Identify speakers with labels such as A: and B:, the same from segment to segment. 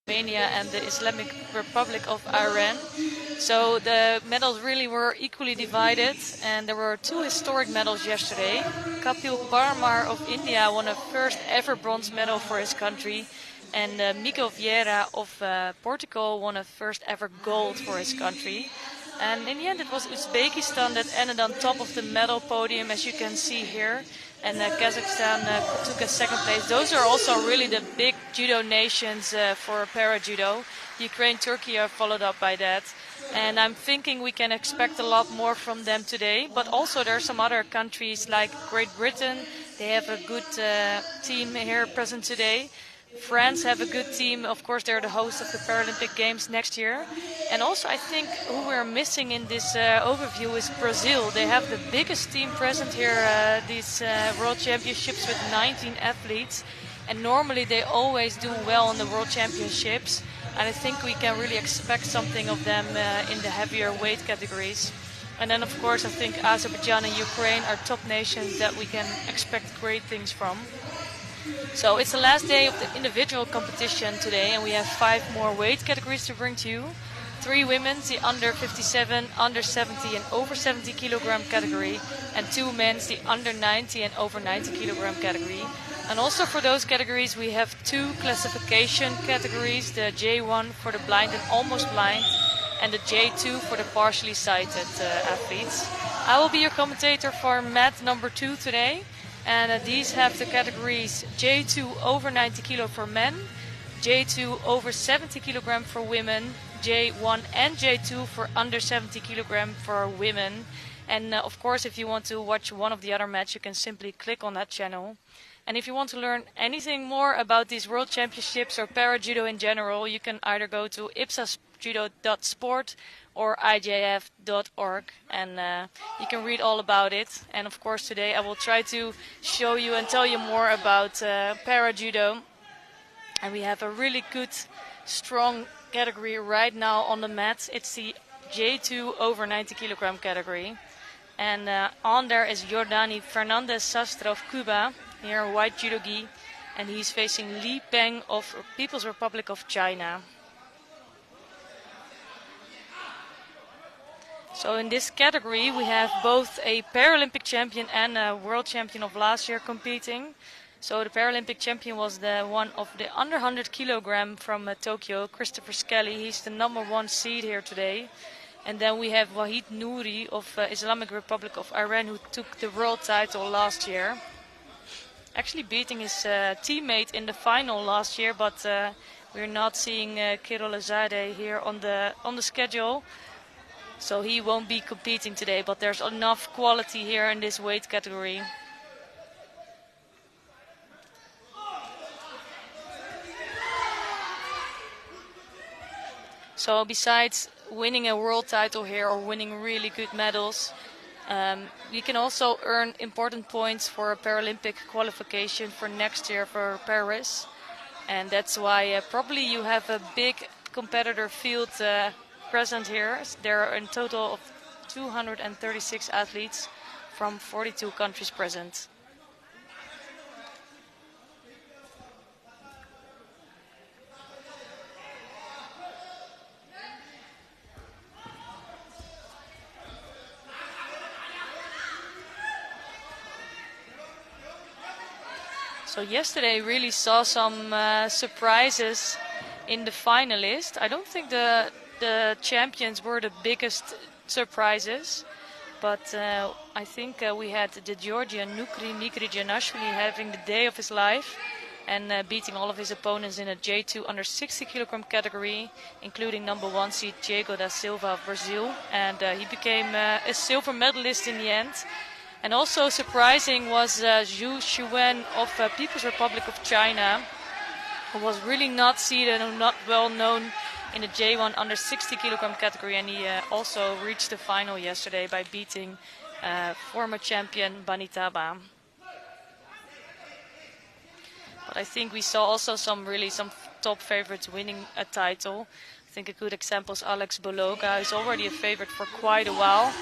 A: Armenia and the Islamic Republic of Iran. So the medals really were equally divided, and there were two historic medals yesterday. Kapil Parmar of India won a first ever bronze medal for his country, and Miguel Vieira of Portugal won a first ever gold for his country. And in the end it was Uzbekistan that ended on top of the medal podium, as you can see here. And Kazakhstan took a second place. Those are also really the big judo nations for para-judo. Ukraine, Turkey are followed up by that. And I'm thinking we can expect a lot more from them today. But also there are some other countries like Great Britain. They have a good team here present today. France have a good team. Of course, they're the host of the Paralympic Games next year. And also, I think who we're missing in this overview is Brazil. They have the biggest team present here, these World Championships, with 19 athletes. And normally they always do well in the World Championships. And I think we can really expect something of them in the heavier weight categories. And then, of course, I think Azerbaijan and Ukraine are top nations that we can expect great things from. So it's the last day of the individual competition today, and we have 5 more weight categories to bring to you. 3 women's, the under 57, under 70 and over 70 kilogram category, and 2 men's, the under 90 and over 90 kilogram category. And also for those categories we have 2 classification categories, the J1 for the blind and almost blind, and the J2 for the partially sighted athletes. I will be your commentator for mat number 2 today. And these have the categories J2 over 90 kilo for men, J2 over 70 kilogram for women, J1 and J2 for under 70 kilogram for women. And of course, if you want to watch one of the other matches, you can simply click on that channel. And if you want to learn anything more about these World Championships or para-judo in general, you can either go to ibsajudo.sport or ijf.org, and you can read all about it. And of course today I will try to show you and tell you more about para-judo. And we have a really good, strong category right now on the mat. It's the J2 over 90 kilogram category. And on there is Jordani Fernandez Sastre of Cuba, here white judogi, and he's facing Li Peng of People's Republic of China. So in this category we have both a Paralympic champion and a world champion of last year competing. So the Paralympic champion was the one of the under 100 kilogram from Tokyo, Christopher Skelly. He's the #1 seed here today. And then we have Wahid Nuri of Islamic Republic of Iran, who took the world title last year. Actually beating his teammate in the final last year, but we're not seeing Kirolazadeh here on the schedule. So he won't be competing today, but there's enough quality here in this weight category. So besides winning a world title here or winning really good medals, we can also earn important points for a Paralympic qualification for next year for Paris. And that's why probably you have a big competitor field present here. There are in total of 236 athletes from 42 countries present. So yesterday really saw some surprises in the finalists. I don't think the champions were the biggest surprises, but I think we had the Georgian Nuri Janashvili having the day of his life and beating all of his opponents in a J2 under 60 kilogram category, including #1 seed Diego da Silva of Brazil, and he became a silver medalist in the end. And also surprising was Zhu Xuan of People's Republic of China, who was really not seeded and not well known in the J1 under 60 kilogram category, and he also reached the final yesterday by beating former champion Banitaba. But I think we saw also some top favorites winning a title. I think a good example is Alex Bologa, who's already a favorite for quite a while,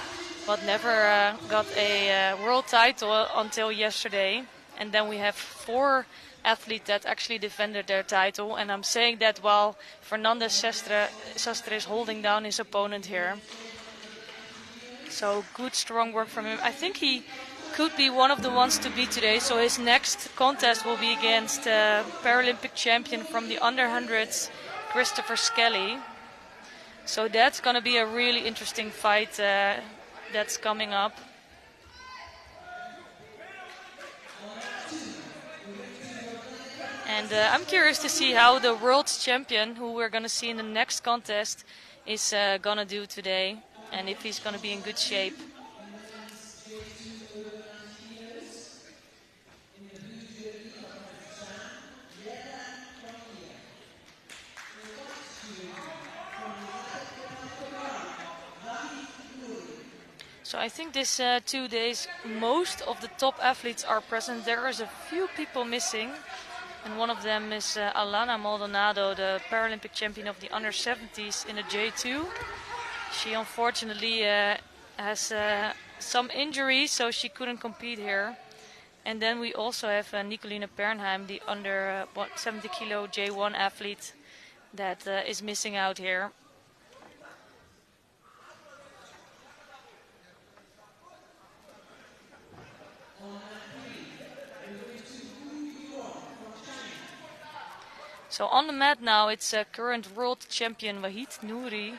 A: but never got a world title until yesterday. And then we have 4 athletes that actually defended their title. And I'm saying that while Fernandez Sastre is holding down his opponent here. So good, strong work from him. I think he could be one of the ones to beat today. So his next contest will be against Paralympic champion from the under 100s, Christopher Skelly. So that's going to be a really interesting fight that's coming up. And I'm curious to see how the world champion, who we're going to see in the next contest, is going to do today. And if he's going to be in good shape. So I think this 2 days, most of the top athletes are present. There is a few people missing. And one of them is Alana Maldonado, the Paralympic champion of the under 70s in the J2. She unfortunately has some injuries, so she couldn't compete here. And then we also have Nicolina Pernheim, the under 70 kilo J1 athlete that is missing out here. So on the mat now, it's current world champion Wahid Nuri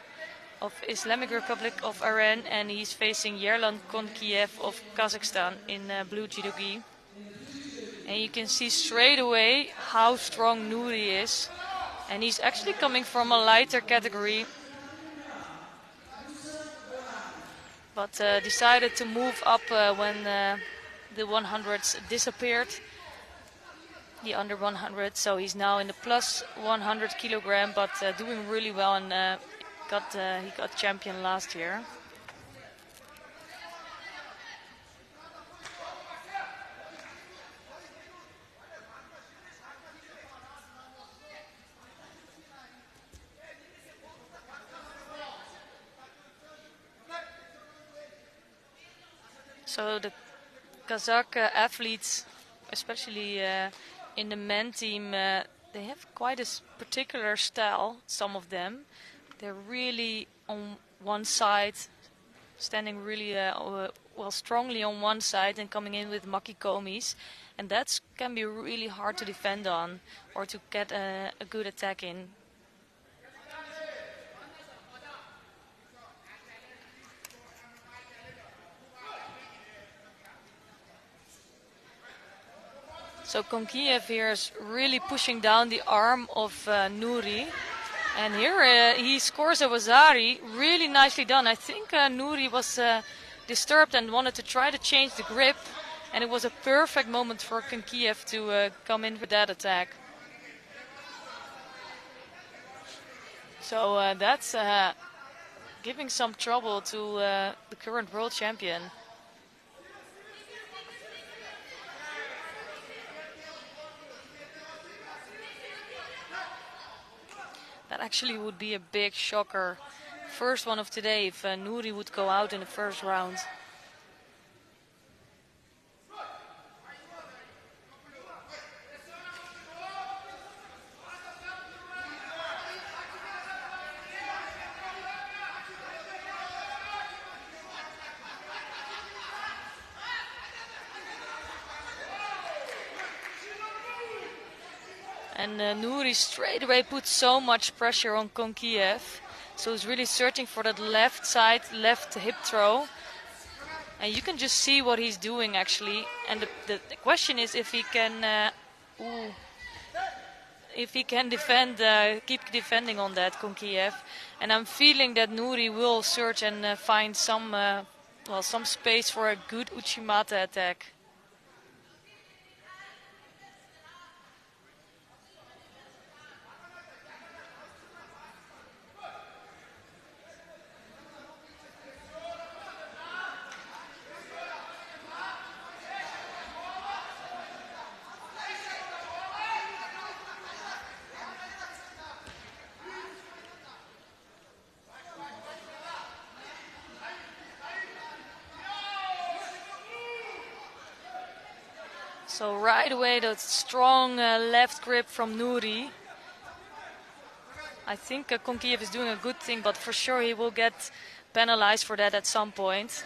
A: of Islamic Republic of Iran, and he's facing Yerlan Konkiev of Kazakhstan in blue judo gi. And you can see straight away how strong Nuri is. And he's actually coming from a lighter category, but decided to move up when the 100s disappeared. The under 100, so he's now in the plus 100 kilogram, but doing really well, and he got champion last year. So the Kazakh athletes, especially in the men team, they have quite a particular style, some of them. They're really on one side, standing really strongly on one side and coming in with makikomis. And that can be really hard to defend on or to get a good attack in. So Konkiev here is really pushing down the arm of Nuri. And here he scores a wazari, really nicely done. I think Nuri was disturbed and wanted to try to change the grip. And it was a perfect moment for Konkiev to come in with that attack. So that's giving some trouble to the current world champion. That actually would be a big shocker. First one of today if Nuri would go out in the first round. And Nuri straight away put so much pressure on Konkiev. So he's really searching for that left side, left hip throw. And you can just see what he's doing actually. And the question is if he can defend, keep defending on that, Konkiev. And I'm feeling that Nuri will search and find some space for a good Uchimata attack. So right away, that strong left grip from Nuri. I think Konkiev is doing a good thing, but for sure he will get penalized for that at some point.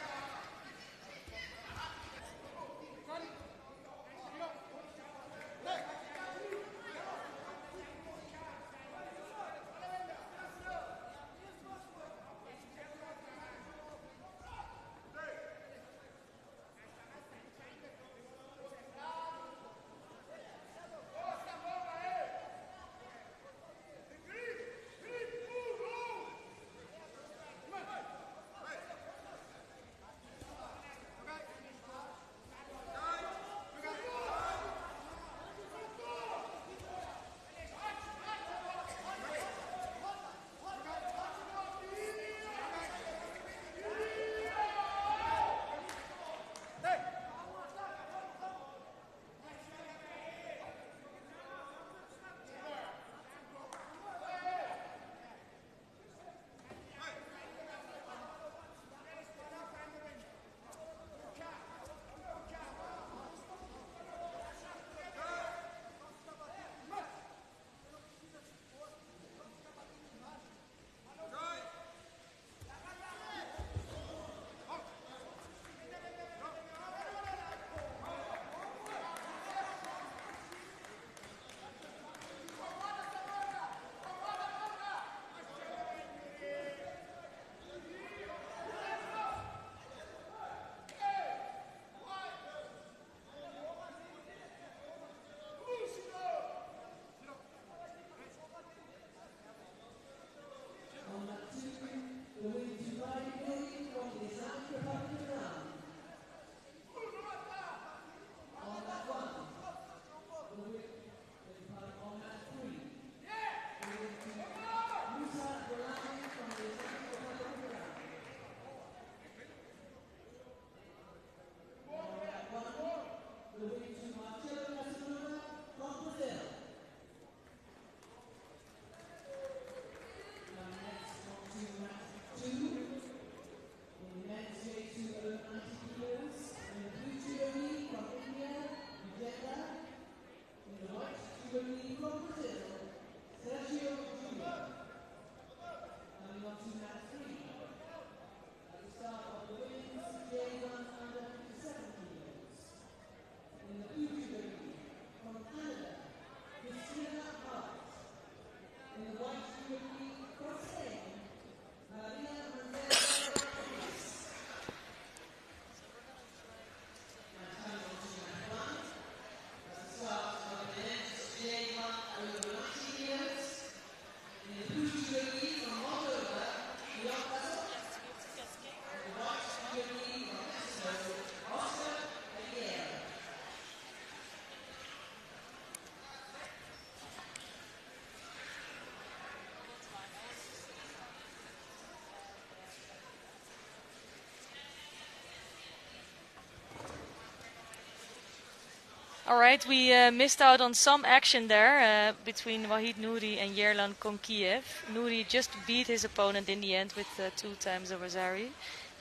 A: All right, we missed out on some action there between Wahid Nuri and Yerlan Konkiev. Nuri just beat his opponent in the end with 2 times the Rosari.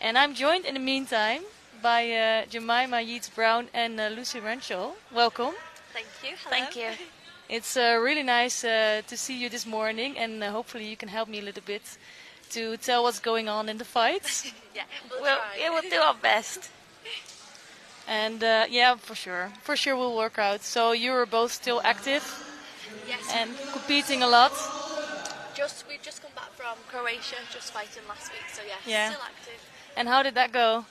A: And I'm joined in the meantime by Jemima Yeats-Brown and Lucy Renschel. Welcome.
B: Thank you. Hello.
C: Thank you.
A: It's really nice to see you this morning, and hopefully you can help me a little bit to tell what's going on in the fights.
B: Yeah,
C: We'll do our best.
A: And yeah, for sure we'll work out. So you were both still active
B: Yes.
A: and competing a lot.
B: We've just come back from Croatia, just fighting last week. So
A: Yeah.
B: still active.
A: And how did that go?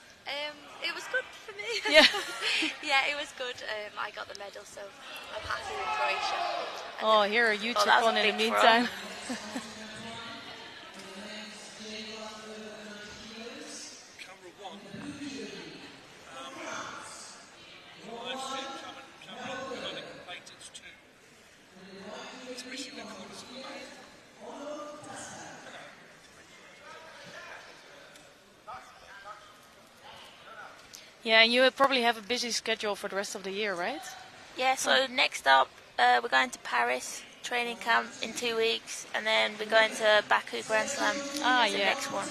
B: It was good for me.
A: Yeah.
B: Yeah, it was good. I got the medal, so I'm happy with Croatia.
A: Oh, here you took
C: that was
A: on in the
C: big for
A: meantime. Yeah, and you probably have a busy schedule for the rest of the year, right?
C: Yeah, so next up, we're going to Paris training camp in 2 weeks, and then we're going to Baku Grand Slam. The next one.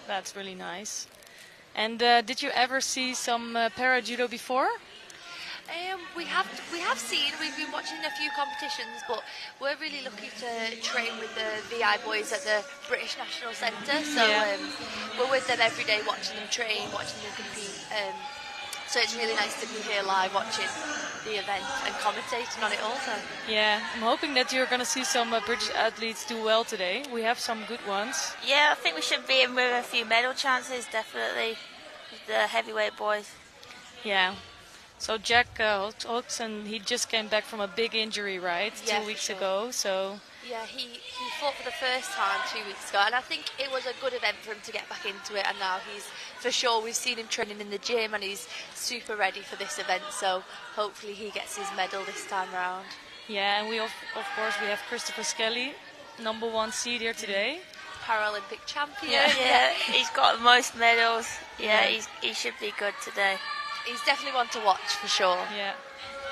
A: That's really nice. And did you ever see some para judo before?
B: We have seen, we've been watching a few competitions, but we're really lucky to train with the VI boys at the British National Centre. So we're with them every day, watching them train, watching them compete. So it's really nice to be here live watching the event and commentating on it also.
A: Yeah, I'm hoping that you're going to see some British athletes do well today. We have some good ones.
C: Yeah, I think we should be in with a few medal chances, definitely. The heavyweight boys.
A: Yeah. So Jack Hodgson, he just came back from a big injury, right?
B: Yeah,
A: 2 weeks
B: sure.
A: ago. So
B: yeah, he fought for the first time 2 weeks ago, and I think it was a good event for him to get back into it. And now for sure, we've seen him training in the gym, and he's super ready for this event. So hopefully he gets his medal this time round.
A: yeah, and we of course we have Christopher Skelly, #1 seed here today.
B: Paralympic champion.
C: Yeah, he's got most medals. Yeah, he should be good today.
B: He's definitely one to watch for sure.
A: Yeah,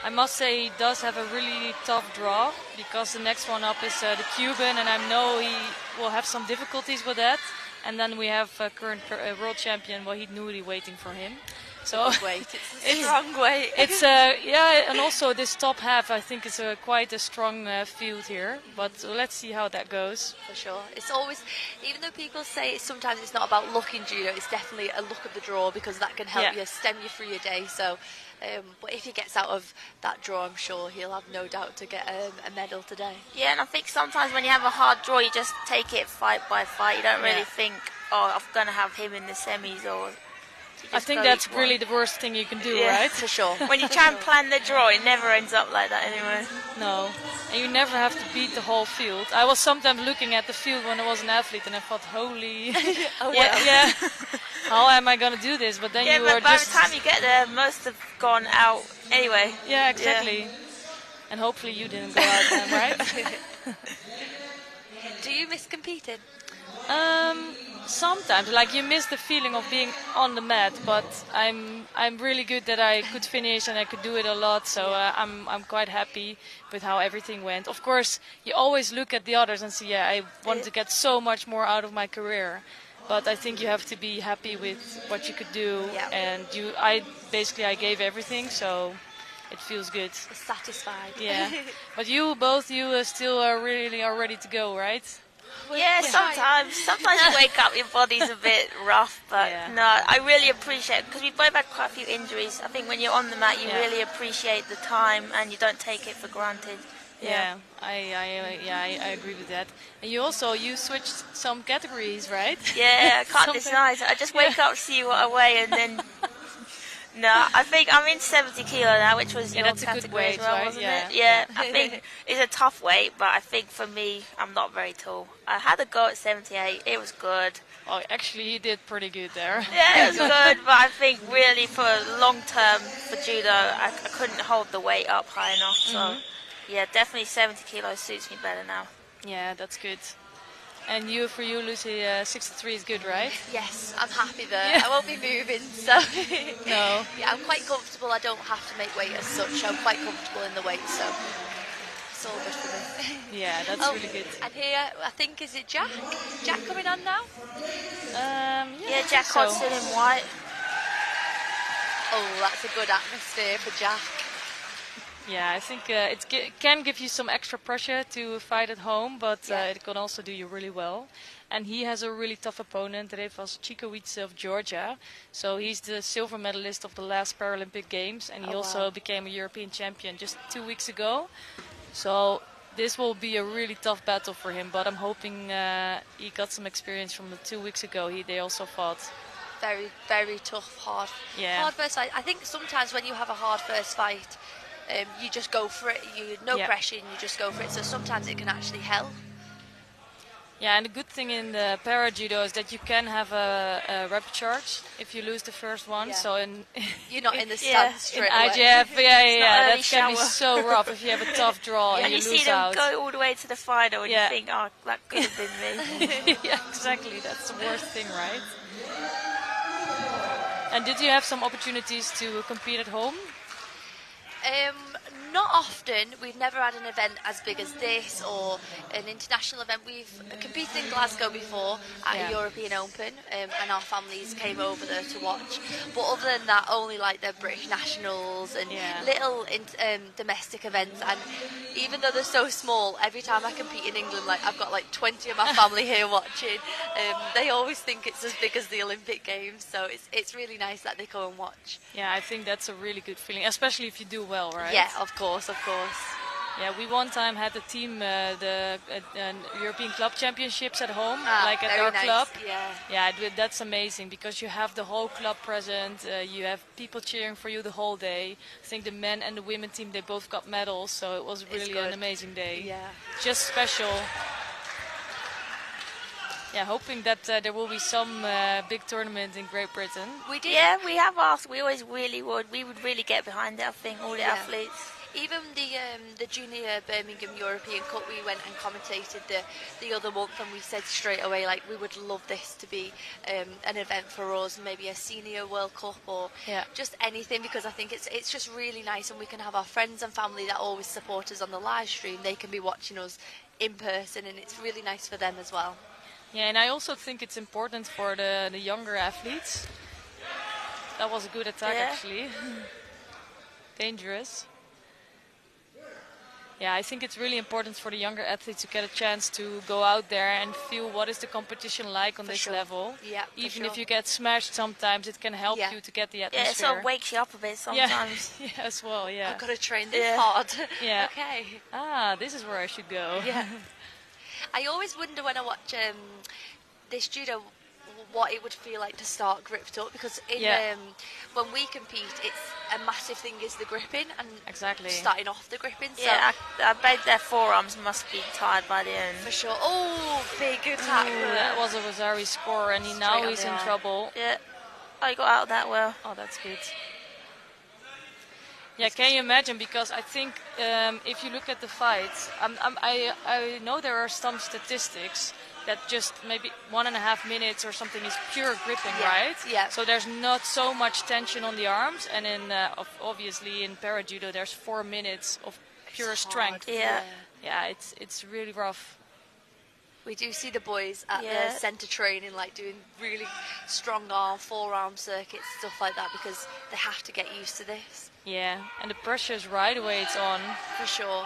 A: I must say he does have a really tough draw because the next one up is the Cuban, and I know he will have some difficulties with that. And then we have current world champion Wahid Nuri waiting for him. So
B: it's strong weight.
A: It's and also this top half I think is quite a strong field here. But let's see how that goes.
B: For sure, it's always, even though people say sometimes it's not about luck in judo, it's definitely a look at the draw because that can help you stem you through your day. So, but if he gets out of that draw, I'm sure he'll have no doubt to get a medal today.
C: Yeah, and I think sometimes when you have a hard draw, you just take it fight by fight. You don't really think, oh, I'm going to have him in the semis or.
A: I think that's really the worst thing you can do, right?
B: For sure.
C: When you try and plan the draw, it never ends up like that anyway.
A: No, and you never have to beat the whole field. I was sometimes looking at the field when I was an athlete, and I thought, holy, how am I gonna do this? But then you were
C: by the time you get there, most have gone out anyway.
A: Yeah, exactly. Yeah. And hopefully you didn't go out then, right?
B: Do you miss competing?
A: Sometimes, like you miss the feeling of being on the mat, but I'm really good that I could finish and I could do it a lot. So I'm quite happy with how everything went. Of course, you always look at the others and see, I want to get so much more out of my career. But I think you have to be happy with what you could do, and I gave everything, so it feels good.
B: Satisfied.
A: Yeah. But both you still are ready to go, right?
C: Yeah, sometimes you wake up, your body's a bit rough, but no, I really appreciate it because we both had quite a few injuries. I think when you're on the mat, you really appreciate the time and you don't take it for granted.
A: Yeah, I agree with that. And you switched some categories, right?
C: Yeah, I can't decide. I just wake up, see what I weigh, and then. No, I think I'm in 70 kilo now, which was your
A: that's
C: category
A: a good weight,
C: as well,
A: right?
C: wasn't it? Yeah, I think it's a tough weight, but I think for me, I'm not very tall. I had a go at 78, it was good.
A: Oh, actually, you did pretty good there.
C: Yeah, it was good, but I think really for long term for judo, I couldn't hold the weight up high enough. So, yeah, definitely 70 kilos suits me better now.
A: Yeah, that's good. And for you, Lucy, 63 is good, right?
B: Yes, I'm happy there. Yeah. I won't be moving, so.
A: No.
B: Yeah, I'm quite comfortable. I don't have to make weight as such. I'm quite comfortable in the weight, so it's all good for me.
A: Yeah, that's really good.
B: And here, I think, is it Jack? Jack coming on now?
C: Yeah, Jack Hodgson in white.
B: Oh, that's a good atmosphere for Jack.
A: Yeah, I think it can give you some extra pressure to fight at home, but it can also do you really well. And he has a really tough opponent, Revas Chikowicz of Georgia. So he's the silver medalist of the last Paralympic Games, and he also became a European champion just 2 weeks ago. So this will be a really tough battle for him, but I'm hoping he got some experience from the 2 weeks ago. They also fought.
B: Very, very tough, hard first fight. I think sometimes when you have a hard first fight, you just go for it. No pressure, and you just go for it. So sometimes it can actually help.
A: Yeah, and the good thing in the para judo is that you can have a rep charge if you lose the first one. So
B: you're not in the stance straight away.
A: IGF, that can be so rough if you have a tough draw and you lose out.
C: You see them go all the way to the final and you think, oh, that could have been me.
A: Yeah, exactly. That's the worst thing, right? And did you have some opportunities to compete at home?
B: Not often. We've never had an event as big as this or an international event. We've competed in Glasgow before at a European Open, and our families came over there to watch. But other than that, only like the British Nationals and little domestic events. And even though they're so small, every time I compete in England, like I've got like 20 of my family here watching. They always think it's as big as the Olympic Games, so it's really nice that they come and watch.
A: Yeah, I think that's a really good feeling, especially if you do well, right?
B: Yeah, of course.
A: Yeah, we one time had the team, the European Club Championships at home, like at our club. Yeah, that's amazing because you have the whole club present. You have people cheering for you the whole day. I think the men and the women team, they both got medals, so it was really an amazing day.
B: Yeah,
A: just special. Yeah, hoping that there will be some big tournament in Great Britain.
B: We did.
C: Yeah, we have asked. We always really would. We would really get behind it, I think, all the athletes.
B: Even the Junior Birmingham European Cup, we went and commentated the other month, and we said straight away, like, we would love this to be an event for us, maybe a Senior World Cup or just anything, because I think it's just really nice, and we can have our friends and family that always support us on the live stream. They can be watching us in person, and it's really nice for them as well.
A: Yeah, and I also think it's important for the younger athletes. That was a good attack, actually. Dangerous. Yeah, I think it's really important for the younger athletes to get a chance to go out there and feel what is the competition like on this level.
B: Yeah,
A: even if you get smashed sometimes, it can help you to get the atmosphere.
C: Yeah, it sort of wakes you up a bit sometimes.
A: Yeah, as well, yeah.
B: I've got to train this hard.
A: Yeah.
B: Okay.
A: This is where I should go.
B: Yeah. I always wonder when I watch this judo what it would feel like to start gripped up, because when we compete, it's a massive thing is the gripping and starting off the gripping. So
C: I bet their forearms must be tired by the end.
B: For sure. Oh, big attack.
A: That was a Rosari score, and now he's in trouble.
C: Yeah. Oh, he got out that well.
A: Oh, that's good. Yeah, can you imagine? Because I think if you look at the fights, I know there are some statistics that just maybe 1.5 minutes or something is pure gripping, right?
B: Yeah.
A: So there's not so much tension on the arms, and in obviously in para judo there's 4 minutes of pure strength.
C: Yeah.
A: Yeah, it's really rough.
B: We do see the boys at the centre training, like doing really strong arm, forearm circuits, stuff like that, because they have to get used to this.
A: Yeah, and the pressure is right away it's on.
B: For sure.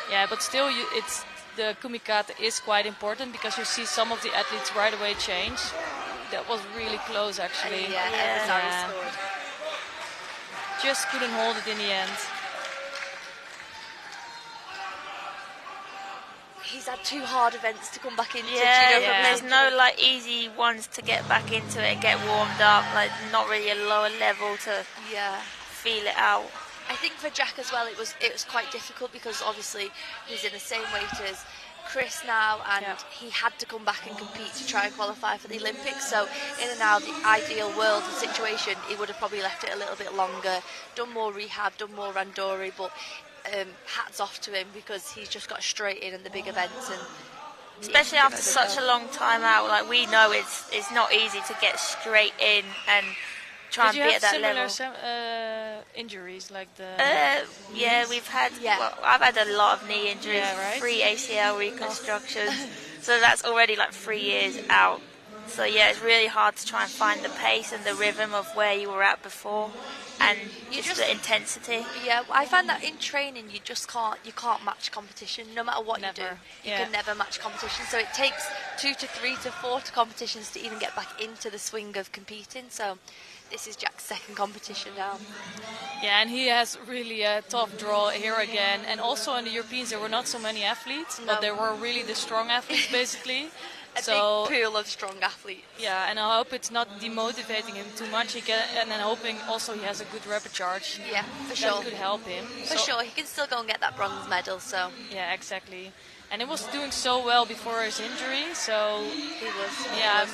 A: Yeah, but still, it's the kumikata is quite important because you see some of the athletes right away change. That was really close, actually.
B: Yeah. Scored.
A: Just couldn't hold it in the end.
B: He's had 2 hard events to come back into.
C: There's no like easy ones to get back into it and get warmed up. Like not really a lower level to feel it out.
B: I think for Jack as well, it was quite difficult because obviously he's in the same weight as Chris now, and he had to come back and compete to try and qualify for the Olympics. So in and out, the ideal world and situation, he would have probably left it a little bit longer, done more rehab, done more randori, but hats off to him because he's just got straight in the big events, and
C: especially after such a long time out. Like we know it's not easy to get straight in and try and be at that level.
A: Injuries like the?
C: We've had. Well, I've had a lot of knee injuries, 3 ACL reconstructions, so that's already like 3 years out. So it's really hard to try and find the pace and the rhythm of where you were at before, and just the intensity.
B: Yeah, I find that in training you can't match competition no matter what you do. You can never match competition. So it takes 2 to 3 to 4 competitions to even get back into the swing of competing. So this is Jack's second competition now.
A: Yeah, and he has really a tough draw here again. And also in the Europeans there were not so many athletes, but there were really the strong athletes basically.
B: Big pool of strong athletes.
A: Yeah, and I hope it's not demotivating him too much. And then hoping also he has a good rapid charge.
B: Yeah, for sure.
A: That could help him.
B: For sure, he can still go and get that bronze medal. So.
A: Yeah, exactly. And he was doing so well before his injury, so
B: he was.
A: Yeah,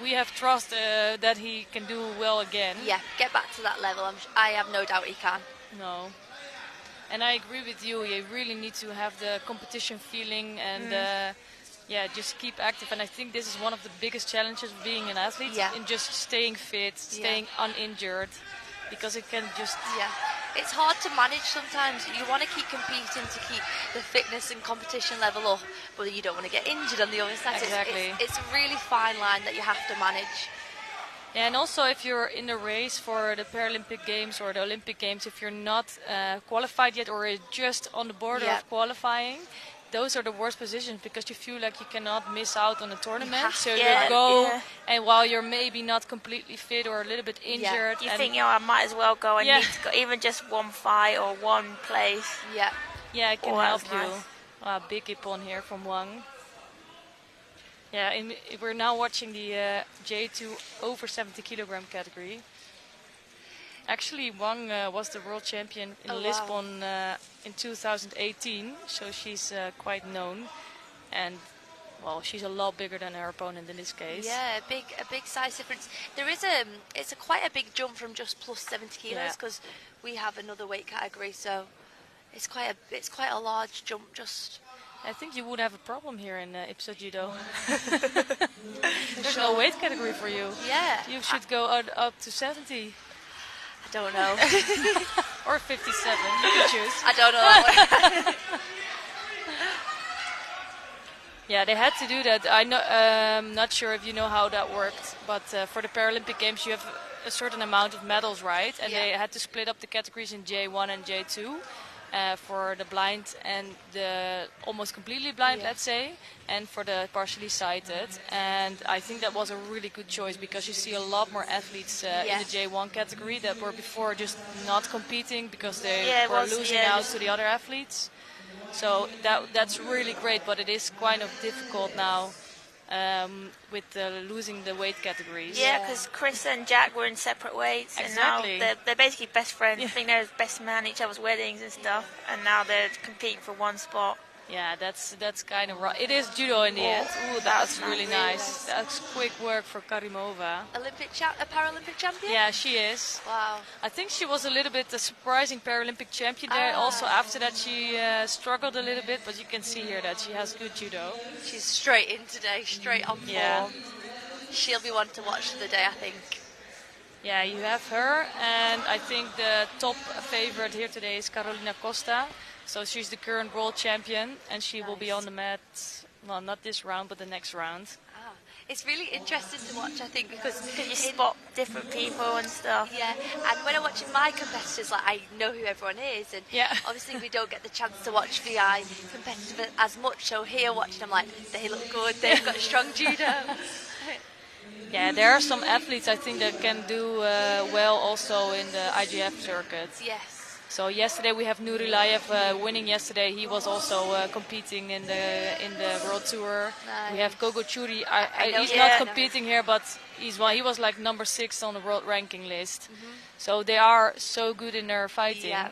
A: we have trust that he can do well again.
B: Yeah, get back to that level. I have no doubt he can.
A: No. And I agree with you. You really need to have the competition feeling and. Just keep active, and I think this is one of the biggest challenges of being an athlete, in just staying fit, staying uninjured. because it can just...
B: Yeah, it's hard to manage sometimes. You want to keep competing to keep the fitness and competition level up, but you don't want to get injured on the other side.
A: Exactly.
B: It's a really fine line that you have to manage.
A: Yeah, and also if you're in the race for the Paralympic Games or the Olympic Games, if you're not qualified yet or just on the border of qualifying, those are the worst positions because you feel like you cannot miss out on a tournament. So you go, and while you're maybe not completely fit or a little bit injured,
C: you think, I might as well go. I need to go, even just one fight or one place.
A: Yeah, it can help you. Big ippon here from Wang. Yeah, we're now watching the J2 over 70 kilogram category. Actually, Wang was the world champion in Lisbon in 2018, so she's quite known. And, well, she's a lot bigger than her opponent in this case.
B: Yeah, a big size difference. There is it's quite a big jump from just plus 70 kilos because we have another weight category, so it's quite a large jump just...
A: I think you would have a problem here in IBSA Judo. There's no weight category for you.
B: Yeah.
A: You should go up to 70.
B: I don't know.
A: Or 57. You can choose.
B: I don't know that one.
A: Yeah, they had to do that. I'm not sure if you know how that worked, but for the Paralympic Games you have a certain amount of medals, right? And they had to split up the categories in J1 and J2. For the blind and the almost completely blind, let's say, and for the partially sighted. And I think that was a really good choice because you see a lot more athletes in the J1 category that were before just not competing because they were losing out to the other athletes. So that's really great, but it is kind of difficult now with losing the weight categories.
C: Yeah, because Chris and Jack were in separate weights,
A: exactly.
C: And now they're basically best friends. I think they're best man at each other's weddings and stuff, and now they're competing for one spot.
A: Yeah, that's kind of right. It is judo in the end. Ooh, that's really nice. That's quick work for Karimova.
B: A Paralympic champion?
A: Yeah, she is.
B: Wow.
A: I think she was a little bit a surprising Paralympic champion there. Also, after that, she struggled a little bit, but you can see here that she has good judo.
B: She's straight in today, straight on form. She'll be one to watch the day, I think.
A: Yeah, you have her, and I think the top favorite here today is Carolina Costa. So she's the current world champion, and she will be on the mat, well, not this round, but the next round.
B: It's really interesting to watch, I think, because
C: you spot different people and stuff.
B: Yeah, and when I'm watching my competitors, like I know who everyone is, and obviously we don't get the chance to watch VI competitive as much. So here watching them, like they look good, they've got strong judo.
A: Yeah, there are some athletes I think that can do well also in the IGF circuit.
B: Yes.
A: So yesterday we have Nuri winning yesterday. He was also competing in the World Tour. Nice. We have Gogo Churi. He's not competing here, but he was like number 6 on the world ranking list. So they are so good in their fighting.
B: Yeah.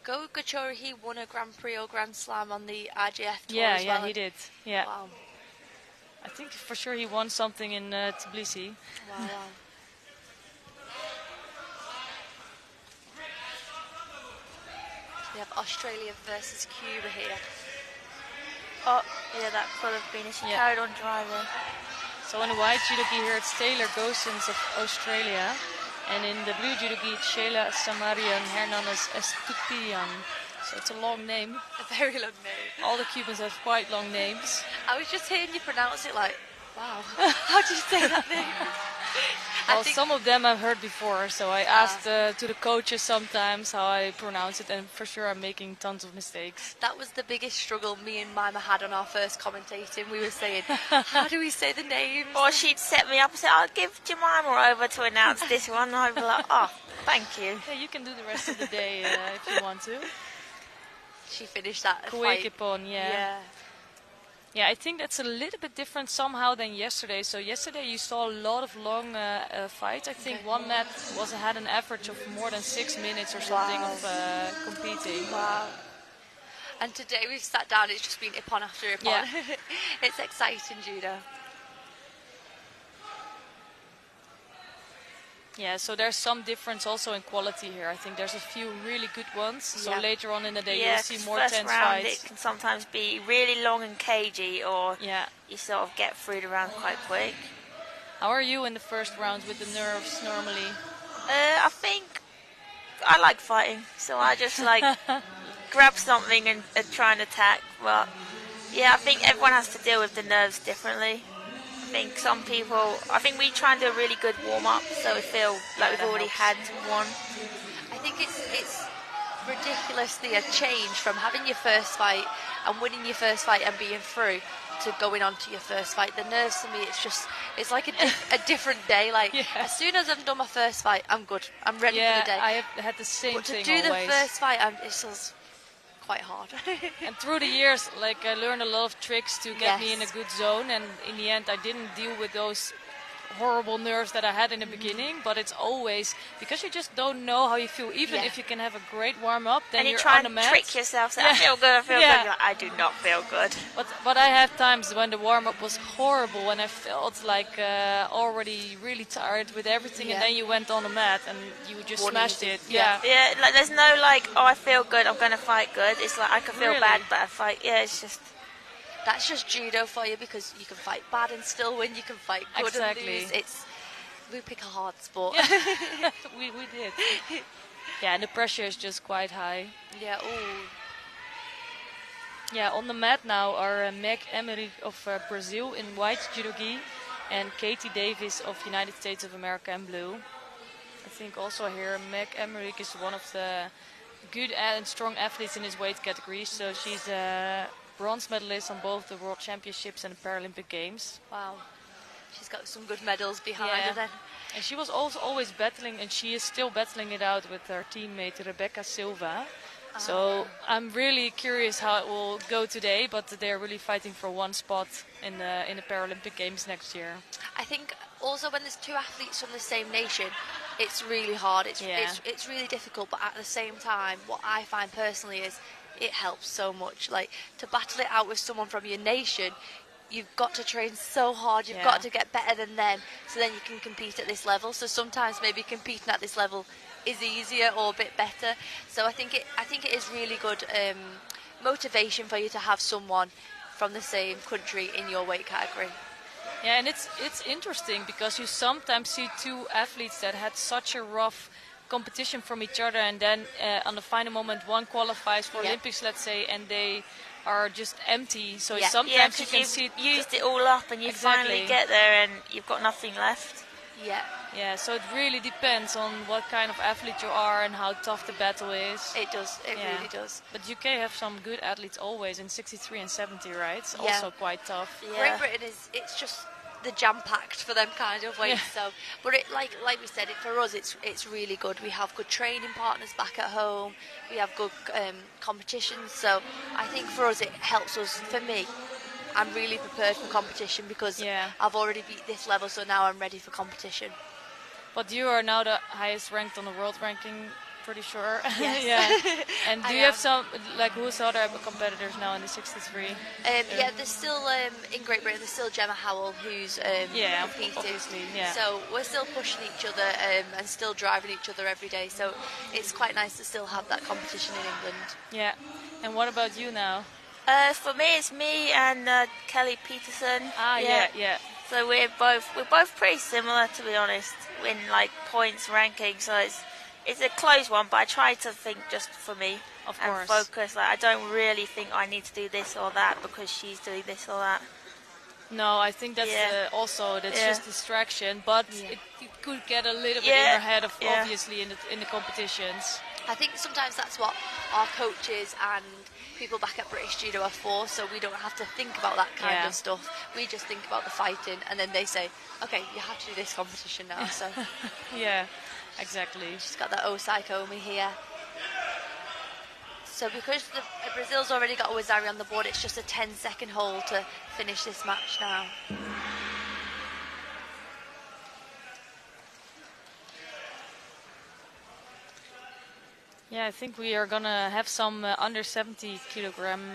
B: Gogo Churi, he won a Grand Prix or Grand Slam on the IGF Tour as well.
A: Yeah, he did. Yeah.
B: Wow.
A: I think for sure he won something in Tbilisi.
B: Wow. We have Australia versus Cuba here.
C: Oh, yeah, that could have been. She carried on driving.
A: So in the white judogi here, it's Taylor Gosens of Australia. And in the blue judogi, it's Sheila Samarian Hernandez Estupian. So it's a long name.
B: A very long name.
A: All the Cubans have quite long names.
B: I was just hearing you pronounce it like, wow. How do you say that name?
A: Well, some of them I've heard before, so I asked to the coaches sometimes how I pronounce it, and for sure I'm making tons of mistakes.
B: That was the biggest struggle me and Mima had on our first commentating. We were saying, how do we say the names?
C: Or she'd set me up and say, I'll give Jemima over to announce this one, and I'd be like, oh, thank you.
A: Yeah, you can do the rest of the day if you want to.
B: She finished that
A: quick ippon, Yeah, I think that's a little bit different somehow than yesterday. So yesterday you saw a lot of long fights. I think one mat had an average of more than 6 minutes or something of competing.
B: Wow. And today we've sat down, it's just been ippon after ippon. Yeah. It's exciting judo.
A: Yeah, so there's some difference also in quality here. I think there's a few really good ones. So later on in the day you'll see more tense
C: round
A: fights.
C: It can sometimes be really long and cagey, or you sort of get through the round quite quick.
A: How are you in the first rounds with the nerves normally?
C: I think I like fighting, so I just like grab something and try and attack. But yeah, I think everyone has to deal with the nerves differently. I think we try and do a really good warm-up, so we feel like we've already had one.
B: I think it's ridiculously a change from having your first fight and winning your first fight and being through to going on to your first fight. The nerves for me, it's like a different day. Like as soon as I've done my first fight, I'm good. I'm ready for the day.
A: I have had the same thing.
B: But to do the first fight, it's just quite hard.
A: And through the years, like I learned a lot of tricks to get me in a good zone, and in the end I didn't deal with those horrible nerves that I had in the beginning, but it's always because you just don't know how you feel. Even if you can have a great warm-up, then
C: and
A: you're
C: try
A: on the
C: and
A: mat.
C: trick yourself, say, I feel good, I feel good. You're like, I do not feel good.
A: But I had times when the warm-up was horrible and I felt like already really tired with everything, and then you went on the mat and you just smashed it. Yeah,
C: like there's no like, oh, I feel good, I'm going to fight good. It's like I can feel bad, but I fight. Yeah, it's just...
B: That's just judo for you, because you can fight bad and still win. You can fight good and lose. We pick a hard sport.
A: Yeah. we did. Yeah, and the pressure is just quite high.
B: Yeah. Ooh.
A: Yeah, on the mat now are Meg Emery of Brazil in white judogi and Katie Davis of United States of America in blue. I think also here Meg Emery is one of the good and strong athletes in his weight category. So she's a bronze medalist on both the World Championships and the Paralympic Games.
B: Wow. She's got some good medals behind her then.
A: And she was also always battling, and she is still battling it out with her teammate Rebecca Silva. So I'm really curious how it will go today, but they're really fighting for one spot in the Paralympic Games next year.
B: I think also when there's two athletes from the same nation, it's really hard. It's really difficult, but at the same time, what I find personally is it helps so much. Like, to battle it out with someone from your nation, you've got to train so hard, you've got to get better than them, so then you can compete at this level. So sometimes maybe competing at this level is easier or a bit better. So I think it is really good motivation for you to have someone from the same country in your weight category.
A: Yeah, and it's interesting because you sometimes see two athletes that had such a rough competition from each other, and then on the final moment one qualifies for Olympics, let's say, and they are just empty. So sometimes you can see
C: used it all up and you finally get there and you've got nothing left.
A: Yeah, so it really depends on what kind of athlete you are and how tough the battle is.
B: It does, it really does.
A: But UK have some good athletes always in 63 and 70, right? It's also quite tough.
B: Great Britain it's just the jam-packed for them kind of weights. So, but it, like we said, for us it's really good. We have good training partners back at home. We have good competitions. So I think for us it helps us. For me, I'm really prepared for competition because I've already beat this level, so now I'm ready for competition.
A: But you are now the highest ranked on the world ranking, pretty sure.
B: Yes.
A: And do you have some, like, who's other competitors now in the 63?
B: There's still, in Great Britain, there's still Gemma Howell, who's competing. So we're still pushing each other and still driving each other every day. So it's quite nice to still have that competition in England. Yeah.
A: And what about you now?
C: For me, it's me and Kelly Peterson.
A: Yeah.
C: So we're both pretty similar, to be honest, in like points ranking. So it's a close one, but I try to think just for me and focus. Like, I don't really think I need to do this or that because she's doing this or that.
A: No, I think that's just distraction, but it could get a little bit in your head, obviously, in the competitions.
B: I think sometimes that's what our coaches and people back at British Judo are for, so we don't have to think about that kind of stuff. We just think about the fighting, and then they say, okay, you have to do this competition now. So
A: yeah, exactly.
B: She's got that Osai Komi here. So because Brazil's already got a Wazari on the board, it's just a 10-second hold to finish this match now.
A: Yeah, I think we are gonna have some under 70 kilogram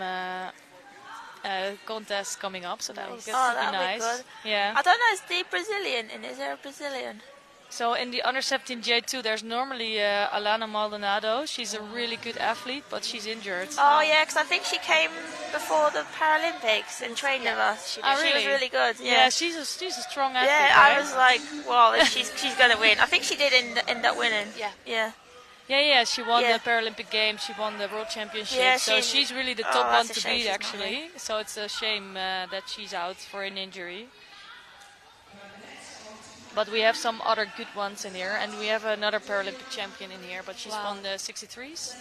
A: contests coming up, so that will be nice.
C: Good.
A: Yeah.
C: I don't know, is the Brazilian in? Is there a Brazilian?
A: So in the under 17 J2, there's normally Alana Maldonado. She's a really good athlete, but she's injured.
C: Oh yeah, because I think she came before the Paralympics and trained with us.
A: Really?
C: She was really good.
A: Yeah, she's a strong athlete.
C: Yeah,
A: right?
C: I was like, wow, she's gonna win. I think she did end up winning.
A: Yeah. She won the Paralympic Games. She won the World Championship.
C: Yeah,
A: so she's really the top one to beat, actually. So it's a shame that she's out for an injury. But we have some other good ones in here, and we have another Paralympic champion in here, but she's won the 63s.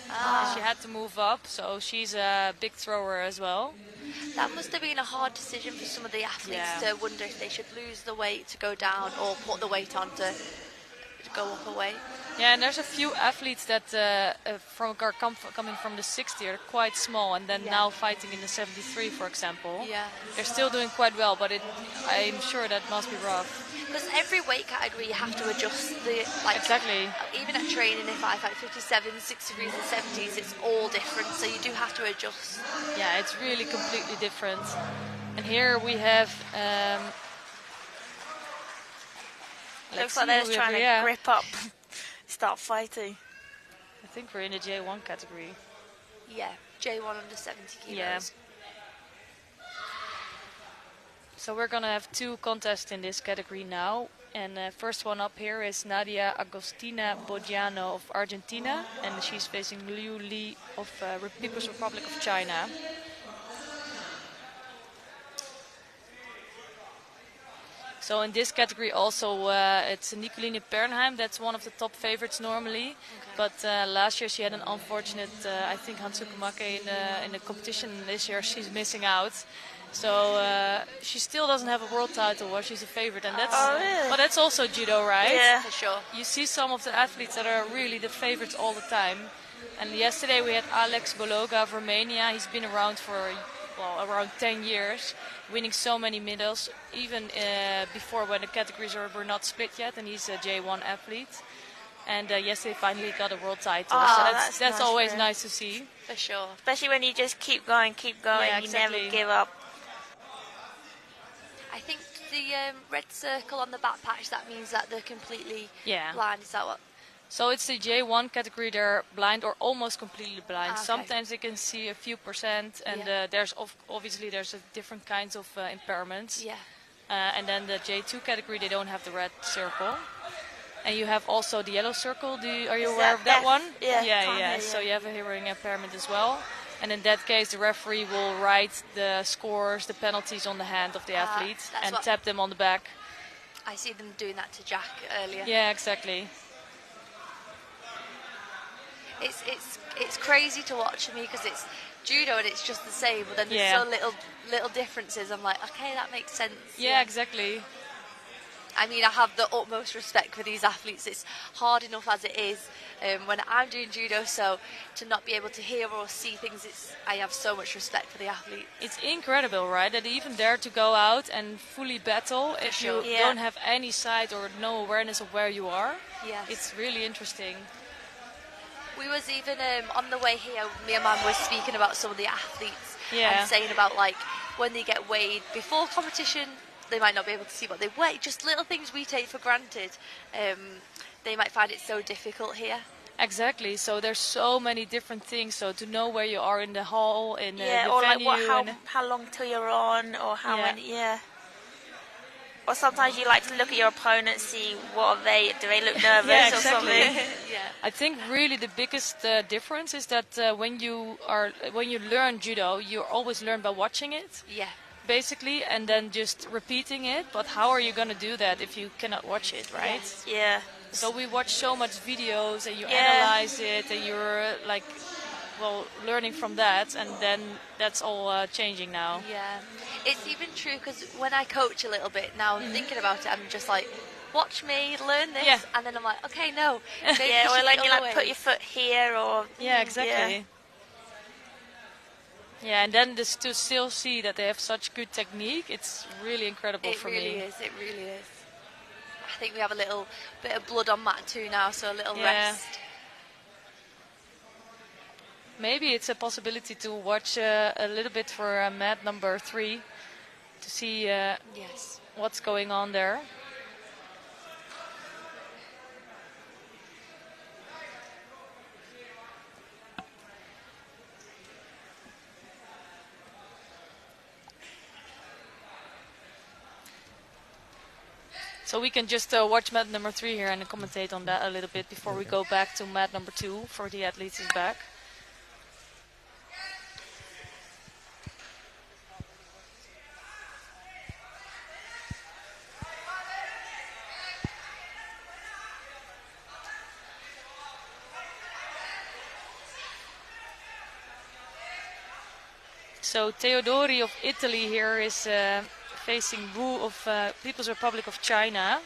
A: She had to move up, so she's a big thrower as well.
B: That must have been a hard decision for some of the athletes to wonder if they should lose the weight to go down or put the weight on to go up a weight.
A: Yeah, and there's a few athletes that coming from the 60 are quite small, and then now fighting in the 73, for example.
B: Yeah.
A: They're still doing quite well, but I'm sure that must be rough.
B: Because every weight category you have to adjust
A: Exactly.
B: Even at training, if I fight 57s, 63s and 70s, it's all different, so you do have to adjust.
A: Yeah, it's really completely different. And here we have
C: looks like they're just trying to grip up, start fighting.
A: I think we're in the J1 category.
B: Yeah, J1 under 70 kilos.
A: Yeah. So we're gonna have two contests in this category now, and first one up here is Nadia Agostina Bodiano of Argentina, and she's facing Liu Li of People's Republic of China. So in this category also it's Nicoline Pernheim, that's one of the top favorites normally. But last year she had an unfortunate, I think Hansuke Make in the competition. This year she's missing out. So she still doesn't have a world title where she's a favorite, and that's
C: really?
A: But that's also judo, right?
B: Yeah, for sure.
A: You see some of the athletes that are really the favorites all the time. And yesterday we had Alex Bologa of Romania. He's been around for around 10 years, winning so many medals, even before when the categories were not split yet, and he's a J1 athlete. And yesterday finally got a world title, so that's nice, always nice to see.
B: For sure.
C: Especially when you just keep going,
A: yeah,
C: you
A: exactly.
C: never give up.
B: I think the red circle on the back patch, that means that they're completely blind. Is that what?
A: So it's the J1 category, they're blind or almost completely blind.
B: Okay.
A: Sometimes they can see a few percent, and there's obviously different kinds of impairments.
B: Yeah.
A: And then the J2 category, they don't have the red circle. And you have also the yellow circle. Are you aware of that one?
C: Yeah.
A: So you have a hearing impairment as well. And in that case, the referee will write the scores, the penalties on the hand of the athlete and tap them on the back.
B: I see them doing that to Jack earlier.
A: Yeah, exactly.
B: It's crazy to watch me because it's judo and it's just the same, but then there's so little differences. I'm like, okay, that makes sense.
A: Yeah, exactly.
B: I mean, I have the utmost respect for these athletes. It's hard enough as it is when I'm doing judo, so to not be able to hear or see things, I have so much respect for the athletes.
A: It's incredible, right, that they even dare to go out and fully battle if you don't have any sight or no awareness of where you are.
B: Yes.
A: It's really interesting.
B: We was even on the way here, me and Mum was speaking about some of the athletes and saying about like when they get weighed before competition, they might not be able to see what they weigh. Just little things we take for granted. They might find it so difficult here.
A: Exactly. So there's so many different things. So to know where you are in the hall, in the
C: or
A: venue,
C: like how long till you're on, or how many. Yeah. Or sometimes you like to look at your opponent, see what do they look nervous or something.
A: I think really the biggest difference is that when you learn judo, you always learn by watching it.
B: Yeah.
A: Basically, and then just repeating it. But how are you going to do that if you cannot watch it, right?
B: Yes.
C: Yeah.
A: So we watch so much videos and you analyze it and you're like, learning from that, and then that's all changing now.
B: Yeah. It's even true because when I coach a little bit now, thinking about it, I'm just like, watch me, learn this, and then I'm like, okay, no.
C: Or like you put your foot here, or
A: exactly. Yeah, and then just to still see that they have such good technique, it's really incredible for me.
B: It really is. I think we have a little bit of blood on mat 2 now, so a little rest.
A: Maybe it's a possibility to watch a little bit for mat number 3 to see what's going on there. So we can just watch mat number 3 here and commentate on that a little bit before we go back to mat number 2 for the athletes is back. So Teodori of Italy here is facing Wu of People's Republic of China.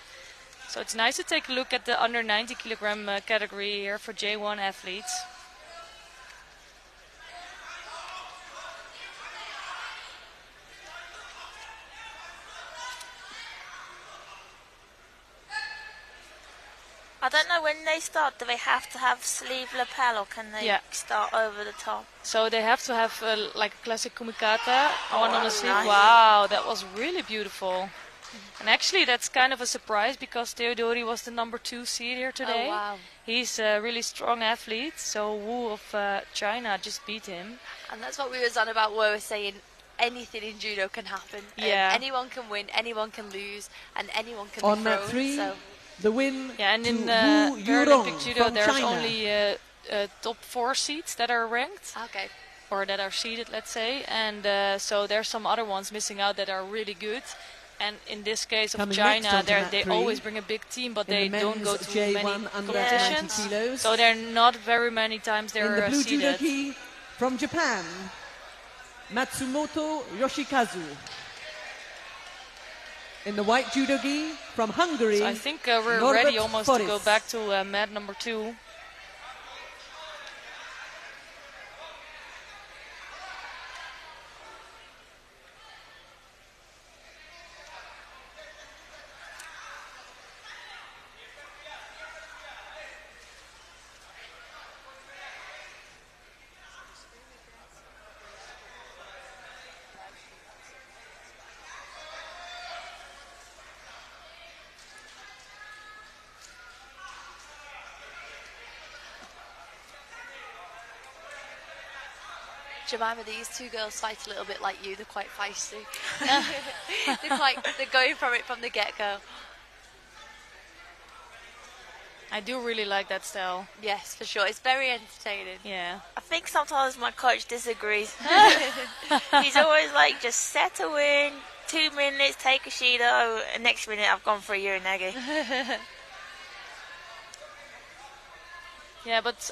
A: So it's nice to take a look at the under 90 kilogram category here for J1 athletes.
C: I don't know when they start. Do they have to have sleeve lapel or can they start over the top?
A: So they have to have like a classic kumikata, one on the sleeve.
C: Nice.
A: Wow, that was really beautiful. And actually that's kind of a surprise because Teodori was the number 2 seed here today.
B: Oh, wow.
A: He's a really strong athlete, so Wu of China just beat him.
B: And that's what we was on about where we're saying anything in judo can happen.
A: Yeah.
B: Anyone can win, anyone can lose, and anyone can
D: on
B: be
D: mat
B: thrown.
D: 3,
B: So.
D: the win
A: Yeah, and
D: to
A: in
D: Wu
A: Paralympic
D: Yurong
A: Judo
D: from
A: there's
D: China.
A: only top 4 seeds that are ranked.
B: Okay.
A: Or that are seeded, let's say. And so there's some other ones missing out that are really good. And in this case of
D: Coming
A: China,
D: next
A: they
D: three,
A: always bring a big team, but
D: in
A: they
D: the
A: don't go
D: men's
A: to
D: J1
A: many
D: under
A: competitions.
D: 90 kilos.
A: So they're not very many times
D: In the
A: they're
D: blue
A: seeded.
D: judogi from Japan, Matsumoto Yoshikazu. In the white judogi from Hungary,
A: So I think we're
D: Norbert
A: ready almost to go
D: Forris.
A: back to mat number 2.
B: Jemima, these 2 girls fight a little bit like you. They're quite feisty. They're going from it from the get-go.
A: I do really like that style.
B: Yes, for sure. It's very entertaining.
A: Yeah.
C: I think sometimes my coach disagrees. He's always like, just settle in, 2 minutes, take a Shido, and next minute I've gone for a Urinagi.
A: Yeah, but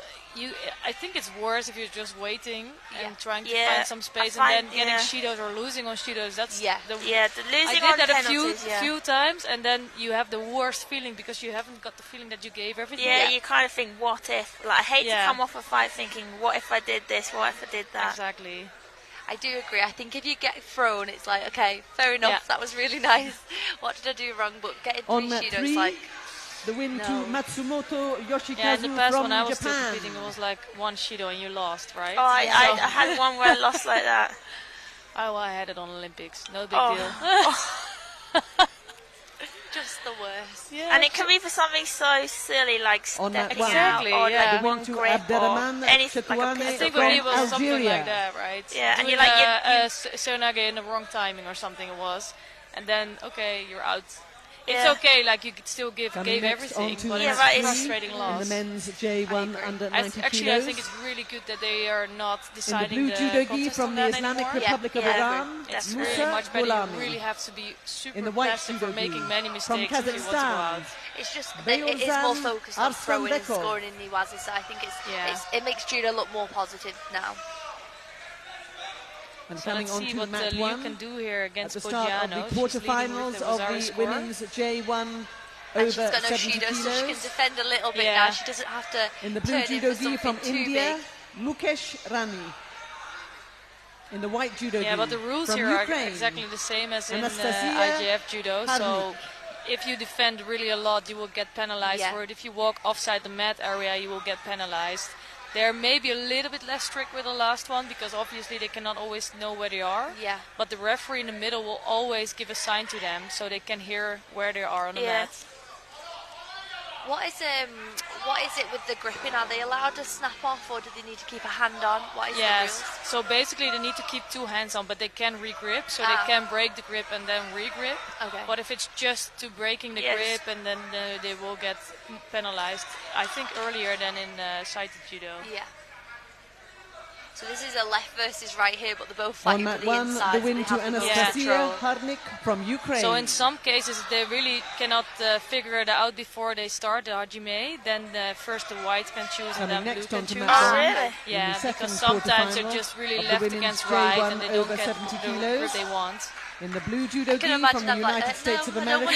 A: I think it's worse if you're just waiting and trying to
C: Yeah,
A: find some space
C: I
A: and
C: find-
A: then getting
C: yeah.
A: Shidos or losing on Shidos. That's
B: Yeah.
A: the
C: The losing
A: I
C: on
A: did that
C: penalties,
A: a few times, and then you have the worst feeling because you haven't got the feeling that you gave everything.
C: Yeah, you kind of think, what if? Like, I hate to
A: Yeah.
C: come off a fight thinking, what if I did this? What if I did that?
A: Exactly.
B: I do agree. I think if you get thrown, it's like, okay, fair enough.
A: Yeah.
B: That was really nice. What did I do wrong? But getting
D: On
B: 3
D: mat
B: Shido,
D: 3,
B: it's like,
D: the win
B: No.
D: to Matsumoto Yoshikazu
A: Yeah, in the past
D: from
A: when I was still
D: Japan.
A: competing, it was like 1 Shido and you lost, right?
C: Oh, I
A: So-
C: had one where I lost like that.
A: Oh, well, I had it on Olympics. No big
C: Oh.
A: deal.
B: just the worst.
A: Yeah.
C: And it can be for something so silly like
D: On that
C: stepping
D: one.
C: out
A: Exactly,
C: or
A: yeah.
C: like
D: The win
C: one
D: to
C: grip or
D: Abderrahman
C: anything like a
D: Chetouane
A: I
C: pistol
A: think
D: from
A: with
C: grip.
A: me it was something
D: Algeria.
A: like that, right?
C: Yeah, and
A: Doing
C: you're like,
A: Sonage in the wrong timing or something it was, and then okay, you're out. It's
C: Yeah.
A: okay, like you could still gave
D: Coming next
A: everything,
D: on to
A: but
C: Yeah,
A: it's
C: right,
A: a
C: it's-
A: frustrating
D: in
A: loss.
D: the men's J1
B: agree.
D: under
A: I
D: 90
A: actually,
D: kilos.
A: I think it's really good that they are not
D: in the
A: deciding
D: blue
A: the
D: judogi
A: contest
D: from
A: on
D: the
A: that
D: Islamic
A: anymore.
D: Republic of
B: Yeah,
D: Iran,
A: It's
C: Definitely.
A: really
D: Musa
A: much better. You
D: Gholami.
A: really have to be super
D: In the white
A: passive for
D: judogi
A: making many
D: from
A: mistakes if you want to go
D: Kazakhstan.
A: out.
B: It's just that it is more
D: Beozan
B: focused on throwing and
D: Arslanbekov.
B: scoring in Niwazi, so I think
A: Yeah.
B: it makes judo look more positive now.
D: And
A: So
D: coming
A: let's
D: on
A: see
D: to
A: what
D: mat
A: Liu
D: 1
A: can do here
D: at
A: against
D: the start of
A: Poggiano.
D: the
A: She's leading
D: quarterfinals
A: with the
D: of
A: Wazzari
D: the
A: score.
D: women's J1
B: And she's
D: over
B: got no
D: 70
B: Shido, so she can
D: kilos.
B: defend a little bit
A: Yeah.
B: now. She doesn't have to
D: In the blue
B: turn in for
D: judogi
B: something
D: from
B: too
D: India,
B: big.
D: Mukesh Rani. In the white judogi
A: Yeah, but the rules
D: from
A: here
D: Ukraine,
A: are exactly the same as in
D: Anastasia
A: IJF Judo. So if you defend really a lot, you will get penalized
B: Yeah.
A: for it. If you walk offside the mat area, you will get penalized. They're maybe a little bit less strict with the last one because obviously they cannot always know where they are.
B: Yeah.
A: But the referee in the middle will always give a sign to them so they can hear where they are on the
C: Yeah.
A: mat.
B: What is it with the gripping? Are they allowed to snap off, or do they need to keep a hand on? What is the rules?
A: So basically they need to keep 2 hands on, but they can re-grip, so they can break the grip and then re-grip.
B: Okay.
A: But if it's just to breaking the grip, and then they will get penalized, I think earlier than in sighted judo.
B: Yeah. So this is a left versus right here, but they're both fighting for the inside.
D: The win to Anastasia Harnik from Ukraine.
A: So in some cases they really cannot figure it out before they start the hajime. Then first the white can choose and then blue can choose.
C: Oh, really?
A: Yeah, because sometimes they're just really left against right and they don't get the grip they want.
D: In the blue judo gi from the United States of America.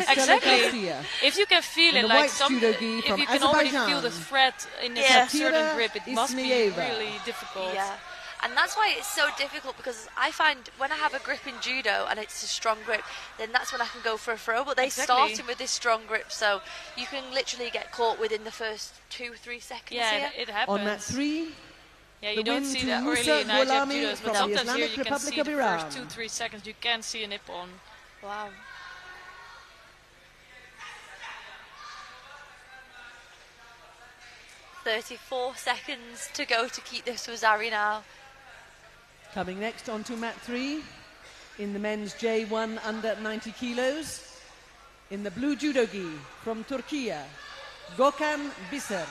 A: Exactly. If you can feel it, like if you can already feel the thread in a certain grip, it must be really difficult.
B: Yeah. And that's why it's so difficult, because I find when I have a grip in judo and it's a strong grip, then that's when I can go for a throw. But they start with this strong grip, so you can literally get caught within the first 2-3 seconds.
A: Yeah, it happens.
D: On mat 3.
A: Yeah, you don't see that really in IBSA judos, but sometimes here you can see the first 2-3 seconds. You can see a nip on.
B: Wow. "34 seconds to go to keep this with Zari now."
D: Coming next onto mat 3 in the men's J1 under 90 kilos. In the blue judo gi from Turkey, Gökhan Biser.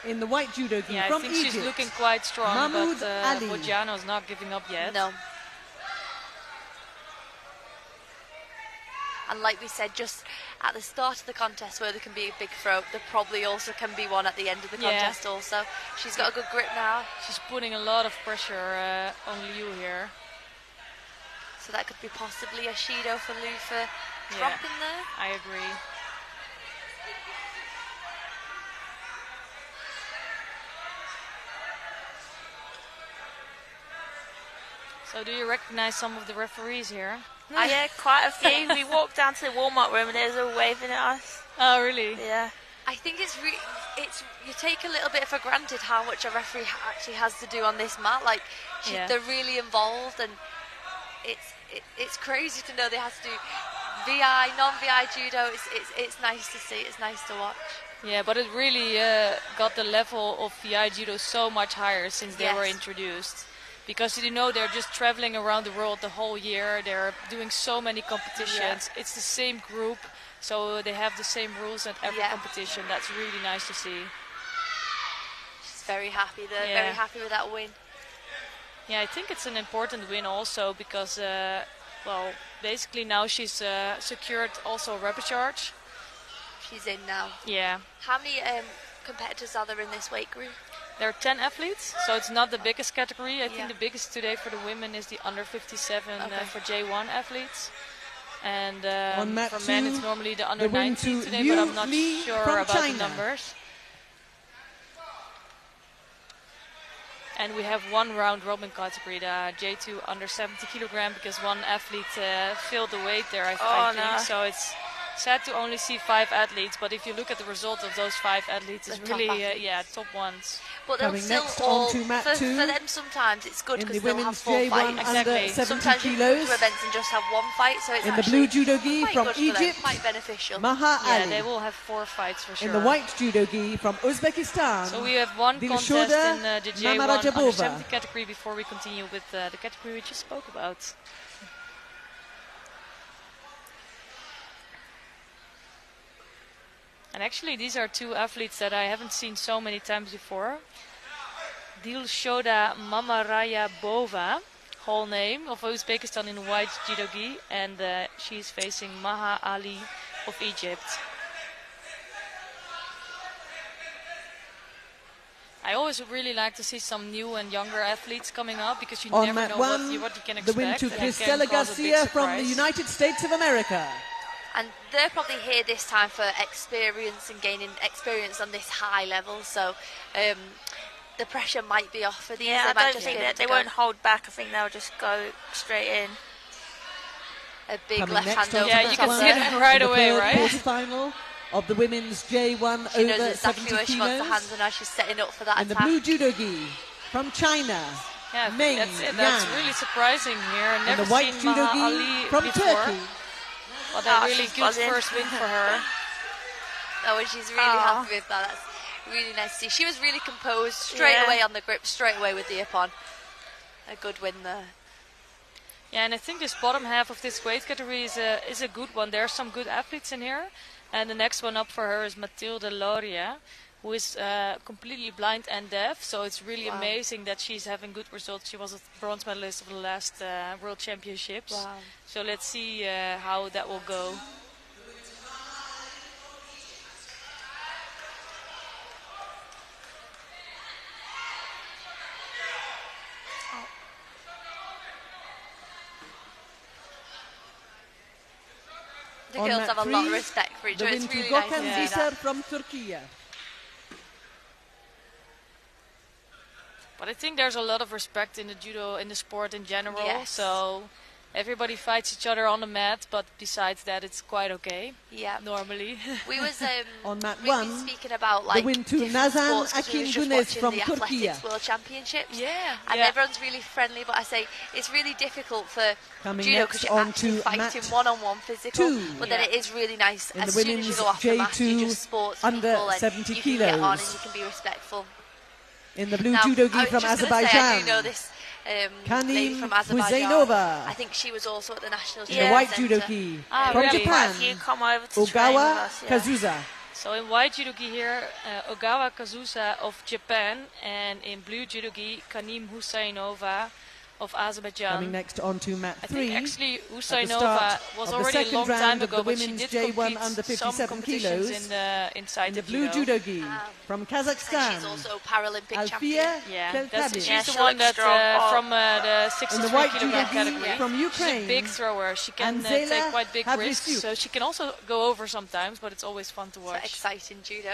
D: In the white judo gi from
A: Egypt, she's looking quite strong,
D: Mahmoud
A: but
D: Ali.
A: Bojano's not giving up yet.
B: No. And like we said, just at the start of the contest where there can be a big throw, there probably also can be one at the end of the contest also. She's got a good grip now.
A: She's putting a lot of pressure on Liu here.
B: So that could be possibly a Shido for Liu for dropping there.
A: I agree. So do you recognize some of the referees here?
C: Yeah, quite a few. We walked down to the warm-up room and they were all waving at us.
A: Oh, really?
C: Yeah.
B: I think it's you take a little bit for granted how much a referee actually has to do on this mat. Like they're really involved, and it's crazy to know they have to do VI, non-VI judo. It's nice to see. It's nice to watch.
A: Yeah, but it really got the level of VI judo so much higher since they were introduced. Because they're just traveling around the world the whole year. They're doing so many competitions. Yeah. It's the same group, so they have the same rules at every competition. That's really nice to see.
B: She's very happy there. Yeah. Very happy with that win.
A: Yeah, I think it's an important win also because, basically now she's secured also a rapid charge.
B: She's in now.
A: Yeah.
B: How many competitors are there in this weight group?
A: There are 10 athletes, so it's not the biggest category. I think the biggest today for the women is the under 57 for J1 athletes. And for men it's normally the under 19 today, but I'm not sure about the numbers. And we have one round robin category, the J2 under 70 kilogram, because one athlete failed the weight there, I think. So it's sad to only see 5 athletes, but if you look at the result of those 5 athletes, it's really top ones.
B: But they'll still all, for them sometimes it's good because they'll have 4 fights.
A: Exactly.
B: Sometimes you go to events and just have 1 fight, so it's
D: in the blue judo gi from Egypt,
B: quite beneficial.
D: Maha Ali.
A: Yeah, they will have 4 fights for sure.
D: In the white judo gi from Uzbekistan.
A: So we have one contest in the J1 under 70 category before we continue with the category we just spoke about. And actually these are 2 athletes that I haven't seen so many times before. Dilshoda Mamaraya Bova, whole name, of Uzbekistan in white judo gi, and she's facing Maha Ali of Egypt. I always really like to see some new and younger athletes coming up because you never know what you can expect.
D: The win to Skelly from the United States of America.
B: And they're probably here this time for experience and gaining experience on this high level. So the pressure might be off for these.
C: Yeah, I don't think that they won't hold back. I think they'll just go straight in.
B: A big left hand over.
A: Yeah, you can see it right away, right?
D: Quarterfinal of the women's J1
B: she
D: over
B: knows exactly
D: 70
B: where she wants the hands, and now she's setting up for that
D: and
B: attack.
D: And the blue judo gi from China.
A: Yeah, that's really surprising here. I've never
D: the white
A: seen
D: judo
A: Maha
D: gi
A: Ali
D: from
A: before.
D: Turkey.
A: Well, a really good first win for her.
B: Oh, and she's really happy with that. That's really nice to see. She was really composed straight away on the grip, straight away with the ippon. A good win there.
A: Yeah, and I think this bottom half of this weight category is a good one. There are some good athletes in here. And the next one up for her is Mathilde Lauria, who is completely blind and deaf. So it's really amazing that she's having good results. She was a bronze medalist of the last World Championships.
B: Wow.
A: So let's see how that will go.
B: The girls have a lot of respect for each other. It's really nice to see that.
D: From Turkey.
A: But I think there's a lot of respect in the judo, in the sport in general.
B: Yes.
A: So everybody fights each other on the mat, but besides that, it's quite okay.
B: Yeah.
A: Normally.
B: We was
D: on mat
B: we've
D: one,
B: been speaking about like
D: the win to
B: different
D: Nazan
B: sports 'cause we was just
D: Akingunes
B: watching
D: from
B: the
D: Turkey.
B: athletics World Championships.
A: Yeah.
B: And everyone's really friendly, but I say it's really difficult for
D: Coming
B: judo
D: next
B: because you're
D: on
B: actually
D: to
B: fighting
D: mat
B: one-on-one physical.
D: two.
B: But then it is really nice
D: In
B: as
D: the
B: soon as you
D: women's
B: go off the mat,
D: J2
B: you just sports
D: under
B: people and
D: 70
B: you can get on
D: kilos.
B: and you can be respectful.
D: In the blue
B: Now,
D: judo
B: I
D: gi
B: was
D: from
B: just gonna say, I
D: Azerbaijan.
B: do know this
D: Kanim
B: lady from Azerbaijan.
D: Husseinova.
B: I think she was also at the National
D: In the
B: Training
D: white
B: Centre.
D: judo gi
A: Ah,
D: from
A: really?
D: Japan.
C: You come over to train with
D: Ogawa
C: us,
D: Kazusa.
A: So in white judogi here, Ogawa Kazusa of Japan, and in blue judogi, Kanim Husseinova of Azerbaijan.
D: Coming next on to mat
A: I
D: three.
A: think actually
D: At the
A: Husseinova
D: start
A: was
D: of the
A: already a
D: second
A: long time
D: round of
A: ago,
D: the
A: but she
D: women's
A: did
D: J1
A: compete
D: under
A: some
D: 57
A: competitions
D: kilos
A: inside
D: in the
A: the
D: blue
A: judo.
D: judo gi from
B: And
D: Kazakhstan.
B: she's also Paralympic
D: Alfia
B: champion.
A: Yeah,
D: Kelkadis.
A: she's
C: Yeah,
A: the
C: she
A: one
C: looks
A: that
C: strong.
A: from the
D: In the
A: 63
D: white
A: kilogram
D: judo gi
A: category.
D: from
A: She's a
D: Ukraine.
A: big thrower. She can
D: Anzela
A: take quite big risks,
D: Havlisiuk.
A: so she can also go over sometimes, but it's always fun to
B: So
A: watch.
B: exciting judo.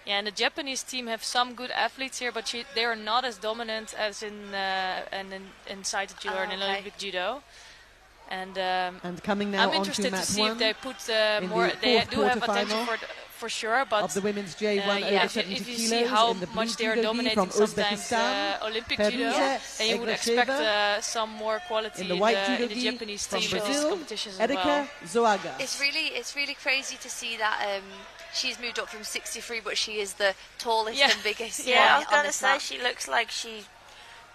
A: Yeah, and the Japanese team have some good athletes here, but they are not as dominant as inside the judo or in Olympic judo. And
D: coming now
A: I'm
D: on to
A: interested to
D: mat
A: see
D: one
A: if they put
D: in
A: more.
D: the
A: They
D: fourth
A: do have attention
D: quarterfinal
A: for sure, but
D: of the women's J1
A: yeah,
D: over 70
A: if you
D: kilos
A: see how
D: in the blue
A: much they are
D: judo gi
A: dominating
D: from
A: sometimes
D: Uzbekistan.
A: Olympic
D: Peruza
A: judo, then you would expect some more quality
D: in the white judo
A: in the
D: gi
A: Japanese
D: from
A: team in these
D: Brazil,
A: competitions as
D: Erika
A: well.
D: Zoaga.
B: It's really crazy to see that she's moved up from 63, but she is the tallest and biggest.
C: Yeah, I was
B: on
C: going to
B: this
C: say
B: mat.
C: she looks like she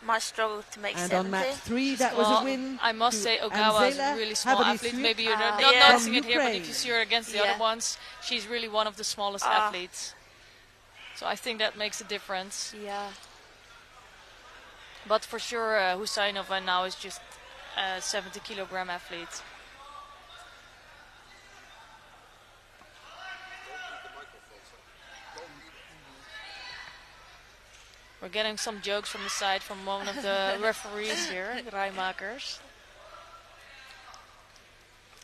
C: might struggle to make
D: And
C: 70.
D: on mat three, that was a win.
A: I must
D: to
A: say Ogawa is a
D: Anzela
A: really small athlete.
D: Havlisiuk
A: Maybe you're not
C: Yeah.
A: noticing
D: from
A: it here, but if
D: Ukraine.
A: you see her against the other ones, she's really one of the smallest athletes. So I think that makes a difference.
B: Yeah.
A: But for sure, Husseinova now is just a 70 kilogram athlete. We're getting some jokes from the side from one of the referees here, the Rijmakers.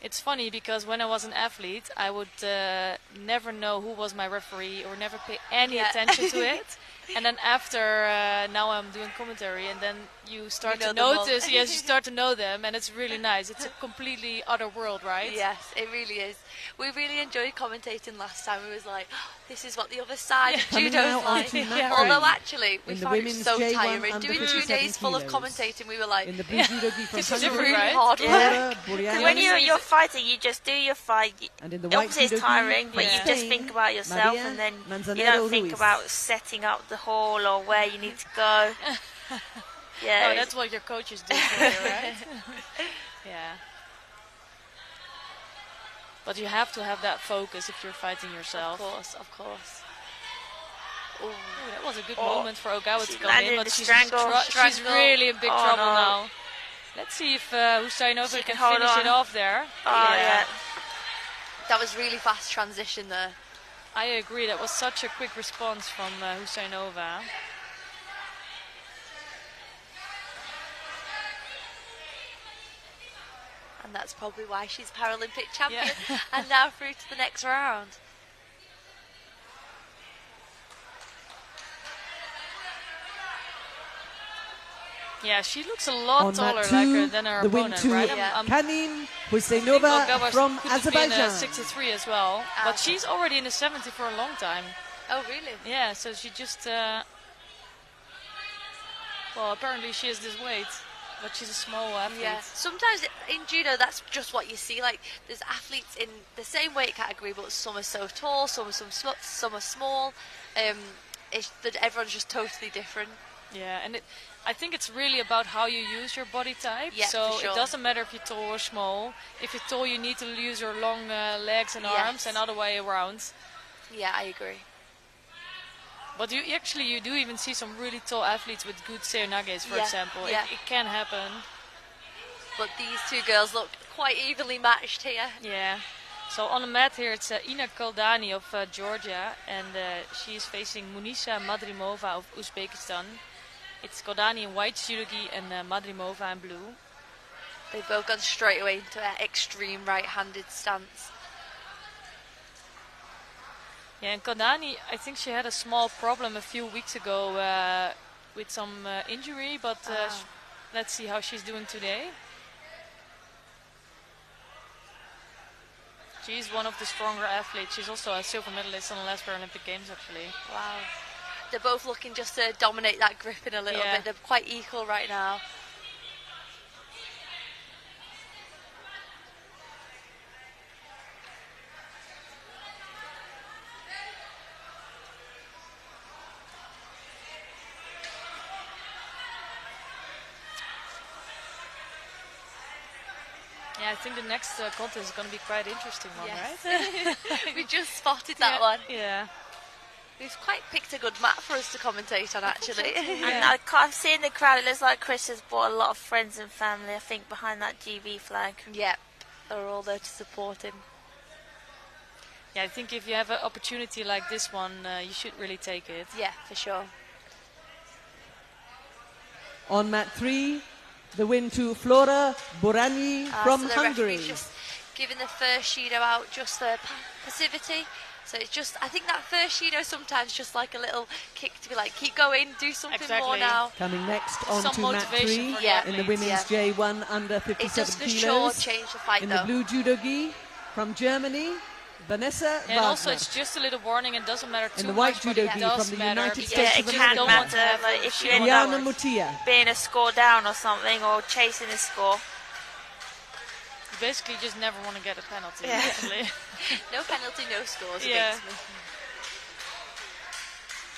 A: It's funny because when I was an athlete, I would never know who was my referee or never pay any attention to it. And then after, now I'm doing commentary, and then you start to notice, yes, you start to know them, and it's really nice. It's a completely other world, right?
B: Yes, it really is. We really enjoyed commentating last time. It was like, this is what the other side of
D: Coming
B: judo's
D: now on
B: like.
D: to mat
B: Although
D: three.
B: actually, we
D: In the
B: found it
D: women's
B: so
D: J1
B: tiring.
D: under
B: Doing 2
D: 57
B: days full of
D: kilos.
B: commentating, we were like,
D: In the blue judo gi from
B: this is
D: Hungary,
B: really
A: right?
B: hard work.
D: Laura Buriani.
C: When you're fighting, you just do your fight.
D: And in the white
C: Obviously
D: judo
C: it's
D: gi
C: tiring, but
D: from
C: you just
D: Spain,
C: think about yourself,
D: Maria
C: and then you
D: Manzanero
C: don't think
D: Ruiz.
C: about setting up the hall or where you need to go. Yeah,
A: Oh, that's what your coaches do for you, right? Yeah. But you have to have that focus if you're fighting yourself.
B: Of course.
A: Ooh, that was a good moment for Ogawa to
C: she
A: come
C: landed
A: in, but
C: the
A: she's
B: strangle.
A: really in big trouble
C: no.
A: now. Let's see if Husseinova
C: She
A: can
C: can hold
A: finish it
C: on.
A: off there.
C: Oh, yeah.
B: That was really fast transition there.
A: I agree, that was such a quick response from Husseinova.
B: And that's probably why she's Paralympic champion. And now through to the next round.
A: Yeah, she looks a lot
D: On
A: taller
D: mat two,
A: than her
D: the win
A: opponent,
D: to
A: right?
D: Kanim
A: I think
D: Husseinova
A: Ogawa
D: from
A: could have been
D: Azerbaijan.
A: 63 as well, but she's already in the 70 for a long time.
B: Oh, really?
A: Yeah, so she just... well, apparently she is this weight. but she's a small athlete.
B: Yeah. Sometimes in judo, that's just what you see. Like, there's athletes in the same weight category, but some are so tall, some are small. That everyone's just totally different.
A: Yeah, and I think it's really about how you use your body type.
B: Yeah,
A: so
B: for sure.
A: it doesn't matter if you're tall or small. If you're tall, you need to use your long legs and arms, and other way around.
B: Yeah, I agree.
A: But you do even see some really tall athletes with good seonages, for example.
B: Yeah.
A: It can happen.
B: But these two girls look quite evenly matched here.
A: Yeah. So on the mat here, it's Ina Koldani of Georgia, and she is facing Munisa Madrimova of Uzbekistan. It's Koldani in white judogi and Madrimova in blue.
B: They've both gone straight away into an extreme right-handed stance.
A: Yeah, and Koldani, I think she had a small problem a few weeks ago with some injury, but let's see how she's doing today. She's one of the stronger athletes. She's also a silver medalist on the last Paralympic Games, actually.
B: Wow. They're both looking just to dominate that grip in a little bit. They're quite equal right now.
A: Yeah, I think the next contest is going to be quite interesting one, right?
B: We just spotted that one.
A: Yeah.
B: We've quite picked a good mat for us to commentate on, actually.
C: And I can't see in the crowd, it looks like Chris has brought a lot of friends and family, I think, behind that GB flag.
B: Yep, they're all there to support him.
A: Yeah, I think if you have an opportunity like this one, you should really take it.
B: Yeah, for sure.
D: On mat 3, the win to Flora Borani from
B: so the
D: Hungary.
B: referee's just giving the first judo out just for passivity. So it's just, I think that first judo sometimes just like a little kick to be like, keep going, do something more now.
D: Coming next on
A: Some
D: to mat 3
A: motivation
D: in the women's J1 under 57
B: It does for
D: kilos.
B: sure change the fight
D: In
B: though.
D: the blue judo gi from Germany, Vanessa
A: And
D: Wagner.
A: also, it's just a little warning. It doesn't matter too
D: In the white
A: much, but
D: judo
A: it
D: gi
A: does
D: from the
A: matter
D: United
A: because
D: States
C: Yeah,
D: of
C: it
A: you
C: can
A: don't
D: America.
A: want to
C: matter,
A: have
C: like,
A: a
C: if you
A: feeling
C: end up
D: Diana Mutia.
C: being a score down or something, or chasing a score.
A: you basically just never want to get a penalty.
C: Yeah.
A: Actually.
B: No penalty, no scores
A: Yeah.
B: against me.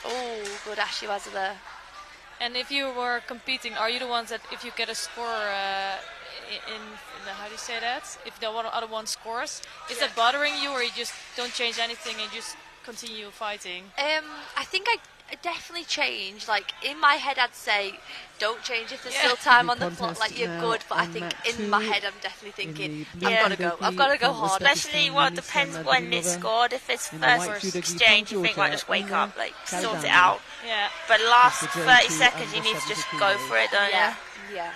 B: Oh, good Ashiwaza there.
A: And if you were competing, are you the ones that if you get a score in the, how do you say that? If the other one scores, is that bothering you, or you just don't change anything and just continue fighting?
B: I think I definitely change. Like in my head, I'd say don't change if there's still time on the clock. Like you're good, but I think in my head, I'm definitely thinking I've got to go. I've got to go harder.
C: Especially, well, it depends when it's scored. If it's first exchange, you think, right, just wake up, like, sort it out.
A: Yeah.
C: But last 30 seconds, you need to just go for it, don't you?
B: Yeah.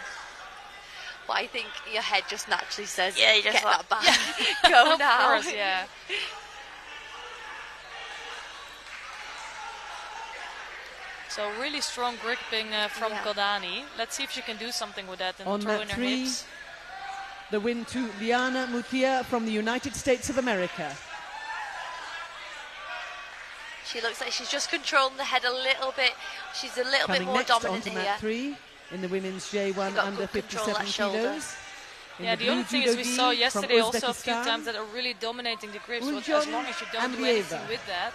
B: But I think your head just naturally says,
C: Yeah, you just
B: get
C: like-
B: that back. Go
A: Of
B: now.
A: course, yeah. So really strong gripping from Koldani. Let's see if she can do something with that and
D: On
A: throw
D: mat
A: in her
D: 3,
A: hips.
D: the win to Liana Mutia from the United States of America.
B: She looks like she's just controlling the head a little bit. She's a little bit
D: Coming
B: more
D: next
B: dominant
D: onto
B: here.
D: mat 3 in the women's J1
B: got
D: under
B: good control
D: 57
B: that shoulder.
D: kilos. In
A: Yeah, the
D: blue
A: only thing
D: judo
A: is we
D: gi
A: saw
D: from
A: yesterday also a few
D: Uzbekistan.
A: times that are really dominating the grips, but
D: Uljon
A: as long as you don't do
D: Amrieva.
A: anything with that,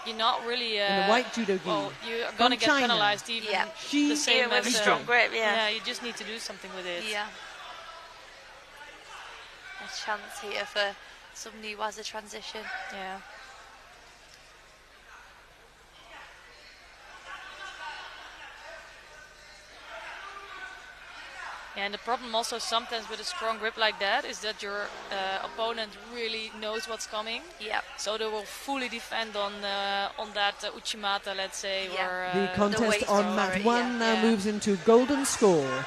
A: you're not really...
D: In the white judo gi
A: well, you're
D: from
A: going to get
D: China.
A: penalized even
D: She
A: the same
C: Even with a
A: as...
C: strong grip,
A: yeah, you just need to do something with it.
B: Yeah. A chance here for some new Waza transition.
A: Yeah. Yeah, and the problem also sometimes with a strong grip like that is that your opponent really knows what's coming.
B: Yep.
A: So they will fully defend on that Uchimata, let's say.
B: Yeah.
A: Or,
D: The contest
B: weight
D: on
B: for
D: mat
B: it,
D: 1 now
A: yeah.
D: moves into golden score.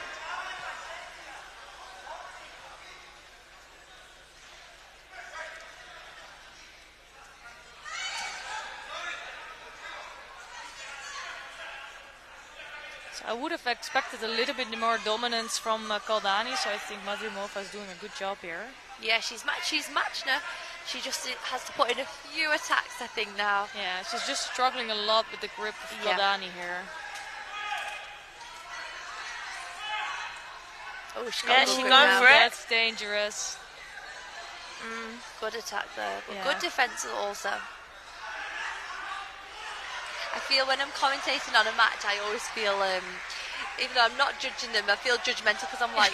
A: So I would have expected a little bit more dominance from Koldani, so I think Madrimova is doing a good job here.
B: Yeah, she's matched now. She just has to put in a few attacks, I think, now.
A: Yeah, she's just struggling a lot with the grip of
B: Yeah.
A: Koldani here.
B: Oh, she's
C: Yeah,
B: got
C: she's
B: good
C: going
B: now.
C: for it.
A: That's dangerous.
B: Good attack there, but
A: Yeah.
B: good defence also. I feel when I'm commentating on a match, I always feel, even though I'm not judging them, I feel judgmental because I'm like,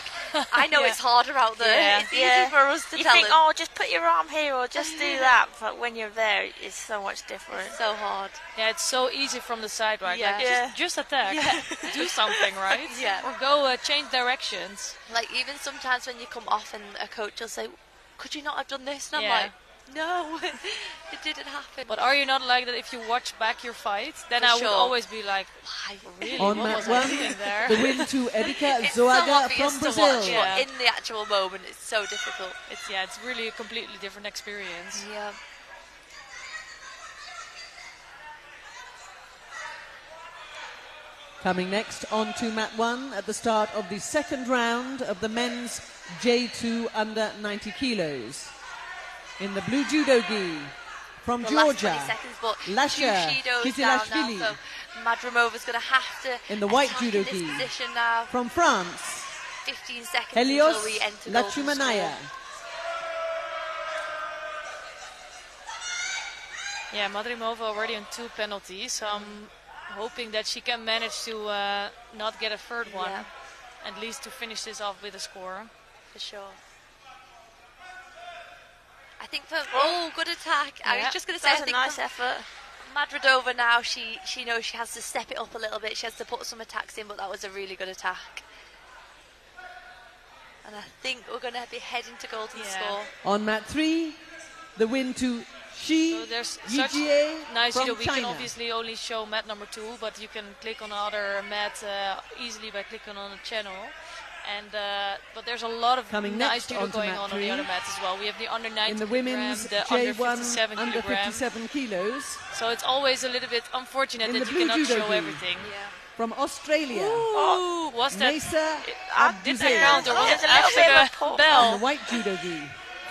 B: I know it's harder out there.
A: Yeah.
B: It's easy for us to
C: You
B: tell
C: think,
B: them.
C: oh, just put your arm here or just do that, but when you're there, it's so much different.
B: It's so hard.
A: Yeah, it's so easy from the side, right?
B: Yeah.
A: Like,
C: Yeah.
A: just attack.
B: Yeah.
A: Do something, right?
B: Yeah.
A: Or go change directions.
B: Like, even sometimes when you come off and a coach will say, could you not have done this? And I'm
A: Yeah.
B: like, no, it didn't happen.
A: But are you not like that if you watch back your fight? Then
B: For
A: I would
B: sure.
A: always be like,
B: Why?
A: really,
D: On
A: what
D: mat
A: was I
D: one,
A: doing there?
D: the win to Erika
B: It's so
D: Zoaga
B: obvious
D: from
B: to
D: Brazil.
B: watch,
A: Yeah.
B: but in the actual moment, it's so difficult.
A: It's really a completely different experience.
B: Yeah.
D: Coming next on to mat 1 at the start of the second round of the men's J2 under 90 kilos. In the blue judo gi from
B: The
D: Georgia,
B: last 20 seconds, but
D: Lasha
B: two Shidos down now,
D: Kizilashvili.
B: so Madrimova's going to have to
D: In the white
B: attack
D: judo
B: in this
D: gi.
B: position now.
D: From France,
B: 15 seconds
D: Helios
B: until we enter golden
D: Lachumanaya.
B: score.
A: Yeah, Madrimova already on 2 penalties, so I'm hoping that she can manage to not get a third one,
B: Yeah.
A: at least to finish this off with a score.
B: For sure. I think good attack. I
A: Yeah.
B: was just going to say, I
C: That was a
B: think
C: nice
B: for
C: effort.
B: Madridova now, she knows she has to step it up a little bit. She has to put some attacks in, but that was a really good attack. And I think we're going to be heading to golden
A: Yeah.
B: score.
D: On mat 3, the win to Shi
A: So there's such
D: Yijie
A: nice
D: from
A: video. We can
D: China.
A: obviously only show mat number 2, but you can click on other mat easily by clicking on the channel. And but there's a lot of
D: Coming
A: nice
D: next
A: judo
D: onto
A: going
D: mat
A: on
D: 3.
A: the other mats as well. We have the under 90
D: In the
A: kilogram,
D: women's
A: the under
D: J1
A: 57
D: under
A: kilogram.
D: 57 kilos
A: So it's always a little bit unfortunate
D: In
A: that
D: the
A: you
D: blue
A: cannot
D: judo
A: show
D: gi.
A: everything.
B: Yeah.
D: from Australia,
A: Ooh, was that?
D: Mesa
A: Did that
D: Abduzey.
A: count or was
C: There's
A: it
C: a little
A: after
C: bit of a
A: the
C: pull.
D: On
A: bell?
D: the white judo gi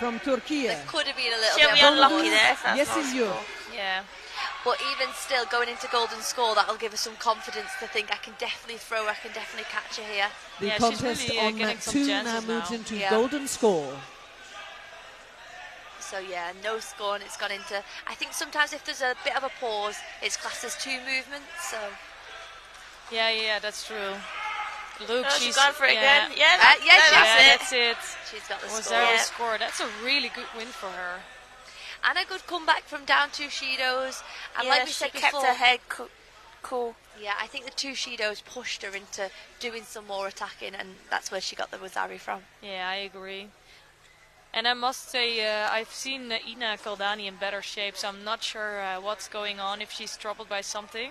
D: from Turkey,
B: There could have been a little
C: She'll
B: bit
C: be
B: of
C: unlucky
B: pause.
C: there if that's
D: Yes,
C: not a
D: is you.
C: score.
A: Yeah.
B: But even still, going into golden score, that'll give us some confidence to think I can definitely throw, I can definitely catch her here.
D: The
A: Yeah, she's
D: contest
A: really,
D: on
A: getting
D: mat
A: some
D: 2 now
A: chances
D: moves
A: now.
D: into
B: Yeah.
D: golden score.
B: So yeah, no score, and it's gone into. I think sometimes if there's a bit of a pause, it's classed as 2 movements. So
A: Yeah, that's true. Look,
C: Oh,
A: she's
C: going for it
A: yeah.
C: again. Yeah,
B: that's
A: Yeah,
B: it.
A: that's it.
B: She's got the
A: Was
B: score.
A: there a
C: Yeah.
A: score? That's a really good win for her.
B: And a good comeback from down 2 Shidos. And
C: Yeah,
B: like we
C: she
B: said
C: kept
B: before,
C: her head cool.
B: yeah, I think the 2 Shidos pushed her into doing some more attacking, and that's where she got the Wazari from.
A: Yeah, I agree. And I must say, I've seen Ina Kaldani in better shape, so I'm not sure what's going on, if she's troubled by something,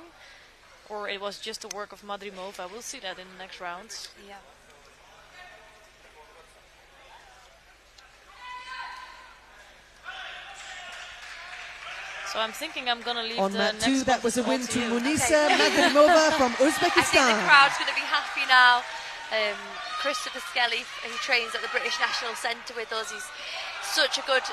A: or it was just the work of Madrimova. We'll see that in the next rounds.
B: Yeah.
A: So I'm thinking I'm going to leave
D: On
A: the
D: mat
A: next
D: 2, that
A: one
D: was a win
A: all
D: to
A: you.
D: Munisa Madrimova from
B: I think the
D: Uzbekistan.
B: crowd's going to be happy now. Christopher Skelly, who trains at the British National Centre with us, he's such a good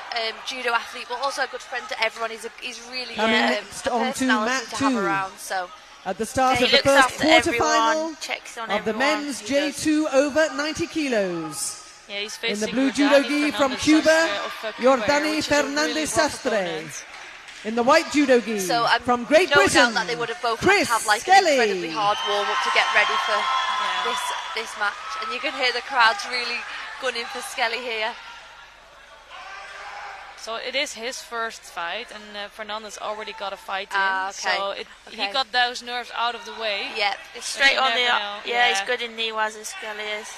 B: judo athlete, but also a good friend to everyone. He's really
D: Coming
B: a
D: next on to
B: personality
D: mat
B: to have
D: 2.
B: around. So
D: At the start
C: He
D: of the
C: looks
D: first
C: after everyone,
D: quarterfinal
C: checks on
D: of the
C: everyone.
D: men's
C: He does.
D: J2 over 90 kilos.
A: Yeah, he's
D: In the
A: facing
D: blue
A: Jordani
D: judo gi from
A: Fernandez
D: Cuba,
A: Sastre of Cuba,
D: Jordani
A: which is a really
D: Fernandez
A: rough
D: Sastre.
A: opponent.
D: In the white judo gi
B: So I'm
D: from Great
B: no
D: Britain,
B: doubt that they would have both had
D: Chris
B: to have like
D: Skelly.
B: an incredibly hard warm up to get ready for
A: Yeah.
B: this match, and you can hear the crowds really gunning for Skelly here.
A: So it is his first fight, and Fernandez already got a fight in.
B: Ah, okay.
A: So he
B: Okay.
A: got those nerves out of the way.
B: Yeah,
C: Straight
A: You
C: on the
A: never know.
C: yeah, he's
A: Yeah.
C: good in Niwas as Skelly is.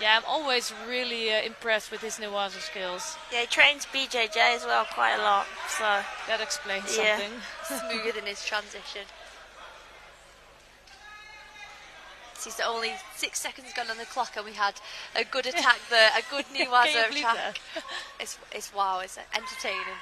A: Yeah, I'm always really impressed with his Newaza skills.
C: Yeah, he trains BJJ as well quite a lot, so
A: That explains
C: Yeah.
A: something.
B: smooth in his transition. He's only 6 seconds gone on the clock, and we had a good attack there, a good
A: Can you
B: Niwaza
A: believe
B: attack. It's wow, it's entertaining.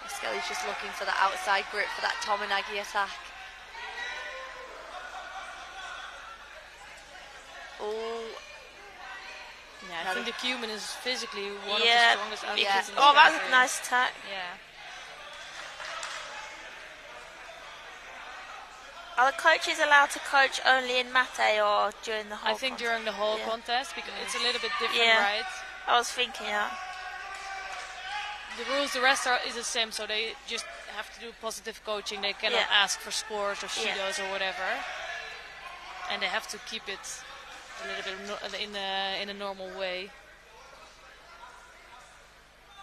B: Skelly's just looking for the outside grip for that Tominagi attack. Oh,
A: I think the Cuban is physically one of the strongest athletes in this
C: Oh, that's
A: category.
C: a nice attack.
A: Yeah.
C: Are the coaches allowed to coach only in mate or during the whole
A: I think
C: contest?
A: during the whole contest, because it's a little bit different,
C: Yeah.
A: right?
C: I was thinking that.
A: The rules, the rest is the same, so they just have to do positive coaching. They cannot ask for scores or shidos or whatever, and they have to keep it a little bit in a normal way.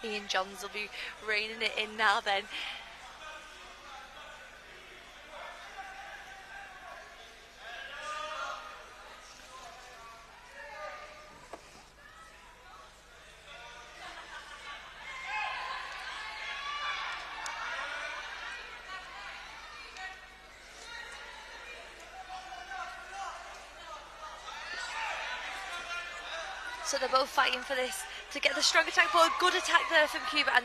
B: Ian Johns will be reining it in now then. So they're both fighting for this to get the strong attack, but a good attack there from Cuba, and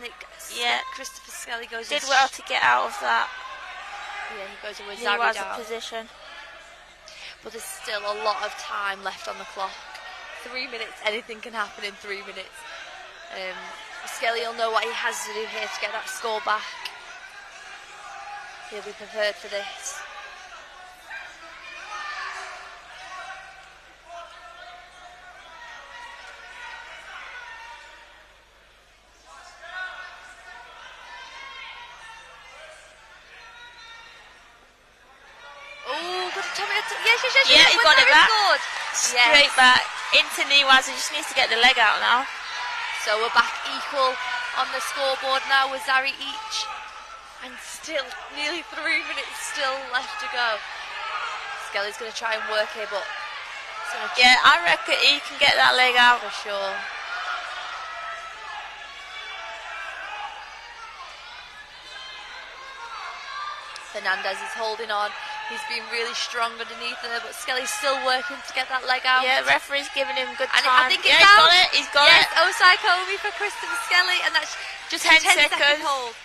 B: Christopher Skelly goes.
C: Did well to get out of that.
B: Yeah, he goes with
C: He was
B: down.
C: a position.
B: But there's still a lot of time left on the clock. 3 minutes, anything can happen in 3 minutes. Skelly will know what he has to do here to get that score back. He'll be prepared for this.
C: Yeah, he got it back.
B: Good.
C: Straight back into Niwas. He just needs to get the leg out now.
B: So we're back equal on the scoreboard now with Zari each. And still, nearly 3 minutes still left to go. Skelly's going to try and work here, but...
C: Yeah, I reckon he can get that leg out.
B: For sure. Fernandez is holding on. He's been really strong underneath there, but Skelly's still working to get that leg out.
C: Yeah, referee's giving him good time.
B: And I think it's
C: he's
B: out.
C: Got it. He's got it.
B: Osai Komi for Christopher Skelly, and that's just
C: 10
B: second
C: seconds.
B: hold.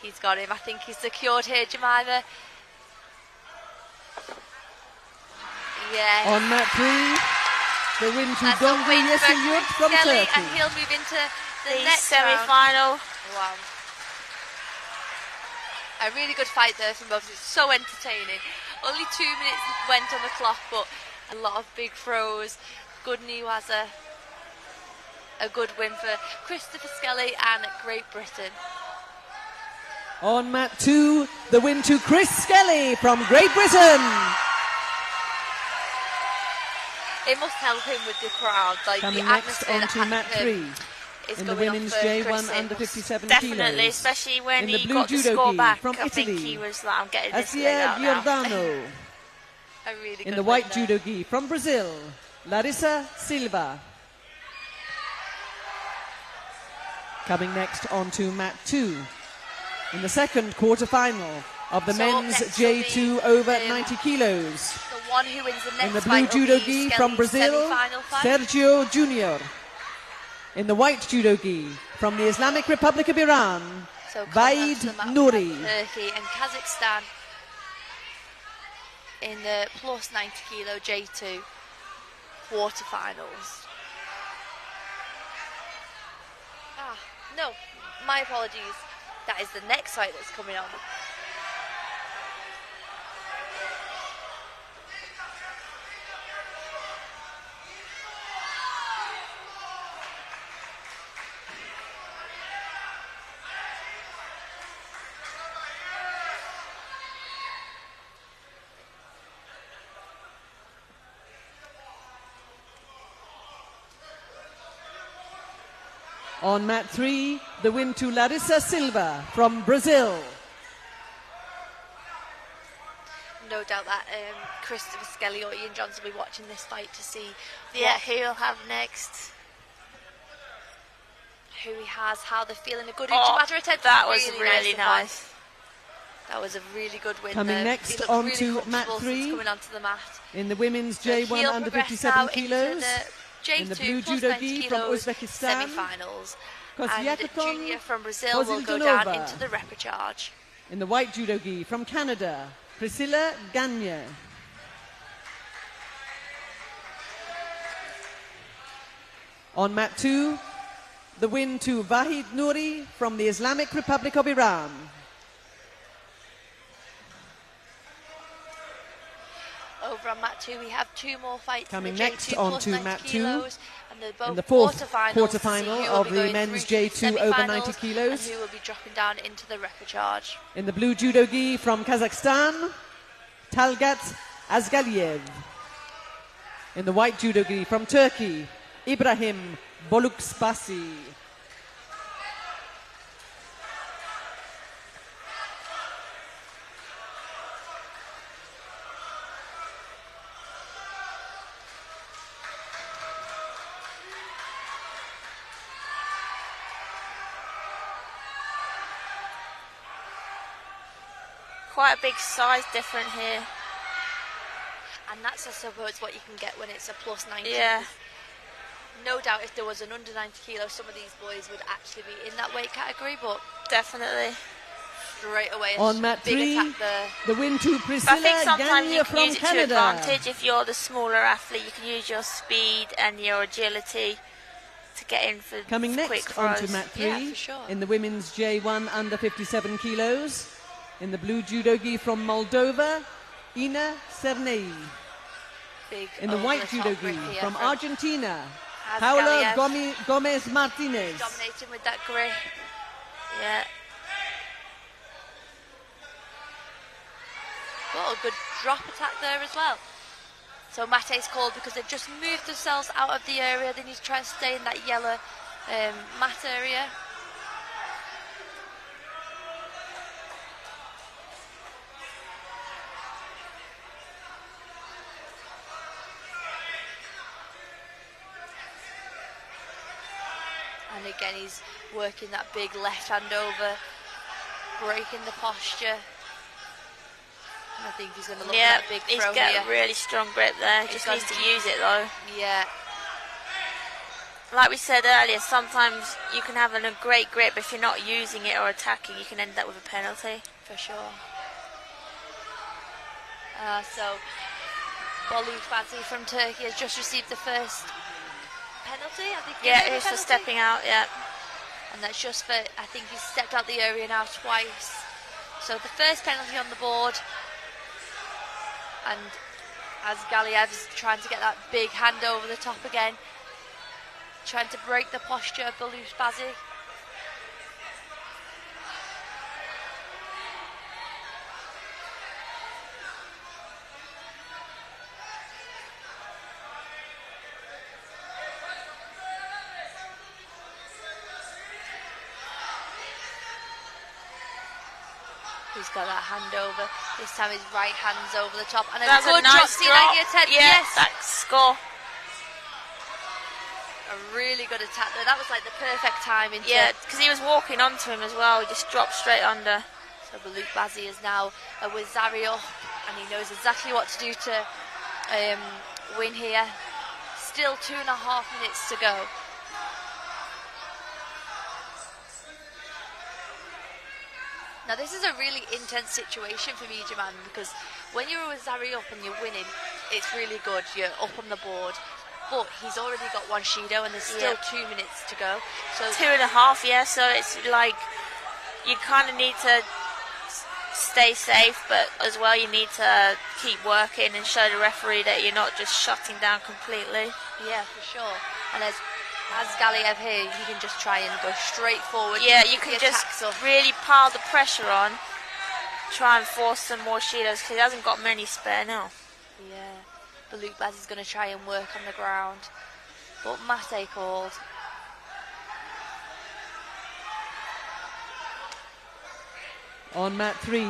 B: He's got him. I think he's secured here, Jemima. Yeah.
D: On mat 3, the win to
B: That's a
D: Dongri
B: win for
D: Yesilyurt from
B: Skelly,
D: Turkey.
B: and he'll move into the
C: The
B: next
C: semi-final.
B: round. Wow. A really good fight there from both. It's so entertaining. Only 2 minutes went on the clock, but a lot of big throws. Good Niwaza. A good win for Christopher Skelly and Great Britain.
D: On mat 2, the win to Chris Skelly from Great Britain.
B: It must help him with the crowd. Like
D: Coming
B: the
D: next
B: atmosphere
D: on to
B: that
D: mat 3.
B: is
D: In the
B: going on
D: women's
B: for
D: J1
B: Chris,
D: under 57
C: Definitely,
D: kilos.
C: especially when
D: In the
C: he
D: blue
C: got the
D: judo
C: score
D: gi
C: back.
D: from
C: I think
D: Italy.
C: he was like, I'm getting this leg
D: Asia
C: out now.
D: Giordano.
B: A really good
D: In the white
B: win there.
D: judo gi from Brazil, Larissa Silva. Coming next on to mat 2. In the second quarterfinal of the
B: So up
D: men's
B: next will
D: J2
B: be,
D: over 90 kilos.
B: The one who wins the next
D: In the blue
B: fight will
D: judo
B: be
D: gi
B: Skelly's
D: from Brazil,
B: semi-final fight.
D: Sergio Junior. In the white judo gi from the Islamic Republic of Iran,
B: So coming
D: Vaid
B: onto the map,
D: Nuri.
B: Turkey and Kazakhstan in the plus 90 kilo J2 quarterfinals. No, my apologies. That is the next fight that's coming on.
D: On mat 3, the win to Larissa Silva from Brazil.
B: No doubt that Christopher Skelly or Ian Johnson will be watching this fight to see
C: Yeah, who he'll have next.
B: who he has, how they're feeling. A good
C: Oh,
B: Uchimata attempt.
C: that was really
B: to
C: nice.
B: find. That was a really good win
D: Coming
B: there.
D: next
B: He looked
D: on
B: really
D: to
B: comfortable
D: mat
B: since
D: 3.
B: coming onto the mat.
D: In the women's
B: So
D: J1
B: he'll
D: under
B: progress
D: 57
B: now
D: kilos.
B: into the J2
D: In the blue
B: plus
D: judo
B: 90
D: gi from
B: kilos
D: Uzbekistan,
B: semi-finals. And
D: Kosyakoton
B: Junior from Brazil will go down
D: Kozildanova.
B: into the repechage.
D: In the white judo gi from Canada, Priscilla Gagne. On mat 2, the win to Vahid Nuri from the Islamic Republic of Iran.
B: Over on mat 2, we have 2 more fights.
D: Coming
B: in the
D: next
B: J2
D: on
B: plus
D: to
B: 90
D: mat 2,
B: kilos, and they're both
D: in the fourth
B: quarterfinals
D: quarterfinal of the men's J2 over 90 kilos.
B: And who will be dropping down into the repechage.
D: In the blue judo gi from Kazakhstan, Talgat Azgaliev. In the white judo gi from Turkey, Ibrahim Boluksbasi.
C: Quite a big size difference here.
B: And that's, I suppose, what you can get when it's a plus 90.
C: Yeah.
B: No doubt if there was an under 90 kilos, some of these boys would actually be in that weight category, but
C: Definitely.
B: straight away
D: On mat
B: big
D: 3,
B: attack there.
D: the win to
C: But I
D: Priscilla
C: think sometimes
D: Gagne
C: you can
D: from
C: use it to your
D: Canada.
C: advantage. If you're the smaller athlete, you can use your speed and your agility to get in for
D: Coming
C: quick
D: next
C: throws.
D: onto mat 3,
B: Yeah, for sure.
D: in the women's J1 under 57 kilos. In the blue judo gi from Moldova, Ina Cernei.
B: Big
D: In the white judo
B: over-the-top
D: gi
B: grip here
D: from
B: from
D: Argentina,
B: Azgaliev.
D: Paula Gomez Martinez.
B: Dominating with that grip.
C: Yeah.
B: Got a good drop attack there as well. So Mate's called because they've just moved themselves out of the area. They need to try and stay in that yellow mat area. And again, he's working that big left hand over, breaking the posture. I think he's going to look for
C: Yeah,
B: that big
C: he's
B: throw
C: got
B: here.
C: a really strong grip there. He
B: He's
C: just
B: got
C: needs to
B: to-
C: use it though.
B: Yeah,
C: Like we said earlier, sometimes you can have a great grip, but if you're not using it or attacking, you can end up with a penalty.
B: for sure. So, Boluksbasi from Turkey has just received the first penalty. I think.
C: Yeah,
B: is it a
C: he's for
B: penalty?
C: stepping out, yeah.
B: And that's just for, I think he's stepped out the area now twice. So the first penalty on the board. And as Galiev's trying to get that big hand over the top again, trying to break the posture of Boluksbasi. He's got that hand over. This time his right hand's over the top. And a
C: That's
B: good
C: a nice
B: drop.
C: drop.
B: Yes.
C: That score.
B: A really good attack there. That was like the perfect timing.
C: Yeah, because he was walking onto him as well. He just dropped straight under.
B: So Boluksbasi is now with Zari up, and he knows exactly what to do to win here. Still 2.5 minutes to go. Now this is a really intense situation for me, Jaman, because when you're with Zari up and you're winning, it's really good. You're up on the board. But he's already got one Shido and there's still 2 minutes to go. So
C: 2.5, yeah, so it's like you kind of need to stay safe, but as well you need to keep working and show the referee that you're not just shutting down completely.
B: yeah, for sure. And as Galiev here, you can just try and go straight forward.
C: Yeah, you
B: keep
C: can
B: the
C: just
B: attacks up.
C: really pile the pressure on, try and force some more Shidos because he hasn't got many spare now.
B: Yeah, Boluksbasi is going to try and work on the ground. But Mate called.
D: On mat 3,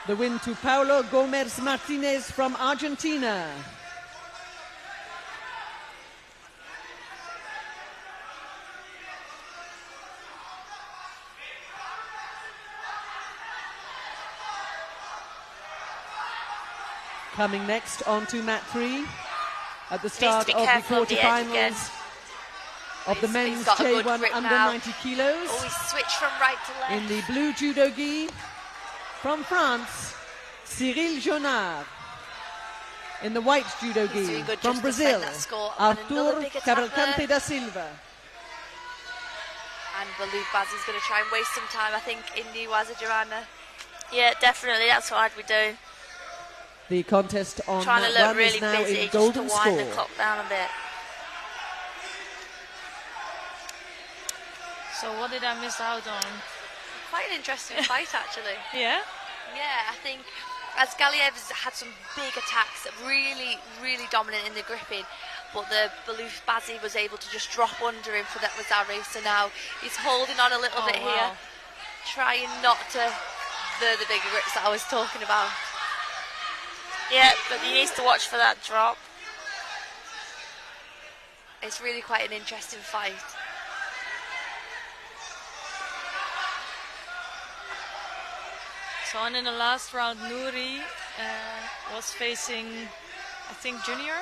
D: the win to Paulo Gomez Martinez from Argentina. Coming next onto mat 3 at the start
C: be
D: of the
C: careful of the edge again.
D: quarterfinals of the
B: He's
D: men's
B: got a good
D: J1
B: grip
D: under
B: now.
D: 90 kilos.
B: Oh, he's switched from right to left.
D: In the blue judo gi from France, Cyril Jonard. In the white judo
B: He's
D: gi
B: doing good
D: from
B: just to
D: Brazil,
B: defend that score. And another
D: Arthur
B: big attack
D: Cavalcante
B: there.
D: da Silva.
B: And Baloo Bazzi's going to try and waste some time, I think, in the Wazirana.
C: Yeah, definitely. That's what I'd be doing.
D: The contest on
C: Trying to
D: mat
C: look
D: 1
C: really
D: is now
C: busy,
D: in
C: just to
D: golden
C: wind
D: score.
C: the clock down a bit.
A: So what did I miss out on?
B: Quite an interesting fight, actually.
A: Yeah?
B: Yeah, I think Asgaliev's had some big attacks, really, really dominant in the gripping, but the Baloo Bazzi was able to just drop under him for that Wazari, so now he's holding on a little bit here, trying not to the bigger grips that I was talking about.
C: Yeah, but he needs to watch for that drop.
B: It's really quite an interesting fight.
A: So and in the last round, Nuri was facing, I think, Junior.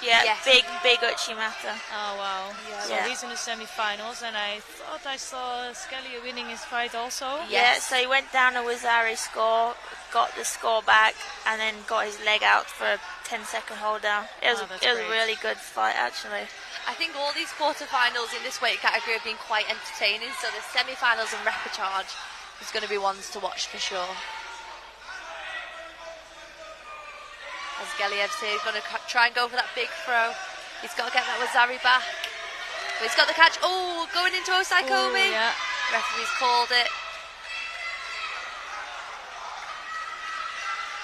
C: Yeah,
B: Yes.
C: big Uchimata.
A: Oh wow!
B: Yeah.
A: So
C: Yeah.
A: he's in the semi-finals, and I thought I saw Skelly winning his fight also.
C: Yeah,
B: Yes.
C: so he went down a Wazari score, got the score back, and then got his leg out for a 10-second hold down. It was
A: that's
C: a
A: great.
C: really good fight, actually.
B: I think all these quarterfinals in this weight category have been quite entertaining, so the semi-finals and repechage is going to be ones to watch for sure. Asgaliev's here, he's going to try and go for that big throw. He's got to get that Wazari back. But he's got the catch. Oh, going into Osai Kobe.
A: Ooh, yeah.
B: Referee's called it.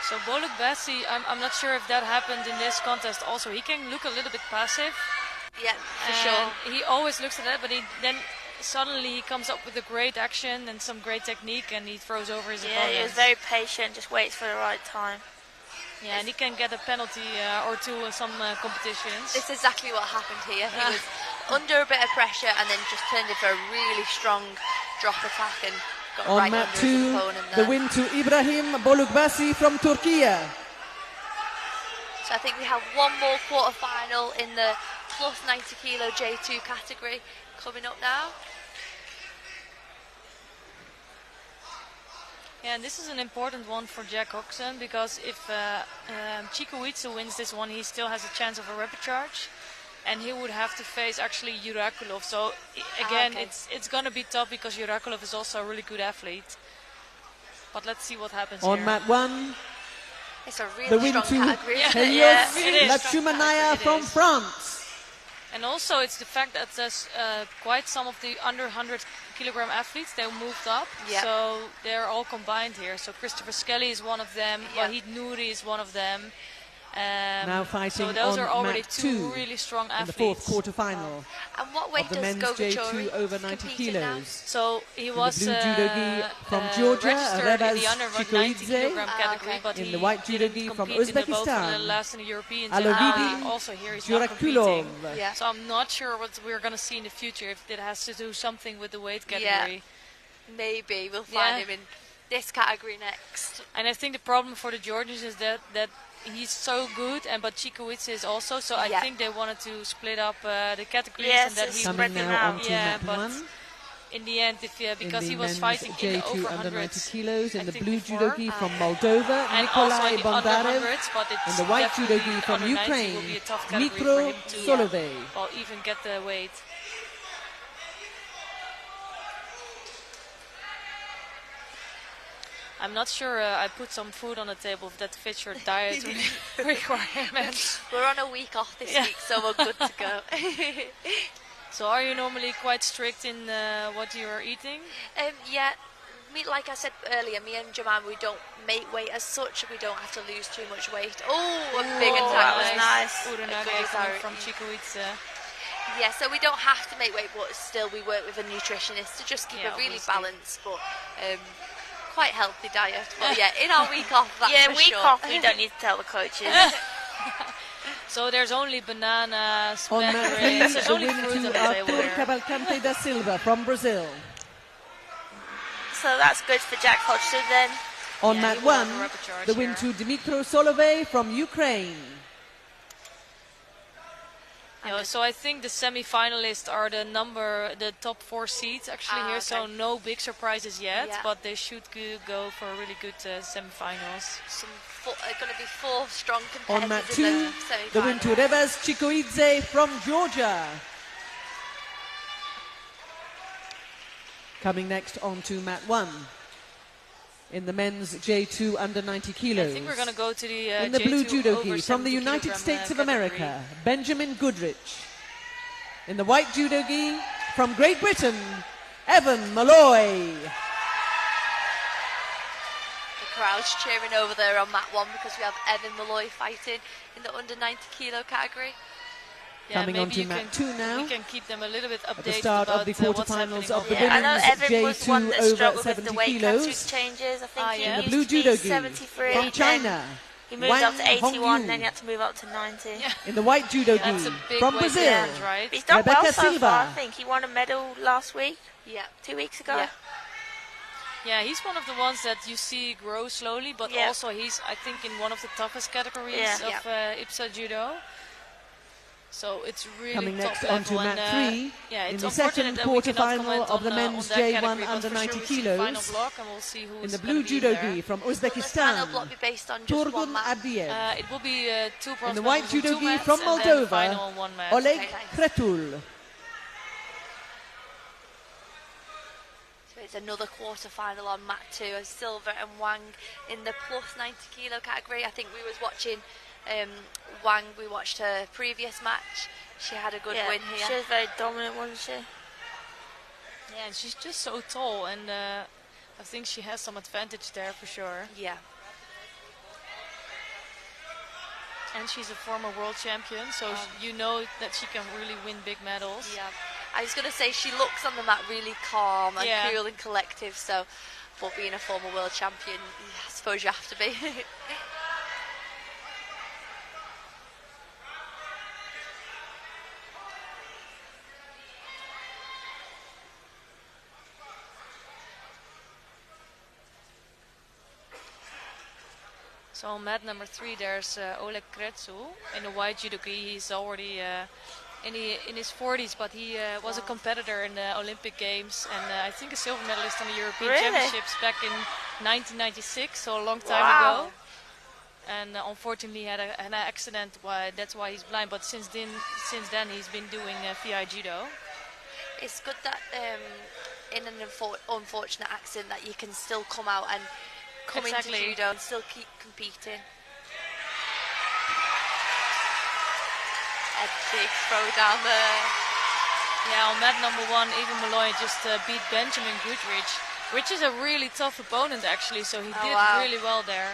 A: So Boluk Bassi, I'm not sure if that happened in this contest also. He can look a little bit passive.
B: Yeah, for
A: and
B: sure.
A: He always looks at that, but then suddenly he comes up with a great action and some great technique, and he throws over his
C: Yeah,
A: opponent.
C: he was very patient, just waits for the right time.
A: Yeah, and he can get a penalty or two in some competitions.
B: It's exactly what happened here. He was under a bit of pressure and then just turned it for a really strong drop attack and got
D: On
B: right
D: mat
B: under his
D: 2,
B: opponent
D: the
B: there.
D: win to Ibrahim Bolukbasi from Turkey.
B: So I think we have one more quarter-final in the plus 90 kilo J2 category coming up now.
A: Yeah, and this is an important one for Jack Hoxton, because if Chikuitsu wins this one, he still has a chance of a repechage, and he would have to face actually Yurakulov. So again,
B: okay.
A: it's going to be tough because Yurakulov is also a really good athlete. But let's see what happens
D: On
A: here.
D: mat 1,
B: It's a
D: the
B: really
D: win
B: strong
D: to
B: category.
D: Helios
A: it is.
D: Lachumanaya
A: It
D: from
A: is.
D: France.
A: And also it's the fact that there's quite some of the under 100 kilogram athletes, they moved up.
B: Yeah.
A: So they're all combined here. So Christopher Skelly is one of them,
B: Yeah.
A: Wahid Nuri is one of them.
D: Now fighting
A: so those
D: on
A: are already
D: mat
A: two
D: 2
A: really strong
D: in the
A: athletes.
D: fourth quarterfinal
B: And what weight
D: of the
B: does
D: men's
B: Govachori
D: J2 over 90
B: compete in now?
D: kilos.
A: So he
D: In
A: was
D: the blue judo gi from Georgia,
A: registered in
D: Rebaz
A: the under 90
D: Chikoidze.
A: kilogram
B: Ah,
A: category,
B: okay.
A: but
D: In
A: he
D: the white judo
A: didn't
D: gi from
A: compete in the both
D: Uzbekistan,
A: last in the Europeans.
D: Alovidi
A: And also here he's not
D: Jurakulov.
A: competing.
B: Yeah.
A: So I'm not sure what we're going to see in the future, if it has to do something with the weight
B: Yeah.
A: category.
B: Maybe we'll find
A: Yeah.
B: him in this category next.
A: And I think the problem for the Georgians is that he's so good, but Chikoitze is also. So I
B: Yeah.
A: think they wanted to split up the categories,
C: Yes,
A: and that
C: it's
A: he
C: spread
D: Coming
C: them
D: now
C: out.
D: onto
A: Yeah,
D: mat
A: but
D: 1
A: in the end, if
D: in
A: because
D: the
A: he was
D: men's
A: fighting in the
D: J2
A: over
D: under 90
A: 100s,
D: kilos. In
A: I
D: the
A: think
D: blue
A: before,
D: judo gi from Moldova,
A: and also
D: Nikolai
A: in the under
D: Bondarev.
A: 100s, but it's
D: In the white judo
A: definitely
D: gi from
A: under 90 will be
D: Ukraine,
A: a tough category for
D: Mikro
A: him to
D: Solovey.
A: well, even get the weight. I'm not sure I put some food on the table if that fits your diet requirements.
B: We're on a week off this
A: Yeah.
B: week, so we're good to go.
A: So are you normally quite strict in what you are eating?
B: Yeah, like I said earlier, me and Jaman, we don't make weight as such. We don't have to lose too much weight. Oh, a big
C: Oh,
B: attack
C: that was
B: there.
C: nice.
B: A
A: Uranage
B: good Wazari.
A: from Chikoitze.
B: Yeah, so we don't have to make weight, but still we work with a nutritionist to just keep
A: Yeah,
B: a really
A: obviously.
B: balanced but quite healthy diet. But yeah, in our week off, that's
C: Yeah,
B: for
C: week
B: sure.
C: off, we don't need to tell the coaches.
A: So there's only bananas,
D: On mat 3,
A: mandarins, there's
D: the
A: only
D: win
A: fruit on
D: to
A: the table
D: Arthur
A: here.
D: Cavalcante da Silva from Brazil.
C: So that's good for Jack Hodgson then.
D: On
A: Yeah,
D: mat
A: he will have
D: 1,
A: a repechage
D: the win
A: here.
D: to Dmytro Solovey from Ukraine.
A: So I think the semi-finalists are the top 4 seeds actually here. Okay. So no big surprises yet, but they should go for a really good semi-finals.
B: Going to be 4 strong competitors.
D: On mat 2, the Winturebas Chikoidze from Georgia. Coming next on to mat 1. In the men's J2 under 90 kilos.
A: I think we're going to go to the
D: in the
A: J2
D: blue judogi from the United States of
A: category.
D: America, Benjamin Goodrich. In the white judogi from Great Britain, Evan Malloy.
B: The crowd's cheering over there on mat 1 because we have Evan Malloy fighting in the under 90 kilo category.
D: Coming on to mat 2 now.
A: We can keep them a little bit updated
D: at the start
A: about
D: of the quarterfinals of the
C: I know
D: women's
C: Evan was one that
D: J2
C: struggled
D: over
C: with the
D: 70
C: weight
D: kilos.
C: changes. I think he
D: In the
C: used
D: blue
C: to be
D: judogi
C: 73
D: from China,
C: he moved
D: Wang
C: up to 81,
D: Hongyu.
C: then he had to move up to 90.
D: In the white judogi from Brazil,
A: right?
C: He's done
D: Rebecca
C: well so
D: Silva.
C: far, I think. He won a medal last week, 2 weeks ago.
A: Yeah, he's one of the ones that you see grow slowly, but also he's, I think, in one of the toughest categories of IBSA Judo. So it's really
D: coming
A: top
D: next
A: level.
D: onto mat 3 in the second
A: that we cannot
D: quarterfinal
A: comment
D: of the
A: on,
D: men's
A: on that
D: J1
A: category,
D: under
A: but for
D: 90
A: sure we see
D: kilos.
A: final block and we'll see who
D: In
A: is
D: the
A: gonna
D: blue
A: be there.
D: judogi from
B: Will the final
D: Uzbekistan,
B: block be based on just one
D: Turgun
B: match?
D: Abdiev.
A: It will be 2 bronze
D: In the white
A: medals on 2
D: judogi
A: mats
D: from
A: and then the
D: Moldova,
A: final on 1 mat.
D: Oleg
B: Okay, nice.
D: Kretul.
B: So it's another quarter-final on mat 2 as Silva and Wang in the plus 90 kilo category. I think we was watching Wang, we watched her previous match. She had a good win here.
C: She was very dominant, wasn't she?
A: Yeah, and she's just so tall, and I think she has some advantage there for sure.
B: Yeah.
A: And she's a former world champion, so you know that she can really win big medals.
B: Yeah. I was going to say she looks on the mat really calm and cool and collective, so, but being a former world champion, I suppose you have to be.
A: So on mat number 3, there's Oleg Kretsu in the white judogi. He's already in his 40s, but he was a competitor in the Olympic Games and I think a silver medalist in the European Championships back in 1996, so a long time ago. And unfortunately he had an accident, that's why he's blind, but since then he's been doing VI Judo.
B: It's good that in an unfortunate accident that you can still come out and come into judo and still keep competing. A big throw down there.
A: Yeah, on mat number 1, even Malloy just beat Benjamin Goodrich, which is a really tough opponent actually, so he did really well there.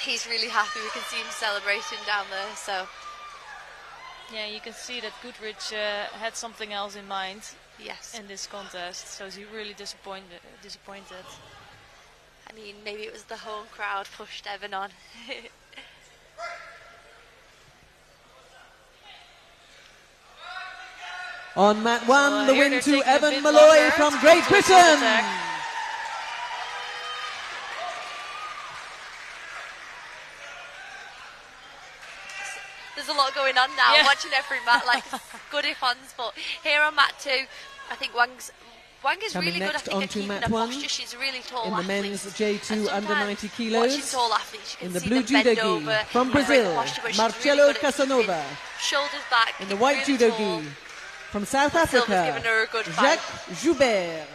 B: He's really happy, we can see him celebrating down there, so.
A: Yeah, you can see that Goodrich had something else in mind in this contest, so he's really disappointed.
B: I mean, maybe it was the home crowd pushed Evan on.
D: On mat 1, the win to Evan Malloy from Great Britain.
B: There's a lot going on now. I'm watching every mat like goody fans, but here on mat 2, I think Wang is
D: Coming
B: really good, I think, at keeping her posture. She's a really tall athlete.
D: In the men's J2 under 90 kilos.
B: Watching tall athletes, you can
D: in the
B: see
D: blue
B: them bend over,
D: judogi from Brazil,
B: posture,
D: Marcelo Casanova.
B: Shoulders back.
D: In the white
B: really
D: judogi
B: tall.
D: from South
B: Silva's
D: Africa,
B: given her a good
D: Jacques
B: fight.
D: Joubert.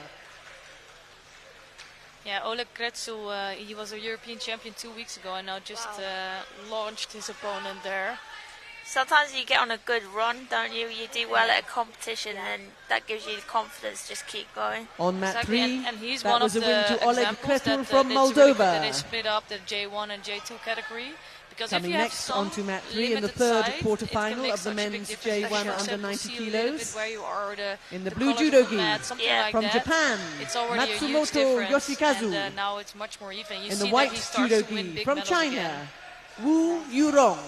A: Yeah, Oleg Kretsu, he was a European champion 2 weeks ago and now just launched his opponent there.
C: Sometimes you get on a good run, don't you? You do well at a competition and that gives you the confidence to just keep going.
D: On mat 3,
A: and he's
D: that
A: one
D: was
A: of
D: a win
A: the
D: to Oleg
A: examples
D: Kretul from
A: that's really good that
D: Moldova.
A: they split up the J1 and J2 category. Because
D: Coming
A: if you
D: next
A: have
D: onto mat 3 in the
A: limited
D: third
A: size,
D: quarterfinal
A: it
D: of the
A: can make
D: men's
A: such a big
D: J1
A: difference.
D: under
A: For
D: 90
A: example, see a little
D: kilos.
A: bit where you are,
D: In the
A: the
D: blue
A: colors of the
D: judogi
A: mat, something like
D: from
A: that.
D: Japan,
A: It's already a huge
D: Matsumoto
A: difference,
D: Yoshikazu.
A: and now it's much more even. You
D: In
A: see
D: the white
A: that he starts to win
D: judogi
A: big
D: from
A: medals
D: China,
A: again.
D: Wu Yurong.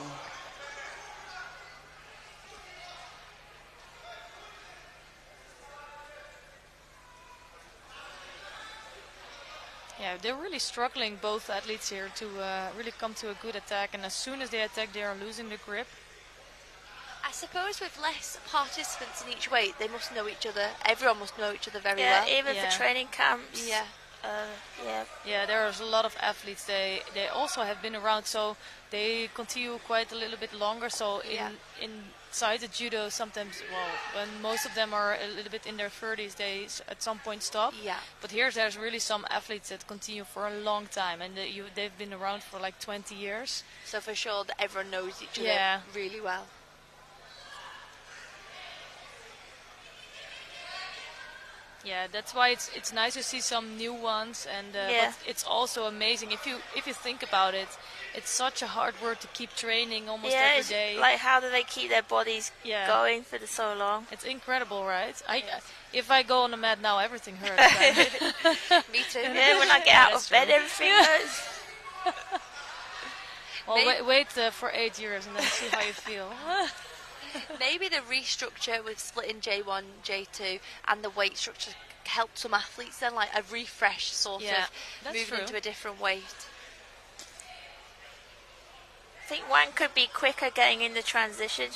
A: Yeah, they're really struggling, both athletes here, to really come to a good attack. And as soon as they attack, they are losing the grip.
B: I suppose with less participants in each weight, they must know each other. Everyone must know each other very
C: Yeah,
B: well.
C: even for training camps.
B: Yeah.
A: Yeah, there's a lot of athletes. They also have been around, so they continue quite a little bit longer. So inside the judo, sometimes, well, when most of them are a little bit in their 30s, they at some point stop.
B: Yeah.
A: But there's really some athletes that continue for a long time, and they've been around for like 20 years.
B: So for sure that everyone knows each other really well.
A: Yeah, that's why it's nice to see some new ones, and but it's also amazing if you think about it. It's such a hard work to keep training almost every day.
C: Like, how do they keep their bodies going for so long?
A: It's incredible, right? If I go on the mat now, everything hurts.
B: Me too.
C: Yeah, when I get out of bed, everything hurts.
A: Well, wait for 8 years and then see how you feel.
B: Maybe the restructure with splitting J1, J2 and the weight structure helped some athletes then, like a refresh sort of moving into a different weight.
C: I think Wang could be quicker getting in the transition.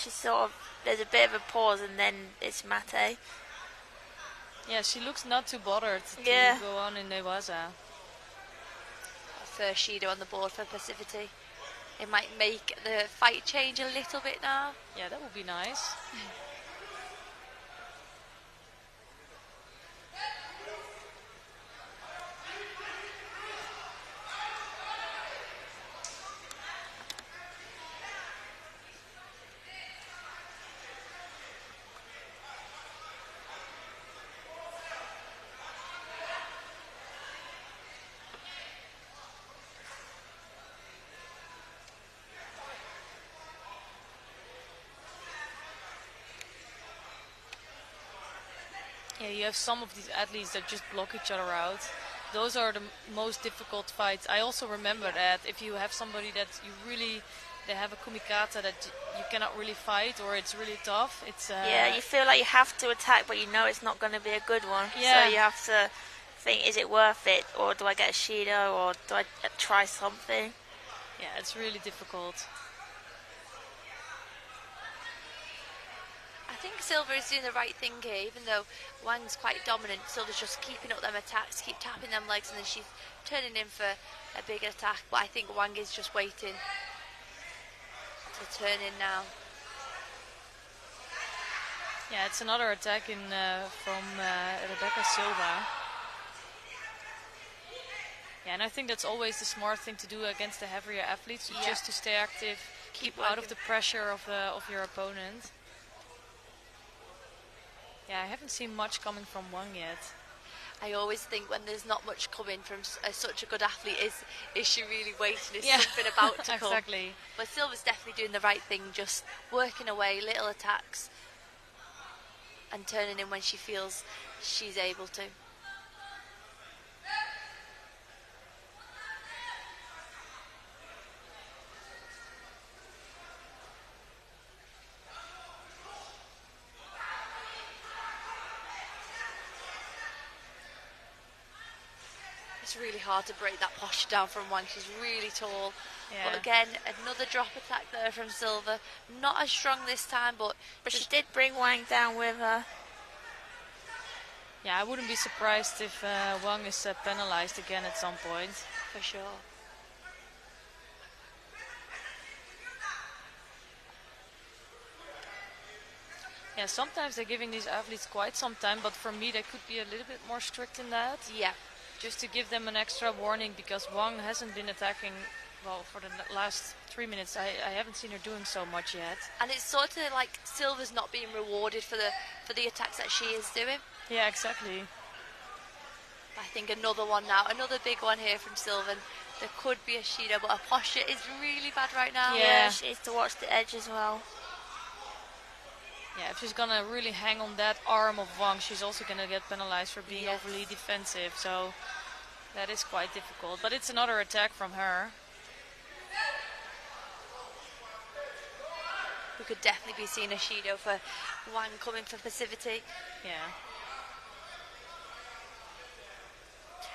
C: There's a bit of a pause and then it's mate.
A: Yeah, she looks not too bothered to go on in Newaza.
B: First Shido on the board for Passivity. It might make the fight change a little bit now.
A: Yeah, that would be nice. Yeah, you have some of these athletes that just block each other out. Those are the most difficult fights. I also remember that if you have somebody that they have a kumikata that you cannot really fight, or it's really tough. It's
C: you feel like you have to attack, but you know it's not going to be a good one.
A: Yeah.
C: So you have to think, is it worth it, or do I get a Shido, or do I try something?
A: Yeah, it's really difficult.
B: I think Silva is doing the right thing here, even though Wang's quite dominant. Silva's just keeping up them attacks, keep tapping them legs, and then she's turning in for a bigger attack. But I think Wang is just waiting to turn in now.
A: Yeah, it's another attack from Rebecca Silva. Yeah, and I think that's always the smart thing to do against the heavier athletes, just to stay active, keep out of the pressure of your opponent. Yeah, I haven't seen much coming from Wang yet.
B: I always think when there's not much coming from such a good athlete, is she really waiting? Is something about to come?
A: Exactly.
B: But Silva's definitely doing the right thing, just working away, little attacks, and turning in when she feels she's able to. It's really hard to break that posture down from Wang. She's really tall. Yeah. But again, another drop attack there from Silva. Not as strong this time, but
C: she did bring Wang down with her.
A: Yeah, I wouldn't be surprised if Wang is penalized again at some point.
B: For sure.
A: Yeah, sometimes they're giving these athletes quite some time, but for me they could be a little bit more strict in that.
B: Yeah.
A: Just to give them an extra warning, because Wang hasn't been attacking, well, for the last 3 minutes. I haven't seen her doing so much yet.
B: And it's sort of like Silva's not being rewarded for the attacks that she is doing.
A: Yeah, exactly.
B: I think another one now, another big one here from Silva. There could be a Shido, but her posture is really bad right now.
C: Yeah, she needs to watch the edge as well.
A: Yeah, if she's gonna really hang on that arm of Wang, she's also gonna get penalized for being overly defensive. So that is quite difficult. But it's another attack from her.
B: We could definitely be seeing a Shido for Wang coming for passivity.
A: Yeah.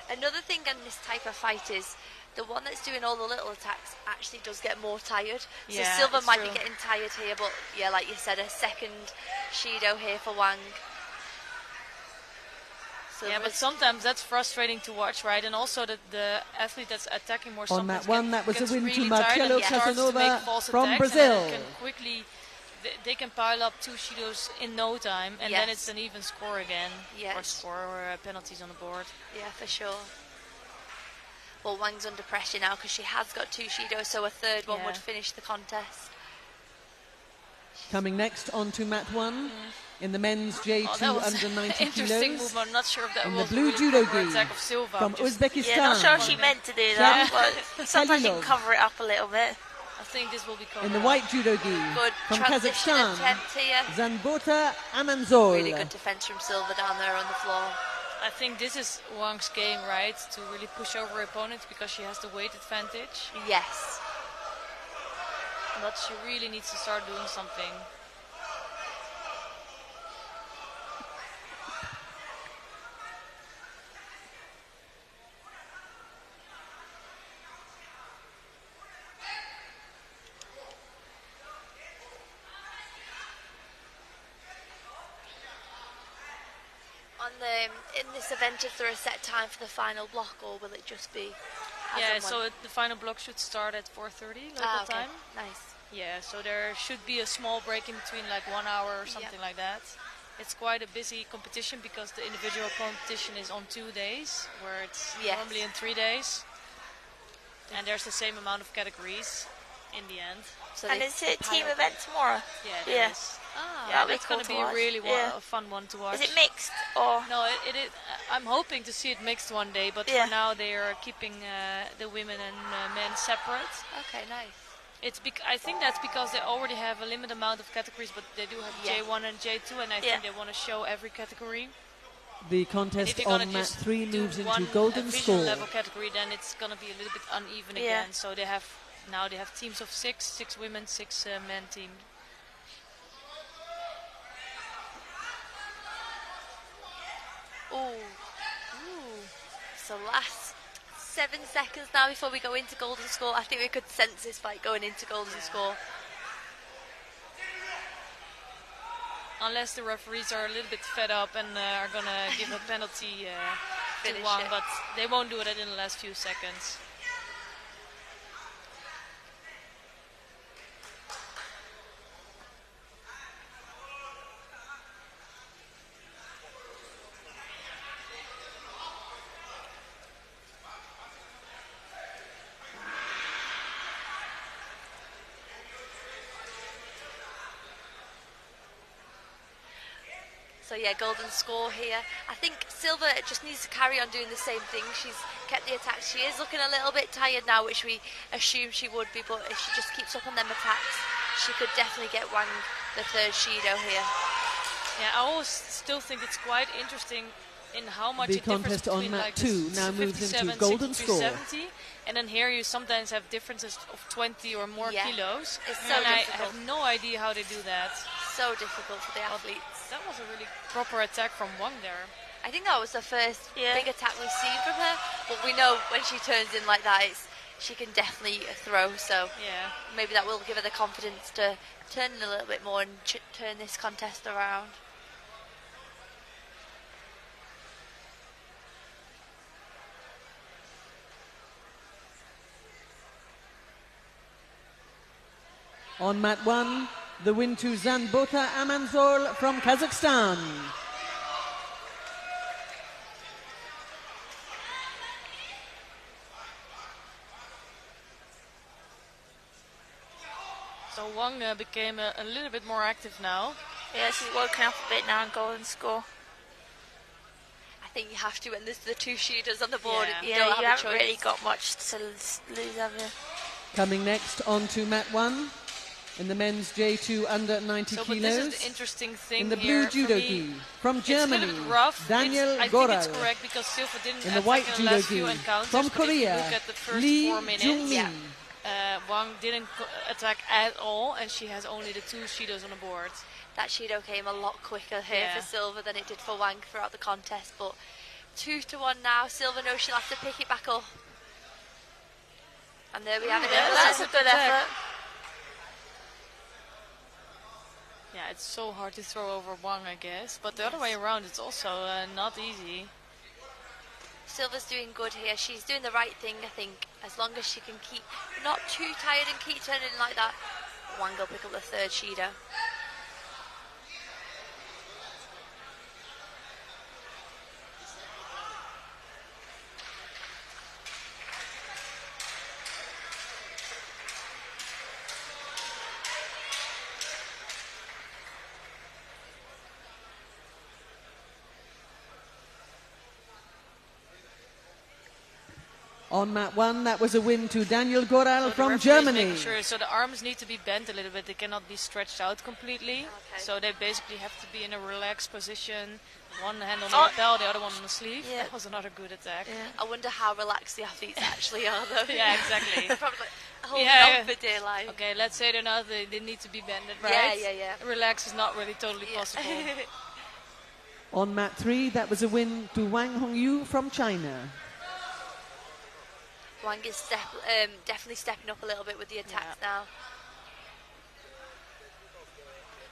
B: Another thing in this type of fight is the one that's doing all the little attacks actually does get more tired. So
A: Yeah,
B: Silva
A: it's
B: might
A: true.
B: be getting tired here, but yeah, like you said, a second Shido here for Wang.
A: Yeah, but sometimes that's frustrating to watch, right? And also the athlete that's attacking more
D: On
A: sometimes
D: mat one, that was a
A: gets
D: win
A: really
D: to
A: tired and
D: Marcelo
A: starts to
D: Casanova
A: make false
D: from
A: attacks,
D: Brazil.
A: and then it can quickly, they can pile up 2 Shidos in no time, and then it's an even score again, or penalties on the board.
B: Yeah, for sure. Well, Wang's under pressure now because she has got 2 Shidos, so a third one would finish the contest.
D: Coming next onto mat 1 in the men's J2 under 90
A: interesting
D: kilos.
A: move. I'm not sure if that
D: In
A: was
D: the blue
A: a
D: judo
A: really
D: gi
A: attack of Silva.
D: from Uzbekistan.
C: Yeah, not sure if she meant to do that, but sometimes you can cover it up a little bit.
A: I think this will be covered
D: In the
A: up.
D: white judo gi
B: Good
D: from
B: transition
D: Kazakhstan,
B: attempt here.
D: Zanbota Amanzol.
B: Really good defense from Silva down there on the floor.
A: I think this is Wang's game, right? To really push over opponents because she has the weight advantage.
B: Yes.
A: But she really needs to start doing something.
B: In this event, is there a set time for the final block, or will it just be?
A: Yeah, so the final block should start at 4:30 local time.
B: Nice.
A: Yeah, so there should be a small break in between, like 1 hour or something like that. It's quite a busy competition because the individual competition is on 2 days, where it's normally in 3 days. And there's the same amount of categories in the end.
C: So and it's a team event tomorrow?
A: Yeah, it is. Yeah, that's going to be a really a fun one to watch.
C: Is it mixed or?
A: No, it is. I'm hoping to see it mixed one day, but for now they are keeping the women and men separate.
B: Okay, nice.
A: I think that's because they already have a limited amount of categories, but they do have J1 and J2, and I think they want to show every category.
D: The contest on mat 3 moves into golden score.
A: Level category, then it's going to be a little bit uneven again. So they have teams of 6 women, 6 men team.
B: So last 7 seconds now before we go into golden score. I think we could sense this fight going into golden score.
A: Unless the referees are a little bit fed up and are going to give a penalty to Wang, but they won't do it in the last few seconds.
B: So yeah, golden score here. I think Silva just needs to carry on doing the same thing. She's kept the attacks. She is looking a little bit tired now, which we assume she would be, but if she just keeps up on them attacks, she could definitely get Wang the third Shido here.
A: Yeah, I always still think it's quite interesting in how much
D: the contest on mat 2 now moves into golden score.
A: 70, and then here you sometimes have differences of 20 or more kilos.
B: It's so
A: and
B: difficult.
A: I have no idea how they do that.
B: So difficult for the athletes.
A: That was a really proper attack from Wang there.
B: I think that was the first big attack we've seen from her, but we know when she turns in like that, she can definitely throw, so maybe that will give her the confidence to turn in a little bit more and turn this contest around.
D: On mat 1, the win to Zanbota Amanzol from Kazakhstan.
A: So Wang became a little bit more active now.
C: Yeah, she's woken up a bit now in golden score.
B: I think you have to when there's the 2 Shidos on the board.
C: Yeah, you haven't really got much to lose, have you?
D: Coming next on to mat 1 in the men's J2 under 90 kilos.
A: But this is the interesting thing
D: in the
A: here
D: blue judo gi from Germany,
A: it's a little bit rough.
D: Daniel
A: I
D: Goral.
A: think it's correct because Silva didn't
D: in the white judo gi from Korea,
A: look at the first
D: Lee
A: 4 minutes,
D: Jung-min.
A: Wang didn't attack at all, and she has only the 2 Shidos on the board.
B: That Shido came a lot quicker here for Silva than it did for Wang throughout the contest, but 2-1 now. Silva knows she'll have to pick it back up. And there we have it.
C: That's a good effort.
A: Yeah, it's so hard to throw over Wang, I guess. But the other way around, it's also not easy.
B: Silva's doing good here. She's doing the right thing, I think. As long as she can keep not too tired and keep turning like that, Wang will pick up the third Shido.
D: On mat 1, that was a win to Daniel Goral
A: So
D: from
A: the referee is
D: Germany.
A: making sure, so the arms need to be bent a little bit. They cannot be stretched out completely.
B: Okay.
A: So they basically have to be in a relaxed position. One hand on the lapel, the other one on the sleeve.
C: Yeah.
A: That was another good attack.
C: Yeah.
B: I wonder how relaxed the athletes actually are, though.
A: Yeah, exactly.
B: They're probably like holding
A: Yeah.
B: on for dear life.
A: Okay, let's say they're not. They need to be bended,
B: Yeah,
A: right?
B: yeah.
A: Relax is not really totally
B: Yeah.
A: possible.
D: On mat 3, that was a win to Wang Hongyu from China.
B: Wang is definitely stepping up a little bit with the attacks now.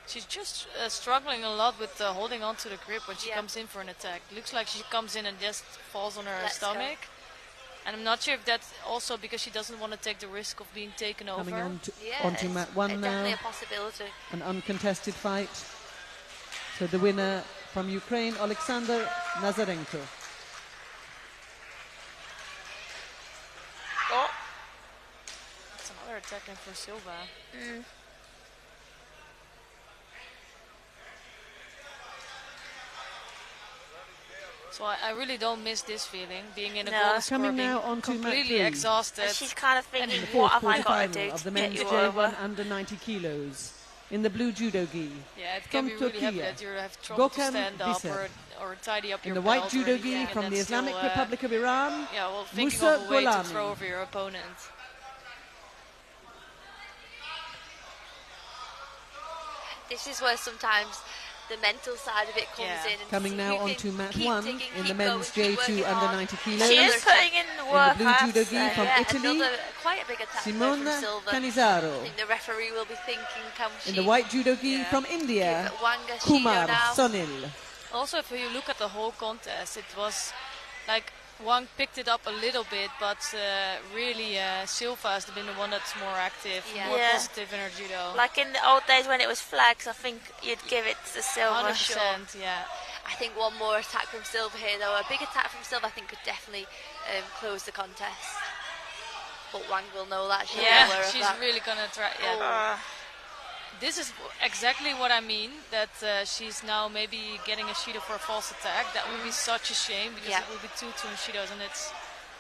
A: She's just struggling a lot with holding on to the grip when she comes in for an attack. Looks like she comes in and just falls on her
B: Let's
A: stomach. And I'm not sure if that's also because she doesn't want to take the risk of being taken
D: Coming
A: over.
D: on to,
B: Yeah,
D: onto
B: it's
D: mat 1
B: definitely
D: now.
B: a possibility.
D: An uncontested fight. So the winner from Ukraine, Alexander Nazarenko.
C: Oh.
A: That's another attack in for Silva. So I really don't miss this feeling, being in a
C: No.
A: golden score,
D: Coming
A: being
D: now onto mat
A: completely
D: 3.
A: exhausted.
C: And she's kind of thinking,
D: The
C: what
D: fourth
C: have I got to
D: quarterfinal
C: do
D: of the
C: to get
D: men's
C: you
D: J1
C: over?
D: under 90 kilos. In the blue judo gi.
A: Yeah, it can
D: from
A: be really heavy
D: Turkey,
A: that you have trouble to
D: Gökhan
A: stand up
D: Biser.
A: or tidy up
D: In
A: your
D: the white
A: belt or
D: judo
A: anything,
D: gi
A: and
D: from
A: then
D: the Islamic
A: still,
D: Republic of Iran,
A: Yeah, well, thinking
D: Musa
A: of a way to
D: Golani.
A: throw over your opponent.
B: This is where sometimes the mental side of it comes in. And
D: Coming now
B: you can
D: onto mat
B: keep
D: 1
B: digging,
D: in the
B: keep
D: men's
B: going, keep
D: J2
B: working
D: under
B: hard.
D: 90 kilos.
C: She is putting in the work,
D: blue
C: I have
D: judo
C: to
D: gi
C: say.
D: from
B: Yeah,
D: Italy,
B: another quite a big attack there
D: Simone
B: from Silva.
D: Canizaro.
B: I think the referee will be thinking, can she
D: In the white judo gi from India,
B: give Wang a
D: Kumar
B: Shido now?
D: Sonil.
A: Also, if you look at the whole contest, it was like Wang picked it up a little bit, but really Silva has been the one that's more active, more
C: Yeah.
A: positive in her judo.
C: Like in the old days when it was flags, I think you'd give it to Silva.
A: 100%, yeah.
B: I think one more attack from Silva here, though. A big attack from Silva, I think, could definitely close the contest. But Wang will know that. She'll be aware of
A: she's
B: that.
A: really gonna try. Yeah. This is exactly what I mean. That she's now maybe getting a Shido for a false attack. That would be such a shame because it would be two Shidos, and it's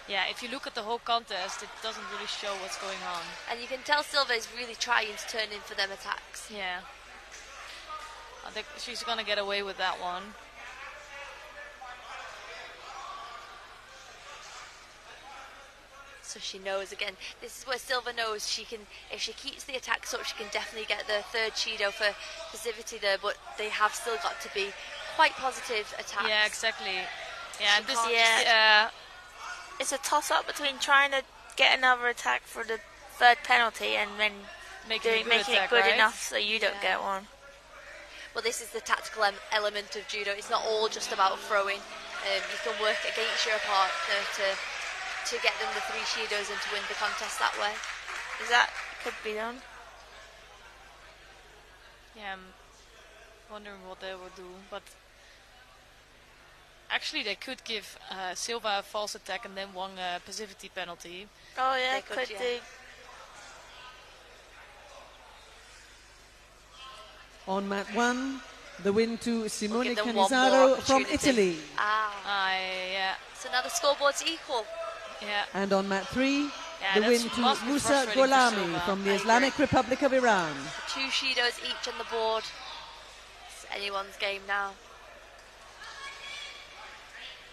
A: if you look at the whole contest, it doesn't really show what's going on.
B: And you can tell Silva is really trying to turn in for them attacks.
A: Yeah. I think she's gonna get away with that one.
B: So she knows again. This is where Silva knows she can, if she keeps the attacks up, she can definitely get the third Shido for passivity there. But they have still got to be quite positive attacks.
A: Yeah, exactly. Yeah,
B: She
A: this
B: can't
C: It's a toss-up between trying to get another attack for the third penalty and then
A: making
C: making it good enough so you don't get one.
B: Well, this is the tactical element of judo. It's not all just about throwing. You can work against your partner to get them the three Shidos and to win the contest that way.
C: That could be done.
A: Yeah, I'm wondering what they will do, but actually they could give Silva a false attack and then Wang a passivity penalty.
C: Oh yeah,
B: They could,
C: could
B: yeah.
C: do.
D: On mat 1, the win to Simone
B: give them one more
D: Canizaro from
B: opportunity.
D: Italy.
A: Yeah.
B: So now the scoreboard's equal.
A: Yeah.
D: And on mat 3,
A: Yeah,
D: the win
A: that's
D: to
A: must be
D: Musa
A: frustrating for
D: Golami
A: Silva.
D: from the
B: I
D: Islamic Republic of Iran.
B: 2 Shidos each on the board. It's anyone's game now.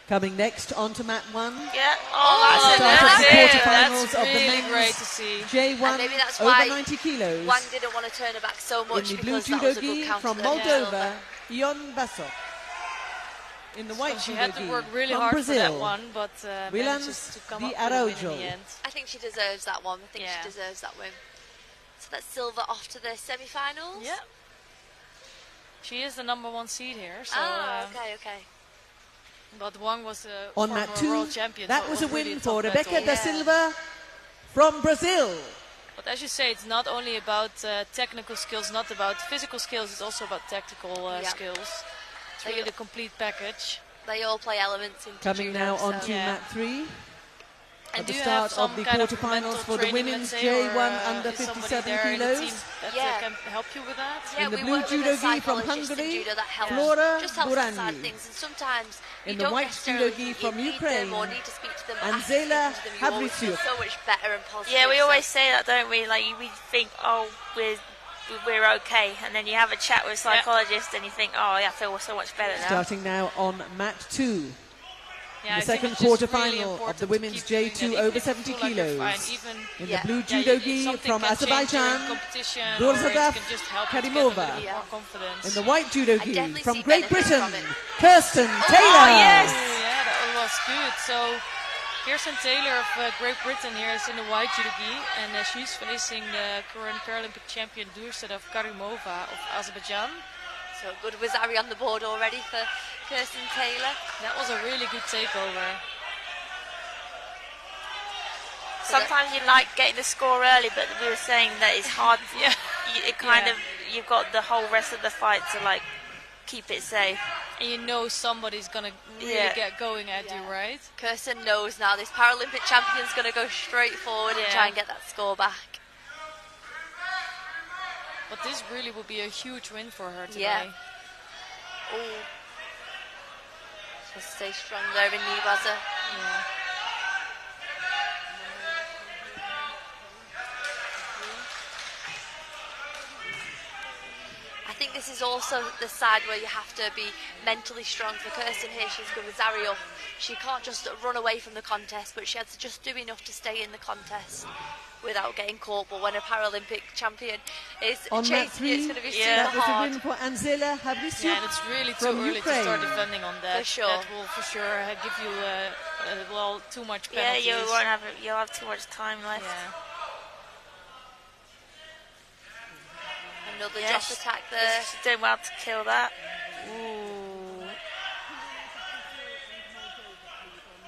D: Coming next onto mat 1.
C: Yeah.
B: Oh,
D: Start of
B: that's
D: the
B: it.
D: quarterfinals
A: That's
D: of the
A: really
D: men's
A: great to see.
D: J1
B: And maybe that's
D: over
B: why
D: 90 kilos.
B: Wang didn't want to turn it back so
D: In
B: much
D: the blue
B: because that
D: judo
B: was a good
D: gi
B: counter
D: from
B: there for
D: Moldova,
B: Silva.
D: Ion Basov. in the white
A: She
D: judo
A: had to
D: gi
A: work really
D: from
A: hard
D: Brazil.
A: for that one, but manages to come up with a win in the end.
B: I think she deserves that one. I think she deserves that win. So that's silver off to the semi-finals.
A: Yeah. She is the #1 seed here. So,
B: okay.
A: But Wang was a
D: On
A: former
D: mat 2,
A: world champion.
D: that
A: so
D: was
A: it
D: a
A: really
D: win
A: tough
D: for Rebecca
A: battle.
D: da Silva from Brazil.
A: But as you say, it's not only about technical skills, not about physical skills, it's also about tactical skills. It's really the complete package.
B: They all play elements into
D: Coming
B: judo,
D: now
B: so.
D: on to mat 3.
A: And
D: At the
A: do you
D: start
A: have some
D: of the
A: kind of
D: quarterfinals
A: mental
D: for the
A: training,
D: women's
A: let's say,
D: J1
A: or,
D: under
A: is somebody
D: 57
A: there in the
D: kilos.
A: team that can help you with that?
B: Yeah,
D: In the
B: we
D: blue
B: work
D: judo
B: with a
D: gi from
B: psychologist in
D: Hungary,
B: judo that helps,
D: Flora
B: just helps us decide
D: Burani.
B: things. And sometimes you
D: In the
B: don't
D: white
B: necessarily
D: judo gi
B: think
D: from
B: you need
D: Ukraine,
B: them or need to speak to them. But
D: Anzela
B: after speaking to them, you always feel
D: Havrisiuk.
B: so much better and positive.
C: Yeah, we always say that, don't we? Like, we think, oh, we're okay, and then you have a chat with a psychologist and you think, oh, yeah, I feel so much better now.
D: Starting now on mat 2.
A: Yeah,
D: The second quarterfinal of the women's J2 over 70 kilos. In the blue judo gi from Azerbaijan, Durzadaf Karimova. In the white judo gi from Great Britain, Kirsten Taylor.
A: Oh, yes! Yeah, that was good. So, Kirsten Taylor of Great Britain here is in the white judo gi, and she's facing the current Paralympic champion Durzadaf Karimova of Azerbaijan.
B: So good Wazari on the board already for Kirsten Taylor.
A: That was a really good takeover.
C: Sometimes you like getting the score early, but we were saying that it's hard. You've got the whole rest of the fight to like keep it safe.
A: And you know somebody's gonna really get going at you, right?
B: Kirsten knows now this Paralympic champion's gonna go straight forward and try and get that score back.
A: But this really would be a huge win for her today.
B: Yeah. Oh. Just stay strong there in Nibasa.
A: Yeah.
B: I think this is also the side where you have to be mentally strong for Kirsten here. She's got Wazari up. She can't just run away from the contest, but she has to just do enough to stay in the contest without getting caught. But when a Paralympic champion is chasing you, it's going to be super
D: that was
B: hard.
D: a win for Anzela Havrisiuk.
A: Yeah, and it's really too early
D: Ukraine.
A: to start defending on that.
B: For sure.
A: That will for sure give you too much
C: Yeah,
A: penalties.
C: you'll have too much time left.
A: Yeah.
B: Another drop attack there.
C: She's doing well to kill that.
A: Ooh.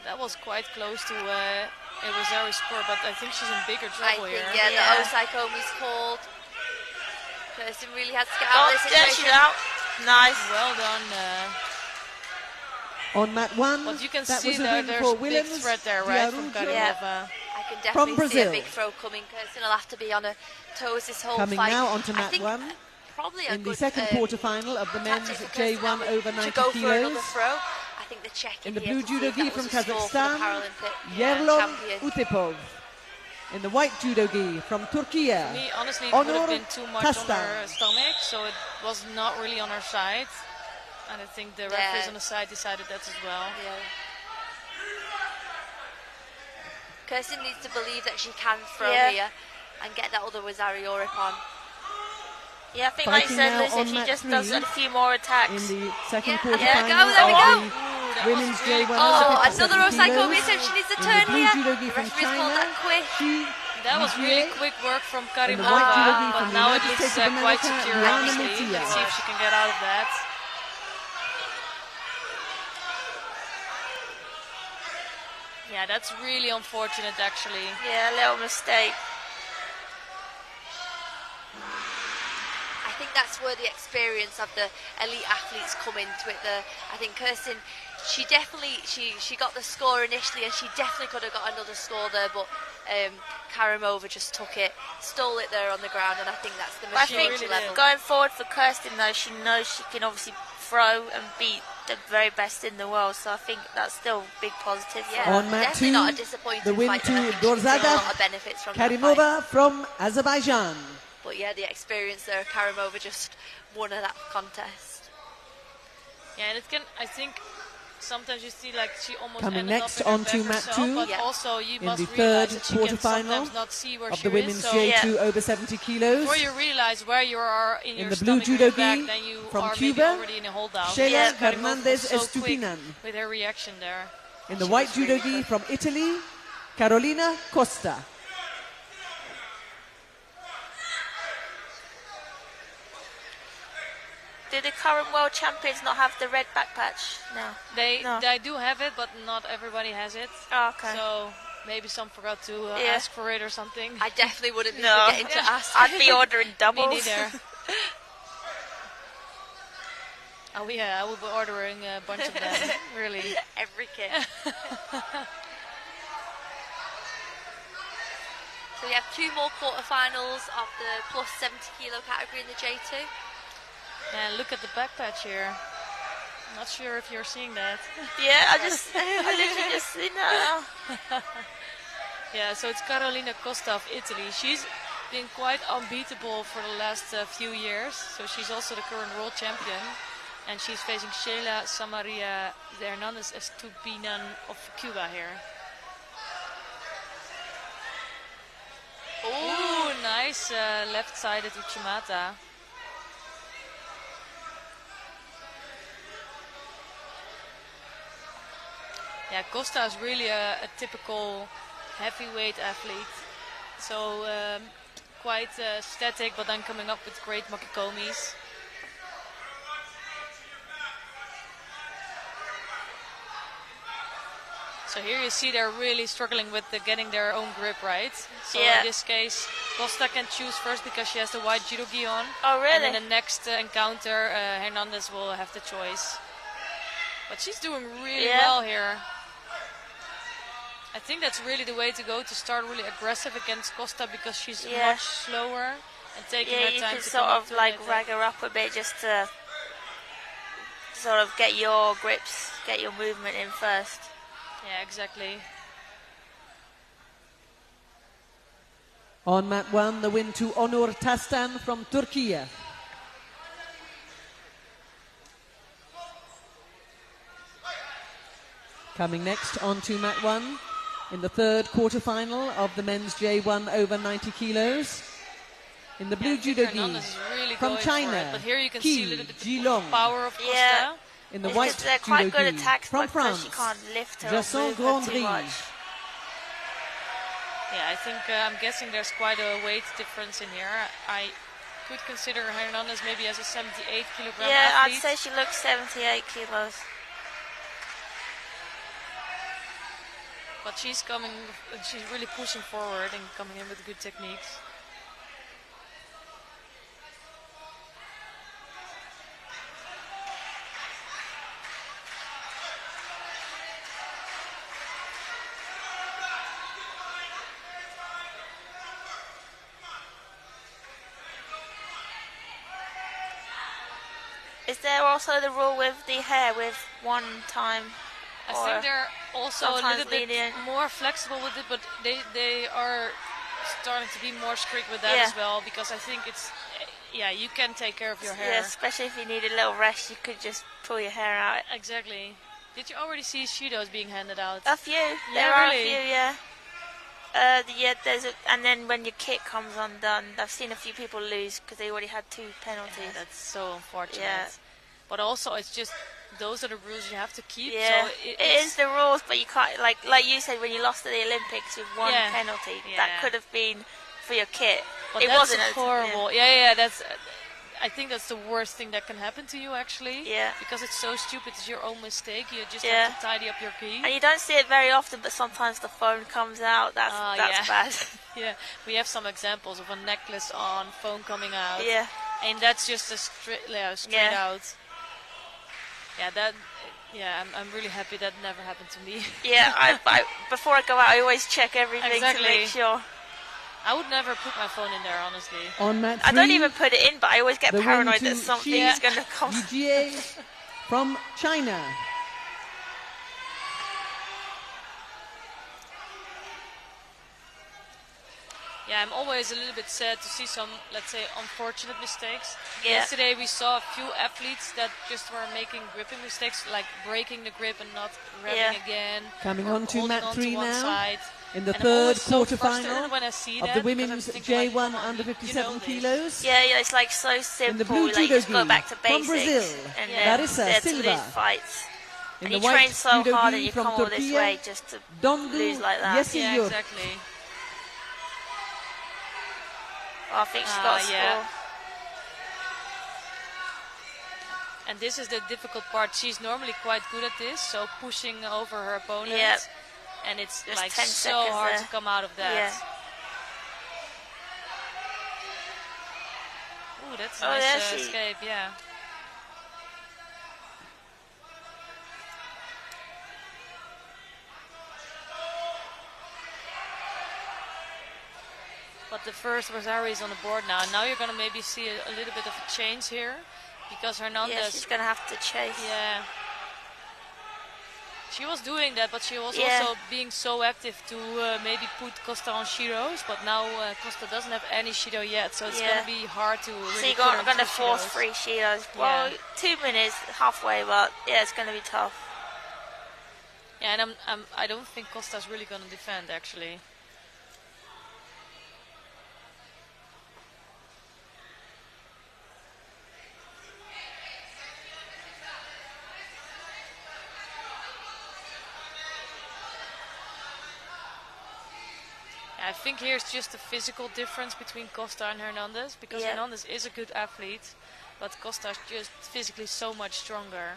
A: That was quite close to it was very score, but I think she's in bigger trouble here.
B: The Osai Komi's called. Kirsten really has to get out of this
C: Yeah,
B: situation.
C: she's out. Nice.
A: Well done.
D: On mat 1,
A: But you can
D: that
A: see
D: was a
A: there's
D: win
A: a
D: for
A: big
D: Willems
A: threat there, right, from
D: Diarrujo.
A: Karimova.
B: I can definitely see a
D: Brazil.
B: big throw coming. Kirsten will have to be on her toes this whole
D: Coming
B: fight.
D: now onto
B: I
D: mat
B: think
D: 1.
B: probably a
D: In the
B: good,
D: second quarterfinal of the men's
B: tactic for Kirsten
D: J1 over 90
B: to go for another
D: kilos.
B: throw. I think the check
D: In the
B: here
D: blue
B: to see
D: judo
B: if
D: gi
B: that
D: from
B: was a score for the
D: Kazakhstan,
B: Paralympic
D: Yerlon
B: champion.
D: Utepov. In the white judo gi from Turkey,
A: For me, honestly, it would have
D: Onur
A: been too much
D: Tastan.
A: on her stomach, so it was not really on her side. And I think the referees on the side decided that as well.
B: Yeah. Kirsten needs to believe that she can throw here and get that other Wazario rip on.
C: Yeah, I think like you
D: Fighting
C: said,
D: now
C: Lucy,
D: on
C: if she
D: mat
C: just
D: 3
C: does a few more attacks.
D: in the second
B: Yeah,
D: quarterfinal
B: there we go.
D: of the women's J1
B: Oh,
D: over
B: another
D: 57
B: Osai Komi
D: kilos.
B: attempt. She needs to
D: In
B: turn
D: the blue
B: here.
D: judo gi
B: The
D: from
B: referee's called
D: China,
B: that quick.
A: That was really quick work from
D: And the white judo gi
A: Karimova,
D: from
A: but
D: the
A: now it
D: United
A: looks
D: States of
A: quite
D: America,
A: secure,
D: Liana
A: honestly.
D: Mutia.
A: Let's see if she can get out of that. Yeah, that's really unfortunate, actually.
C: Yeah, a little mistake.
B: I think that's where the experience of the elite athletes come into it. I think Kirsten, she definitely she got the score initially, and she definitely could have got another score there, but Karimova just took it, stole it there on the ground, and I think that's the
C: I think
B: maturity level.
C: going forward for Kirsten, though, she knows she can obviously throw and beat the very best in the world, so I think that's still a big positive for her.
D: On mat
B: definitely
D: 2,
B: not a disappointing
D: the win
B: fight,
D: to
B: and I think she's got a
D: Durzadaf
B: lot of benefits from that fight.
D: Karimova from Azerbaijan.
B: But yeah, the experience there, Karimova just won her that contest.
A: Yeah, and it can, I think, sometimes you see like she almost
D: Coming
A: ended
D: next
A: up in her
D: on to
A: back
D: mat
A: herself,
D: 2
A: but also you
D: in
A: must
D: the
A: realize
D: third
A: that she can
D: quarterfinal
A: sometimes not see where
D: of
A: she
D: the
A: is.
D: women's
A: So
D: J2 over 70 kilos.
A: before you realize where you are in your
D: the blue
A: stomach or
D: judo
A: your back,
D: gi
A: then you
D: from
A: are
D: Cuba,
A: maybe already in a hold down.
D: Sheila
A: Because Karimov was
D: Hernandez
A: so quick
D: Estupinan.
A: with her reaction there.
D: In the
A: She
D: white
A: was
D: judo
A: really
D: gi
A: quick.
D: from Italy, Carolina Costa.
C: Do the current world champions not have the red back patch? No.
A: They do have it, but not everybody has it.
C: Oh, okay.
A: So maybe some forgot to ask for it or something.
B: I definitely wouldn't be
C: No.
B: forgetting to ask.
C: I'd be ordering doubles.
A: Me neither. Oh yeah, I will be ordering a bunch of them. Really.
B: Every kid. So we have 2 more quarterfinals of the plus 70 kilo category in the J2.
A: And look at the back patch here. Not sure if you're seeing that.
C: Yeah, I literally just seen that.
A: Yeah, so it's Carolina Costa of Italy. She's been quite unbeatable for the last few years. So she's also the current world champion. And she's facing Sheila Samaria Hernandez Estupinan of Cuba here. Oh, nice left-sided Uchimata. Yeah, Costa is really a typical heavyweight athlete. So quite static, but then coming up with great makikomis. So here you see they're really struggling with getting their own grip right. So in this case, Costa can choose first because she has the white judo gi on.
C: Oh, really?
A: And in the next encounter, Hernandez will have the choice. But she's doing really well here. I think that's really the way to go, to start really aggressive against Costa because she's much slower and taking her time to
C: you can sort of like rag her up a bit just to sort of get your grips, get your movement in first.
A: Yeah, exactly.
D: On mat 1, the win to Onur Tastan from Turkey. Coming next on to mat 1 in the third quarterfinal of the men's J1 over 90 kilos. In the blue judo gi
A: really
D: from China,
A: it, but here you can see a little bit
D: Jilong.
A: the power of Costa.
C: Yeah.
D: In the
C: It's
D: white
C: just they're quite
D: judo
C: good
D: gi
C: attacks,
D: from
C: but because
D: France,
C: she can't lift her or
D: Jason
C: move her too
D: Grandry.
C: much.
A: Yeah, I think I'm guessing there's quite a weight difference in here. I could consider Hernandez maybe as a 78 kilogram
C: Yeah,
A: athlete.
C: I'd say she looks 78 kilos.
A: But she's really pushing forward and coming in with good techniques.
C: Is there also the rule with the hair with one time?
A: I think they're also a
C: sometimes
A: little bit
C: lenient.
A: more flexible with it, but they are starting to be more strict with that as well, because I think it's, you can take care of your hair.
C: Yeah, especially if you need a little rest, you could just pull your hair out.
A: Exactly. Did you already see Judos being handed out?
C: A few. There are a few, yeah. And then when your kit comes undone, I've seen a few people lose because they already had 2 penalties.
A: Yeah, that's so unfortunate.
C: Yeah.
A: But also, it's just, those are the rules you have to keep.
C: Yeah,
A: So
C: it is the rules, but you can't, like you said, when you lost at the Olympics with one penalty, that could have been for your kit.
A: But
C: it
A: that's
C: wasn't
A: horrible. Yeah, that's. I think that's the worst thing that can happen to you, actually.
C: Yeah.
A: Because it's so stupid. It's your own mistake. You just have to tidy up your key.
C: And you don't see it very often, but sometimes the phone comes out. That's bad.
A: Yeah, we have some examples of a necklace on, phone coming out.
C: Yeah.
A: And that's just a straight out. Yeah, I'm really happy that never happened to me.
C: Yeah, I before I go out, I always check everything to make sure.
A: I would never put my phone in there, honestly.
D: On mat 3,
C: I don't even put it in, but I always get
D: the
C: paranoid
D: win
C: that
D: to
C: something
D: Xi
C: is going to come.
D: Yijie from China.
A: Yeah, I'm always a little bit sad to see some, let's say, unfortunate mistakes.
C: Yeah.
A: Yesterday we saw a few athletes that just were making gripping mistakes, like breaking the grip and not grabbing again.
D: Coming
A: or
D: on to
A: holding
D: mat
A: on
D: 3
A: to one
D: now.
A: side.
D: In the
A: And I'm
D: third
A: always so frustrated
D: quarterfinal
A: when I see
D: of
A: that,
D: the
A: because I'm
D: women's
A: thinking, like,
D: J1
A: come on,
D: under
A: you
D: 57
A: know this.
D: kilos.
C: Yeah, it's like so simple.
D: In the blue
C: like
D: judo
C: you just go
D: gi
C: back to
D: from
C: basics.
D: Brazil,
C: And
D: Larissa
C: there to
D: Silva.
C: lose fights.
D: In
C: And
D: the
C: you
D: white
C: train so
D: judo
C: hard
D: gi
C: and you
D: from
C: come all this
D: Turkey,
C: way just to
D: Dondu
C: lose like that.
A: Yeah,
D: Yesiyor.
A: exactly.
C: Oh, I think she got a score.
A: And this is the difficult part. She's normally quite good at this, so pushing over her opponent.
C: Yeah.
A: And it's
C: Just
A: like
C: 10
A: so
C: seconds
A: hard
C: there.
A: to come out of that.
C: Yeah.
A: Ooh, that's a
C: Oh,
A: nice
C: yeah, she-
A: escape, yeah. But the first Rosario is on the board now. Now you're going to maybe see a little bit of a change here, because Hernandez...
C: Yeah, she's going to have to chase.
A: Yeah. She was doing that, but she was
C: Yeah.
A: also being so active to maybe put Costa on Shiros. But now Costa doesn't have any Shido yet, so it's going to be hard to really
C: So you're
A: put her
C: going to
A: into
C: force
A: Shiros.
C: 3 Shidos. Well, 2 minutes, halfway, but yeah, it's going to be tough.
A: Yeah, and I don't think Costa's really going to defend, actually. I think here's just a physical difference between Costa and Hernandez, because Hernandez is a good athlete, but Costa's just physically so much stronger.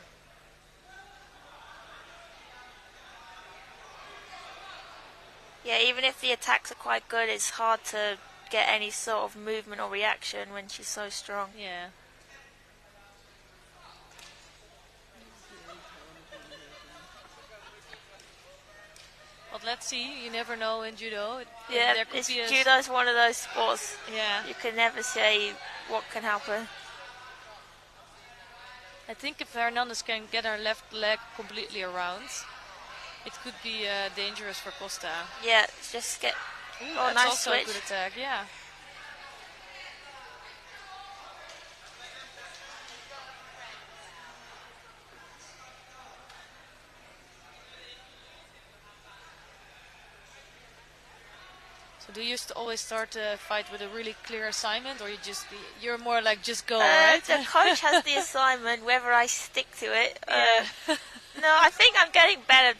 C: Yeah, even if the attacks are quite good, it's hard to get any sort of movement or reaction when she's so strong.
A: Yeah. But let's see, you never know in judo.
C: Yeah,
A: there could be
C: judo's one of those sports.
A: Yeah.
C: You can never say what can happen.
A: I think if Hernandez can get her left leg completely around, it could be dangerous for Costa.
C: Yeah, just get...
A: Ooh,
C: oh,
A: that's
C: nice
A: also
C: switch.
A: a good attack, yeah. So do you always start a fight with a really clear assignment, or you're more like just go, right?
C: The coach has the assignment, whether I stick to it.
A: Yeah.
C: No, I think I'm getting better.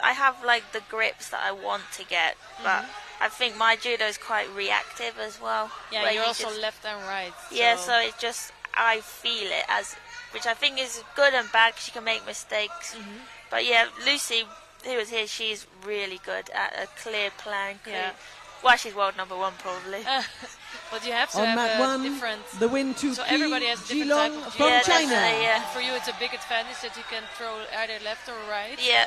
C: I have like the grips that I want to get, but I think my judo is quite reactive as well.
A: Yeah, you're also left and right.
C: Yeah, so it's just I feel it as, which I think is good and bad because she can make mistakes. But yeah, Lucy, who was here, she's really good at a clear plan.
A: Yeah.
C: Well, she's world number 1 probably.
A: But you have to
D: On
A: have
D: mat
A: a
D: 1,
A: different...
D: the win to
A: So everybody has a different
D: Geelong
A: type of
D: from
A: judo.
D: China.
C: Yeah.
A: For you, it's a big advantage that you can throw either left or right.
C: Yeah,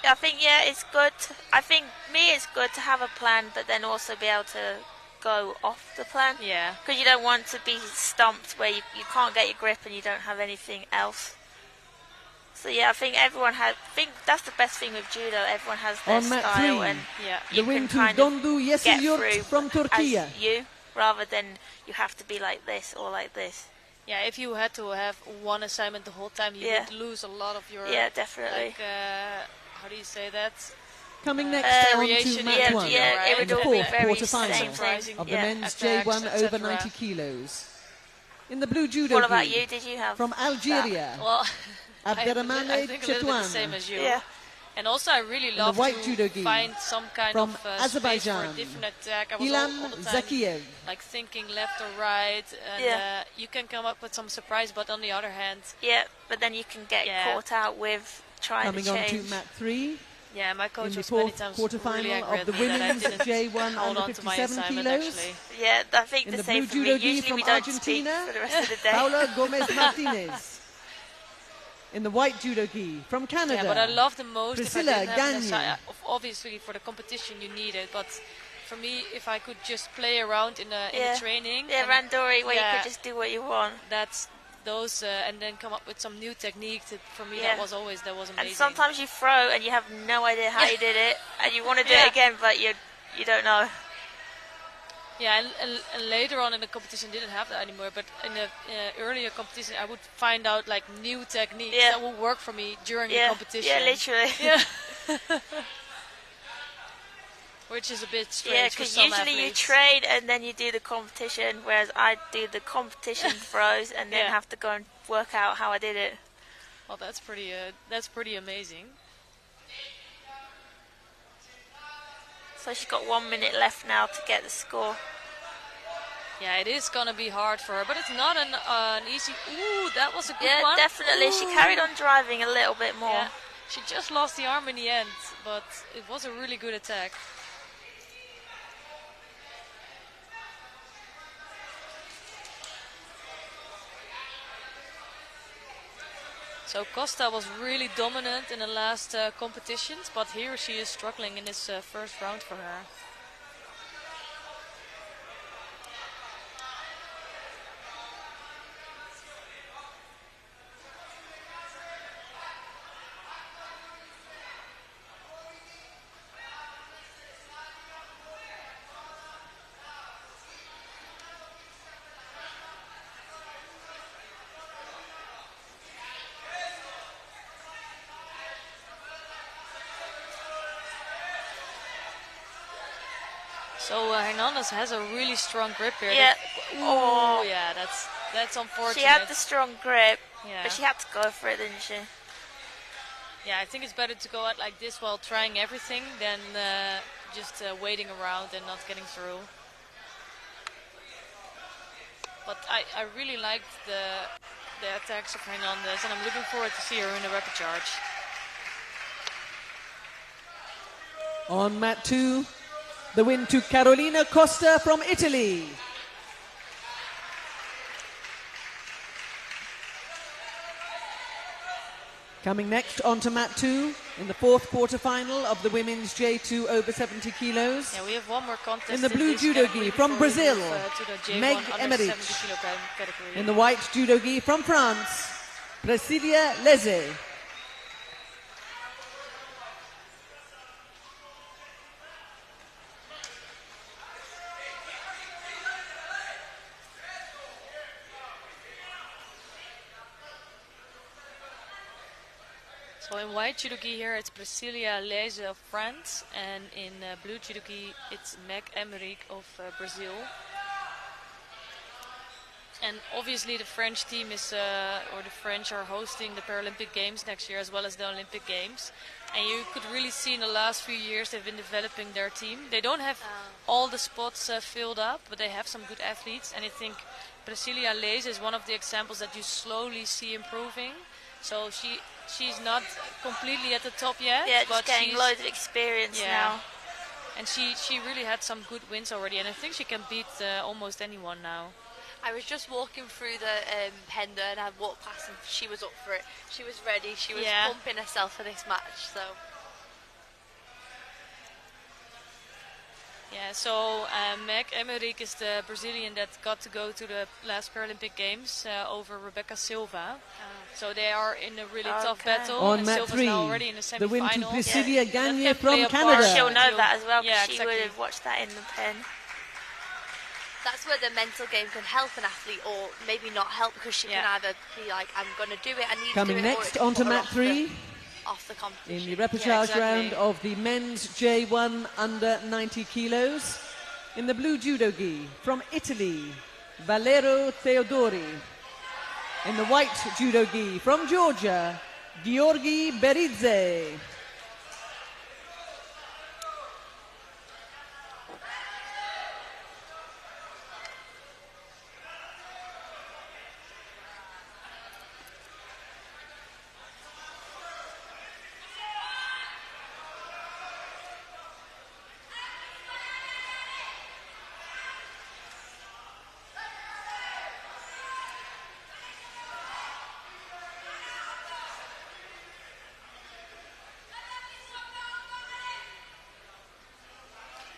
C: I think it's good. I think it's good to have a plan, but then also be able to go off the plan.
A: Yeah.
C: Because you don't want to be stumped where you can't get your grip and you don't have anything else. So yeah, I think that's the best thing with judo. Everyone has their
D: On mat
C: style,
D: 3,
C: and
D: the
C: you
D: win
C: can
D: to
C: kind of
D: Dondu
C: get
D: Yesiyor
C: through
D: from Turkey.
C: as you, rather than you have to be like this or like this.
A: Yeah, if you had to have one assignment the whole time, you would lose a lot of your...
C: Yeah, definitely.
A: Like, how do you say that?
D: Coming next on to
A: variation
D: mat
A: in
D: 1,
A: judo, right?
C: it
D: in
C: would
D: the
C: all be
D: fourth
C: very
D: quarterfinal
C: same
D: of the
C: yeah.
D: men's
A: Attacks,
D: J1 over
A: etc.
D: 90 kilos. In the blue judo
C: What about
D: gi
C: you? Did you have
D: from Algeria,
A: Well, I
D: Abderrahmane
A: think a little bit the same
D: Chetouane.
A: as you.
C: Yeah.
A: And also I really
D: the
A: love
D: white judo
A: to
D: gi
A: find some kind
D: from
A: of space for a
D: Azerbaijan,
A: different attack. I was
D: Ilham
A: all the time
D: Zakiev.
A: like thinking left or right, and you can come up with some surprise, but on the other hand,
C: Yeah, but then you can get caught out with trying
D: Coming
C: to
D: on
C: change.
D: to mat 3,
A: yeah, my
D: in
A: coach
D: the
A: was many
D: fourth
A: times
D: quarterfinal
A: really angry
D: of
A: at
D: the
A: me that I
D: women's
A: didn't
D: J1
A: hold
D: under
A: on to my
D: 57
A: assignment
D: kilos.
A: actually.
C: Yeah, I think
D: In
C: the
D: the
C: same
D: blue
C: for me.
D: judo gi
C: Usually
D: from
C: we don't
D: Argentina,
C: speak for the rest of the day.
D: Paula Gomez Martinez. In the white judo gi from Canada,
A: Yeah, but I love the most
D: Priscilla
A: if I didn't have an
D: Gagne.
A: assign- obviously for the competition you need it, but for me, if I could just play around in the training,
C: Yeah,
A: and
C: Randori, where you
A: yeah.
C: could just do what you want.
A: that's those, and then come up with some new technique. For me,
C: Yeah.
A: that was amazing.
C: And sometimes you throw and you have no idea how you did it, and you want to do
A: Yeah.
C: it again, but you don't know.
A: Yeah, and later on in the competition didn't have that anymore. But in the earlier competition, I would find out like new techniques that would work for me during the competition.
C: Yeah, literally.
A: Yeah. Which is a bit strange.
C: Yeah, because usually you train and then you do the competition, whereas I do the competition throws and then have to go and work out how I did it.
A: Well, that's pretty amazing.
C: So she's got 1 minute left now to get the score.
A: Yeah, it is gonna be hard for her, but it's not an easy. Ooh, that was a good one.
C: Yeah, definitely. Ooh. She carried on driving a little bit more.
A: Yeah. She just lost the arm in the end, but it was a really good attack. So Costa was really dominant in the last competitions, but here she is struggling in this first round for her. So Hernandez has a really strong grip here.
C: Yeah.
A: Oh, yeah, that's unfortunate.
C: She had the strong grip,
A: yeah.
C: But she had to go for it, didn't she?
A: Yeah, I think it's better to go out like this while trying everything than just waiting around and not getting through. But I really liked the attacks of Hernandez, and I'm looking forward to see her in the rapid charge.
D: On mat 2, the win to Carolina Costa from Italy. Coming next onto mat 2 in the fourth quarterfinal of the women's J2 over 70 kilos.
A: Yeah, we have one more contest
D: in the blue judo gi from Brazil, Meg Emmerich. In the white judo gi from France, Priscilla Leze.
A: So in white judogi here it's Priscilla Leze of France, and in blue judogi it's Meg Emmerich of Brazil. And obviously the French team is, or the French are hosting the Paralympic Games next year as well as the Olympic Games. And you could really see in the last few years they've been developing their team. They don't have all the spots filled up, but they have some good athletes. And I think Priscilla Leze is one of the examples that you slowly see improving. So she's not completely at the top yet.
C: Yeah,
A: but
C: she's getting loads of experience now.
A: And she really had some good wins already, and I think she can beat almost anyone now.
B: I was just walking through the pen there, and I walked past and she was up for it. She was ready. She was pumping herself for this match. So.
A: Yeah, so Meg Emmerich is the Brazilian that got to go to the last Paralympic Games over Rebecca Silva. So they are in a really tough battle.
D: On
A: and
D: mat
A: Silva's
D: 3,
A: now already in the semi-final.
D: the win to Priscilla Gagne from Canada.
C: Well, she'll know that as well, because
A: exactly.
C: she would have watched that in the pen.
B: That's where the mental game can help an athlete, or maybe not help, because she can either be like, I'm going to do it, I need
D: Coming
B: to do it.
D: Next onto mat 3.
B: Off the competition.
D: In the repechage round of the men's J1 under 90 kilos. In the blue judo gi from Italy, Valero Teodori. In the white judo gi from Georgia, Georgi Beridze.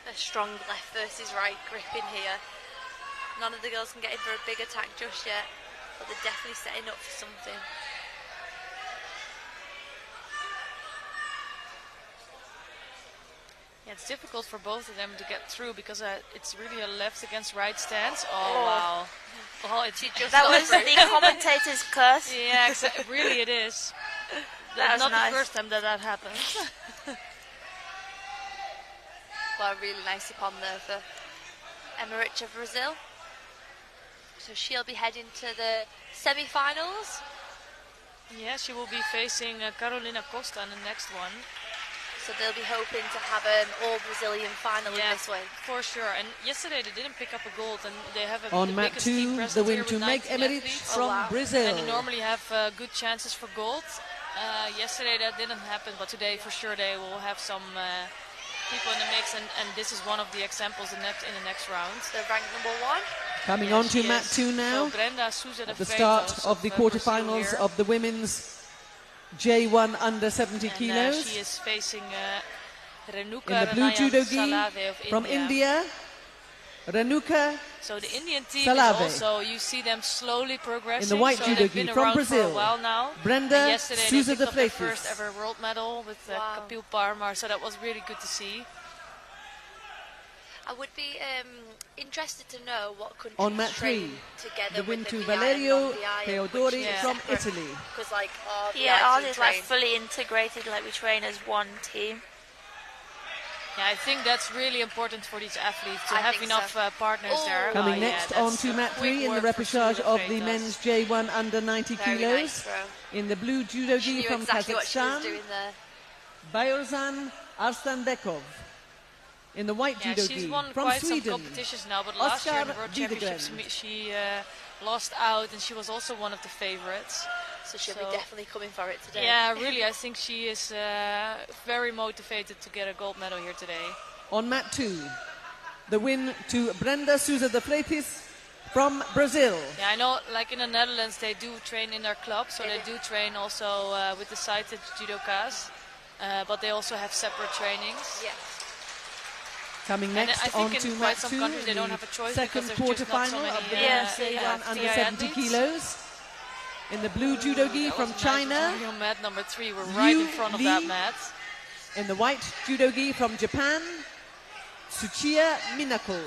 B: A strong left versus right grip in here. None of the girls can get in for a big attack just yet, but they're definitely setting up for something.
A: Yeah, it's difficult for both of them to get through because it's really a left against right stance. Oh, wow. Oh, it's just
C: that was the commentator's curse.
A: Yeah, really it is. That's not
C: nice.
A: the first time that happens.
B: Well, really nice upon there for Emmerich of Brazil. So she'll be heading to the semi-finals.
A: Yeah, she will be facing Carolina Costa in the next one.
B: So they'll be hoping to have an all-Brazilian final in this way.
A: For sure. And yesterday they didn't pick up a gold, and they have
D: on mat 2, the win to make Emmerich from Brazil.
A: And they normally have good chances for gold. Yesterday that didn't happen, but today for sure they will have some people in the mix, and this is one of the examples in the next round.
B: The rank number 1.
D: Coming on to mat 2 now,
A: so Brenda Souza
D: at the start of the quarterfinals of the women's J1 under 70 kilos.
A: She is facing Renuka
D: in the blue judo gi from India. Renuka
A: So the Indian team
D: Salave.
A: is also, you see them slowly progressing.
D: In the white judo
A: gi
D: from Brazil.
A: For a while now.
D: Brenda
A: yesterday
D: Souza
A: they picked up their
D: Freitas.
A: first ever world medal with Kapil Parmar, so that was really good to see.
B: I would be interested to know what countries
D: on mat 3,
B: together
D: the win
B: with
D: to
B: the VI
D: Valerio
B: and non-VI,
D: Teodori from
B: separate.
D: Italy.
B: Because like our
C: ours
B: VI
C: is
B: team
C: like
B: train.
C: fully integrated, like we train as one team.
A: Yeah, I think that's really important for these athletes to
B: I
A: have
B: think
A: enough
B: so.
A: partners there.
D: Coming next on to mat 3 in the repechage of the men's J1 under 90
B: Very
D: kilos.
B: nice throw.
D: In the blue judo
B: She
D: gi
B: knew
D: from
B: exactly what she was
D: Kazakhstan,
B: doing there.
D: Bayorzan Arslanbekov. In the white judo
A: she's
D: gi
A: won
D: from
A: quite
D: Sweden,
A: some competitions now, but last year in the World
D: Oscar
A: Championships
D: Widegren.
A: she lost out, and she was also one of the favorites.
B: So she'll be definitely coming for it today.
A: Yeah, really, I think she is very motivated to get a gold medal here today.
D: On mat 2, the win to Brenda Souza Freitas from Brazil.
A: Yeah, I know, like in the Netherlands, they do train in their club, so they do train also with the sighted judokas, but they also have separate trainings.
B: Yes.
D: Coming
A: And
D: next
A: I think
D: on
A: in
D: to
A: quite
D: mat
A: some
D: 2,
A: countries they don't
D: the
A: have a choice
D: second
A: because there's just not so
D: quarterfinal
A: many,
D: of the
A: yeah,
D: men's J1 under
A: VI
D: 70
A: athletes.
D: kilos. In the blue judo gi
A: That
D: from
A: was
D: China,
A: nice. On mat number 3, we're right in front of that mat.
D: in the white judo gi from Japan, Tsuchiya Minako.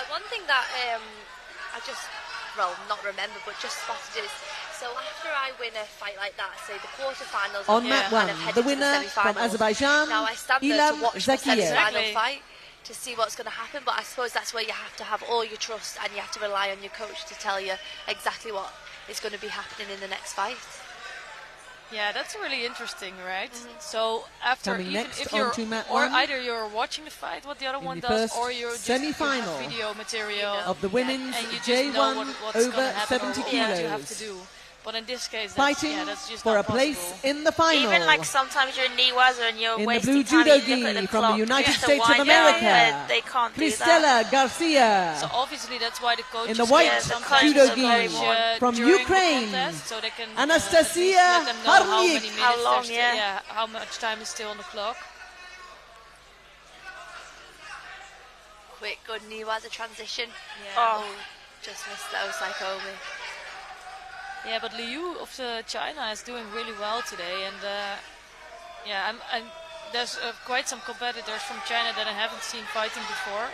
B: One thing that I just, well, not remember, but just spotted is, so after I win a fight like that, say the quarterfinals,
D: On mat 1, the winner from Azerbaijan,
B: now I stand there to
D: Ilham
B: watch the
D: Zakiev.
B: semi-final fight to see what's going to happen, but I suppose that's where you have to have all your trust and you have to rely on your coach to tell you exactly what is going to be happening in the next fight.
A: Yeah, that's really interesting, right? So after,
D: Coming
A: even
D: next
A: if you're,
D: onto mat
A: or
D: 1,
A: either you're watching the fight, what the other
D: in
A: one
D: the
A: does,
D: first
A: or you're just
D: semi-final
A: you have video material
D: of the women's
A: and you just know
D: J1
A: what's
D: over
A: gonna happen
D: 70
A: or
D: kilos.
A: what you have to do. But in this case, that's,
D: Fighting
A: that's just
D: for
A: not
D: a place
A: possible.
D: in the final.
C: Even like sometimes you're in Niwaza and you're
D: in the
C: wasting
D: blue
C: time,
D: judo
C: you look at
D: gi
C: the
D: from
C: clock,
D: the United
C: you have to
D: States of
C: wind down,
D: America,
C: but they can't do that.
D: Cristela Garcia.
A: So obviously that's why the coaches
D: In the white judo gi from
A: during
D: Ukraine,
A: the contest, so they can
D: Anastasia
A: let them know how many
D: Harnik.
A: minutes
C: How long,
A: there's still, how much time is still on the clock.
B: Quick, good Niwaza transition.
A: Yeah.
B: Oh, just missed those Saikomi.
A: Yeah, but Liu of China is doing really well today, and there's quite some competitors from China that I haven't seen fighting before,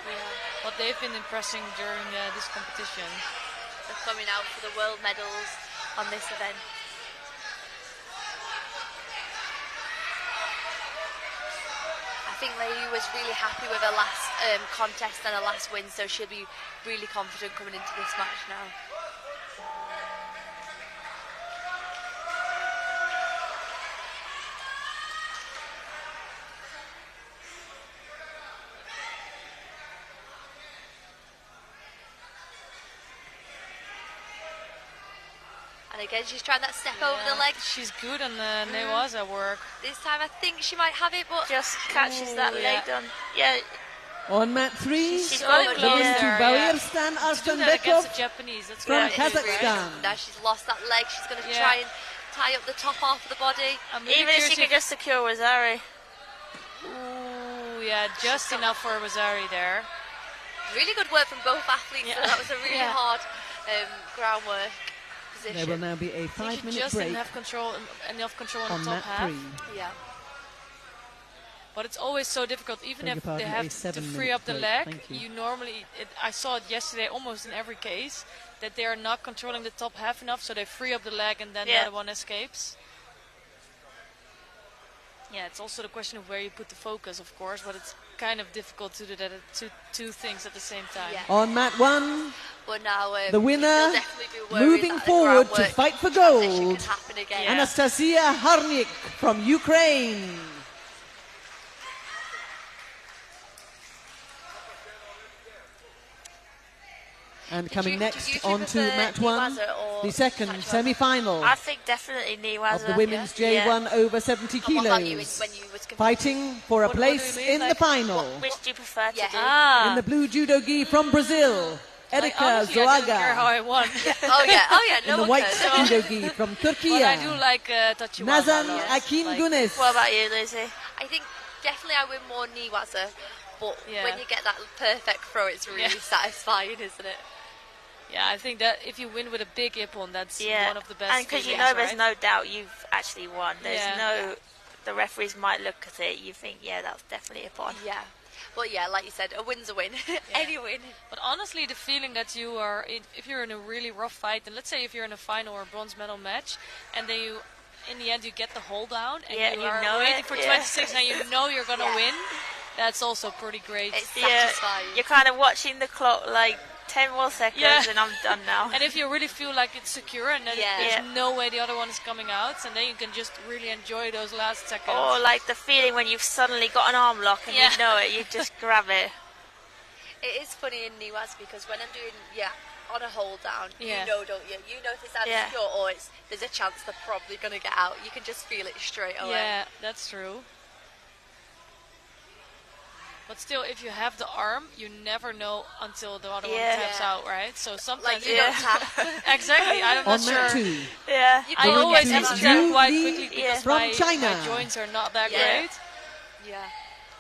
A: but they've been impressing during this competition.
B: They're coming out for the world medals on this event. I think Liu was really happy with her last contest and her last win, so she'll be really confident coming into this match now. And again, she's trying that step over the leg.
A: She's good on the Newaza work.
B: This time I think she might have it, but
C: Just catches that leg done. Yeah,
D: On mat 3,
A: She's
D: the
A: got
C: so
A: it
D: win
A: close
C: yeah.
D: to
A: there.
D: Bayerstan
A: To do that against the
D: Arslanbekov
A: Japanese, that's
D: from
A: right.
D: Kazakhstan.
B: now she's lost that leg. She's going to try and tie up the top half of the body.
A: I'm really
C: even if she
A: curious
C: could just secure Wazari.
A: Ooh, yeah, just enough for Wazari there.
B: Really good work from both athletes. So that was a really hard groundwork. position.
D: There will now be a
A: I think she
D: 5-minute
A: just
D: break
A: didn't have enough control on
D: on
A: the top
D: mat
A: half.
D: 3.
B: Yeah.
A: But it's always so difficult, even
D: Beg
A: if
D: your
A: they
D: pardon,
A: have
D: a
A: to
D: 7-minute
A: free up the
D: break.
A: leg.
D: Thank you.
A: You normally, I saw it yesterday almost in every case, that they are not controlling the top half enough, so they free up the leg and then the other one escapes. Yeah, it's also the question of where you put the focus, of course, but it's kind of difficult to do that at two things at the same time.
B: Yeah.
D: On mat 1,
B: But now,
D: the winner
B: you'll definitely be worried
D: moving
B: that the
D: forward to
B: groundwork
D: fight for
B: transition
D: gold.
B: can happen again.
A: Yeah.
D: Anastasia Harnik from Ukraine. And coming next onto mat 1, the second semi-final
C: I think definitely Niwaza.
D: of the women's J1 over 70
B: And what about you
D: kilos.
B: when you was competing?
D: Fighting for a
A: What do
D: place
A: you mean,
D: in the
A: like,
D: final.
C: Which do you prefer to
B: Yeah.
C: do?
D: In the blue judo gi from Brazil,
A: Like,
D: Erika
A: honestly, I didn't care how
D: Zoaga.
A: I won.
B: Oh yeah, no
D: In the
B: one
D: white
B: cares.
D: judo gi from Turkey,
A: But I do like Tachiwama.
D: Nazan
A: a lot.
D: Akin
A: Like,
D: Gunis.
C: What about you, Lucy?
B: I think definitely I win more Niwaza, but
A: Yeah.
B: when you get that perfect throw, it's really satisfying, isn't it?
A: Yeah, I think that if you win with a big ippon, that's one of the best.
C: And because you
A: feelings,
C: know there's
A: right?
C: no doubt you've actually won. There's
A: Yeah.
C: the referees might look at it, you think, yeah, that's definitely a pon.
B: Yeah. Well, yeah, like you said, a win's a win. Any win.
A: But honestly, the feeling that you are, if you're in a really rough fight, and let's say if you're in a final or bronze medal match, and then you, in the end, you get the hold down, and
C: Yeah,
A: you
C: you
A: are
C: know
A: waiting
C: it,
A: for
C: yeah.
A: 26, and you know you're gonna win. That's also pretty great.
B: It's
C: Yeah,
B: satisfying.
C: you're kind of watching the clock like 10 more seconds and I'm done now.
A: And if you really feel like it's secure and then there's no way the other one is coming out, and then you can just really enjoy those last seconds.
C: Or like the feeling when you've suddenly got an arm lock and you know it, you just grab it.
B: It is funny in Niwas because when I'm doing, on a hold down,
A: Yeah.
B: you know, don't you? You know if it's either secure or there's a chance they're probably going to get out. You can just feel it straight away.
A: Yeah, that's true. But still, if you have the arm, you never know until the other one taps out, right? So sometimes
B: Like you don't tap.
A: Exactly, I'm not
D: On
A: sure.
D: mat 2,
C: Yeah.
A: I always
D: to
A: have to
D: Yu
A: tap quite
D: Li
A: quickly because
D: from
A: my
D: China.
A: joints are not that
B: Yeah.
A: great.
B: Yeah.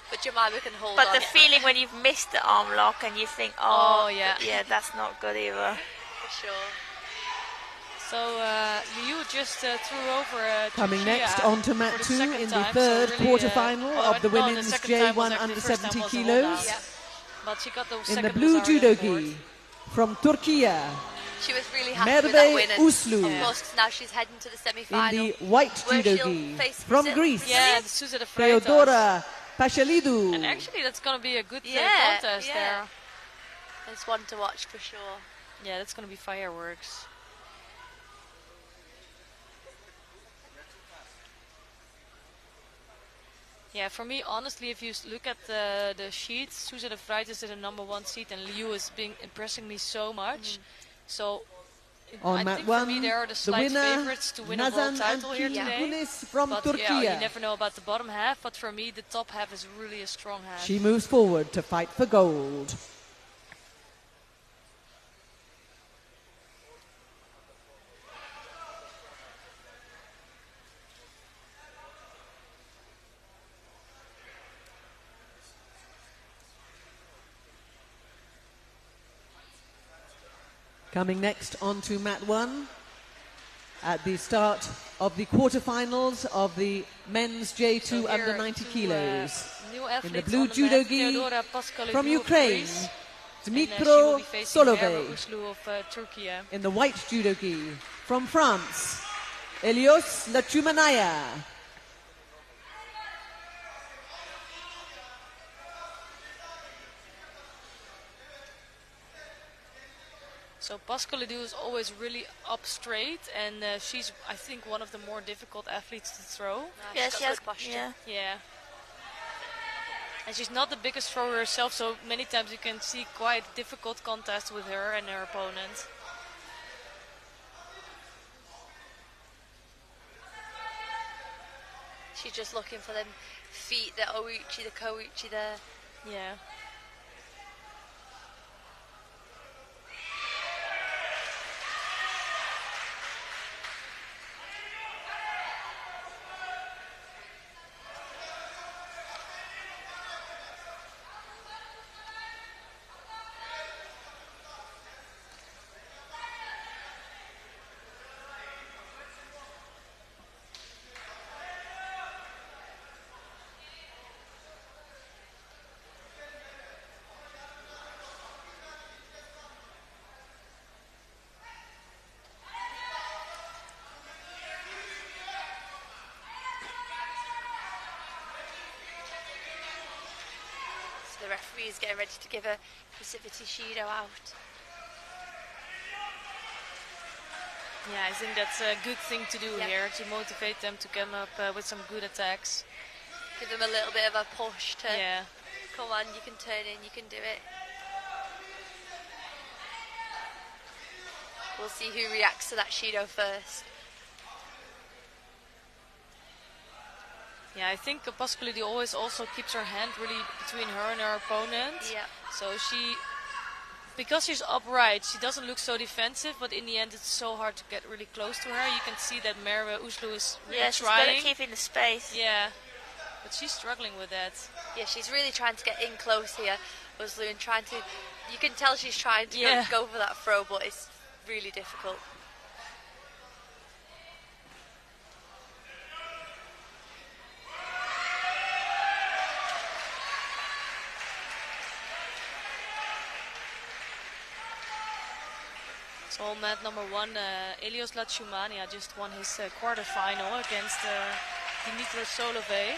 B: But Jemima can hold
C: But
B: on.
C: the feeling when you've missed the arm lock and you think, yeah, that's not good either.
B: For sure.
A: So Liu just threw over
D: coming
A: Chia
D: next onto mat
A: for the
D: 2
A: second
D: in the
A: time,
D: third
A: so really,
D: quarterfinal
A: well,
D: of the
A: no, the
D: women's
A: second time was
D: J1
A: actually
D: under
A: the first time
D: 70
A: was a hold
D: kilos.
A: down. But she got the
D: In
A: second
D: the blue
A: was already
D: judo
A: on board.
D: gi from Turkey,
B: She was really happy with that
D: Merve
B: win. And
D: Uslu.
B: of course, now she's heading to the
D: in
B: semi-final.
D: the white
B: where
D: judo
B: she'll
D: gi
B: face
D: from
B: Brazil.
D: Greece,
A: Yeah, the Susa de Freitas.
D: Theodora Pachalidou.
A: And actually, that's going to be a good
B: Yeah,
A: contest
B: yeah.
A: there.
B: It's one to watch for sure.
A: Yeah, that's going to be fireworks. Yeah, for me, honestly, if you look at the sheets, Susa de Freitas is the #1 seed, and Liu is impressing me so much. So
D: On
A: I
D: mat
A: think for
D: 1,
A: me, they are the
D: the
A: slight
D: winner,
A: favorites to win a world
D: Nazan
A: title here
D: Akin
A: today.
D: Gunis from
A: But
D: Turkey.
A: yeah, you never know about the bottom half. But for me, the top half is really a strong half.
D: She moves forward to fight for gold. Coming next onto mat 1 at the start of the quarterfinals of the men's J2
A: So
D: under
A: here
D: 90
A: two,
D: kilos.
A: new
D: In the
A: athletes
D: blue
A: on the
D: judo
A: mat,
D: gi
A: Theodora Pascalidou
D: from
A: of
D: Ukraine,
A: Greece, and she will
D: Dmitro
A: be facing Merve
D: Solovey.
A: Uslu of Turkey.
D: In the white judo gi from France, Elios Lachumanaya.
A: So Pascalidou is always really up straight, and she's, I think, one of the more difficult athletes to throw.
C: Yeah,
B: she's
C: she
B: got
C: has
B: good posture.
C: yeah.
A: Yeah. And she's not the biggest thrower herself, so many times you can see quite difficult contests with her and her opponent.
B: She's just looking for them feet, the ouchi, the kouchi there.
A: Yeah.
B: the referee is getting ready to give a passivity Shido out.
A: Yeah, I think that's a good thing to do here, to motivate them to come up with some good attacks.
B: Give them a little bit of a push to, come on, you can turn in, you can do it. We'll see who reacts to that Shido first.
A: Yeah, I think Pascalidi always also keeps her hand really between her and her opponent.
B: Yeah.
A: So because she's upright, she doesn't look so defensive, but in the end it's so hard to get really close to her. You can see that Merve Uslu is really trying.
C: She's good at keeping the space.
A: Yeah, but she's struggling with that.
B: Yeah, she's really trying to get in close here, Uslu, and trying to, you can tell she's trying to go for that throw, but it's really difficult.
A: So mat number 1, Elios Latsumania just won his quarterfinal against Dimitro Solovey.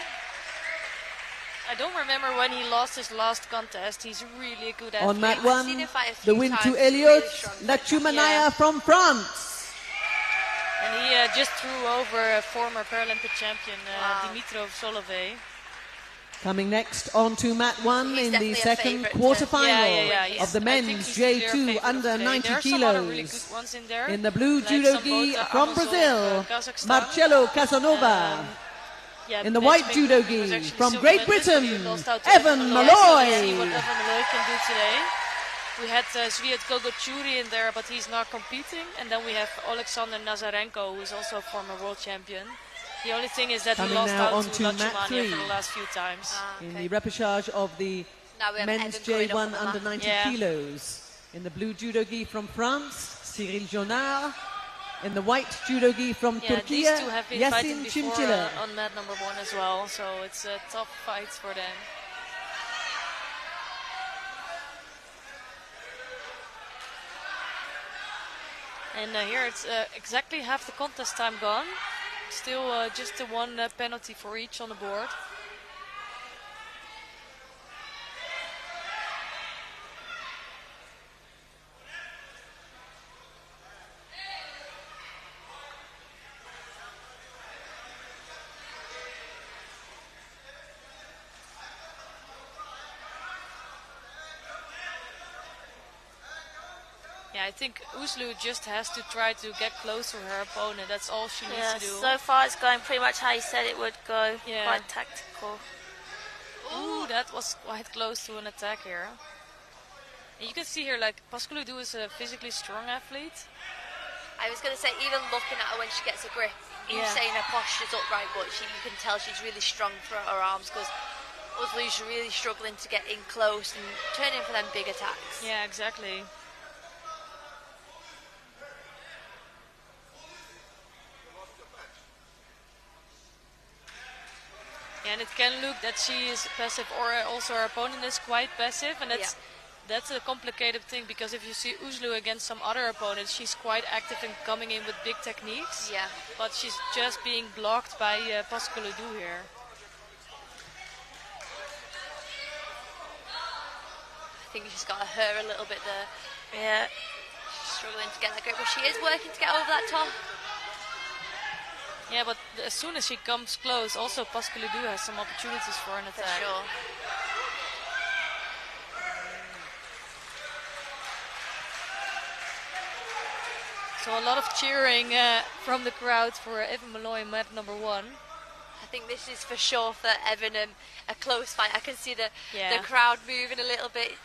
A: I don't remember when he lost his last contest. He's really a good athlete.
D: On mat 1, the win to Elios Latsumania from France.
A: And he just threw over a former Paralympic champion, Dimitro Solovey.
D: Coming next on to mat 1 in the second quarterfinal of the men's J2 under 90 kilos.
A: Really good ones in there.
D: In the blue judo gi from Brazil, Marcelo Casanova. In the white judo gi from Great Britain, Evan Malloy.
A: See what Evan Malloy can do today. We had Zviad Gogochuri in there, but he's not competing. And then we have Alexander Nazarenko, who is also a former world champion. The only thing is that he lost out to Latsumania for the last few times.
D: In the repechage of the men's J1 under 90 kilos. In the blue judo gi from France, Cyril Jonard. In the white judo gi from Turkey,
A: these two have been fighting before
D: Chinchilla.
A: On mat number 1 as well, so it's a tough fight for them. And here it's exactly half the contest time gone. Still just the one penalty for each on the board. Yeah, I think Uslu just has to try to get close to her opponent. That's all she needs to do.
C: So far it's going pretty much how you said it would go.
A: Yeah.
C: Quite tactical.
A: Ooh, that was quite close to an attack here. And you can see here, like, Pascalidou is a physically strong athlete.
B: I was going to say, even looking at her when she gets a grip, you're saying her posture's upright, but you can tell she's really strong for her arms, because Uslu's really struggling to get in close and turn in for them big attacks.
A: Yeah, exactly. Yeah, and it can look that she is passive, or also her opponent is quite passive, and that's a complicated thing, because if you see Uslu against some other opponents, she's quite active and coming in with big techniques.
B: Yeah.
A: But she's just being blocked by Pascalidou here.
B: I think she's got to hurt a little bit there.
C: Yeah.
B: She's struggling to get that grip, but she is working to get over that top.
A: Yeah, but as soon as she comes close, also Pascalidou has some opportunities for an attack.
B: For sure.
A: So a lot of cheering from the crowd for Evan Malloy in mat number 1.
B: I think this is for sure for Evan a close fight. I can see the crowd moving a little bit.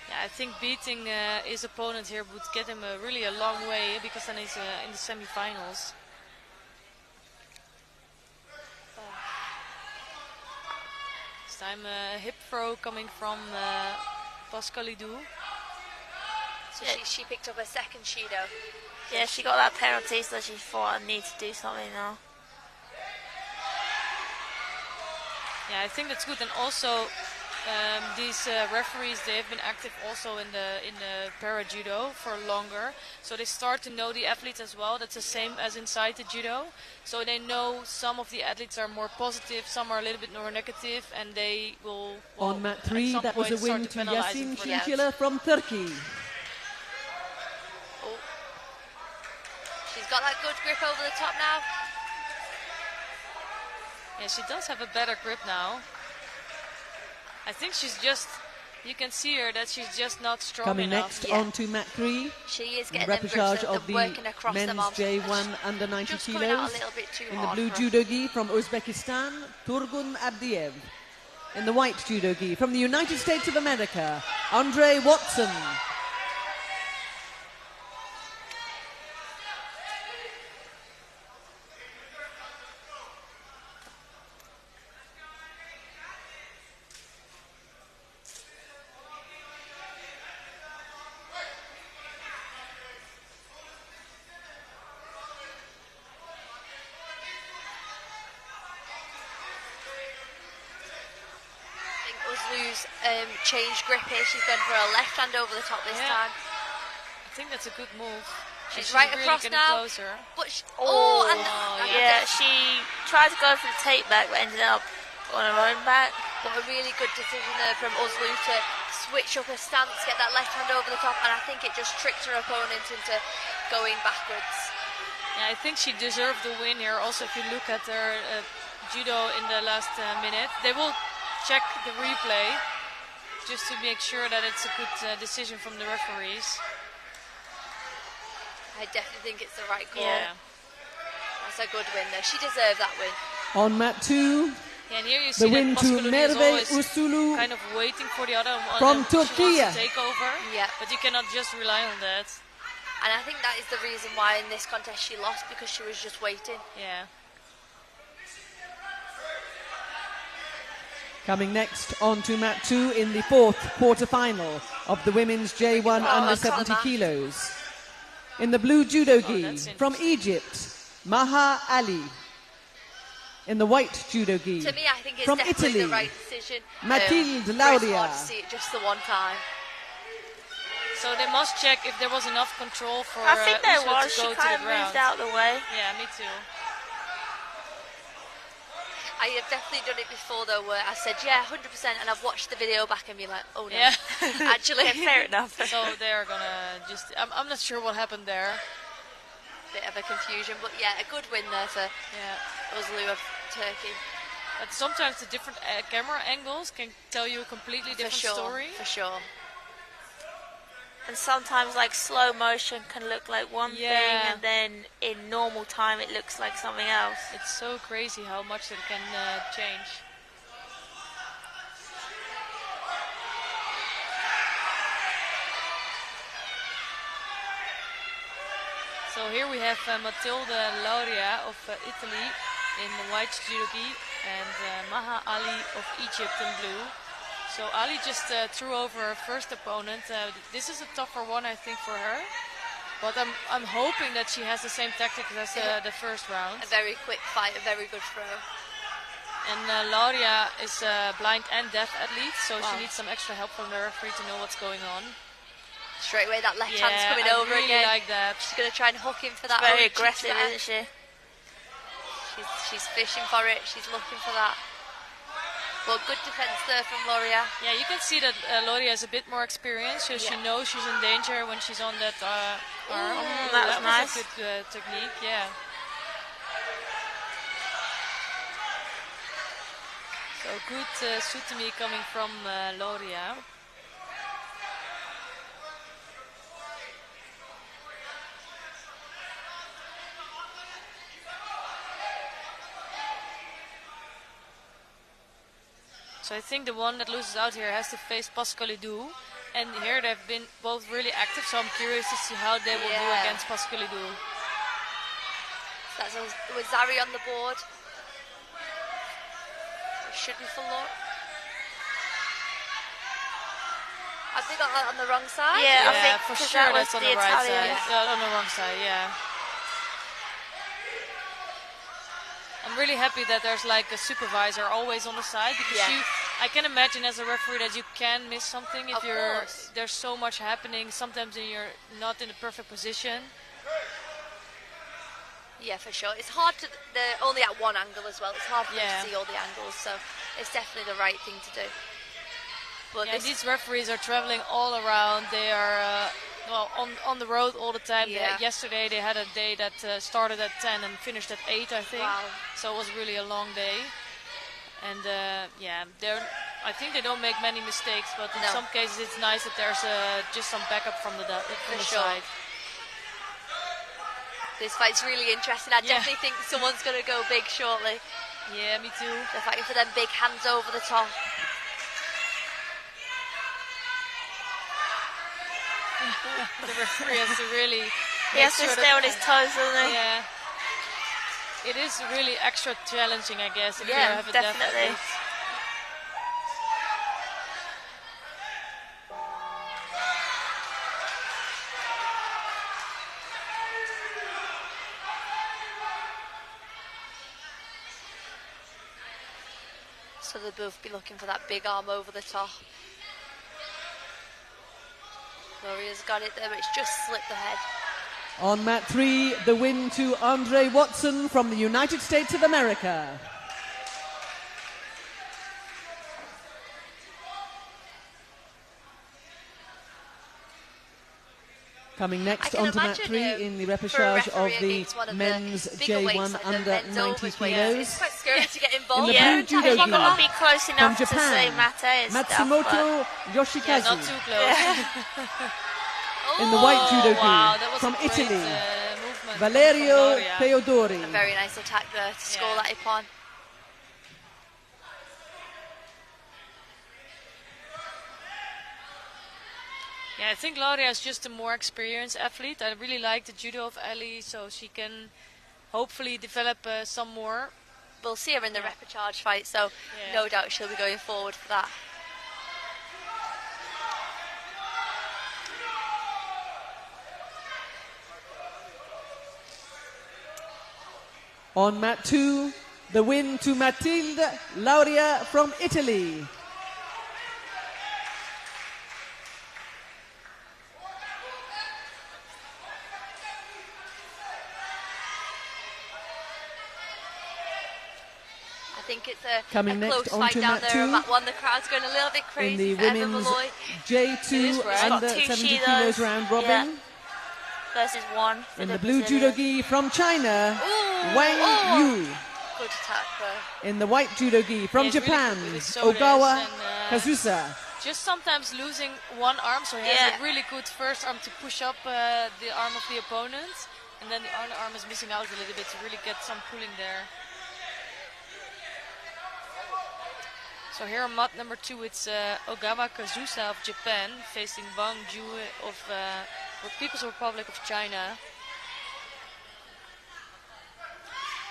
A: Yeah, I think beating his opponent here would get him really a long way, because then he's in the semi-finals. This time a hip throw coming from Pascalidou.
B: So she picked up a second Shido.
C: Yeah, she got that penalty, so she thought I need to do something now.
A: Yeah, I think that's good, and also these referees, they have been active also in the para judo for longer, so they start to know the athletes as well. That's the same as inside the judo, so they know some of the athletes are more positive, some are a little bit more negative, and they will
D: on mat 3. That was a win to Yasin Chinchilla from Turkey.
B: Oh. She's got that good grip over the top now.
A: Yeah, she does have a better grip now. I think she's just, you can see her that she's just not strong
D: Coming
A: enough.
D: next on to mat 3.
B: She is getting
D: repechage
B: them
D: of the
B: working across
D: men's J1 under 90 kilos. In the blue judo gi from Uzbekistan, Turgun Abdiev. In the white judo gi from the United States of America, Andre Watson.
B: Changed grip here. She's going for a left hand over the top this time.
A: I think that's a good move.
B: She's right
A: really
B: across now.
A: Closer.
B: But
C: yeah, she tried to go for the take back but ended up on her own back.
B: But a really good decision there from Uzlu to switch up her stance, get that left hand over the top, and I think it just tricked her opponent into going backwards.
A: Yeah, I think she deserved the win here. Also, if you look at her judo in the last minute, they will check the replay just to make sure that it's a good decision from the referees.
B: I definitely think it's the right call.
A: Yeah.
B: That's a good win there. She deserved that win.
D: On mat 2,
A: yeah, and here you see
D: the win to Merve Usulu
A: kind of waiting for the other one
D: from Turkey
A: to take over.
B: Yeah.
A: But you cannot just rely on that.
B: And I think that is the reason why in this contest she lost, because she was just waiting.
A: Yeah.
D: Coming next on to mat 2 in the fourth quarter-final of the women's J1 under 70 kilos. In the blue judo gi from Egypt, Maha Ali. In the white judo gi
B: to me, I think it's
D: from
B: definitely
D: Italy,
B: the right decision.
D: Mathilde
B: Lauria. It's
D: Lauria.
B: hard to see it just the one time.
A: So they must check if there was enough control for
C: I think there
A: Uslu
C: was.
A: to go
C: She
A: to
C: kind
A: the
C: of
A: ground.
C: moved out the way.
A: Yeah, me too.
B: I have definitely done it before though, where I said, yeah, 100%, and I've watched the video back and been like, oh no.
A: Yeah.
B: Actually.
C: Yeah, fair enough.
A: So they're gonna just, I'm not sure what happened there.
B: Bit of a confusion, but yeah, a good win there for Uzlu of Turkey.
A: But sometimes the different camera angles can tell you a completely different story.
B: For sure.
C: And sometimes like slow motion can look like one thing, and then in normal time it looks like something else.
A: It's so crazy how much it can change. So here we have Mathilde Lauria of Italy in the white judo gi and Maha Ali of Egypt in blue. So Ali just threw over her first opponent. This is a tougher one, I think, for her. But I'm hoping that she has the same tactics as the first round.
B: A very quick fight, a very good throw.
A: And Lauria is a blind and deaf athlete, so she needs some extra help from the referee to know what's going on.
B: Straight away, that left hand's coming over
A: really
B: again.
A: Like that.
B: She's going to try and hook him for that.
C: Very aggressive, isn't she?
B: She's fishing for it. She's looking for that. Well, good defense there from Lauria.
A: Yeah, you can see that Lauria has a bit more experience, so she knows she's in danger when she's on that arm.
C: That was nice.
A: A good technique, yeah. So good sutami coming from Lauria. So I think the one that loses out here has to face Pascalidou. And here they've been both really active, so I'm curious to see how they will do against Pascalidou.
B: So that's with Zari on the board. It should be full up. Have they got that on the wrong side?
C: Yeah, I think
A: for sure that's on the right side.
C: Yeah.
A: On the wrong side, yeah. I'm really happy that there's like a supervisor always on the side, because I can imagine as a referee that you can miss something if there's so much happening. Sometimes you're not in the perfect position.
B: Yeah, for sure. It's hard to. They're only at one angle as well. It's hard for them to see all the angles, so it's definitely the right thing to do. But
A: these referees are traveling all around. They are on the road all the time.
B: Yeah.
A: Yesterday they had a day that started at 10 and finished at 8, I think.
B: Wow.
A: So it was really a long day. And I think they don't make many mistakes, but in some cases it's nice that there's just some backup from the side.
B: This fight's really interesting. I definitely think someone's going to go big shortly.
A: Yeah, me too.
B: They're fighting for them big hands over the top.
A: The referee has to really...
C: He has to stay on his toes, doesn't he?
A: Yeah. It is really extra challenging, I guess, if you have a
C: definitely.
A: deficit.
B: So they'll both be looking for that big arm over the top. Gloria's got it there, but it's just slipped the head.
D: On mat 3, the win to Andre Watson from the United States of America. Coming next onto mat 3 in the repechage of the men's J1 under 90 kilos.
B: It's quite scary to get involved.
D: In the blue judo
C: you've
D: gi
C: got to be close enough
D: from
C: to say
D: Japan,
C: Mate
D: Matsumoto
A: Yeah,
D: Yoshikazu.
A: not too close.
D: In the white judo gi
A: that was
D: from
A: a great,
D: Italy,
A: movement
D: Valerio
A: from Gloria.
D: Teodori.
B: A very nice attack there to score that upon.
A: Yeah, I think Gloria is just a more experienced athlete. I really like the judo of Ellie, so she can hopefully develop some more.
B: We'll see her in the repechage fight, so no doubt she'll be going forward for that.
D: On mat 2, the win to Matilde Lauria from Italy.
B: I think it's a
D: Coming
B: close
D: next
B: fight
D: onto
B: down
D: mat
B: there
D: 2.
B: on mat 1. The crowd's going a little bit
D: In
B: crazy.
D: the women's J2 under 70 kilos round robin.
C: Versus 1.
D: In the blue judo gi from China, Wang Yu.
B: Good attack there.
D: In the white judo gi from
A: He's really
D: Japan,
A: good with his shoulders
D: Ogawa
A: and,
D: Kazusa.
A: Just sometimes losing one arm, so he has a really good first arm to push up the arm of the opponent, and then the other arm is missing out a little bit to really get some pulling there. So here on mat number 2, it's Ogawa Kazusa of Japan facing Wang Yu of People's Republic of China.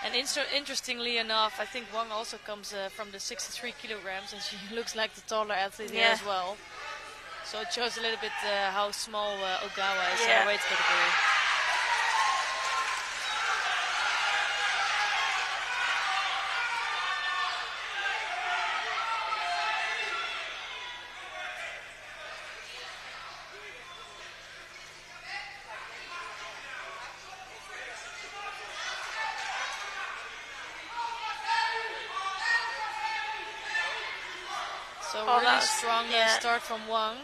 A: And interestingly enough, I think Wang also comes from the 63 kilograms, and she looks like the taller athlete here as well. So it shows a little bit how small Ogawa is in the weight category. So really strong start from Wang.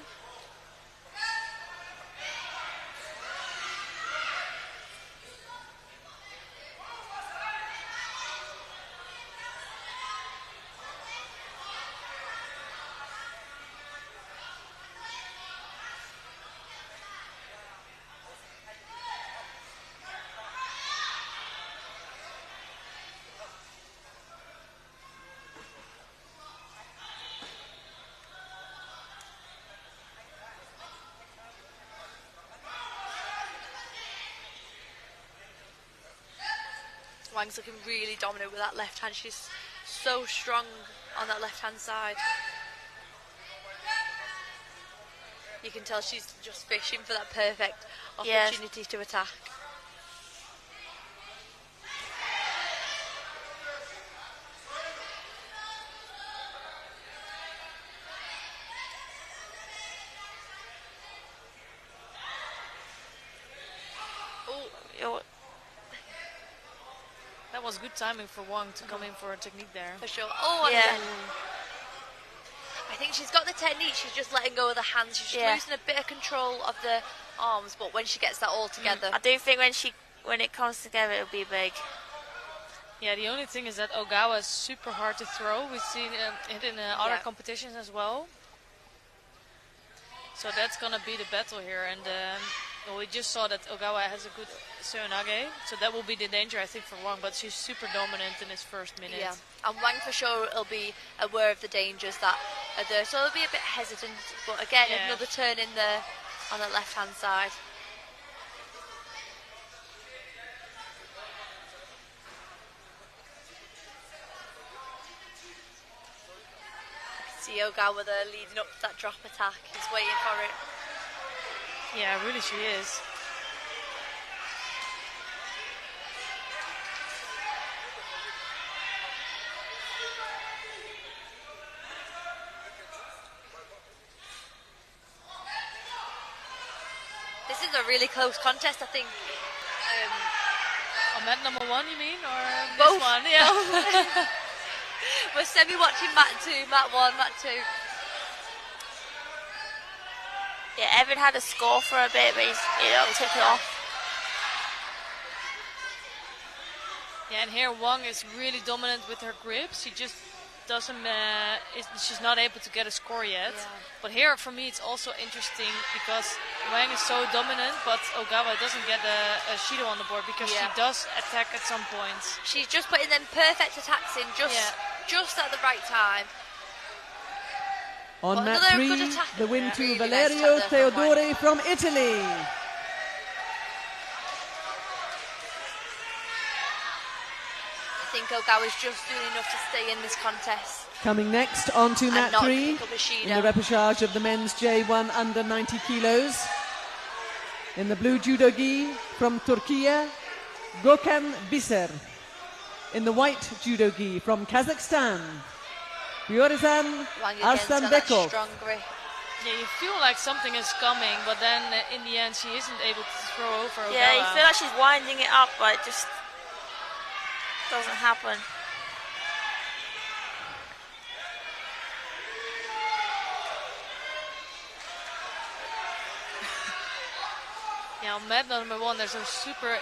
B: Wang's looking really dominant with that left hand. She's so strong on that left hand side. You can tell she's just fishing for that perfect opportunity to attack.
A: That was good timing for Wang to come in for a technique there.
B: For sure. Oh,
C: Yeah.
B: I think she's got the technique, she's just letting go of the hands. She's losing a bit of control of the arms, but when she gets that all together.
C: I do think when it comes together, it'll be big.
A: Yeah, the only thing is that Ogawa is super hard to throw. We've seen it in other competitions as well. So that's going to be the battle here. And we just saw that Ogawa has a good serenage. So that will be the danger, I think, for Wang. But she's super dominant in his first minute.
B: Yeah, and Wang for sure will be aware of the dangers that are there. So he'll be a bit hesitant. But again, another turn in there on the left-hand side. See Ogawa there leading up to that drop attack. He's waiting for it.
A: Yeah, really she is.
B: This is a really close contest, I think.
A: On mat number 1, you mean? Or
B: both.
A: This one? Yeah.
B: We're semi-watching mat 2, mat 1, mat 2.
C: Yeah, Evan had a score for a bit, but he took it off.
A: Yeah, and here Wang is really dominant with her grips. She just doesn't, she's not able to get a score yet. Yeah. But here, for me, it's also interesting because Wang is so dominant, but Ogawa doesn't get a Shido on the board because she does attack at some points.
B: She's just putting them perfect attacks in just at the right time.
D: On mat 3, the win to Valerio Teodori from Italy.
B: I think Ogawa's just doing enough to stay in this contest.
D: Coming next on to mat 3 in the repechage of the men's J1 under 90 kilos. In the blue judo gi from Turkey, Gökhan Biser. In the white judo gi from Kazakhstan, Bjorizan Arslanbekov.
A: Yeah, you feel like something is coming, but then in the end she isn't able to throw over Ogawa.
C: Yeah, you feel like she's winding it up, but it just doesn't happen.
A: Yeah, on mat number 1 there's a super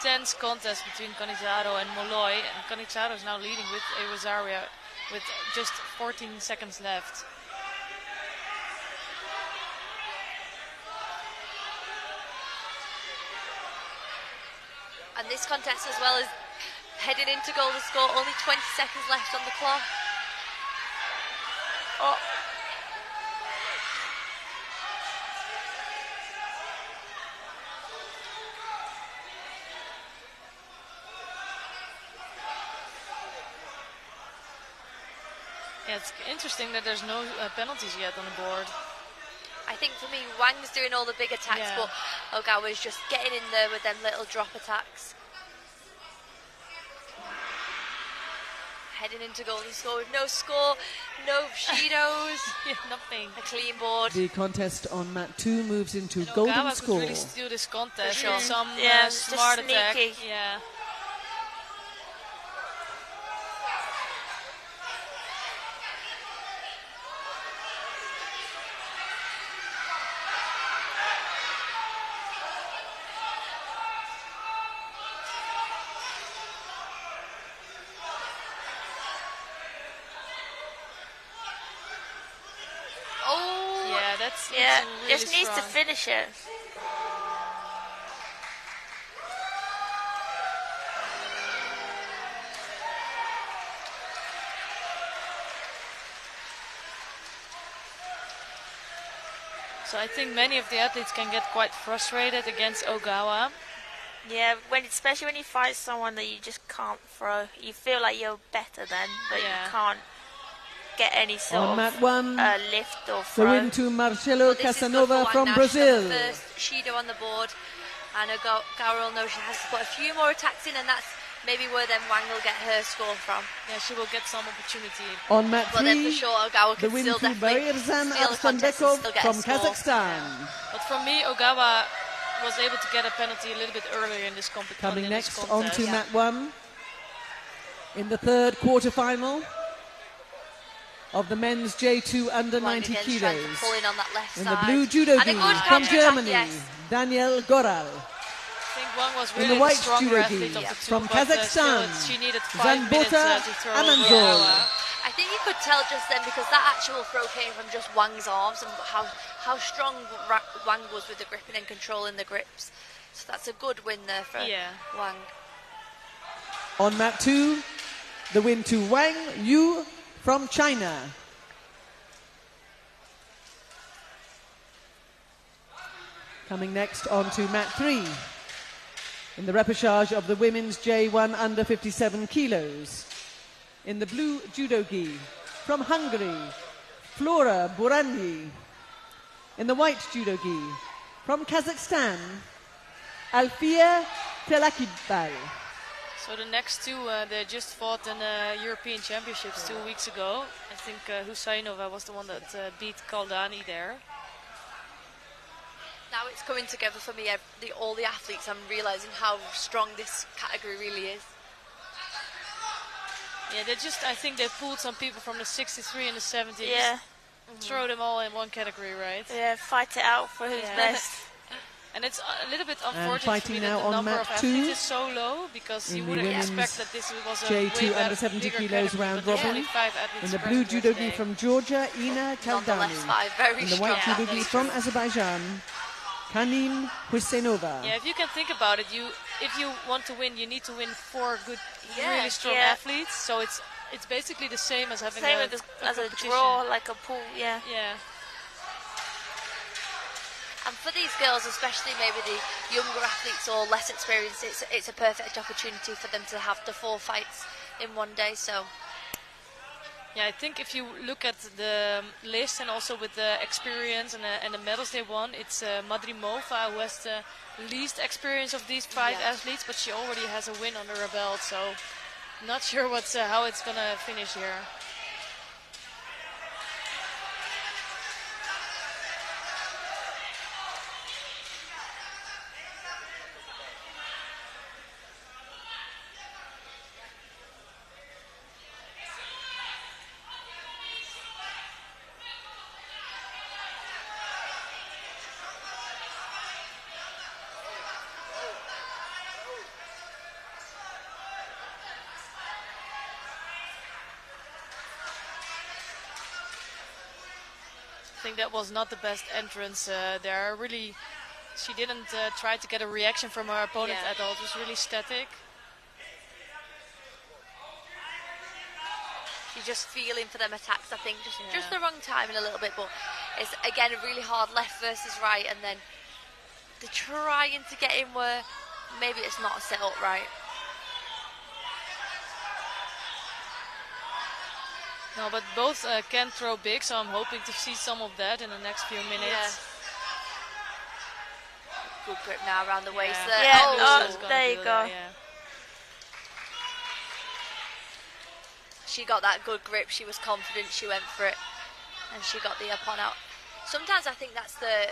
A: tense contest between Canizaro and Molloy, and Canizaro is now leading with a Rosario with just 14 seconds left.
B: And this contest as well is heading into goal to score, only 20 seconds left on the clock.
C: Oh.
A: Yeah, it's interesting that there's no penalties yet on the board.
B: I think for me, Wang's doing all the big attacks, but Ogawa's just getting in there with them little drop attacks. Heading into golden score with no score, no Shidos,
A: nothing.
B: A clean board.
D: The contest on mat 2 moves into golden
A: Ogawa
D: score.
A: Could really steal this contest.
B: Sure.
A: Some smart attack. Yeah.
C: Yeah,
A: really
C: just needs to finish it.
A: So I think many of the athletes can get quite frustrated against Ogawa.
C: Yeah, especially when you fight someone that you just can't throw. You feel like you're better then, but you can't get any sort
D: on mat 1,
C: lift or throw.
D: The win to Marcelo Casanova from Brazil.
B: First Shido on the board, and Ogawa will know she has to put a few more attacks in, and that's maybe where then Wang will get her score from.
A: Yeah, she will get some opportunity.
D: On mat 3,
B: then for sure, Ogawa
D: the win to Bjorizan Arslanbekov from Kazakhstan.
A: But for me, Ogawa was able to get a penalty a little bit earlier in this competition.
D: Coming next on to mat 1. In the third quarterfinal of the men's J2 under
B: Wang
D: 90
B: again trying to
D: kilos.
B: pull in on that left
D: In
B: side.
D: the blue judo
B: And a
D: gi
B: good
D: from
B: counterattack,
D: Germany,
B: yes.
D: Daniel Goral.
A: I think Wang was
D: In
A: really
D: the white
A: stronger
D: judo
A: athlete
D: gi
A: of the two,
D: from
A: but
D: Kazakhstan,
A: still she needed 5 minutes
D: Zanbota
A: to throw
D: Amanzol.
A: Awa.
B: I think you could tell just then because that actual throw came from just Wang's arms and how strong Wang was with the gripping and controlling the grips. So that's a good win there for Wang.
D: On mat 2, the win to Wang Yu from China. Coming next on to mat 3. In the repechage of the women's J1 under 57 kilos. In the blue judo gi from Hungary, Flora Buranyi. In the white judo gi from Kazakhstan, Alfia Telakibal.
A: So the next two, they just fought in the European Championships 2 weeks ago. I think Husainova was the one that beat Kaldani there.
B: Now it's coming together for me, all the athletes. I'm realising how strong this category really is.
A: Yeah, I think they pulled some people from the 63 and the 70.
C: Yeah.
A: Throw them all in one category, right?
C: Yeah, fight it out for who's best.
A: And it's a little bit unfortunate for me
D: now
A: that the
D: on
A: number
D: mat
A: of
D: 2
A: athletes is so low, because you wouldn't expect that this was a
D: J2
A: way
D: under 70
A: bigger
D: kilos
A: category,
D: round
A: but there's
D: robin.
A: only 5 athletes
D: In the blue
A: present
D: judo
A: here
D: gi
A: today.
D: from Georgia, Ina Kaldani.
B: Very
D: In the white
B: strong
D: judo gi
B: athletes.
D: from Azerbaijan, Kanim Husainova.
A: Yeah, if you can think about it, if you want to win, you need to win 4 good, really strong athletes. So it's basically the same as having
C: as a draw, like a pool. Yeah.
A: Yeah.
B: And for these girls, especially maybe the younger athletes or less experienced, it's a perfect opportunity for them to have the 4 fights in one day. So,
A: yeah, I think if you look at the list and also with the experience and the medals they won, it's Madrimova who has the least experience of these 5 athletes, but she already has a win under her belt. So, not sure how it's gonna finish here. I think that was not the best entrance there. Really, she didn't try to get a reaction from her opponent at all. It was really static.
B: she's just feeling for them attacks, I think. Just the wrong timing a little bit, but it's, again, a really hard left versus right, and then they're trying to get in where maybe it's not set up right.
A: No, but both can throw big, so I'm hoping to see some of that in the next few minutes.
B: Yeah. Good grip now around the waist there.
C: Yeah,
A: there you go.
B: That, She got that good grip, she was confident, she went for it, and she got the up-on out. Sometimes I think that's a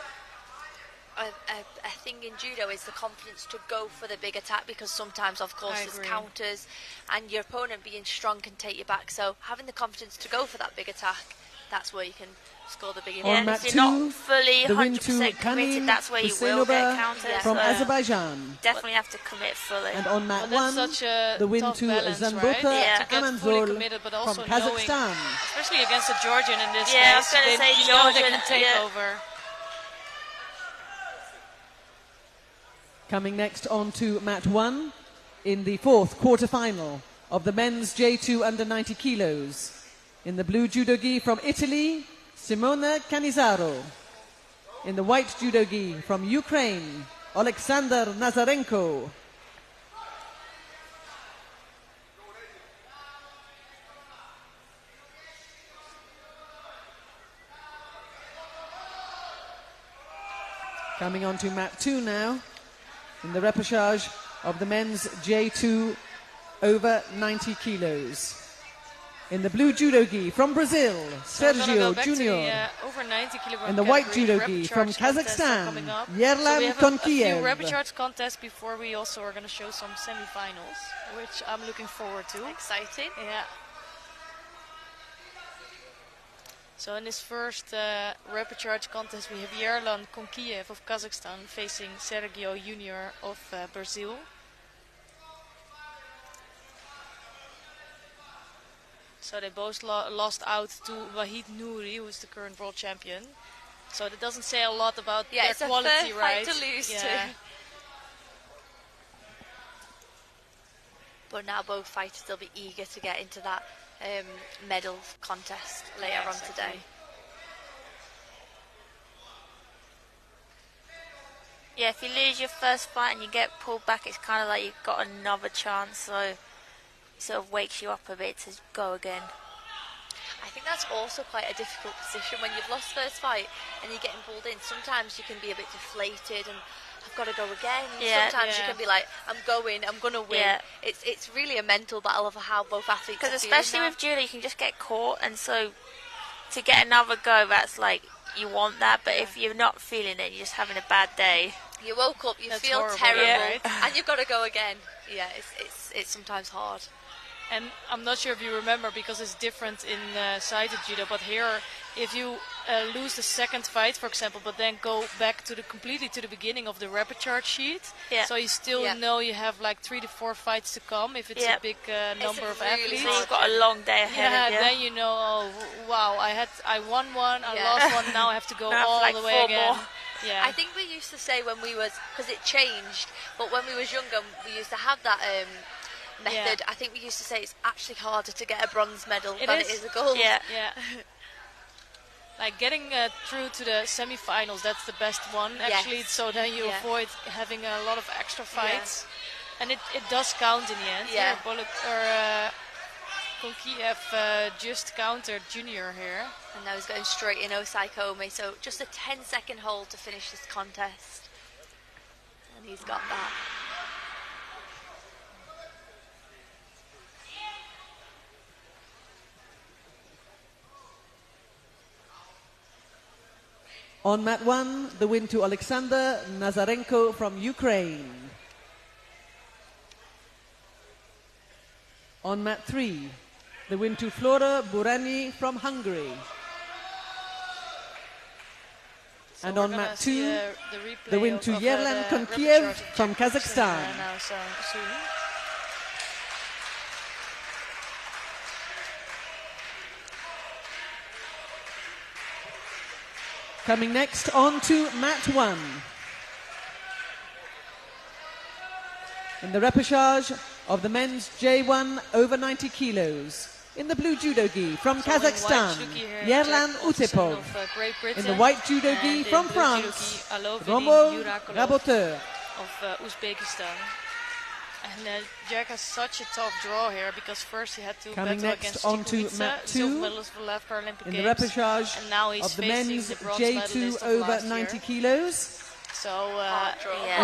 B: thing in judo, is the confidence to go for the big attack, because sometimes, of course, there's counters, and your opponent being strong can take you back. So having the confidence to go for that big attack, that's where you can score the big
C: impact.
D: On
C: If you're not fully
D: the win
C: 100%
D: to
C: committed,
D: Kanim
C: that's where you will get counted.
D: from
C: so
D: Azerbaijan.
C: Definitely have to commit fully.
D: And on mat
A: Well,
D: 1,
A: such a
D: the win
A: tough
D: to
A: balance,
D: Zanbota
A: right? To get fully
D: Amanzol
A: committed, but also
D: from Kazakhstan.
A: Especially against a Georgian in this
C: Yeah, I was
A: case,
C: gonna say
A: you know they
C: Georgian,
A: can take
C: yeah.
A: over.
D: Coming next on to mat 1 in the fourth quarterfinal of the men's J2 under 90 kilos. In the blue judo gi from Italy, Simona Canizaro. In the white judo gi from Ukraine, Alexander Nazarenko. Coming on to mat 2 now, in the repechage of the men's J2 over 90 kilos. In the blue judo gi from Brazil,
A: So I'm gonna
D: Sergio
A: go back to
D: Junior.
A: the over 90 kilogram
D: In the white
A: category.
D: judo gi
A: Rapid
D: from
A: charge contests are
D: Kazakhstan,
A: coming up.
D: Yerlan
A: So we have a few
D: Tonkiev.
A: rapid charge contests before we also are going to show some semi-finals, which I'm looking forward to.
B: Exciting.
A: Yeah. So in this first rapid charge contest, we have Yerlan Tonkiev of Kazakhstan facing Sergio Junior of Brazil. So they both lost out to Wahid Nuri, who is the current world champion. So that doesn't say a lot about their
B: it's
A: quality,
B: a fair
A: right?
B: fight to lose to. But now both fighters will be eager to get into that medal contest later on today.
C: Yeah, if you lose your first fight and you get pulled back, it's kind of like you've got another chance, so it sort of wakes you up a bit to go again.
B: I think that's also quite a difficult position when you've lost first fight and you're getting pulled in. Sometimes you can be a bit deflated and I've got to go again.
C: Yeah,
B: Sometimes you can be like, I'm going to win.
C: Yeah.
B: It's really a mental battle of how both athletes are
C: Because
B: feeling
C: especially
B: now.
C: with judo, you can just get caught, and so to get another go, that's like, you want that, but if you're not feeling it, you're just having a bad day.
B: You woke up, you
A: That's
B: feel
A: horrible,
B: terrible,
A: right?
B: and you've got to go again. Yeah, it's sometimes hard.
A: And I'm not sure if you remember, because it's different in sided judo, but here, if you lose the second fight, for example, but then go back to completely to the beginning of the rapid charge sheet, so you still know you have like 3 to 4 fights to come if it's a big number of athletes.
C: So you've got a long day ahead of you.
A: Then you know, oh wow, I won one, I lost one, now I have to go all
C: like
A: the way again.
C: more.
A: Yeah.
B: I think we used to say when we was, because it changed, but when we was younger, we used to have that method. I think we used to say it's actually harder to get a bronze medal than it is a gold.
A: Yeah. Like getting through to the semi-finals, that's the best one actually. So then you avoid having a lot of extra fights, and it does count in the end.
B: Yeah.
A: Konkiev just countered Junior here.
B: And now he's going straight in Osai Kome. So just a 10-second hold to finish this contest, and he's got that.
D: On mat 1, the win to Alexander Nazarenko from Ukraine. On mat 3, the win to Flora Burani from Hungary.
A: So
D: and on mat 2, the win to Yerlan Tonkiev from Kazakhstan. Coming next on to mat 1. In the repechage of the men's J1 over 90 kilos. In the blue judo gi from Kazakhstan, Yerlan Utepov. In the white judo gi from France, Romo Raboteur
A: of Uzbekistan. And Jack has such a tough draw here, because first he had to
D: coming
A: battle
D: next
A: against
D: on to
A: Chikuvica,
D: mat 2
A: silver medalist for the last Paralympic
D: in
A: Games.
D: the repechage
A: And now he's
D: of the
A: facing
D: men's
A: the bronze
D: J2
A: medalist of
D: over
A: last
D: 90
A: year.
D: kilos.
A: So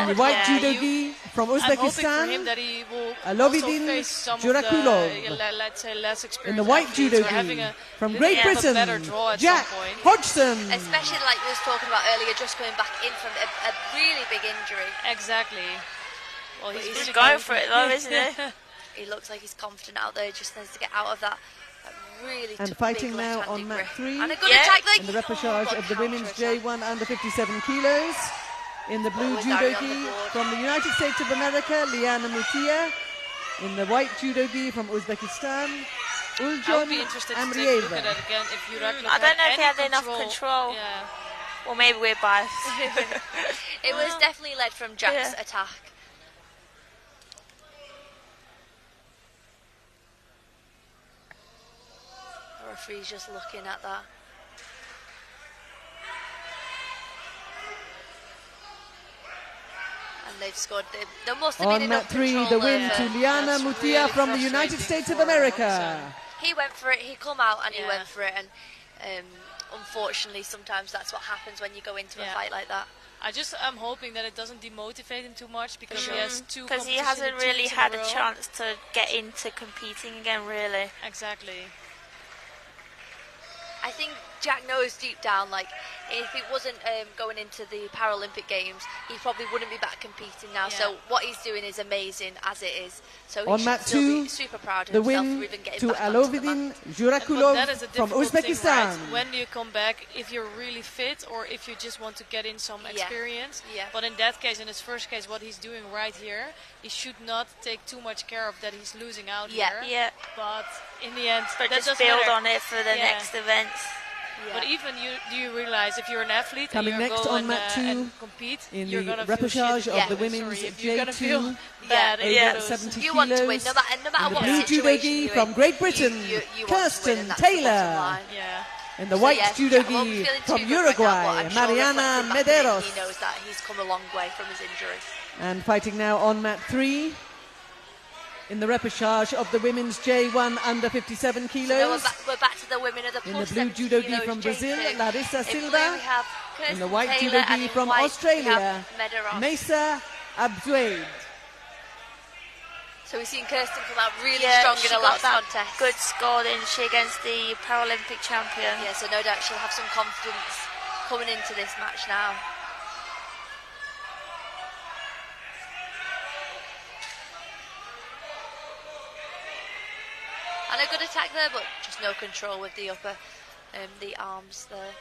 D: In the white judo gi from
A: I'm hoping for
D: Uzbekistan,
A: him that he will
D: Alovidin
A: also face some
D: Jurakulov.
A: of the, let's say, less experienced
D: In the white
A: athletes
D: judo
A: who are having
D: gi
A: a
D: from
A: little
D: Great
A: bit of a better
D: Britain,
A: draw at
D: Jack
A: some point.
D: Hodgson.
B: Especially like we was talking about earlier, just coming back in from a really big injury.
A: Exactly. Well,
C: He's
A: really
C: going for it though, isn't he?
B: He looks like he's confident out there, just needs to get out of that really
D: And fighting now on mat 3
B: and a good attack leg.
D: in the repechage of the women's J1 under 57 kilos. In the blue judo gi from the United States of America, Liana Mutia. In the white judo gi from Uzbekistan,
A: I would
D: Uljon
A: be interested to take a look at
D: Amrieva.
A: that again if Jurakulov
C: I don't know if he
A: had
C: had enough control.
A: Yeah.
C: Or maybe we're biased.
B: It was definitely led from Jack's attack. The referee's just looking at that. And they've scored. There must have been
D: On
B: enough
D: mat 3,
B: control
D: the win
B: there.
D: to Liana
A: That's
D: Mutia
A: really
D: from the United
A: frustrating
D: States of
A: for
D: America.
B: He went for it. He come out and he
A: Yeah.
B: went for it. And unfortunately, sometimes that's what happens when you go into a fight like that.
A: I'm hoping that it doesn't demotivate him too much, because he has two
C: Because he
A: competitions
C: hasn't
A: in 2
C: really
A: weeks in
C: had a
A: row.
C: chance to get into competing again, really.
A: Exactly.
B: I think Jack knows deep down, like, if it wasn't going into the Paralympic Games, he probably wouldn't be back competing now.
A: Yeah.
B: So what he's doing is amazing as it is. So
D: On
B: he
D: mat
B: should still
D: two,
B: be super proud of
D: the
B: himself
D: win
B: for even getting
D: to
B: back onto the
D: Alovidin
B: mat.
A: But
D: Jurakulov
A: that is a
D: from
A: difficult thing,
D: Uzbekistan.
A: right? When you come back, if you're really fit or if you just want to get in some experience.
B: Yeah.
A: But in that case, in his first case, what he's doing right here, he should not take too much care of that he's losing out here.
C: Yeah.
A: But in the end,
C: But
A: that
C: just
A: doesn't
C: build
A: matter.
C: on it for the
A: Yeah.
C: next events.
B: Yeah.
A: But even do you realize if you're an athlete
D: Coming
A: and you
D: next
A: go
D: on
A: and,
D: mat two
A: and compete,
D: in
A: you're
D: the
A: gonna feel
D: repechage
A: shit.
D: of the
A: Sorry,
D: women's
A: you're gonna feel
D: J2
A: bad.
D: over
A: Yeah.
D: 70
B: You
D: kilos.
B: want to win, no matter
D: In the
B: what
D: blue
B: situation
D: judogi
B: you're
D: from
B: in,
D: Great Britain,
B: you want to win,
D: Kirsten
B: and that's the bottom
D: Taylor.
B: line.
A: Yeah.
D: In the
B: So
D: white
B: yes, Jack won't be
D: judogi
B: feeling
D: from
B: too good right now,
D: Uruguay,
B: but I'm sure
D: Mariana
B: reflecting back on it,
D: Medeiros.
B: He knows that he's come a long way from his injury.
D: And fighting now on mat 3 in the repechage of the women's J1 under 57
B: So now
D: kilos.
B: we're back to the women of the
D: In the
B: plus
D: blue
B: 70
D: judogi
B: kilos
D: from Brazil,
B: J2.
D: Larissa
B: In blue
D: Silva.
B: we have
D: In the
B: Kirsten
D: white
B: Taylor, and
D: judogi
B: in
D: from
B: white we
D: Australia,
B: have Medeiros.
D: Mesa Abzuaid.
B: So we've seen Kirsten come out really
C: Yeah,
B: strong
C: she
B: in the
C: got
B: last
C: that
B: contest.
C: good score, didn't she, against the Paralympic champion?
B: Yeah, so no doubt she'll have some confidence coming into this match now. And a good attack there, but just no control with the upper, the arms there.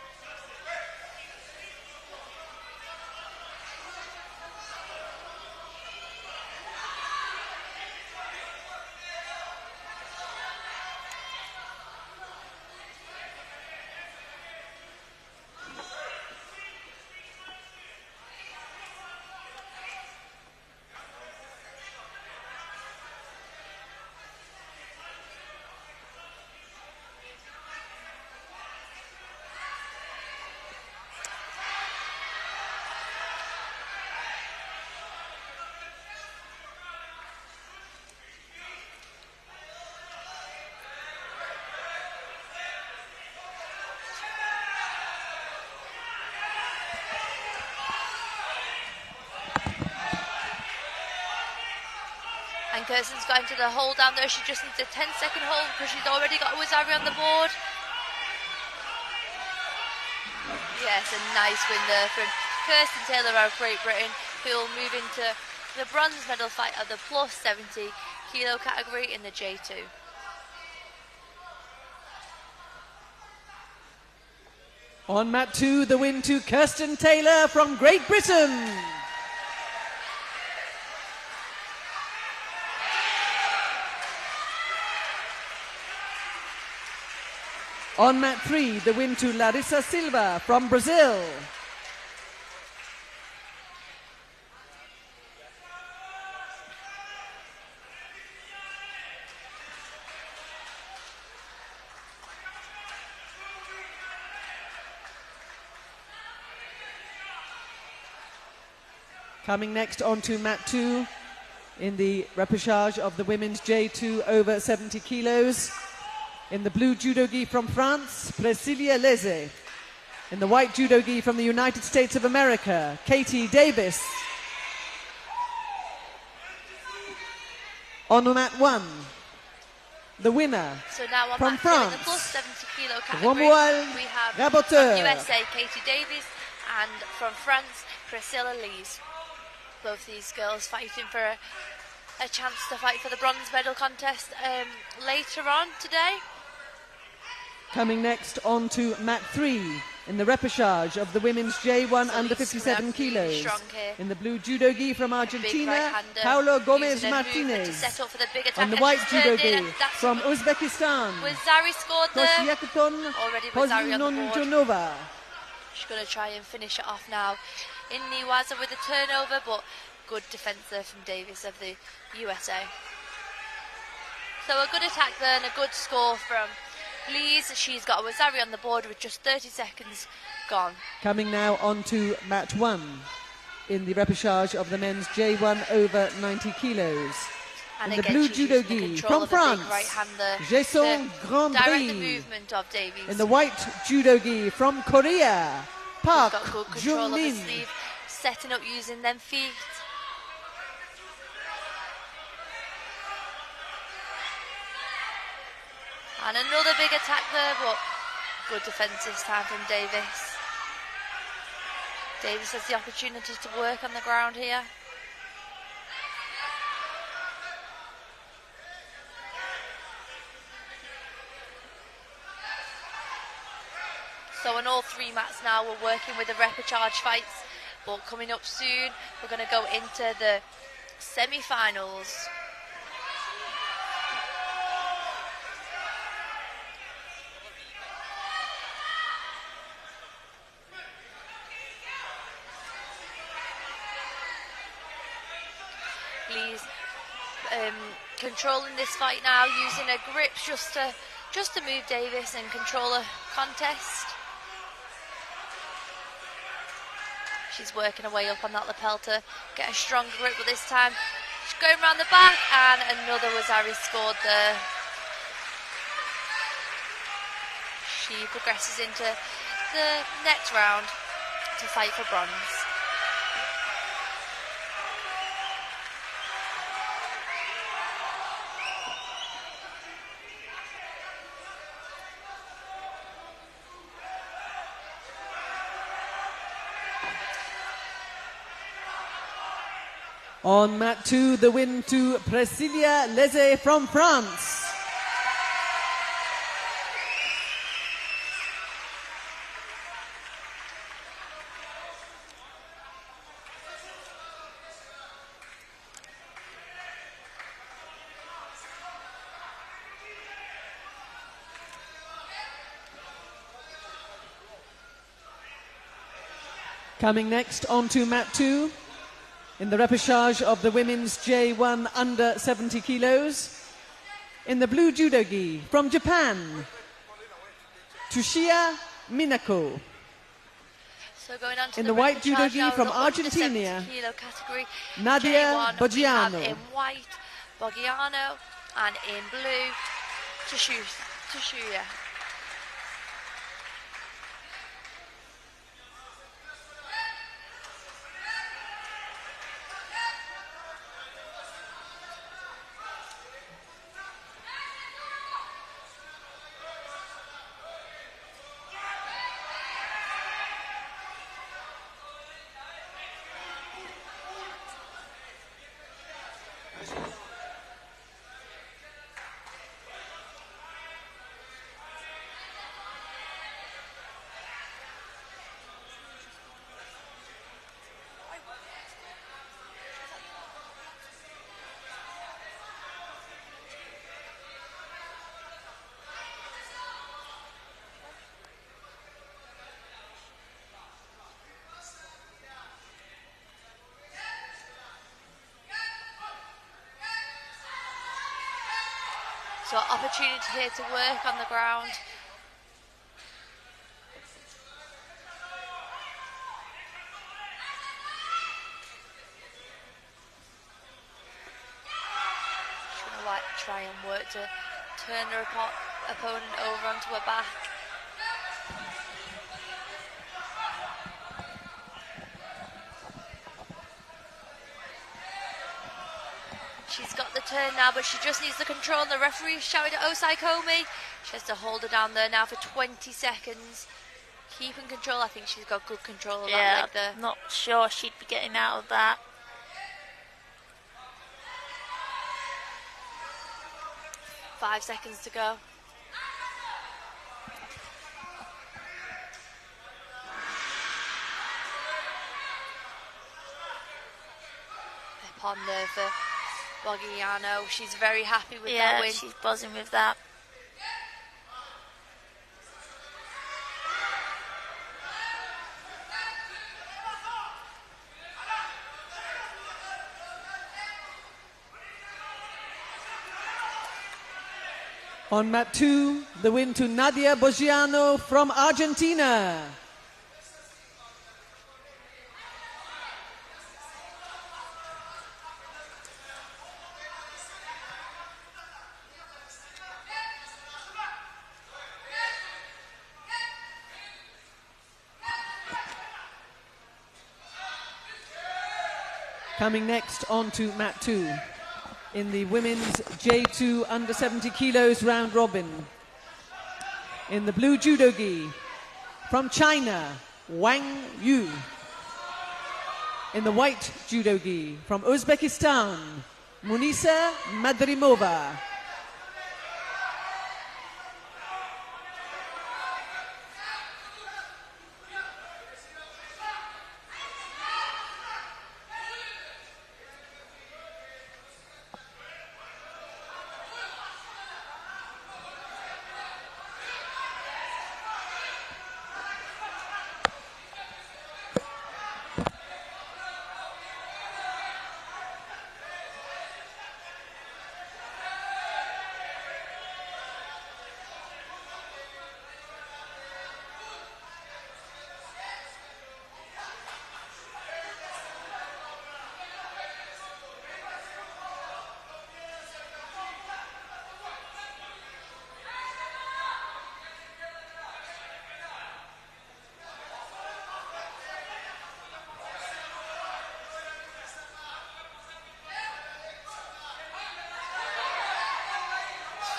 B: And Kirsten's got into the hold down there. She just needs a 10-second hold because she's already got Wazari on the board. Yes, a nice win there from Kirsten Taylor of Great Britain, who will move into the bronze medal fight of the plus 70 kilo category in the J2.
D: On mat 2, the win to Kirsten Taylor from Great Britain. On mat 3, the win to Larissa Silva from Brazil. Coming next on to mat 2 in the repechage of the women's J2 over 70 kilos. In the blue judogi from France, Priscilla Leze. In the white judogi from the United States of America, Katie Davis. On mat 1, the winner
B: So now on
D: from
B: mat 2 in the
D: France,
B: plus 70 kilo category,
D: Romuald
B: we have
D: Raboteur.
B: from USA Katie Davis, and from France Priscilla Lees. Both these girls fighting for a chance to fight for the bronze medal contest later on today.
D: Coming next on to mat 3 in the repechage of the women's J1
B: So
D: under
B: Lees
D: 57
B: really
D: kilos.
B: strong here.
D: In the blue judogi from
B: Big
D: Argentina,
B: right-hander,
D: Paulo Gomez
B: using her movement to
D: Martinez.
B: set up for the big attack,
D: On the
B: and
D: white
B: she's turned in,
D: judogi
B: and that's
D: from Uzbekistan,
B: Wazari scored there.
D: Koshiakuton
B: Already Wazari on the board.
D: Poznonjonova.
B: She's going to try and finish it off now in Niwaza with a turnover, but good defence there from Davis of the USA. So a good attack there and a good score from Lees. She's got Wazari on the board with just 30 seconds gone.
D: Coming now on to mat 1 in the repechage of the men's J1 over 90 kilos.
B: And
D: In the
B: again,
D: blue
B: she's using the
D: judogi
B: control
D: from
B: of a big
D: France,
B: right-hander
D: Jason
B: to
D: Grandry.
B: direct the movement of Davies.
D: In the white judogi from Korea, Park
B: Got good control of his
D: Jung-min.
B: sleeve, setting up using them feet. And another big attack there, but Good defence this time from Davis. Davis has the opportunity to work on the ground here. So on all three mats now, we're working with the repechage fights, but coming up soon, we're going to go into the semi-finals. Please, controlling this fight now, using her grips just to move Davis and control a contest. She's working her way up on that lapel to get a strong grip, but this time she's going around the back, and another Wazari scored there. She progresses into the next round to fight for bronze.
D: On mat 2, the win to Priscilla Leze from France. Coming next onto mat 2. In the repechage of the women's J1 under 70 kilos. In the blue judo gi from Japan, Tushia Minako.
B: So going on to
D: in the white judo gi from Argentina, Nadia Boggiano.
B: In white, Boggiano, and in blue, Tushia. So opportunity here to work on the ground. She's going to try and work to turn her opponent over onto her back. She's got the turn now, but she just needs the control. The referee is shouting at Osai Komi. She has to hold her down there now for 20 seconds. Keeping control. I think she's got good control of that leg there.
C: Not sure she'd be getting out of that.
B: Five seconds to go. Upon there for Boggiano. She's very happy with that win.
C: Yeah, she's buzzing with that.
D: On mat 2, the win to Nadia Boggiano from Argentina. Coming next on to mat 2 in the women's J2 under 70 kilos round robin. In the blue judo gi, from China, Wang Yu. In the white judo gi, from Uzbekistan, Munisa Madrimova.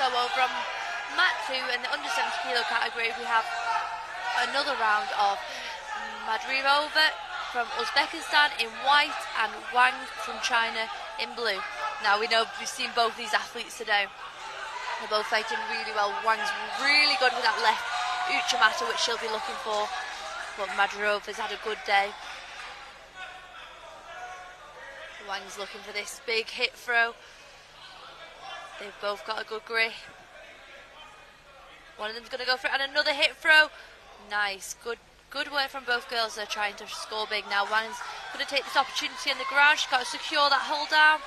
B: So over on mat 2 in the under 70 kilo category, we have another round of Madrimova from Uzbekistan in white and Wang from China in blue. Now we know we've seen both these athletes today. They're both fighting really well. Wang's really good with that left uchimata, which she'll be looking for. But Madrirova's had a good day. Wang's looking for this big hit throw. They've both got a good grip. One of them's going to go for it, and another hit throw. Nice, good work from both girls. They're trying to score big now. Wang's going to take this opportunity on the ground. She's got to secure that hold down.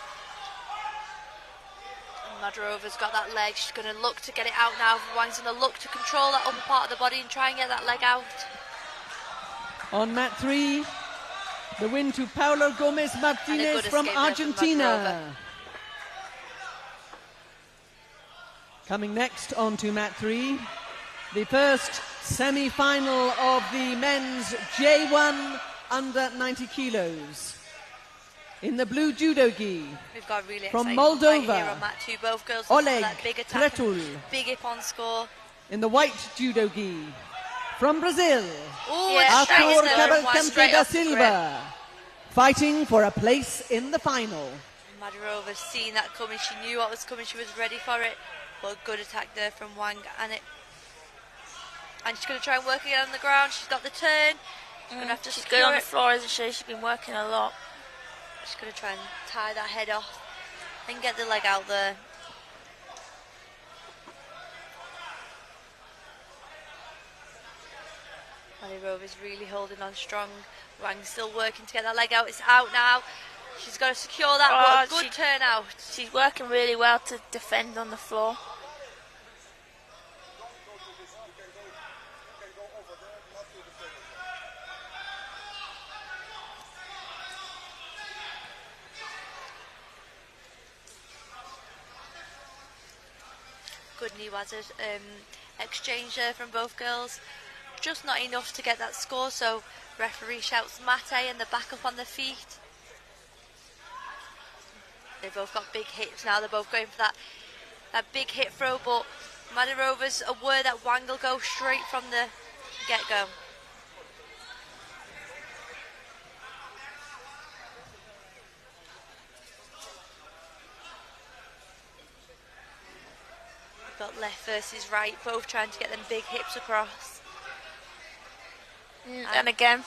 B: And Madrirova's got that leg. She's going to look to get it out now. Wang's going to look to control that upper part of the body and try and get that leg out.
D: On mat 3, the win to Paula Gomez Martinez from Argentina. Coming next on to mat 3, the first semi-final of the men's J1 under 90 kilos. In the blue judo gi,
B: we've got a really
D: from
B: exciting
D: Moldova,
B: fight here on mat 2. Both girls
D: Oleg
B: that big attack, big hip on score.
D: In the white judo gi, from Brazil,
B: Arthur
D: Cavalcante da Silva, fighting for a place in the final.
B: Madirova's seen that coming. She knew what was coming. She was ready for it. But a good attack there from Wang, and she's going to try and work again on the ground. She's got the turn. She's going to have to
C: she's good on the floor, isn't she? She's been working a lot.
B: She's going to try and tie that head off and get the leg out there. Madirova's really holding on strong. Wang's still working to get that leg out. It's out now. She's got to secure that, but a good turn out.
C: She's working really well to defend on the floor.
B: Good knee wazard exchange there from both girls. Just not enough to get that score, so referee shouts mate and they're back up on their feet. They've both got big hits now. They're both going for that big hit throw, but Madirova's aware that Wang will go straight from the get-go. We've got left versus right, both trying to get them big hips across.
C: And again,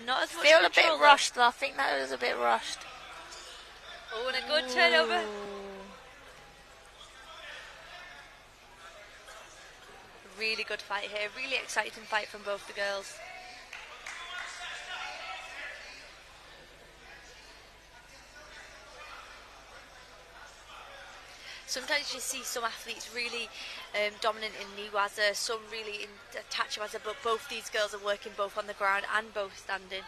B: not as much
C: feel a
B: control
C: bit rushed though. I think that was a bit rushed.
B: Oh, and a good turnover. Really good fight here. Really exciting fight from both the girls. Sometimes you see some athletes really dominant in knee waza, some really in attach waza, but both these girls are working both on the ground and both standing.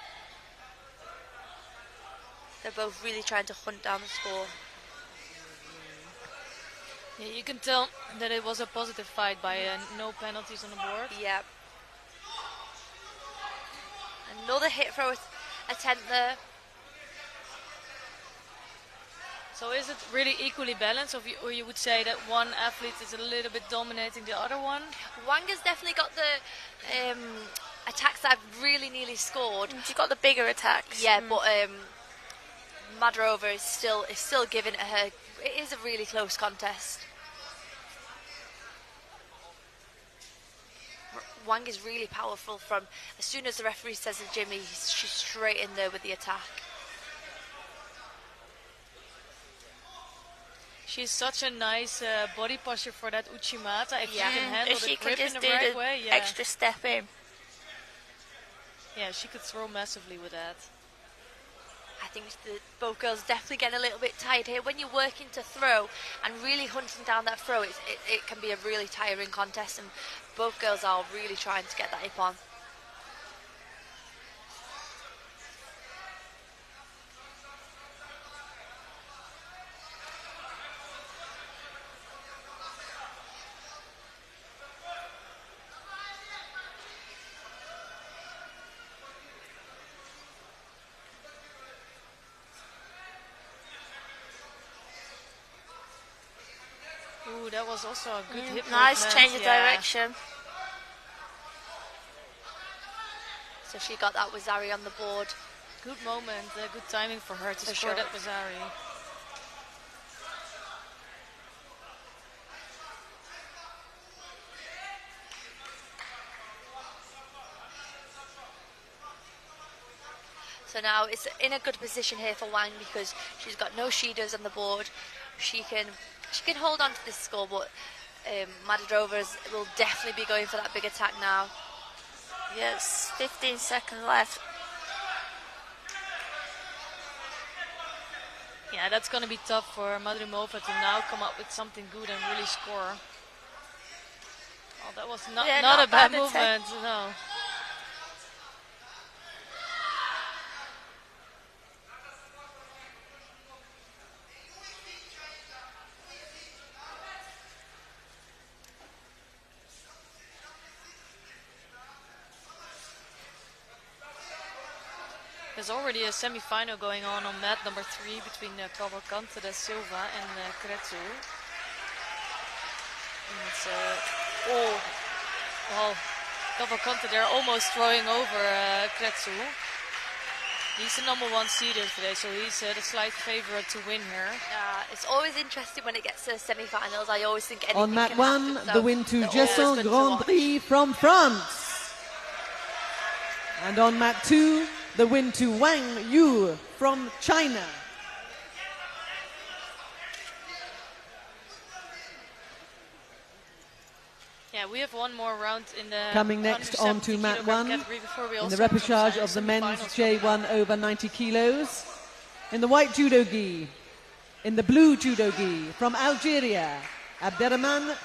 B: They're both really trying to hunt down the score.
A: Yeah, you can tell that it was a positive fight by no penalties on the board.
B: Yep. Another hit throw attempt there.
A: So is it really equally balanced, or you would say that one athlete is a little bit dominating the other one?
B: Wanga's definitely got the attacks that have really nearly scored.
C: She's got the bigger attacks.
B: Yeah, but Madrova is still giving it her. It is a really close contest. Wang is really powerful. From as soon as the referee says to Jimmy, she's straight in there with the attack.
A: She's such a nice body posture for that Uchimata. If she can handle
C: if she
A: the grip
C: could just
A: in the
C: do
A: right
C: the
A: way,
C: extra step in.
A: Yeah, she could throw massively with that.
B: I think both girls definitely getting a little bit tired here. When you're working to throw and really hunting down that throw, it can be a really tiring contest, and both girls are really trying to get that hip on.
A: Ooh, that was also a good hip
C: Nice
A: movement.
C: change of direction.
B: So she got that with Zari on the board.
A: Good moment, good timing for her to
B: For
A: score
B: sure.
A: that Bazari.
B: So now it's in a good position here for Wang because she's got no Shidos on the board. She can hold on to this score, but Madrovers will definitely be going for that big attack now.
C: Yes, 15 seconds left.
A: Yeah, that's going to be tough for Madrimova to now come up with something good and really score. Oh, that was not a bad movement, no. There's already a semi-final going on mat number 3 between Cavalcante da Silva and Kretsu. And it's well, Cavalcante there almost throwing over Kretsu. He's the number 1 seeder today, so he's the slight favorite to win here.
B: It's always interesting when it gets to semi-finals. I always think anything
D: On mat
B: can
D: 1,
B: happen, so
D: the win to
B: they're always
D: Jesson
B: good to
D: Grand
B: watch.
D: Prix from France. And on mat 2, the win to Wang Yu from China.
A: Yeah, we have one more round in the
D: Coming next on to mat 1 in the repechage of the men's J1 over 90 kilos. In the white judo gi, in the blue judo gi from Algeria, Abderrahman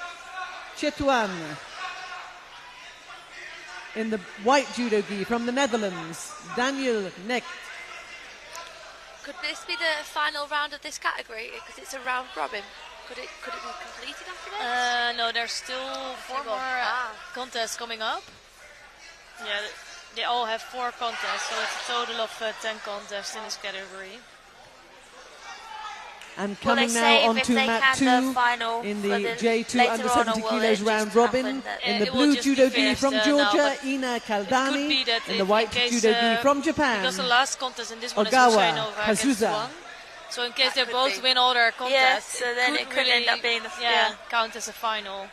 D: Chetouan. In the white judo gi from the Netherlands, Daniel Necht.
B: Could this be the final round of this category? Because it's a round robin. Could it be completed after this?
A: No, there's still 4 more contests coming up. Yeah, they all have 4 contests, so it's a total of 10 contests in this category.
D: And coming now on to mat 2 in the J2 under 70 kilos round robin. In the blue judo gi from Georgia, Ina Kaldani. In the white judo gi from Japan,
A: because the last contest in this one
D: Ogawa
A: is Husainova against
D: Kazusa.
A: Wang. So in case they both win all their contests,
C: so then it could end up being the
A: count as a final.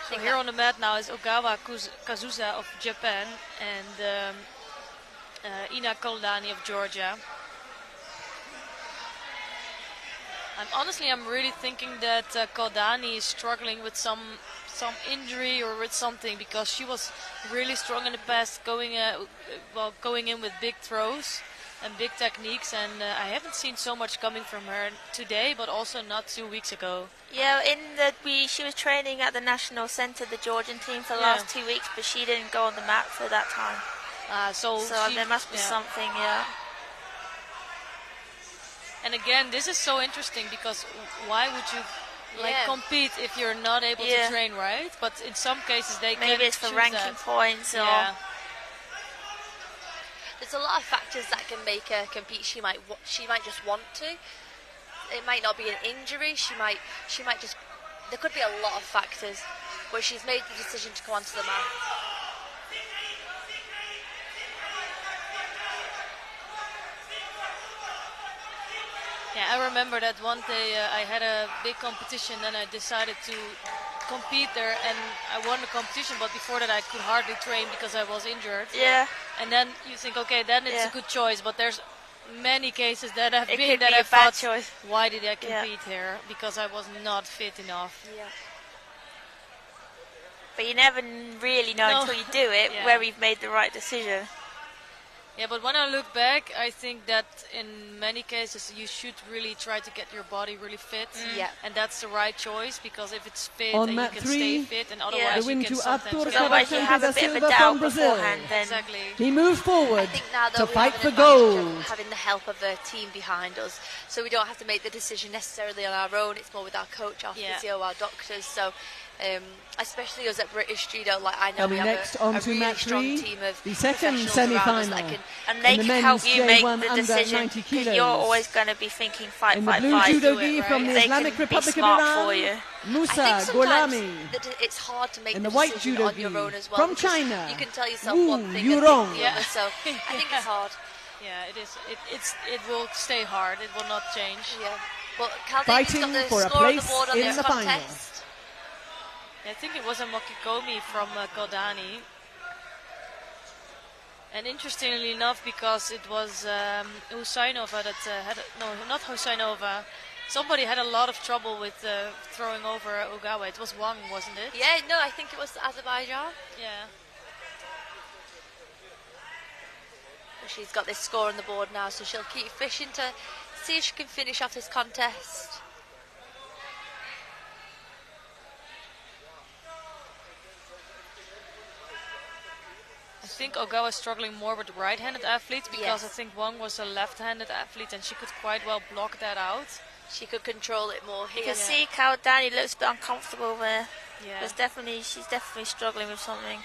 A: So here on the mat now is Ogawa Kazusa of Japan and Ina Kaldani of Georgia. I'm really thinking that Kaldani is struggling with some injury or with something, because she was really strong in the past, going in with big throws and big techniques, and I haven't seen so much coming from her today, but also not 2 weeks ago.
C: Yeah, she was training at the national centre, the Georgian team, for the last 2 weeks, but she didn't go on the mat for that time. So there must be something,
A: And again, this is so interesting, because why would you compete if you're not able to train, right? But in some cases they
C: maybe
A: can
C: it's for
A: choose
C: ranking
A: that.
C: points or
B: there's a lot of factors that can make her compete. She might just want to. It might not be an injury. She might just. There could be a lot of factors, but she's made the decision to come onto the mat.
A: Yeah, I remember that one day I had a big competition, and I decided to compete there, and I won the competition, but before that I could hardly train because I was injured.
C: Yeah.
A: And then you think, okay, then it's a good choice, but there's many cases that have
C: It
A: been
C: could
A: that
C: be
A: I
C: a bad
A: thought,
C: choice.
A: why did I compete here? Because I was not fit enough.
B: Yeah.
C: But you never really know until you do it where you've made the right decision.
A: Yeah, but when I look back, I think that in many cases you should really try to get your body really fit.
B: Yeah.
A: And that's the right choice, because if it's fit
D: On
A: and you
D: mat
A: can
D: 3,
A: stay fit, and otherwise
D: the win
A: you can
D: to
A: sometimes...
D: Arthur
C: Otherwise you have a bit of a doubt beforehand. Then
A: Exactly.
D: He moves forward
B: I think now, though,
D: to
B: we
D: fight
B: have
D: for
B: an advantage
D: gold.
B: of having the help of a team behind us, so we don't have to make the decision necessarily on our own. It's more with our coach, our physio, our doctors. So especially us at British Judo, like I know we have
D: next
B: a
D: on to
B: really
D: mat
B: strong
D: 3,
B: team of
D: the second
B: professionals around us
D: semi-final.
B: that can,
C: and they
D: In the
C: can help
D: men's
C: you make
D: J1
C: the
D: under
C: decision,
D: 90
C: because
D: kilos.
C: you're always going to be thinking fight,
D: In the
C: fight,
D: blue
C: fight.
D: judo
A: do
D: gi
A: it,
D: from
A: right?
D: the
C: They
D: Islamic
C: can be
D: Republic of
C: smart
D: Iran,
C: for you.
B: I
D: Musa
B: think sometimes
D: Gholami.
B: that it's hard to make
D: In
B: the
D: the white
B: decision
D: judo
B: on your
D: gi
B: own as well.
D: from
B: because
D: China,
B: you can tell yourself
D: Wu
B: one thing
D: Yurong.
B: and think the other, so I think it's hard.
A: Yeah, it is. It will stay hard. It will not change.
B: Yeah, but Caldini's
D: Fighting
B: got the
D: for a
B: score on the
D: place
B: board on
D: in
B: this
D: the final.
B: contest.
A: I think it was a Mokikomi from Kodani. And interestingly enough, because it was Husainova that had... No, not Husainova. Somebody had a lot of trouble with throwing over Ogawa. It was Wang, wasn't it?
B: Yeah, no, I think it was Azerbaijan.
A: Yeah.
B: She's got this score on the board now, so she'll keep fishing to see if she can finish off this contest.
A: I think Ogawa is struggling more with right-handed athletes, because
B: Yes.
A: I think Wang was a left-handed athlete and she could quite well block that out.
B: She could control it more
C: You
B: here.
C: can see Caldani looks a bit uncomfortable there.
A: Yeah.
C: She's definitely struggling with something.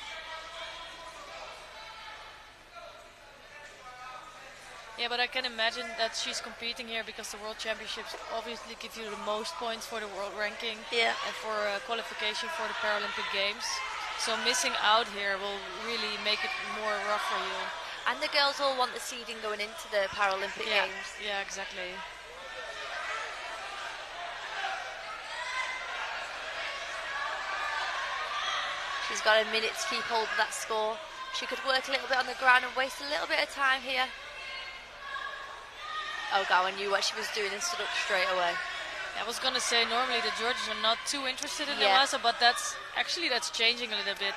A: Yeah, but I can imagine that she's competing here because the World Championships obviously give you the most points for the world ranking
C: Yeah.
A: and for qualification for the Paralympic Games. So missing out here will really make it more rough for you.
B: And the girls all want the seeding going into the Paralympic Games.
A: Yeah, exactly.
B: She's got a minute to keep hold of that score. She could work a little bit on the ground and waste a little bit of time here. Ogawa knew what she was doing and stood up straight away.
A: I was gonna say normally the judges are not too interested in
B: Yeah.
A: Newaza, but that's changing a little bit.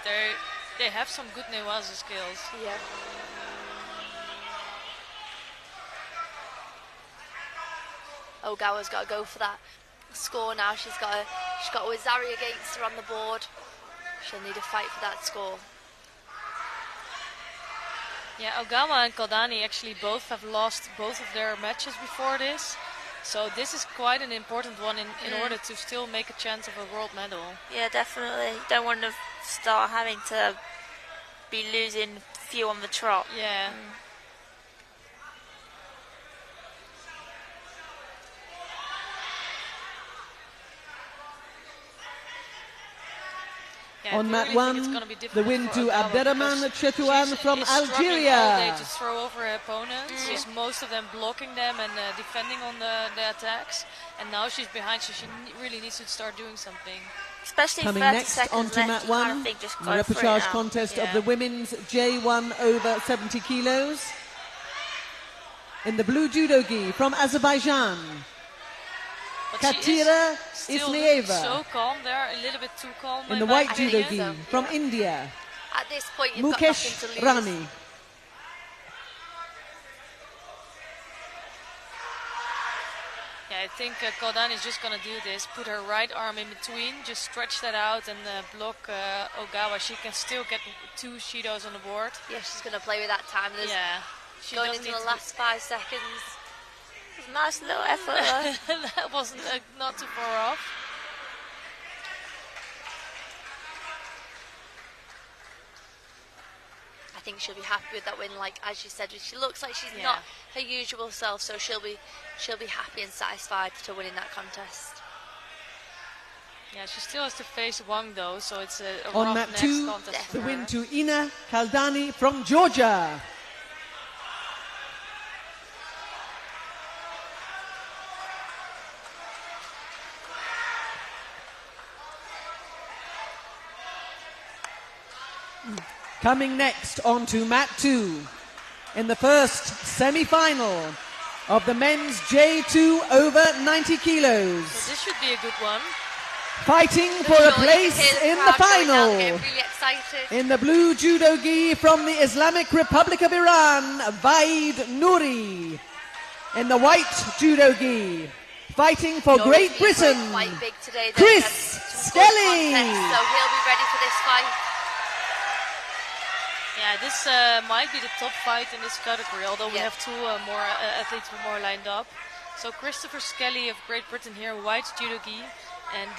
A: They have some good Newaza skills.
B: Yeah. Ogawa's got to go for that score now. She's got Wazari against her on the board. She'll need a fight for that score.
A: Yeah, Ogawa and Kaldani actually both have lost both of their matches before this. So this is quite an important one in order to still make a chance of a world medal.
C: Yeah, definitely. You don't want to start having to be losing few on the trot.
A: Yeah. Yeah,
D: On
A: I
D: mat
A: really think it's
D: 1,
A: gonna be
D: the
A: difficult
D: win
A: for
D: to
A: Ogawa
D: Abderrahman
A: because
D: Chetouan
A: she's-
D: from
A: is struggling all day
D: Algeria.
A: to throw over her opponents. She's most of them blocking them and defending on the attacks. And now she's behind, so she really needs to start doing something.
C: Especially
D: Coming
C: 30
D: next
C: seconds
D: onto
C: left,
D: mat
C: you kind
D: 1,
C: of think just
D: the
C: go for it
D: repechage
C: now.
D: contest of
A: Yeah.
D: the women's J1 over 70 kilos. In the blue judo gi from Azerbaijan,
A: But she
D: Katira
A: is still looking
D: Ismaeva.
A: so calm there, a little bit too calm.
D: In the
A: my
D: white judo
A: opinion.
D: gi from India,
B: At this point, you've got nothing
D: Mukesh
B: to lose.
D: Rani.
A: Yeah, I think Kaldani is just going to do this. Put her right arm in between, just stretch that out and block Ogawa. She can still get 2 Shidos on the board.
B: Yeah, she's going to play with that time. There's
A: Yeah. She
B: going
A: doesn't
B: into the
A: need to
B: last 5 seconds.
C: It's a nice little effort though.
A: that wasn't not too far off.
B: I think she'll be happy with that win. Like as you said, she looks like she's not her usual self, so she'll be happy and satisfied to win in that contest.
A: Yeah, she still has to face Wang though, so it's a
D: On
A: rough
D: mat
A: next
D: 2,
A: contest for
D: the win
A: her.
D: to Ina Kaldani from Georgia. Coming next on to mat 2 in the first semi-final of the men's J2 over 90 kilos.
A: So this should be a good one.
D: Fighting for a place in the final.
B: Really excited.
D: In the blue judo gi from the Islamic Republic of Iran, Vaid Nuri. In the white judo gi, fighting for Great Britain,
B: Quite big today,
D: Chris Skelly.
B: So he'll be ready for this fight.
A: Yeah, this might be the top fight in this category, although we have two more athletes more lined up. So Christopher Skelly of Great Britain here, white judo gi, and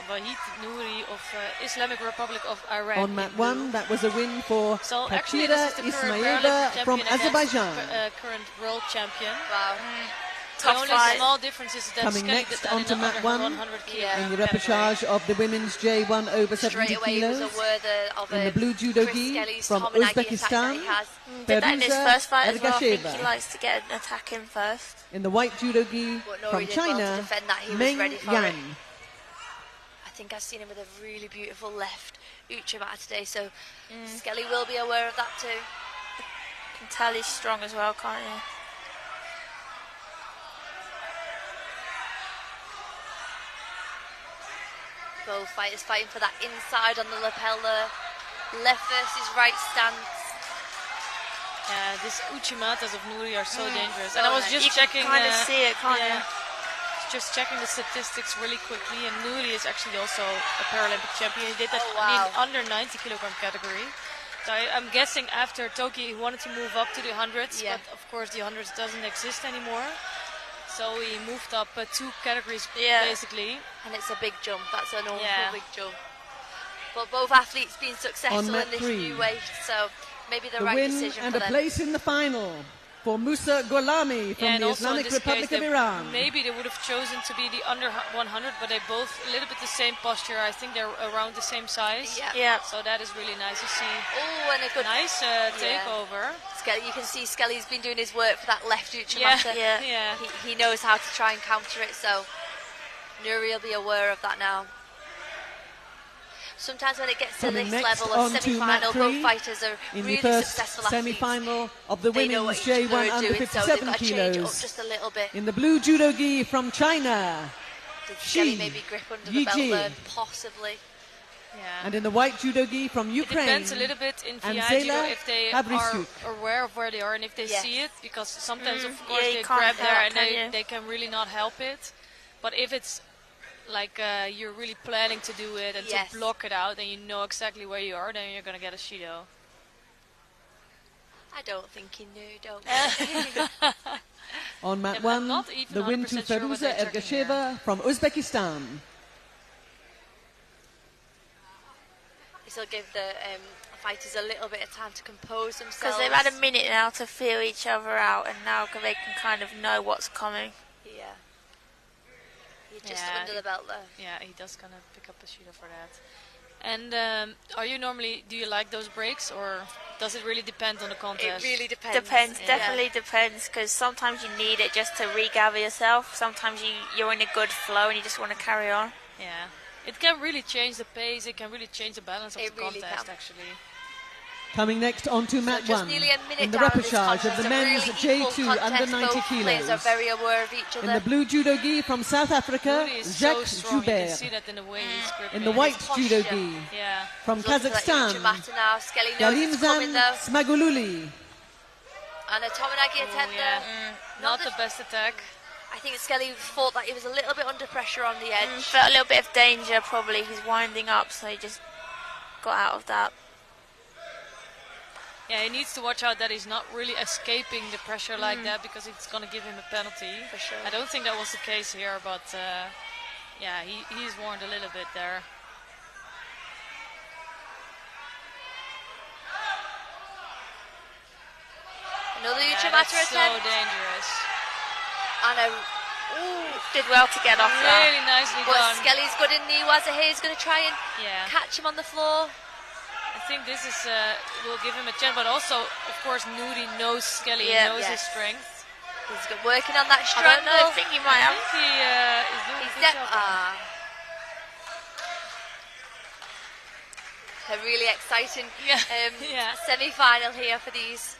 A: Vaid Nuri of Islamic Republic of Iran.
D: On mat 1, that was a win for
A: So actually this
D: Kachira
A: is the current
D: Ismailova
A: Paralympic
D: from
A: champion against
D: Azerbaijan.
A: the current world champion.
B: Wow.
A: The only small difference is that
D: Coming
A: Skelly
D: next
A: did that
D: onto
A: in the
D: mat
A: under
D: 1
A: 100 kilo
D: in the
A: category.
D: repechage of the women's J1 over 70
B: Straight away he was
D: kilos.
B: aware of
D: In the blue judo
B: Chris
D: gi
B: Skelly's
D: from
B: Tominagi attack that
D: Uzbekistan,
B: he has.
C: Did that in his first fight as well. I think
D: Ergasheva.
C: he likes to get an attack in first.
D: In the white judo gi
B: But Nuri
D: from
B: did well to
D: China,
B: defend that. He was
D: Meng
B: ready for
D: Yan.
B: it. I think I've seen him with a really beautiful left Uchimata today, so Skelly will be aware of that too.
C: You can tell he's strong as well, can't you?
B: Both fighters fighting for that inside on the lapel there. Left versus right stance.
A: Yeah, these Uchimatas of Nuri are so dangerous.
B: So
A: And I was
B: nice.
A: just
C: You
A: checking.
C: can kind of see it, can't you?
A: Just checking the statistics really quickly, and Nuri is actually also a Paralympic champion. He did that
B: Oh, wow.
A: in under 90 kilogram category. So I'm guessing after Tokyo he wanted to move up to the hundreds, but of course the hundreds doesn't exist anymore. So he moved up 2 categories basically.
B: And it's a big jump. That's an awful
A: Yeah.
B: big jump. But both athletes being successful
D: mat
B: in this
D: 3.
B: new weight, so maybe the
D: The
B: right
D: win
B: decision
D: and
B: for
D: a
B: them.
D: place in the final for Musa Gholami from
A: And
D: the
A: also in
D: Islamic
A: this
D: Republic
A: case,
D: of Iran.
A: maybe they would have chosen to be the under 100, but they both a little bit the same posture. I think they're around the same size.
C: Yeah.
A: So that is really nice to see.
B: Oh, and a good
A: Nice takeover.
B: Skelly, you can see Skelly's been doing his work for that left Uchimata.
A: Yeah.
B: He knows how to try and counter it, so Nuri will be aware of that now. Sometimes when it gets to
D: Coming
B: this
D: next
B: level of
D: on to
B: semi-final,
D: mat 3
B: both fighters are
D: in
B: really
D: the first
B: successful athletes.
D: semi-final of the
B: They know what
D: women's
B: each other
D: J1
B: are
D: under
B: doing, so they've
D: 57
B: got to change it up
D: kilos.
B: just a little bit.
D: In the blue judo gi from China,
B: Did Skelly
D: Shi
B: maybe grip under the belt
D: Yiji.
B: there? Possibly.
A: Yeah.
D: and in the white judo gi from
A: It
D: Ukraine,
A: depends a little bit in
D: and
A: VI judo
D: Zela
A: if they
D: Habrisiuk.
A: are aware of where they are and if they
B: Yes.
A: see it, because sometimes of course
C: you
A: they
C: can't
A: grab there
C: help,
A: and
C: can you?
A: they can really not help it. But if it's like you're really planning to do it and
B: Yes.
A: to block it out and you know exactly where you are, then you're gonna get a Shido.
B: I don't think he knew, don't I?
D: On mat
A: I'm
D: 1,
A: not even
D: the win to
A: 100% sure what
D: Feruza
A: they're checking here.
D: Ergasheva from Uzbekistan.
B: This will give the fighters a little bit of time to compose themselves.
C: Because they've had a minute now to feel each other out, and now they can kind of know what's coming.
B: Yeah. You're just
A: Yeah,
B: under the belt there.
A: Yeah, he does kind of pick up the Shido for that. And do you like those breaks, or does it really depend on the contest?
B: It really depends.
C: Depends,
B: Yeah.
C: definitely depends, because sometimes you need it just to regather yourself. Sometimes you're in a good flow and you just want to carry on.
A: Yeah. It can really change the pace, it can really change the balance of
B: It
A: the
B: really
A: contest
B: can.
A: actually.
D: Coming next on to mat
B: just
D: 1,
B: nearly a minute
D: in the
B: down in this
D: repechage of
B: contest,
D: the
B: a
D: men's
B: really equal
D: J2 under
B: contest.
D: 90
B: Both players are
D: kilos.
B: very aware of each
D: In
B: other.
D: the blue judo gi from South Africa,
A: Nuri is
D: Jacques
A: so strong, you can see
D: Joubert.
A: that in the way he's gripping.
D: In the white
B: posture.
D: judo gi
A: Yeah.
D: from
B: Looking for that
D: Kazakhstan,
B: Uchimata now. Skelly knows it's coming
D: Galimzan
B: though.
D: Smagululi.
B: And a Tominagi attempt there.
A: Not the best attack.
B: I think Skelly thought that he was a little bit under pressure on the edge.
C: Felt a little bit of danger probably. He's winding up, so he just got out of that.
A: Yeah, he needs to watch out that he's not really escaping the pressure like that, because it's going to give him a penalty.
B: For sure.
A: I don't think that was the case here, but yeah, he's warned a little bit there.
B: Another
A: Yeah,
B: Uchimata
A: that's
B: attempt.
A: so dangerous.
B: And
C: did well to get off that.
A: Really nicely
B: but
A: done.
B: Skelly's good in Niwaza here. He's going to try and
A: Yeah.
B: catch him on the floor.
A: I think this is will give him a chance, but also, of course, Nuri knows Skelly,
C: Yeah.
A: knows his strength.
B: He's working on that
C: I
B: strangle.
C: don't know, I think he might
A: I
C: have.
A: think he is doing a good job.
B: A really exciting
A: Yeah.
B: semi-final here for these.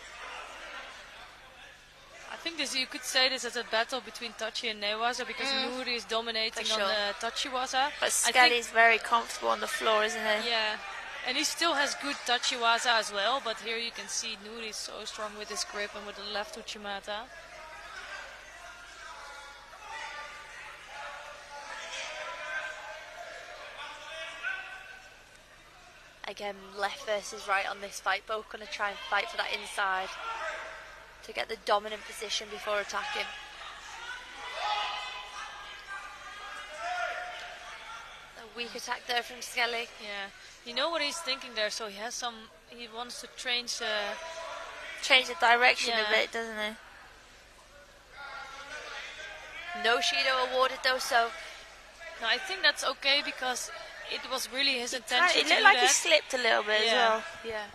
A: I think this you could say this as a battle between Tachi and Newaza because Nuri is dominating
B: For sure.
A: on the Tachiwaza.
C: But Skelly's very comfortable on the floor, isn't he?
A: Yeah, and he still has good Tachiwaza as well, but here you can see Nuri is so strong with his grip and with the left Uchimata.
B: Again, left versus right on this fight. Both going to try and fight for that inside to get the dominant position before attacking. A weak attack there from Skelly.
A: Yeah, you know what he's thinking there, so he wants to change
C: Change the direction
A: Yeah.
C: a bit, doesn't he?
B: No Shido awarded though, so
A: No, I think that's okay because it was really his
C: It
A: intention to
C: looked
A: do
C: like
A: that.
C: he slipped a little bit as
A: Yeah.
C: well.
B: yeah.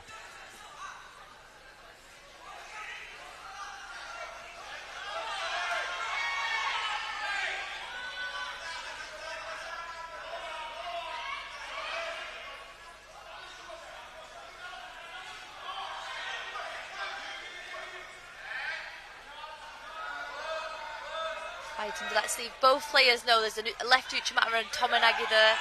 B: Fighting for that sleeve. Both players know there's a left Uchimata and Tomonagi there.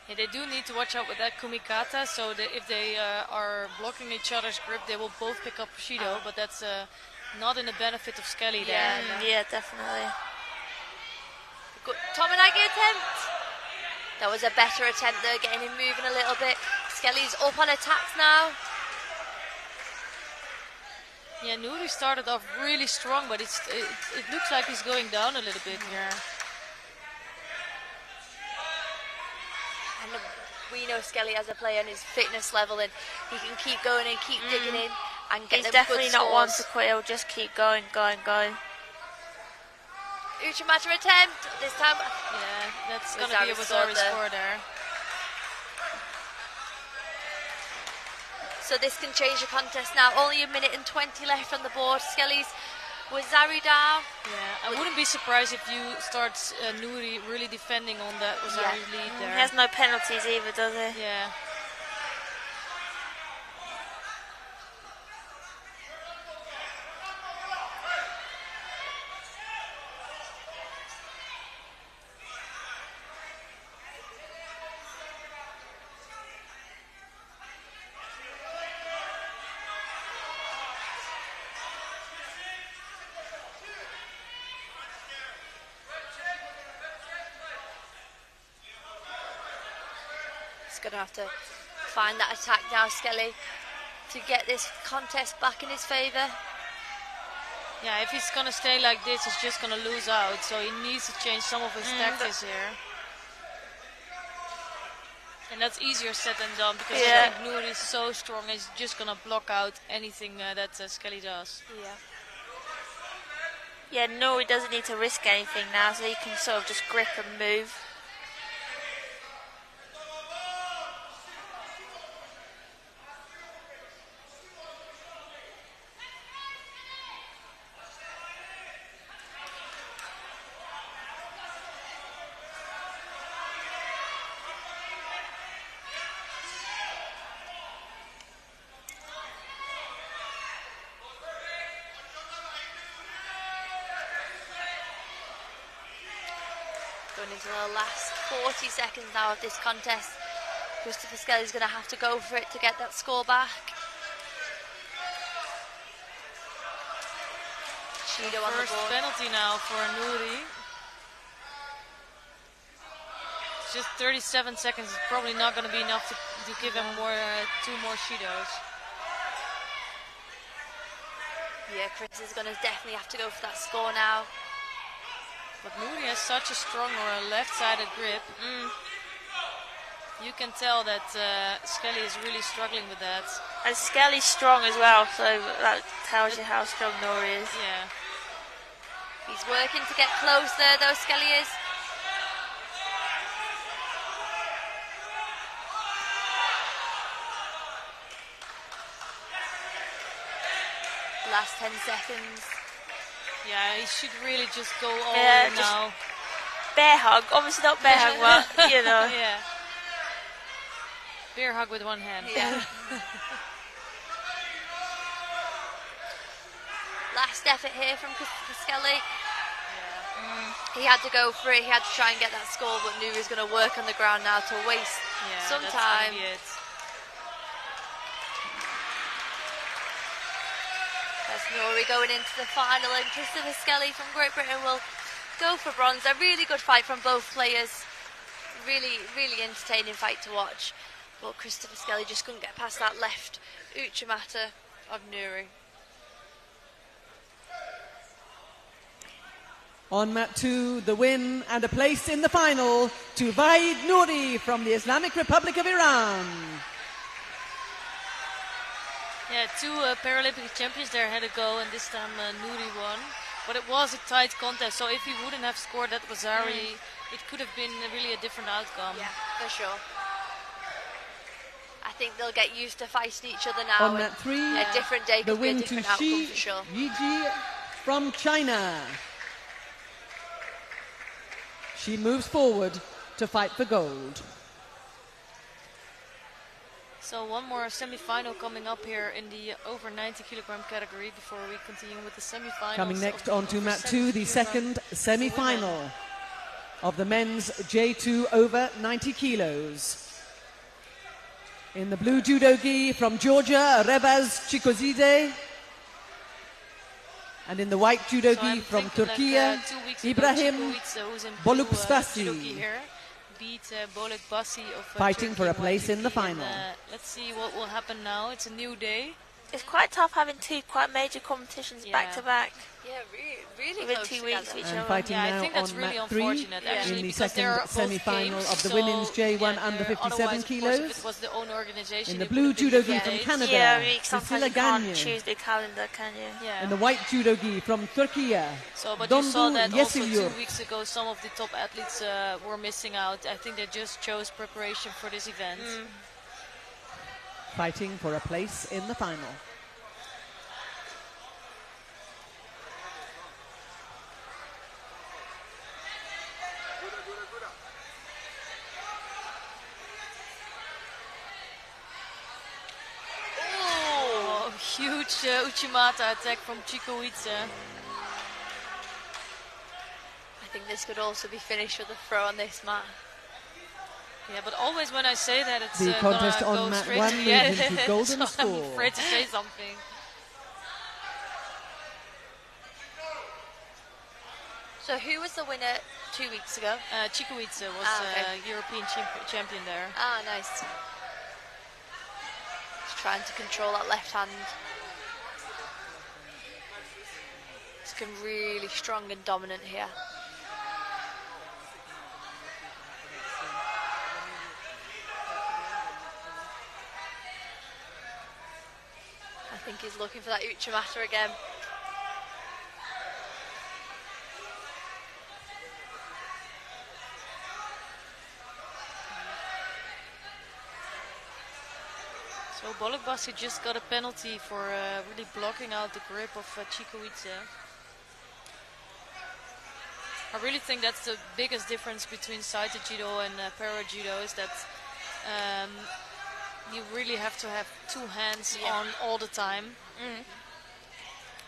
A: Yeah, they do need to watch out with that Kumikata, so that if they are blocking each other's grip, they will both pick up Shido, but that's not in the benefit of Skelly there.
C: Yeah, definitely.
B: Good Tomonagi attempt. That was a better attempt there, getting him moving a little bit. Skelly's up on attacks now.
A: Yeah, Nuri started off really strong, but it looks like he's going down a little bit here.
B: And we know Skelly as a player and his fitness level, and he can keep going and keep digging in and get
C: He's
B: them
C: definitely
B: good
C: not one to
B: scores.
C: quit. He'll just keep going.
B: Uchimata attempt this time.
A: Yeah, that's going to be a
B: Wazari
A: Wazari score there.
B: So this can change the contest now. Only 1 minute and 20 left on the board. Skelly's Wazari down.
A: Yeah, I wouldn't be surprised if you start Nuri really defending on that Wazari lead
C: He
A: there.
C: has no penalties either, does he?
A: Yeah.
B: He's going to have to find that attack now, Skelly, to get this contest back in his favour.
A: Yeah, if he's going to stay like this, he's just going to lose out. So he needs to change some of his tactics here. And that's easier said than done because I think Nuri is so strong, he's just going to block out anything that Skelly does.
C: Yeah, Nuri doesn't need to risk anything now, so he can sort of just grip and move.
B: Going into the last 40 seconds now of this contest. Christopher Skelly's going to have to go for it to get that score back. Shido on the
A: First
B: board.
A: penalty now for Nuri. It's just 37 seconds. It's probably not going to be enough to give him two more Shidos.
B: Yeah, Chris is going to definitely have to go for that score now.
A: But Nuri has such a strong or a left-sided grip. You can tell that Skelly is really struggling with that.
C: And Skelly's strong as well, so that tells you how strong Nuri is.
A: Yeah.
B: He's working to get close there, though, Skelly is. Last 10 seconds.
A: Yeah, he should really just go all in now.
C: Bear hug, obviously not bear hug, but you know.
A: Yeah. Bear hug with one hand.
B: Yeah. Last effort here from Skelly. He had to go for it, he had to try and get that score, but Nuri's going to work on the ground now to waste some time. That's Nuri going into the final, and Christopher Skelly from Great Britain will go for bronze. A really good fight from both players. Really, really entertaining fight to watch. But Christopher Skelly just couldn't get past that left Uchimata of Nuri.
D: On mat 2, the win and a place in the final to Vahid Nuri from the Islamic Republic of Iran.
A: Yeah, 2 Paralympic champions there had a go, and this time Nuri won. But it was a tight contest, so if he wouldn't have scored that Wazari, it could have been really a different outcome.
B: Yeah, for sure. I think they'll get used to fighting each other now.
D: On mat 3,
B: a different day
D: the
B: could be a
D: win
B: different
D: to
B: outcome
D: Shi
B: for sure.
D: Yiji from China. She moves forward to fight for gold.
A: So one more semi-final coming up here in the over 90 kilogram category before we continue with the semi-finals.
D: Coming next on to mat 2, the second semi-final of the men's J2 over 90 kilos. In the blue judo gi from Georgia, Rebaz Chikozide. And in the white judo gi from Turkey, Ibrahim Bolukspasi.
A: Beat Bolek Bassi of
D: fighting
A: Turkey
D: for a place in the
A: and,
D: final.
A: Let's see what will happen now. It's a new day.
C: It's quite tough having 2 quite major competitions back to back.
B: Yeah, really
C: within
B: close
C: 2 weeks
B: together.
C: of each
D: And
C: other.
D: fighting
A: I
D: now
A: think that's
D: on
A: really
D: mat 3
A: unfortunate, actually,
D: in the
A: because
D: second
A: they're both
D: semi-final
A: games,
D: of the
A: so,
D: women's J1 under
A: otherwise,
D: 57
A: of course,
D: kilos.
A: if it was the own organization,
D: In the
A: it
D: blue
A: would have been
D: judo gi from
A: different.
D: Canada,
C: Yeah, I mean, sometimes
D: Priscilla
C: you can't
D: Gagne.
C: choose the calendar, can you?
A: Yeah.
D: In the white judo gi from Turkey,
A: So, but you saw
D: Dondu
A: that also
D: Yesilyurt.
A: 2 weeks ago, some of the top athletes were missing out. I think they just chose preparation for this event.
D: Fighting for a place in the final.
A: Oh, huge Uchimata attack from Chikowice.
B: I think this could also be finished with a throw on this mat.
A: Yeah, but always when I say that, it's
D: The contest
A: gonna
D: on
A: go
D: mat
A: straight
D: 1
A: to the
D: moves
A: end.
D: into golden
A: So
D: score.
A: I'm afraid to say something.
B: So who was the winner 2 weeks ago?
A: Chikowice was
B: okay.
A: European champion there.
B: Ah, nice. Just trying to control that left hand. It's looking really strong and dominant here. I think he's looking for that Uchimata again.
A: So Bolek Bassi just got a penalty for really blocking out the grip of Chikowice. I really think that's the biggest difference between Saito Judo and Para Judo, is that you really have to have 2 hands on all the time.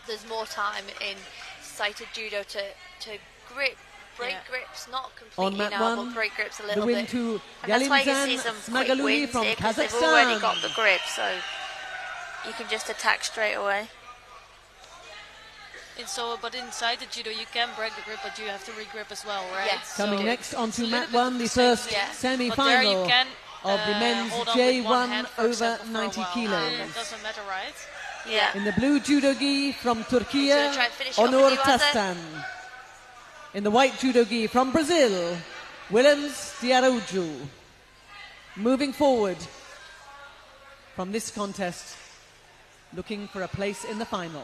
B: There's more time in sighted judo to break grips, not completely
D: mat
B: now,
D: 1,
B: but break grips a
D: the
B: little
D: win
B: bit.
D: to
C: And that's why you
D: Galimzan
C: see some quick
D: Smagaluni
C: wins
D: from
C: here, because they've already got the
D: Kazakhstan.
C: grip, so you can just attack straight away.
A: And so, but inside the judo, you can break the grip, but you have to re-grip as well, right?
B: Yes.
D: Coming
A: So
D: next on
A: it's
D: to
A: a little
D: mat
A: bit
D: 1, the
A: the same
D: first
A: thing. But there
D: semi-final
A: you can
D: of the men's
A: hold on with one
D: J1
A: hand, for
D: over
A: example, for a
D: 90
A: while.
D: kilos.
A: That doesn't matter, right?
C: Yeah.
D: In the blue judo gi from Turkey,
B: He's gonna try and finish it off
D: Onur
B: with Iwaza.
D: Tastan. In the white judo gi from Brazil, Williams de Araújo. Moving forward from this contest, looking for a place in the final.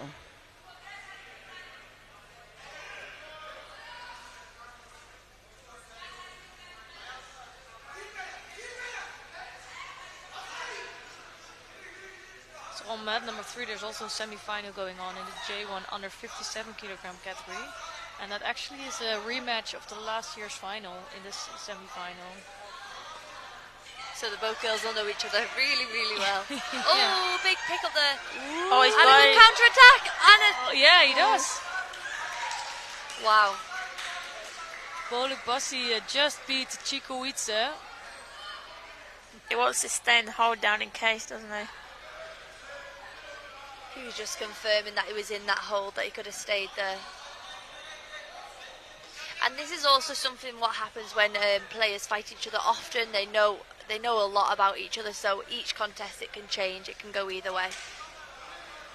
A: So on mat number 3, there's also a semi-final going on in the J1 under 57 kilogram category. And that actually is a rematch of the last year's final in this semi-final.
B: So the both girls all know each other really, really well. Oh, big pick up there.
C: Oh, he's
B: and a good counter-attack.
A: Oh, yeah, he does.
B: Wow.
A: Boluk Bassi just beat Chikowice.
C: He wants to stay in the hold down in case, doesn't he?
B: He was just confirming that he was in that hold, that he could have stayed there. And this is also something what happens when players fight each other often. They know a lot about each other, so each contest it can change, it can go either way.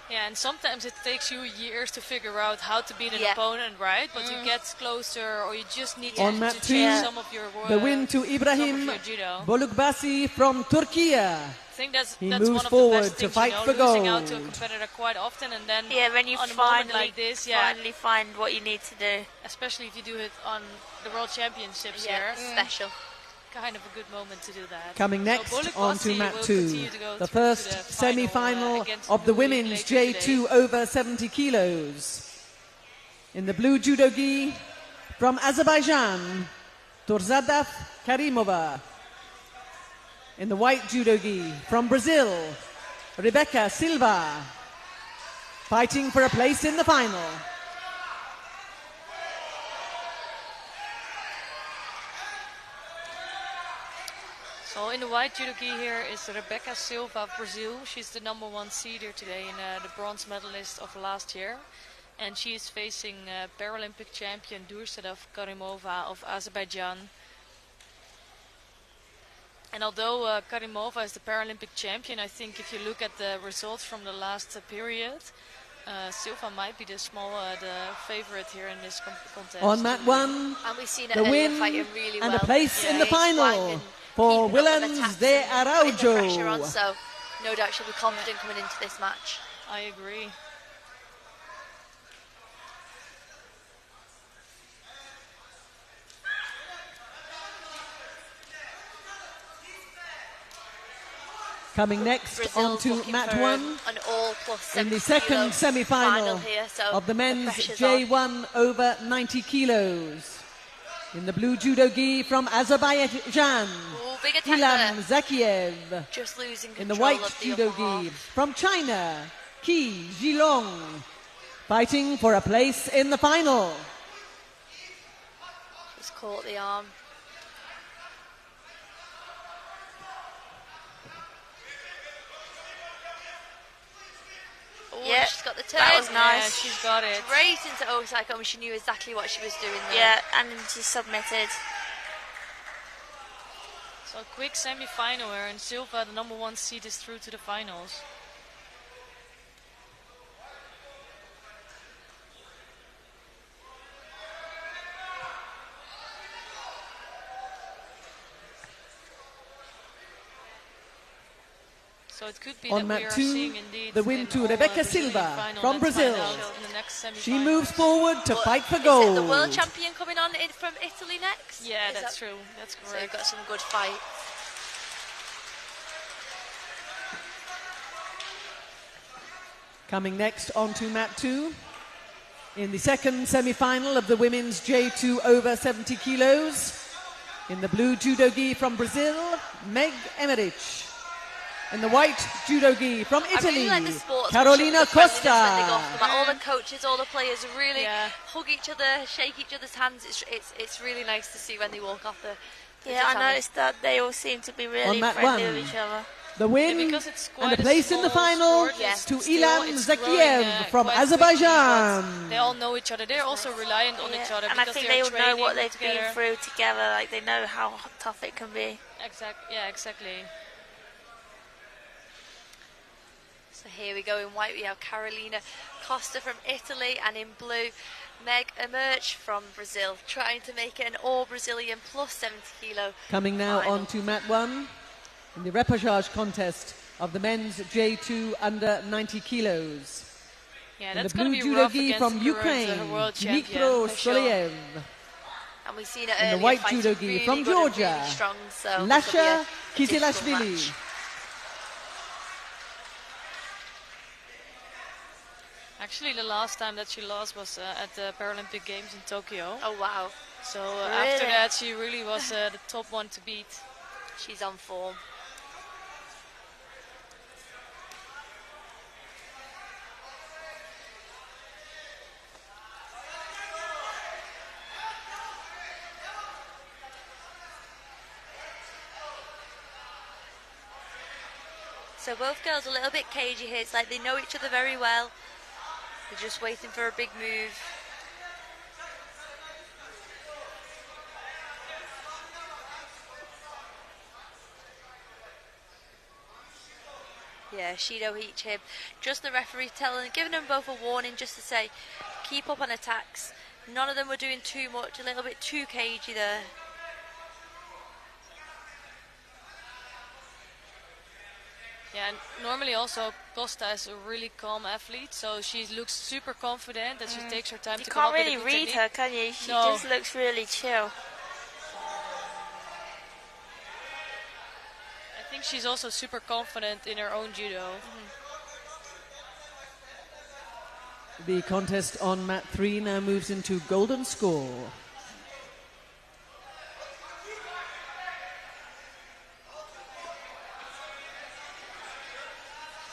A: Yeah, and sometimes it takes you years to figure out how to beat an opponent, right? But you get closer, or you just need to change some of your
D: the win to Ibrahim Boluk Bassi from Turkey.
A: I think that's
D: he
A: one
D: moves
A: of
D: forward
A: the best
D: to
A: things,
D: fight for
A: losing
D: gold.
A: out to a competitor quite often, and then
C: when you
A: on a
C: finally
A: moment like this,
C: finally find what you need to do.
A: Especially if you do it on the World Championships here.
B: Special.
A: Kind of a good moment to do that.
D: Coming next
A: so
D: on to mat 2, the first
A: the
D: semi-final of the
A: Nuri
D: women's J2 over 70 kilos. In the blue judo gi from Azerbaijan, Torzadaf Karimova. In the white judo gi from Brazil, Rebecca Silva, fighting for a place in the final.
A: So in the white judo gi here is Rebecca Silva of Brazil. She's the #1 seeder today and the bronze medalist of last year. And she is facing Paralympic champion Dursadov Karimova of Azerbaijan. And although Karimova is the Paralympic champion, I think if you look at the results from the last period, Silva might be the favorite here in this contest.
D: On mat 1,
B: and we've seen
D: the win
B: fighting really
D: and
B: well.
D: a place in the final for Williams de Araújo.
B: So no doubt she'll be confident coming into this match.
A: I agree.
D: Coming next
B: Brazil's
D: onto
B: looking
D: mat
B: for
D: 1
B: an all plus
D: in the
B: 70
D: second
B: kilo
D: semi-final
B: final here, so
D: of the men's
B: the pressure's
D: J1 over 90 kilos. In the blue judo gi from Azerbaijan,
B: Ooh, big attack
D: Ilham
B: there.
D: Zakiev.
B: Just losing control
D: In the white
B: of the
D: judo
B: upper
D: gi
B: half.
D: from China, Qi Zhilong, fighting for a place in the final.
B: Just caught the arm. Oh,
C: Yeah,
B: she's got the turn.
C: that was nice.
A: Yeah, she's got it.
B: Straight into Osaka. She knew exactly what she was doing there.
C: Yeah, and she submitted.
A: So a quick semi-final here, and Silva, the #1 seed, is through to the finals. So it could be
D: On
A: that we
D: mat
A: are
D: 2,
A: seeing indeed
D: the win
A: in
D: to
A: all
D: Rebecca
A: Brazilian
D: Silva
A: final,
D: from
A: let's
D: Brazil.
A: find out in the next
D: She
A: semi-finals.
D: moves forward to fight for
B: Is
D: gold.
B: it the world champion coming on from Italy next?
A: Yeah,
B: Is
A: that's
B: that-
A: true. That's
B: So you've
A: correct.
B: got some good fight.
D: Coming next onto mat 2 in the second semi-final of the women's J2 over 70 kilos. In the blue judo gi from Brazil, Meg Emmerich. In the white judo gi from
B: I
D: Italy,
B: really like the sports
D: Carolina
B: the friendliness when they go
D: Costa.
B: off the mat. All the coaches, all the players really
A: Yeah.
B: hug each other, shake each other's hands. It's really nice to see when they walk off the
C: Yeah, I
B: tatami.
C: noticed that they all seem to be really
D: On mat
C: friendly
D: 1.
C: with each other.
D: The win
A: Yeah, because it's
D: and a
A: quite
D: place in the
A: small
D: final
A: sport,
B: yes,
D: to
A: still
D: Ilham
A: it's
D: Zakiev
A: growing,
D: from
A: quite quickly, but
D: Azerbaijan.
A: they all know each other. They're also reliant on each other
C: And I
A: because
C: think
A: they're
C: they all know what
A: training
C: they've
A: together.
C: been through together. Like they know how tough it can be.
A: Yeah, exactly.
B: So here we go in white. We have Carolina Costa from Italy, and in blue, Meg emerged from Brazil, trying to make it an all-Brazilian plus 70 kilo.
D: Coming now
B: final.
D: on to mat 1 in the repechage contest of the men's J2 under 90 kilos.
A: Yeah,
D: In
A: that's
D: the
A: going
D: blue
A: to be
D: judo
A: rough
D: gi
A: against
D: from
A: the
D: Ukraine,
A: current world champion.
D: Dmytro
A: for sure.
D: Skoliev.
B: And we've seen it
D: In the
B: earlier,
D: white
B: fighting
D: judo gi
B: really
D: from
B: good and
D: Georgia,
B: really strong, so this will be
D: Lasha
B: a difficult
D: Kizilashvili.
B: match.
A: Actually, the last time that she lost was at the Paralympic Games in Tokyo.
B: Oh wow,
A: So
B: Really?
A: after that, she really was the top one to beat.
B: she's on form. So both girls a little bit cagey here. It's like they know each other very well. They're just waiting for a big move. Yeah, Shido each him. Just the referee giving them both a warning just to say, keep up on attacks. None of them were doing too much, a little bit too cagey there.
A: Yeah, and normally also Costa is a really calm athlete, so she looks super confident that she takes her time
C: You
A: to come
C: can't
A: up with
C: really
A: a good
C: read
A: technique.
C: her, can you? She
A: No.
C: just looks really chill.
A: I think she's also super confident in her own judo.
D: The contest on mat 3 now moves into golden score.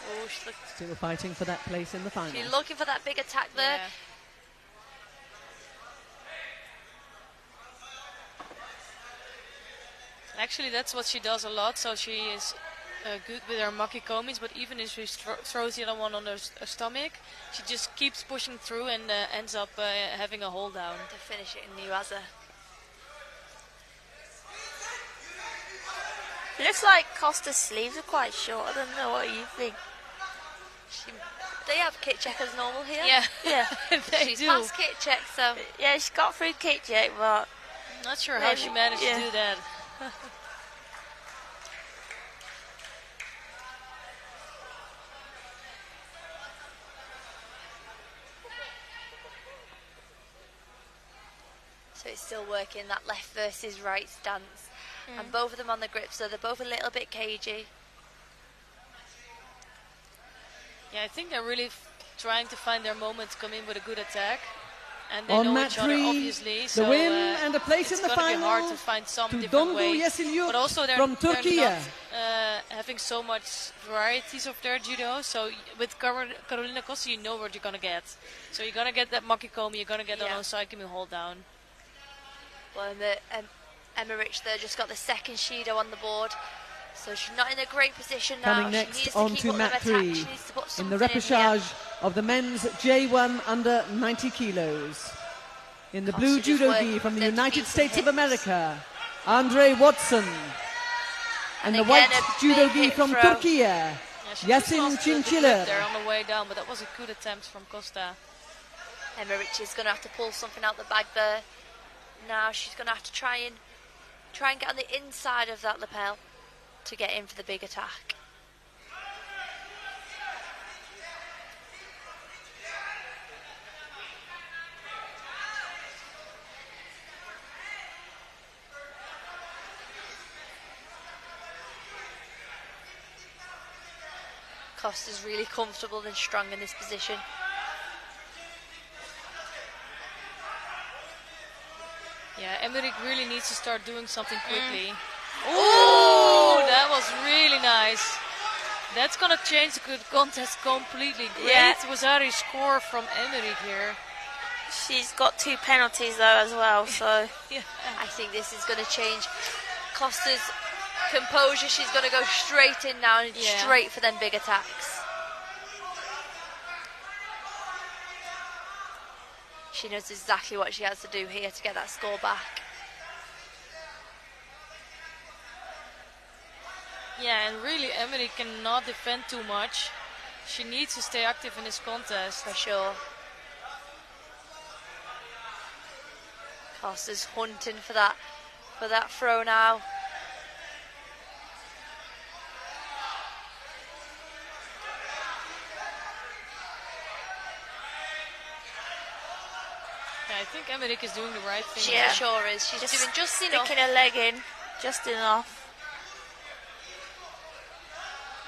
B: Oh, she's
D: Still fighting for that place in the final.
B: looking for that big attack there.
A: Yeah. Actually, that's what she does a lot. So she is good with her makikomis, but even if she throws the other one on her stomach, she just keeps pushing through and ends up having a hold down.
B: To finish it in Nuaza.
C: Looks like Costa's sleeves are quite short. I don't know what you think.
B: They have kit check as normal here.
A: Yeah,
C: Yeah.
A: they
B: She's
A: do.
B: past kit check, so
C: Yeah, she got through kick check, but
A: Not sure how
C: Maybe,
A: she managed
C: yeah.
A: to do that.
B: So it's still working that left versus right stance. And both of them on the grip, so they're both a little bit cagey.
A: Yeah, I think they're really trying to find their moment to come in with a good attack. And they
D: On
A: know
D: mat
A: each other,
D: 3,
A: obviously.
D: the
A: So
D: win and a place
A: it's
D: in the
A: gonna be
D: final
A: hard to find some
D: to
A: different
D: Dongu
A: ways.
D: Yesilyurt
A: But also
D: from Turkey.
A: they're not having so much varieties of their judo. So with Carolina Costa, you know what you're going to get. So you're going to get that makikomi, you're going to get
B: Yeah.
A: an osaikimi hold down.
B: Well, Emmerich there just got the second Shido on the board. So she's not in a great position now.
D: Coming
B: She
D: next
B: needs
D: on
B: to keep
D: to
B: up
D: mat
B: them
D: 3
B: attacks. She needs to put
D: in
B: something
D: the
B: in here.
D: repechage of the men's J1 under 90 kilos. In the
B: Costa
D: blue
B: just
D: judo
B: working
D: gi from the
B: them to
D: United
B: beat some
D: States of
B: hips.
D: America, Andre Watson. And the
B: again,
D: white
B: a
D: judo
B: big
D: gi
B: hip
D: from
B: throw.
D: Turkey,
A: Yeah, she just
D: Yasin
A: lost the grip
D: Chinchiller.
A: there on the way down, but that was a good attempt from Costa.
B: Emmerich is going to have to pull something out the bag there. Now she's going to have to try and get on the inside of that lapel to get in for the big attack. Costa's really comfortable and strong in this position.
A: Yeah, Emmerich really needs to start doing something quickly. Oh, that was really nice. That's gonna change the contest completely. Great
C: Yeah.
A: Wasari score from Emmerich here.
C: she's got 2 penalties though as well, so
A: Yeah.
B: I think this is going to change Costa's composure. She's going to go straight in now and
A: Yeah.
B: straight for them big attacks. She knows exactly what she has to do here to get that score back.
A: Yeah, and really Emmerich cannot defend too much. She needs to stay active in this contest.
B: For sure. Costa's hunting for that throw now.
A: I think Emmerich is doing the right thing.
B: She sure is. She's doing just enough.
C: Sticking her leg in, just enough.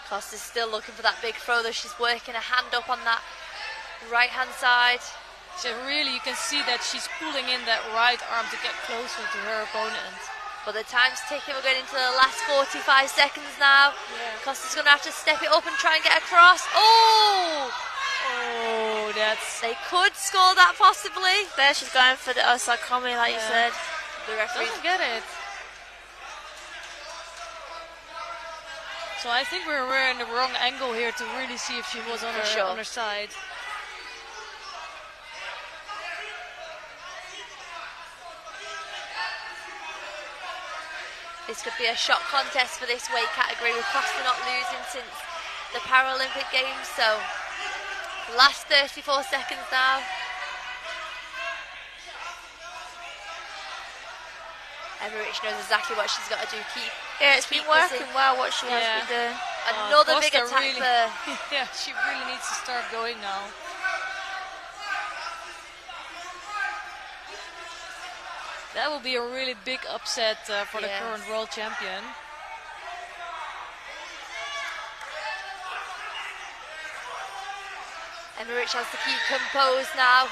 B: Costa's still looking for that big throw, though. She's working her hand up on that right hand side.
A: So really, you can see that she's pulling in that right arm to get closer to her opponent.
B: But the time's ticking. We're going into the last 45 seconds now.
A: Yeah.
B: Costa's going to have to step it up and try and get across. Oh!
A: Oh,
B: They could score that possibly.
C: There she's going for the Osakami, like you said.
B: The referee
A: doesn't get it. So I think we're in the wrong angle here to really see if she was on her side.
B: This could be a shot contest for this weight category, with Costa not losing since the Paralympic Games. So last 34 seconds now. Emmerich knows exactly what she's got to do.
C: It's been working well what she has been doing.
B: Another big
A: Costa
B: attack
A: really,
B: there.
A: Yeah, she really needs to start going now. That will be a really big upset for the current world champion.
B: Emmerich has to keep composed now.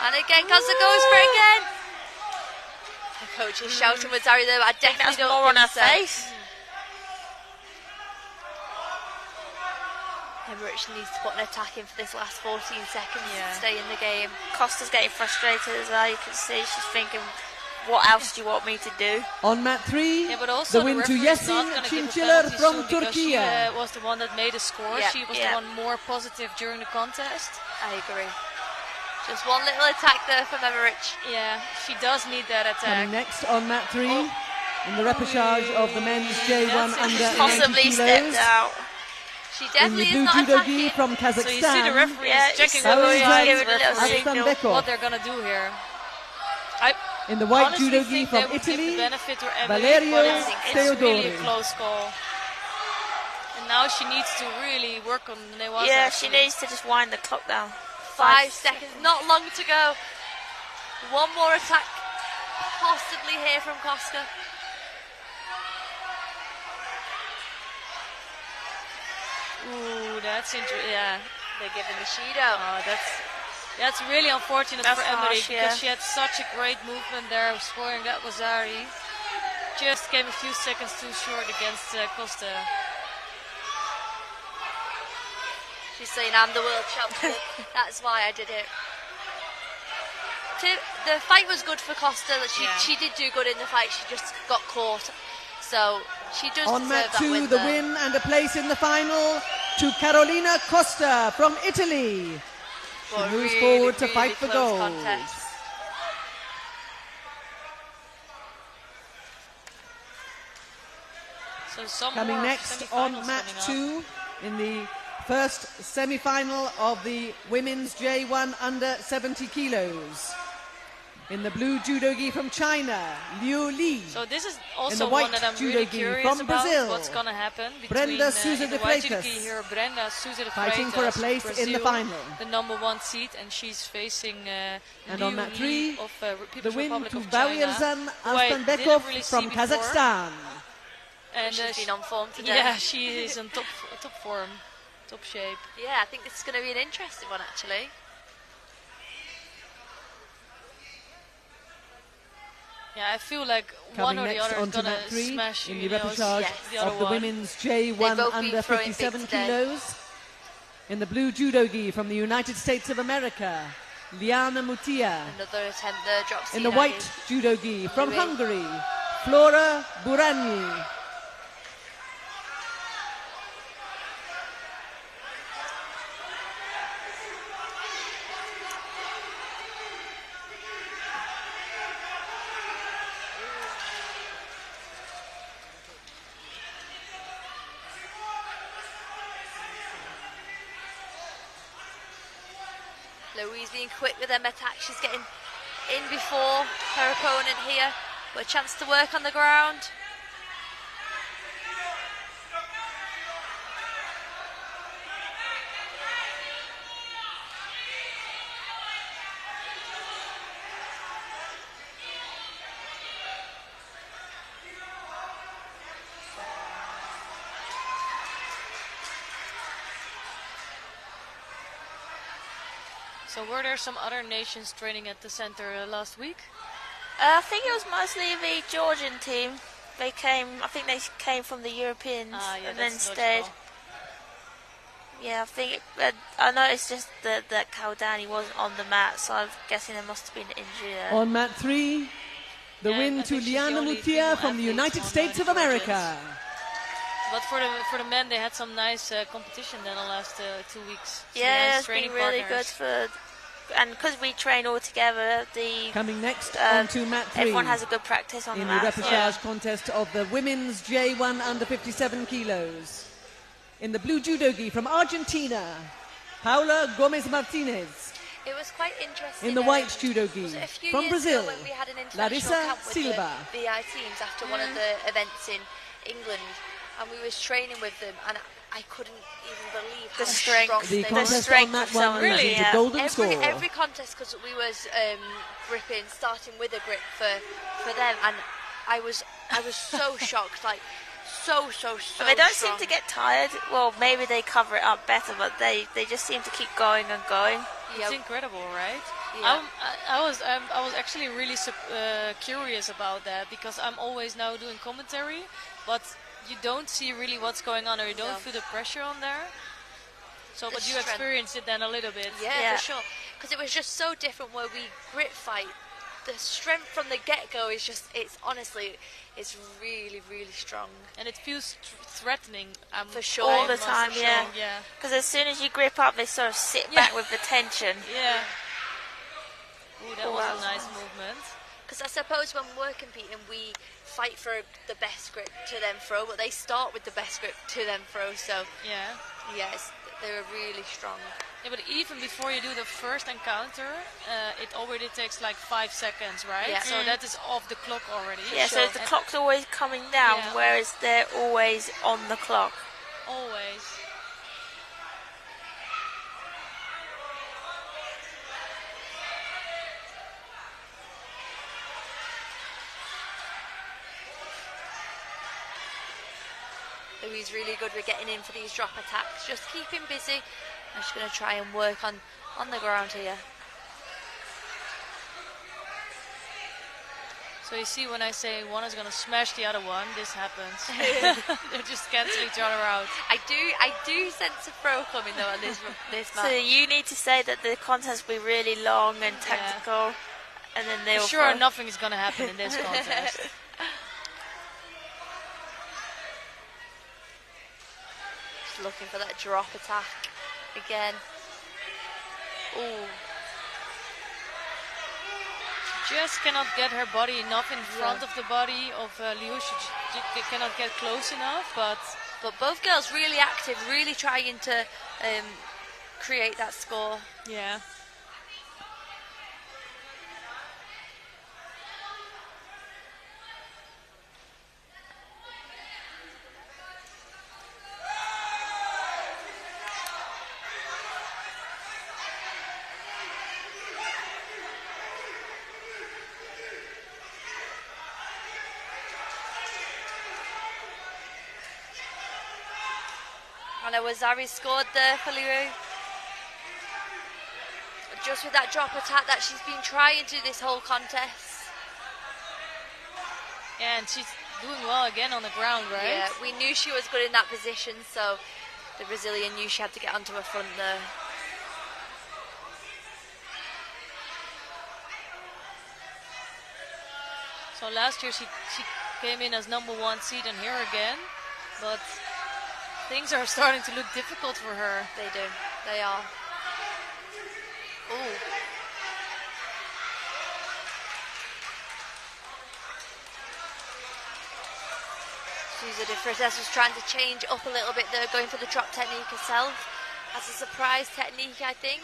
B: And again, Costa goes for it again. The coach is shouting with Zari there, but I definitely don't
C: more on her
B: think so.
C: face.
B: Emmerich needs to put an attack in for this last 14 seconds to stay in the game.
C: Costa's getting frustrated as well. You can see she's thinking, what else do you want me to do?
D: On mat 3,
A: but also
D: the win to Yasin Chinchiller from Turkey.
A: She was the one that made a score.
B: Yep.
A: She was the one more positive during the contest.
B: I agree. Just one little attack there from Emmerich.
A: Yeah, she does need that attack.
D: Coming next on mat 3, in the repechage of the men's J1 under 90
C: Possibly
D: kilos.
C: stepped out.
B: She
D: In
B: definitely
D: the
B: is
D: blue
B: not
D: judo
B: attacking.
D: gi from Kazakhstan.
A: So you see the referee is checking what they're going to do here.
D: In the white
A: honestly
D: judo gi
A: think
D: from
A: they would give
D: Italy,
A: the benefit to Emily,
D: Valerio
A: but it's really a
D: Teodori.
A: close call. And now she needs to really work on the Newaza.
C: Yeah, she needs to just wind the clock down.
B: 5 seconds, not long to go. One more attack, possibly here from Costa.
A: Ooh, that's interesting. Yeah,
B: they're giving the Shido.
A: Oh, that's really unfortunate for Emily because she had such a great movement there, scoring that Wazari. Just came a few seconds too short against Costa.
B: She's saying, I'm the world champion. That's why I did it. The fight was good for Costa. She did do good in the fight. She just got caught. So she does
D: on
B: deserve
D: mat
B: that
D: 2,
B: win
D: the
B: there.
D: win and a place in the final to Carolina Costa from Italy. She moves forward to fight for gold.
B: Contest.
A: So
D: coming next on mat 2 in the first semi-final of the women's J1 under 70 kilos. In the blue judo gi from China, Liu Li.
A: So this is also
D: in the white
A: one that I'm
D: judo
A: really
D: gi
A: curious
D: from
A: about.
D: Brazil,
A: What's going to happen between
D: Brenda Souza de
A: the white judo
D: Freitas,
A: gi here, Brenda Souza de
D: fighting
A: Freitas,
D: for a place
A: Brazil,
D: in the final.
A: the #1 seed, and she's facing
D: and
A: Liu
D: on mat
A: Li
D: 3,
A: of
D: the
A: People's
D: win
A: Republic
D: to
A: of China,
D: Bawirzan
A: who I didn't
D: Astanbekov
A: really
D: from
A: see before.
D: Kazakhstan.
A: And
B: she's been on form today.
A: Yeah, she is in top form, top shape.
B: Yeah, I think this is going to be an interesting one actually.
A: Yeah, I feel like
D: Coming
A: one or the
D: next
A: other is
D: on to
A: going
D: mat
A: to
D: 3
A: smash
D: in
A: you
D: the
A: know,
D: repechage
A: the other
D: of the
A: one.
D: women's J1 under 57 kilos. In the blue judo gi from the United States of America, Liana Mutia.
B: Another attempt there, drops
D: in the white judo gi from Hungary, Flora Buranyi.
B: Louise being quick with her attack. She's getting in before her opponent here. But a chance to work on the ground.
A: So were there some other nations training at the center last week?
C: I think it was mostly the Georgian team. I think they came from the Europeans and then stayed.
A: Logical.
C: Yeah, I think I noticed just that Kaldani wasn't on the mat, so I'm guessing there must have been an injury there.
D: On mat 3, the win to Liana Mutia from the United States of America.
A: But for the men, they had some nice competition then the last 2 weeks. Some
C: Yeah,
A: nice
C: it's been
A: training
C: really
A: partners.
C: good and because we train all together,
D: Coming next on to mat 3.
C: everyone has a good practice on
D: in
C: the
D: the
C: mat.
D: repechage contest of the women's J1 under 57 kilos. In the blue judo gi from Argentina, Paula Gomez Martinez.
B: It was quite interesting.
D: In the white judo gi
B: Was it a few
D: from
B: years
D: Brazil,
B: ago when we had an international
D: Larissa
B: camp with
D: Silva.
B: the VI teams after one of the events in England, and we was training with them, and I couldn't even believe how
C: The strength.
B: strong
D: The
B: they
D: contest
B: were.
D: on that one
C: Really,
D: is
C: yeah.
D: the golden score.
B: Every contest, because we was gripping, starting with a grip for them, and I was so shocked, like so
C: But they don't
B: strong.
C: seem to get tired. Well, maybe they cover it up better, but they just seem to keep going and going.
A: It's incredible, right?
B: Yeah.
A: I was actually really curious about that, because I'm always now doing commentary, but you don't see really what's going on, or you don't feel the pressure on there. So, but you
B: strength.
A: experienced it then a little bit.
B: Yeah, for sure. Because it was just so different where we grip fight. The strength from the get-go is just, it's really, really strong.
A: And it feels threatening.
B: For sure.
C: All the time, yeah.
A: Yeah.
C: Because as soon as you grip up, they sort of sit back with the tension.
A: Yeah. Ooh, that was a nice movement.
B: Because I suppose when we're competing, we fight for the best grip to then throw, but they start with the best grip to then throw. So
A: Yeah.
B: yes, they were really strong.
A: Yeah, but even before you do the first encounter, it already takes like 5 seconds, right?
B: Yeah.
A: So that is off the clock already.
C: Yeah, so the clock's always coming down,
A: Yeah.
C: whereas they're always on the clock.
A: Always.
B: Louise really good with getting in for these drop attacks. Just keep him busy. I'm just going to try and work on the ground here.
A: So you see, when I say one is going to smash the other one, this happens. They just cancel each other out.
B: I do sense a throw coming though on this match.
C: So you need to say that the contest will be really long and tactical, and then they will
A: Sure,
C: throw.
A: nothing is going to happen in this contest.
B: Just looking for that drop attack again. Ooh.
A: Just cannot get her body enough in front of the body of Liu. She cannot get close enough, but
B: both girls really active, really trying to create that score.
A: yeah.
B: And Wazari scored there for Liu. Just with that drop attack that she's been trying to this whole contest.
A: And she's doing well again on the ground, right?
B: Yeah, we knew she was good in that position, so the Brazilian knew she had to get onto her front there.
A: So last year she came in as #1 seed, and here again, but things are starting to look difficult for her.
B: They do. They are. Ooh. Susa de Freitas was trying to change up a little bit there, going for the drop technique herself. As a surprise technique, I think.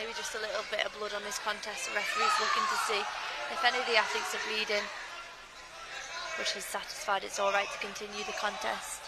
B: maybe just a little bit of blood on this contest. The referee's looking to see if any of the athletes are bleeding, but she's satisfied it's all right to continue the contest.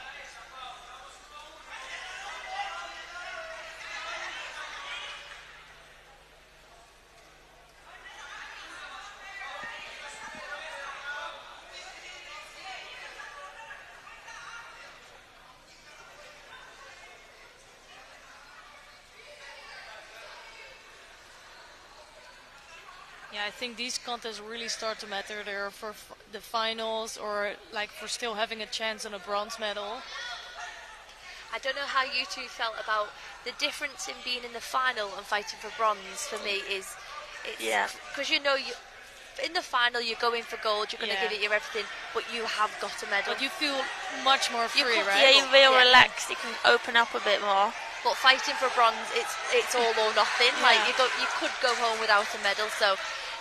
A: Yeah, I think these contests really start to matter. They're for the finals, or like for still having a chance on a bronze medal.
B: I don't know how you two felt about the difference in being in the final and fighting for bronze. For me, it's because you know in the final you're going for gold, you're going to give it your everything, but you have got a medal.
A: But you feel much more free, right?
C: Yeah, you feel relaxed. You can open up a bit more.
B: But fighting for bronze, it's all or nothing. Like you could go home without a medal. So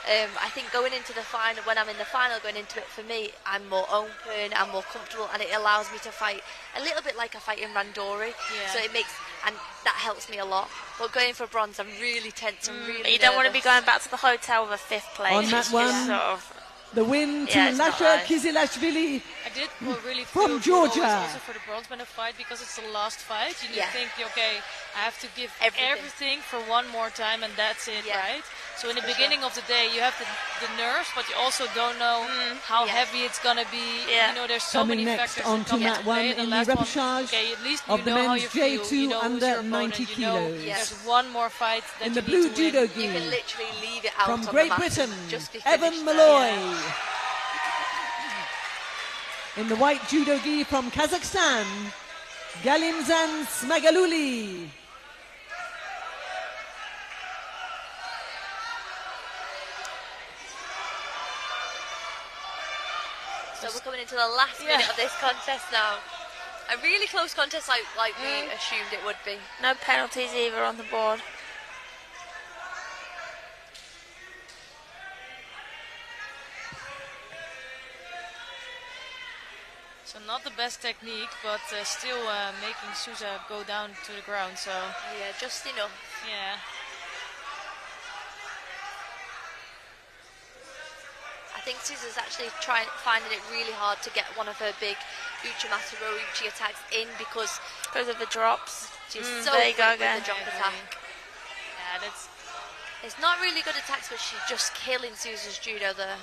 B: I think going into the final, when I'm in the final, going into it, for me, I'm more open, I'm more comfortable, and it allows me to fight a little bit like I fight in Randori.
A: Yeah.
B: So it makes, and that helps me a lot. But going for bronze, I'm really tense and really
C: You don't want to
B: nervous.
C: be going back to the hotel with a 5th place.
D: On that one,
C: sort of,
D: the win to
C: it's not
D: Lasha
C: right.
D: Kizilashvili.
A: I did really
D: From
A: feel
D: Georgia.
A: good always also for the bronze medal fight, because it's the last fight. You think, okay, I have to give everything for one more time, and that's it, right? So in the beginning of the day, you have the nerves, but you also don't know how heavy it's gonna be.
C: Yeah.
A: You know, there's so
D: Coming
A: many
D: next
A: factors
D: on
A: that
D: to
A: come
D: mat
A: into
D: one
A: play.
D: in the
A: last one,
D: repechage
A: okay, at least
D: of
A: you
D: the
A: know how
D: men's
A: you feel.
D: J2
A: You know
D: under
A: who's your opponent.
D: 90
A: You know
D: kilos.
A: there's one more fight that
D: In
A: you
D: the
A: need
D: blue
A: to win.
D: judo
B: You
D: gi
B: can literally leave it out
D: from
B: on
D: Great
B: the mat
D: Britain,
B: and just be
D: Evan
B: finished
D: Malloy.
B: there.
D: In the white judo gi from Kazakhstan, Galimzan Smagaluli.
B: So we're coming into the last minute of this contest now. A really close contest like we assumed it would be.
C: no penalties either on the board.
A: So not the best technique, but still making Sousa go down to the ground. So
B: Yeah, just enough.
A: yeah.
B: I think Susan's actually finding it really hard to get one of her big Uchimata Uchi attacks in because
C: of the drops.
B: she's so
C: there you
B: quick
C: go
B: with
C: again.
B: the drop attack.
A: Yeah, that's.
B: It's not really good attacks, but she's just killing Susan's judo there.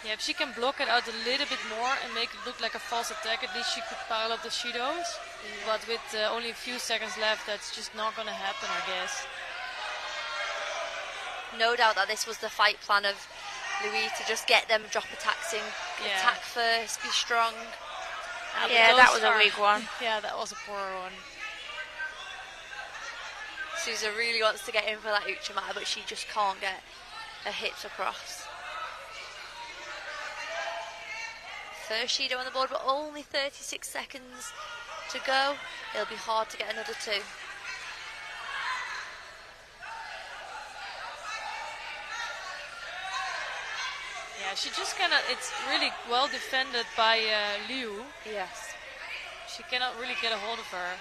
A: Yeah, if she can block it out a little bit more and make it look like a false attack, at least she could pile up the shidos. But with only a few seconds left, that's just not going to happen, I guess.
B: No doubt that this was the fight plan of Louis to just get them drop attacks in, attack first, be strong.
C: Yeah, that was a weak one.
A: Yeah, that was a poor one.
B: Sousa really wants to get in for that Uchimata, but she just can't get her hips across. First Shido on the board, but only 36 seconds to go. It'll be hard to get another two.
A: Yeah, she just cannot. It's really well defended by Liu.
B: Yes.
A: She cannot really get a hold of her.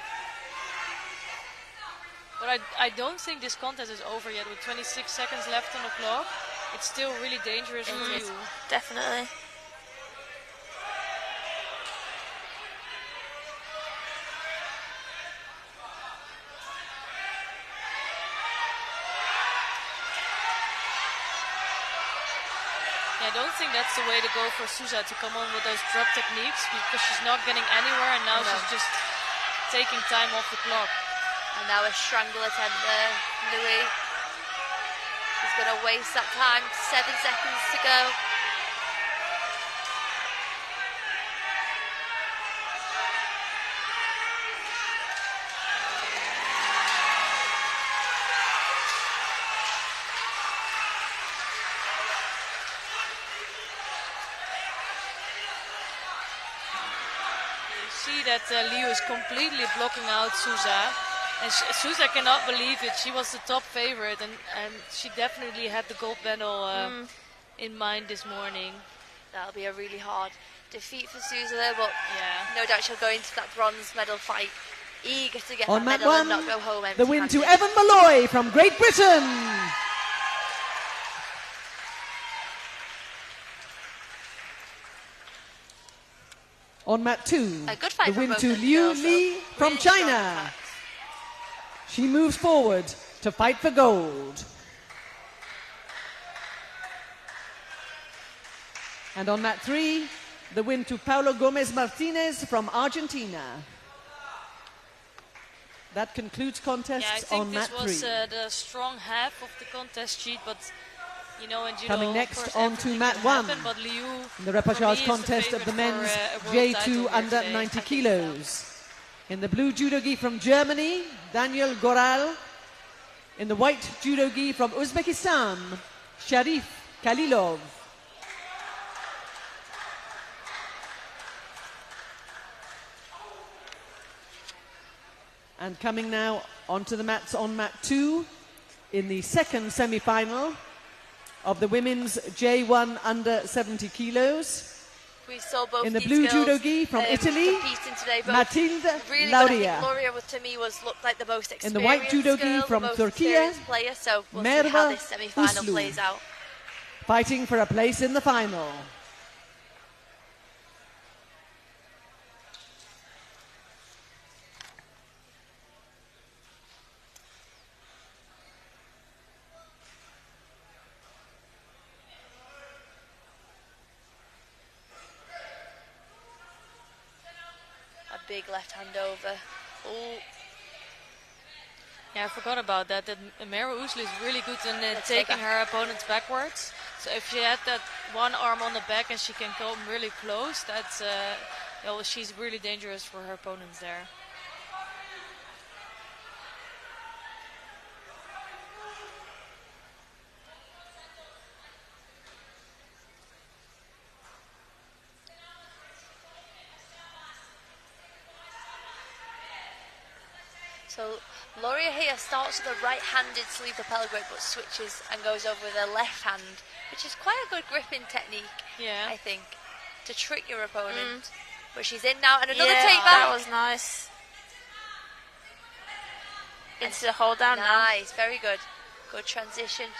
A: But I don't think this contest is over yet. With 26 seconds left on the clock, it's still really dangerous for Liu.
C: Definitely.
A: I don't think that's the way to go for Sousa, to come on with those drop techniques, because she's not getting anywhere, and now she's just taking time off the clock.
B: And now a strangle attempt there, Nuri. She's going to waste that time, 7 seconds to go.
A: See that Liu is completely blocking out Sousa, and Sousa cannot believe it. She was the top favorite, and she definitely had the gold medal in mind this morning.
B: That'll be a really hard defeat for Sousa there, but no doubt she'll go into that bronze medal fight eager to get
D: On
B: that
D: mat
B: medal and
D: one,
B: not go home empty-handed.
D: the win to Evan Malloy from Great Britain. On mat 2,
B: A good fight
D: the
B: from
D: win
B: both
D: to
B: of the
D: Liu
B: girls,
D: Li
B: though.
D: from
B: Really strong
D: China.
B: attacks.
D: She moves forward to fight for gold. And on mat 3, the win to Paulo Gomez Martinez from Argentina. That concludes contests on mat 3.
A: I think this was the strong half of the contest sheet, but you know, in judo,
D: Coming
A: of
D: next
A: course,
D: on to
A: everything
D: mat
A: can
D: 1,
A: happen, but Liu,
D: in the
A: for
D: repechage
A: me, is
D: contest
A: the
D: of the
A: favorite
D: men's
A: for a world title
D: J2
A: here
D: under
A: today.
D: 90
A: I think so.
D: kilos. In the blue judo gi from Germany, Daniel Goral. In the white judo gi from Uzbekistan, Sharif Khalilov. And coming now onto the mats on mat 2 in the second semi-final of the women's J1 under 70 kilos.
B: We saw both
D: In the
B: these
D: blue
B: girls,
D: judo gi from Italy,
B: competing today. Both
D: Matilde
B: really good. I think
D: Lauria.
B: Lauria to me looked like the most experienced
D: In the white judo gi
B: girl,
D: from
B: the most
D: Turkey,
B: experienced player. So we'll see how
D: Merve
B: this semi-final
D: Uslu.
B: plays out.
D: Fighting for a place in the final.
B: A big left hand over. Ooh.
A: Yeah, I forgot about that. That Merve Uslu is really good in
B: Let's
A: taking
B: go
A: her opponents backwards. So if she had that one arm on the back and she can come really close, that's well, she's really dangerous for her opponents there.
B: So Lauria here starts with a right-handed sleeve propeller grip, but switches and goes over with her left hand, which is quite a good gripping technique,
A: Yeah.
B: I think, to trick your opponent. But she's in now, and another
C: Yeah,
B: take
C: that
B: back.
C: was nice. Into the hold down now.
B: Nice, very good. Good transition.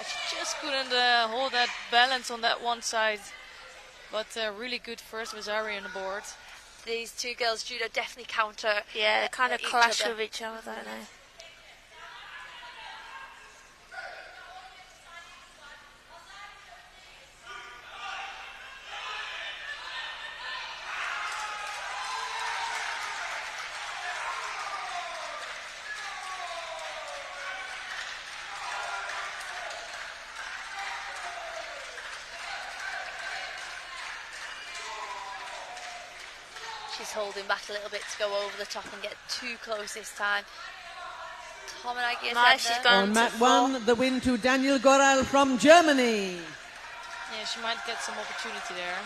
A: She just couldn't hold that balance on that one side. But really good first with Ari on the board.
B: These two girls, judo, definitely counter.
C: Yeah, they kind of
B: each
C: clash
B: other.
C: with each other, don't they?
B: She's holding back a little bit to go over the top and get too close this time. Tomonagi
C: Nice, she's gone
D: On
C: to
D: mat
C: four.
D: 1, the win to Daniel Goral from Germany.
A: Yeah, she might get some opportunity there.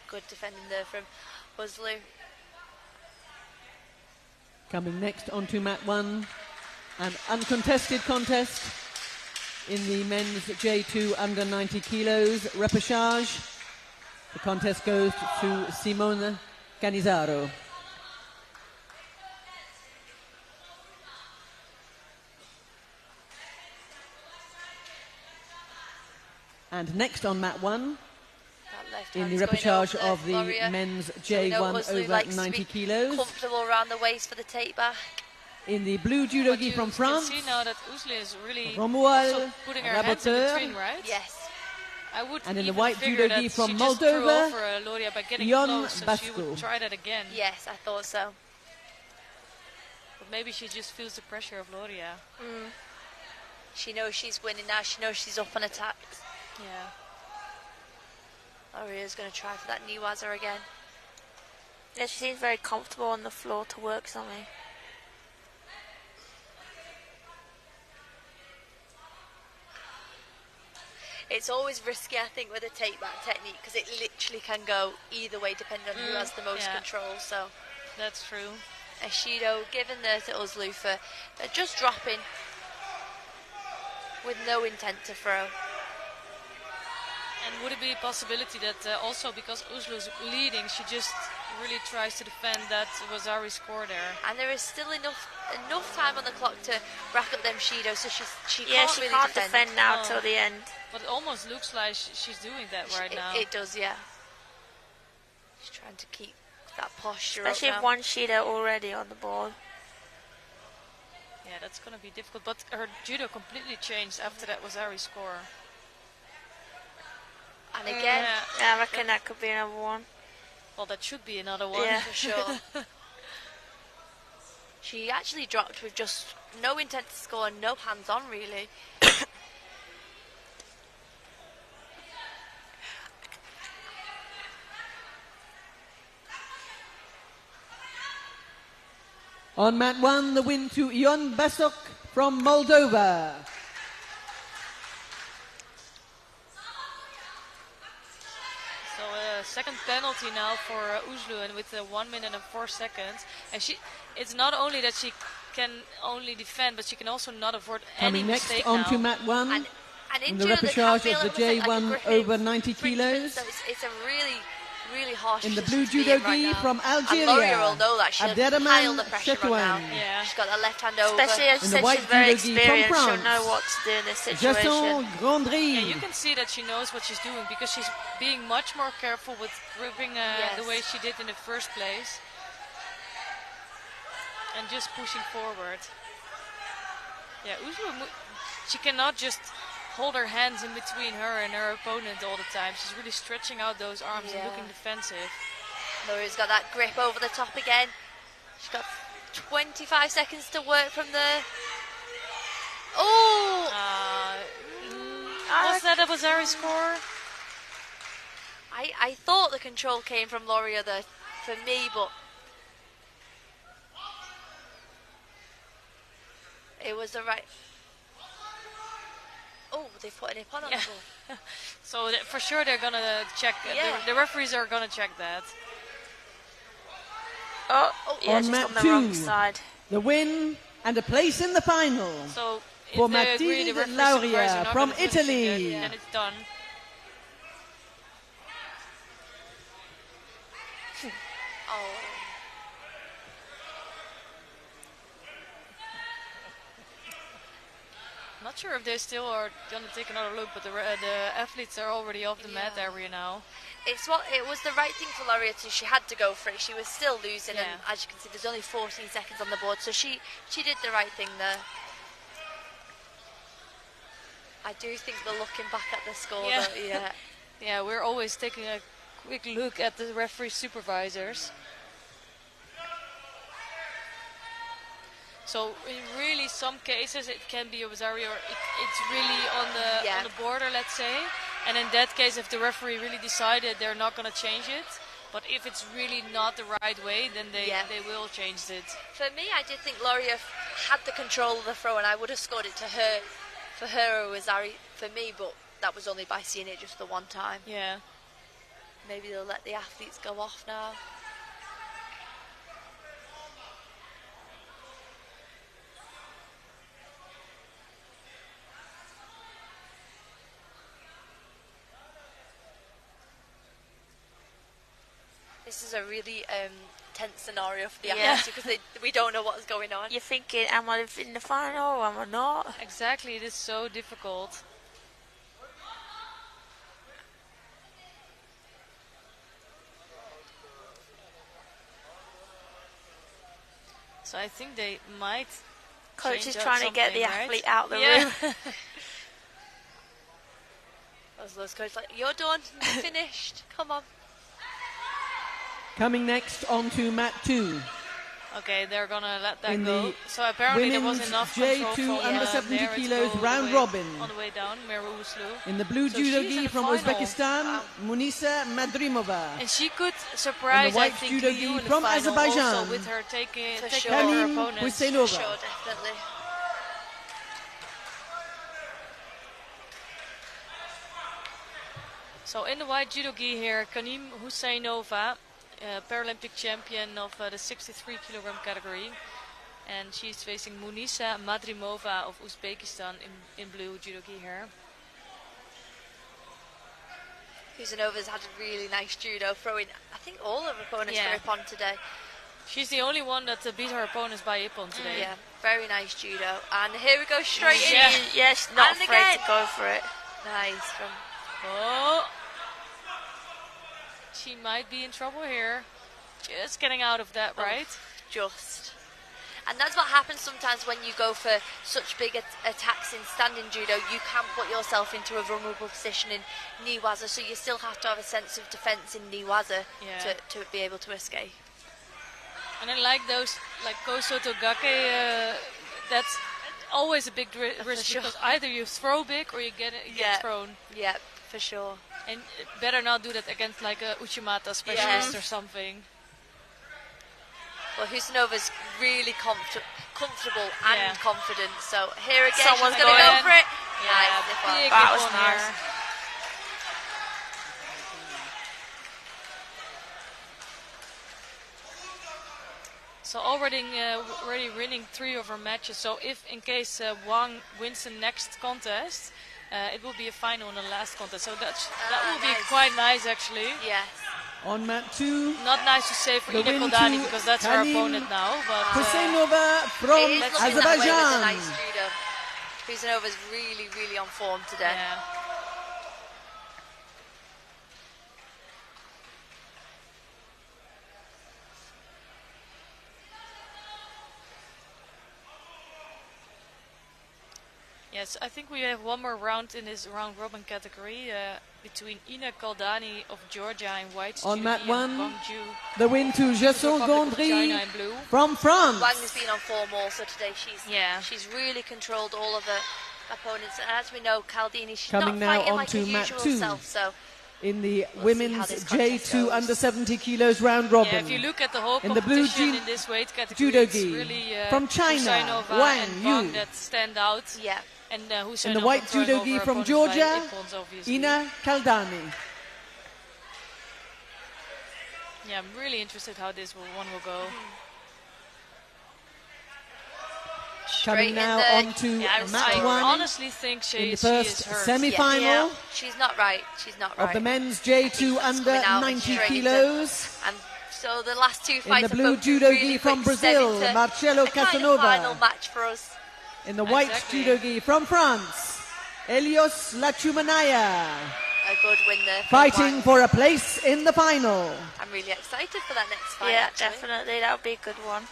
B: Good defending there from Uslu.
D: Coming next onto mat 1, an uncontested contest in the men's J2 under 90 kilos repechage. The contest goes to Simone Canizaro. And next on mat 1, in the repechage of the men's J1 over 90 kilos.
B: Comfortable around the waist for the take back.
D: In the blue judo gi from France,
A: You can see now that Uslu is really
D: Romuald
A: also putting her hands in
D: Raboteur.
A: between, right?
B: Yes.
A: I would
D: And in the
A: even
D: white
A: figure
D: judo gi
A: that
D: from
A: she just threw
D: Moldova,
A: over Lauria by getting
D: Jon
A: close, so she would
D: Basco.
A: try that again.
B: Yes, I thought so.
A: But maybe she just feels the pressure of Lauria.
B: She knows she's winning now. She knows she's up on attack.
A: Yeah.
B: Lauria's going to try for that knee waza again.
C: Yeah, she seems very comfortable on the floor to work something.
B: It's always risky, I think, with a take-back technique because it literally can go either way depending on who has the most control. So
A: that's true.
B: Shido given there to Uzlu for just dropping with no intent to throw.
A: And would it be a possibility that also because Uzlu's leading, she just really tries to defend that Wazari score there?
B: And there is still enough time on the clock to rack up them Shido, so she
C: can't
B: can't
C: defend now till the end.
A: But it almost looks like she's doing that right now.
B: It does, yeah. She's trying to keep that posture
C: especially
B: up
C: if one Shido already on the board.
A: Yeah, that's going to be difficult. But her judo completely changed after that Wazari score.
B: And again,
C: I reckon that could be another one.
A: Well, that should be another one.
B: Yeah, for sure. She actually dropped with just no intent to score and no hands on, really.
D: On mat 1, the win to Ion Basok from Moldova.
A: So second penalty now for Uzlu, and with 1 minute and 4 seconds. And it's not only that she can only defend, but she can also not afford any mistake now.
D: Coming next on to mat 1, in the repechage of the J1 over 90 kilos.
B: So it's a really harsh
D: in the blue judo gi from Algeria,
B: Loria will know that. She'll pile the pressure on now.
A: Yeah.
B: She's got the left hand over.
C: Especially as she's very experienced, she'll know what to do in this situation.
A: Yeah, you can see that she knows what she's doing because she's being much more careful with gripping the way she did in the first place. And just pushing forward. Yeah, Uzlu, she cannot just hold her hands in between her and her opponent all the time. She's really stretching out those arms and looking defensive.
B: Lori's got that grip over the top again. She's got 25 seconds to work from the... Oh!
A: Was that a Wazari score?
B: I thought the control came from Loria for me, but... It was the right... Oh, they put an ip on the ball.
A: So for sure they're going to check. The referees are going to check that.
C: On mat 2,
D: the win and a place in the final
A: so
D: for Matilde Lauria from Italy.
A: And it's done. Not sure if they still are going to take another look, but the athletes are already off the mat area now.
B: It was the right thing for Loria to. She had to go for it. She was still losing, and as you can see, there's only 14 seconds on the board, so she did the right thing there. I do think they're looking back at the score, though.
A: Yeah, we're always taking a quick look at the referee supervisors. So in really some cases it can be a Wazari, or it's really on the border, let's say. And in that case, if the referee really decided they're not going to change it, but if it's really not the right way, then they will change it.
B: For me, I did think Loria had the control of the throw, and I would have scored it to her, for her or Wazari for me, but that was only by seeing it just the one time.
A: Yeah.
B: Maybe they'll let the athletes go off now. This is a really tense scenario for the athletes because we don't know what's going on.
C: You're thinking, am I in the final or am I not?
A: Exactly, it is so difficult. So I think they might.
C: Coach is trying to get the athlete out the room.
B: Those coaches like, you're done, finished, come on.
D: Coming next on to mat 2.
A: Okay, they're gonna let that go. So apparently there was enough control
D: J2 under 70 kilos round robin.
A: On the way down, Meru Uzlu.
D: In the blue judo gi from Uzbekistan, Munisa Madrimova.
A: And she could surprise, I think,
D: judo gi from Azerbaijan,
A: also with her taking
D: Kamil
A: her opponent.
D: Huseynova.
B: For sure, definitely.
A: So in the white judo gi here, Kanim Husseinova, Paralympic champion of the 63 kilogram category. And she's facing Munisa Madrimova of Uzbekistan in blue judo gi here.
B: Husinova's had a really nice judo, throwing, I think, all of her opponents for ippon today.
A: She's the only one that beat her opponents by ippon today.
B: Yeah, very nice judo. And here we go, straight in.
C: Yeah, she's not afraid to go for it.
B: Nice.
A: Oh! She might be in trouble here. Just getting out of that, right?
B: Just. And that's what happens sometimes when you go for such big attacks in standing judo. You can put yourself into a vulnerable position in niwaza, so you still have to have a sense of defense in niwaza to be able to escape.
A: And I like those, like Kosoto Gake, that's always a big risk because either you throw big or you get thrown.
B: Yeah, for sure.
A: And better not do that against like a Uchimata specialist or something.
B: Well, Husinova's really comfortable and confident. So here again,
C: Someone's
B: she's going to go for it.
A: Yeah,
C: that was nice.
A: So already winning 3 of her matches. So if in case Wang wins the next contest, it will be a final in the last contest. So that will be quite nice actually.
B: Yes.
D: On mat 2.
A: Not nice to say for Ina Koldani because that's her opponent now. But
D: Husseinova from Azerbaijan.
B: Nice judo. Husinova's really, really on form today.
A: Yeah. Yes, I think we have one more round in this round robin category between Ina Koldani of Georgia in white
D: on mat 1,
A: Gwangju,
D: the win to Jason Gondry from France.
B: Wang has been on form also today. She's really controlled all of the opponents. And as we know, Caldini, she's
D: coming
B: not
D: now
B: fighting
D: on
B: like
D: to
B: her
D: mat
B: usual
D: 2
B: self. So
D: in the women's J2 under 70 kilos round robin.
A: Yeah, if you look at the whole
D: in the blue
A: in this weight category,
D: judo
A: it's
D: gi
A: really
D: from China,
A: Husseinova
D: Wang
A: and
D: Yu.
A: Wang that stand out.
B: Yeah.
A: And
D: in the white judo gi from Georgia, Ina Koldani.
A: Yeah, I'm really interested how this one will go.
D: Coming now on to mat 1.
A: I honestly think
D: in the first semi-final.
B: Yeah. She's not right.
D: Of the men's J2 under 90 kilos.
B: And so the last 2
D: in
B: fights
D: the blue judo gi from Brazil, Marcelo Casanova.
B: Final match for us.
D: In the white judo gi from France, Elios Lachumanaya.
B: A good win there.
D: Fighting for a place in the final.
B: I'm really excited for that next fight.
C: Yeah, definitely. That'll be a good one.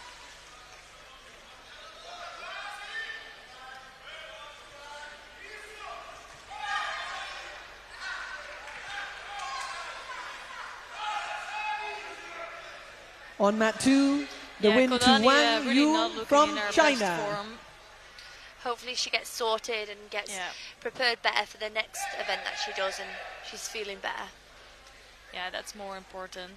D: On mat 2, the win
A: Koldani,
D: to Wang
A: really
D: Yu from China.
B: Hopefully she gets sorted and gets prepared better for the next event that she does, and she's feeling better.
A: Yeah, that's more important.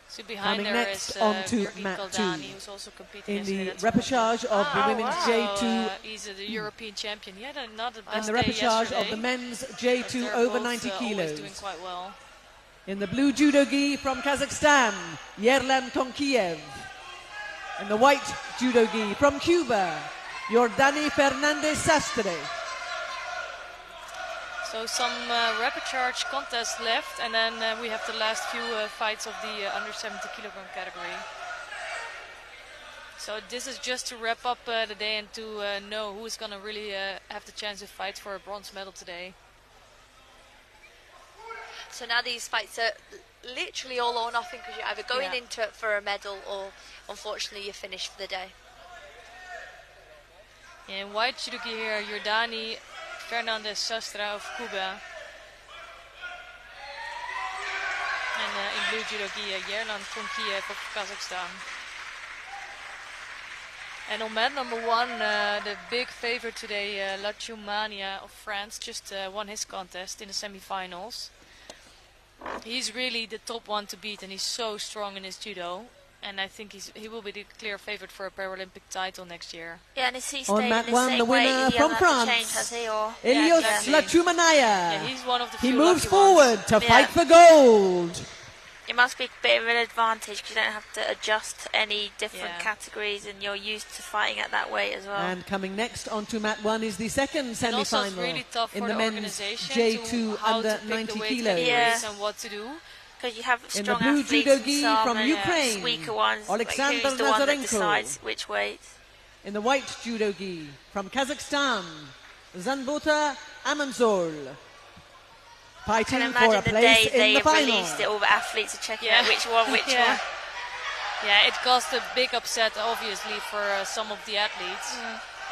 A: So behind
D: coming
A: her
D: next
A: is
D: on to
A: Koldani,
D: mat 2
A: who's also competing
D: in the
A: yesterday.
D: repechage of the women's J2.
A: He's the European champion. He had not the best
D: and the
A: day
D: repechage
A: yesterday,
D: of the men's J2 over 90 kilos.
A: Doing quite well.
D: In the blue judo gi from Kazakhstan, Yerlan Tonkiev. In the white judo gi from Cuba, Jordani Fernandez Sastre.
A: So some repechage contests left, and then we have the last few fights of the under 70 kilogram category. So this is just to wrap up the day and to know who is going to really have the chance to fight for a bronze medal today.
B: So now these fights are literally all or nothing, because you're either going into it for a medal or unfortunately you're finished for the day.
A: In white judo gi here, Jordani Fernandez Sastra of Cuba. And in blue judo gi, Yerlan Tonkiev of Kazakhstan. And on mat number 1, the big favorite today, Lachumania of France, just won his contest in the semi-finals. He's really the top one to beat, and he's so strong in his judo. And I think he will be the clear favorite for a Paralympic title next year.
C: Yeah, and is he
D: On
C: staying
D: mat
C: in the
D: 1,
C: same
D: the
C: weight?
D: winner
C: He
D: from
C: hasn't had to
D: France,
C: change, has he? Or
D: Elios
A: exactly.
D: Lachumanaya.
A: Yeah, he's one of the
D: He
A: few
D: moves
A: lucky
D: forward
A: ones.
D: to fight for gold.
C: it must be a bit of an advantage because you don't have to adjust any different
A: Yeah.
C: categories, and you're used to fighting at that weight as well.
D: And coming next onto mat 1 is the second
A: And also it's
D: semi-final
A: really tough
D: in
A: for
D: the
A: the
D: men's
A: organization
D: J2
A: to how
D: under
A: to pick
D: 90
A: the weight
D: kilos.
A: categories
C: Yeah.
A: and what to do.
C: Because you have
D: In the
C: strong
D: blue
C: athletes
D: judo
C: and
D: gi
C: some
D: from
C: and
D: Ukraine,
C: weaker ones.
D: Alexander
C: who's the one that
D: Nazarenko.
C: decides which weight.
D: In the white judo gi from Kazakhstan, Zanbota Amanzol.
C: I
D: Fighting
C: can
D: for a
C: imagine the
D: place
C: day
D: in
C: they
D: the final.
C: released it, all the athletes are checking out which one.
A: Yeah, it caused a big upset, obviously, for some of the athletes.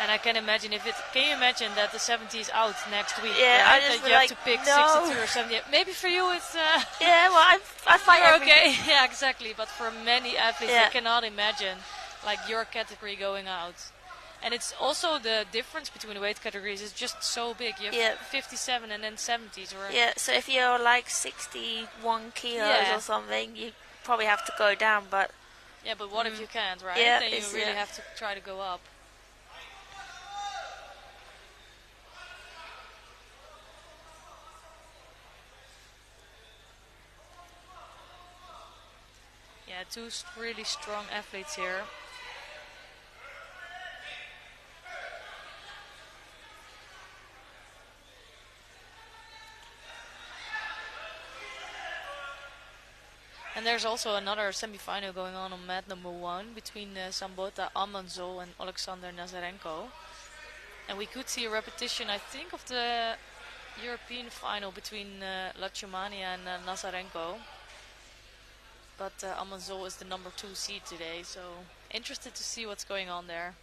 A: And I can imagine can you imagine that the 70 is out next week?
C: Yeah,
A: right?
C: I just
A: that
C: feel
A: you have
C: like,
A: to pick
C: no.
A: 62 or 70. Maybe for you it's
C: Yeah, well, I fight
A: you're
C: every
A: okay. Yeah, exactly. But for many athletes,
C: Yeah.
A: they cannot imagine like your category going out. And it's also the difference between the weight categories is just so big. You have 57 and then 70s. Or
C: Yeah, so if you're like 61 kilos or something, you probably have to go down, but...
A: Yeah, but what if you can't, right?
C: Yeah,
A: then you really have to try to go up. Yeah, two really strong athletes here. And there's also another semi-final going on mat number 1 between Zanbota Amanzol and Alexander Nazarenko. And we could see a repetition, I think, of the European final between Lachumanaya and Nazarenko. But Amanzol is the number 2 seed today, so interested to see what's going on there.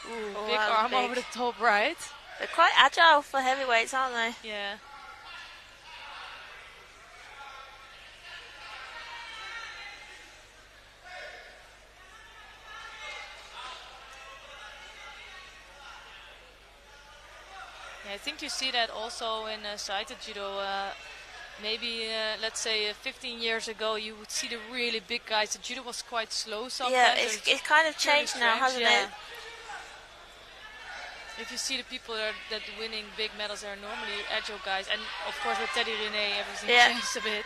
A: Ooh, big arm over the top, right?
C: They're quite agile for heavyweights, aren't they?
A: Yeah. Yeah, I think you see that also in sighted judo. Maybe, let's say 15 years ago, you would see the really big guys. The judo was quite slow sometimes.
C: Yeah, it's kind of changed now, hasn't it?
A: If you see the people that winning big medals, are normally agile guys. And of course with Teddy Rene, everything changed a bit.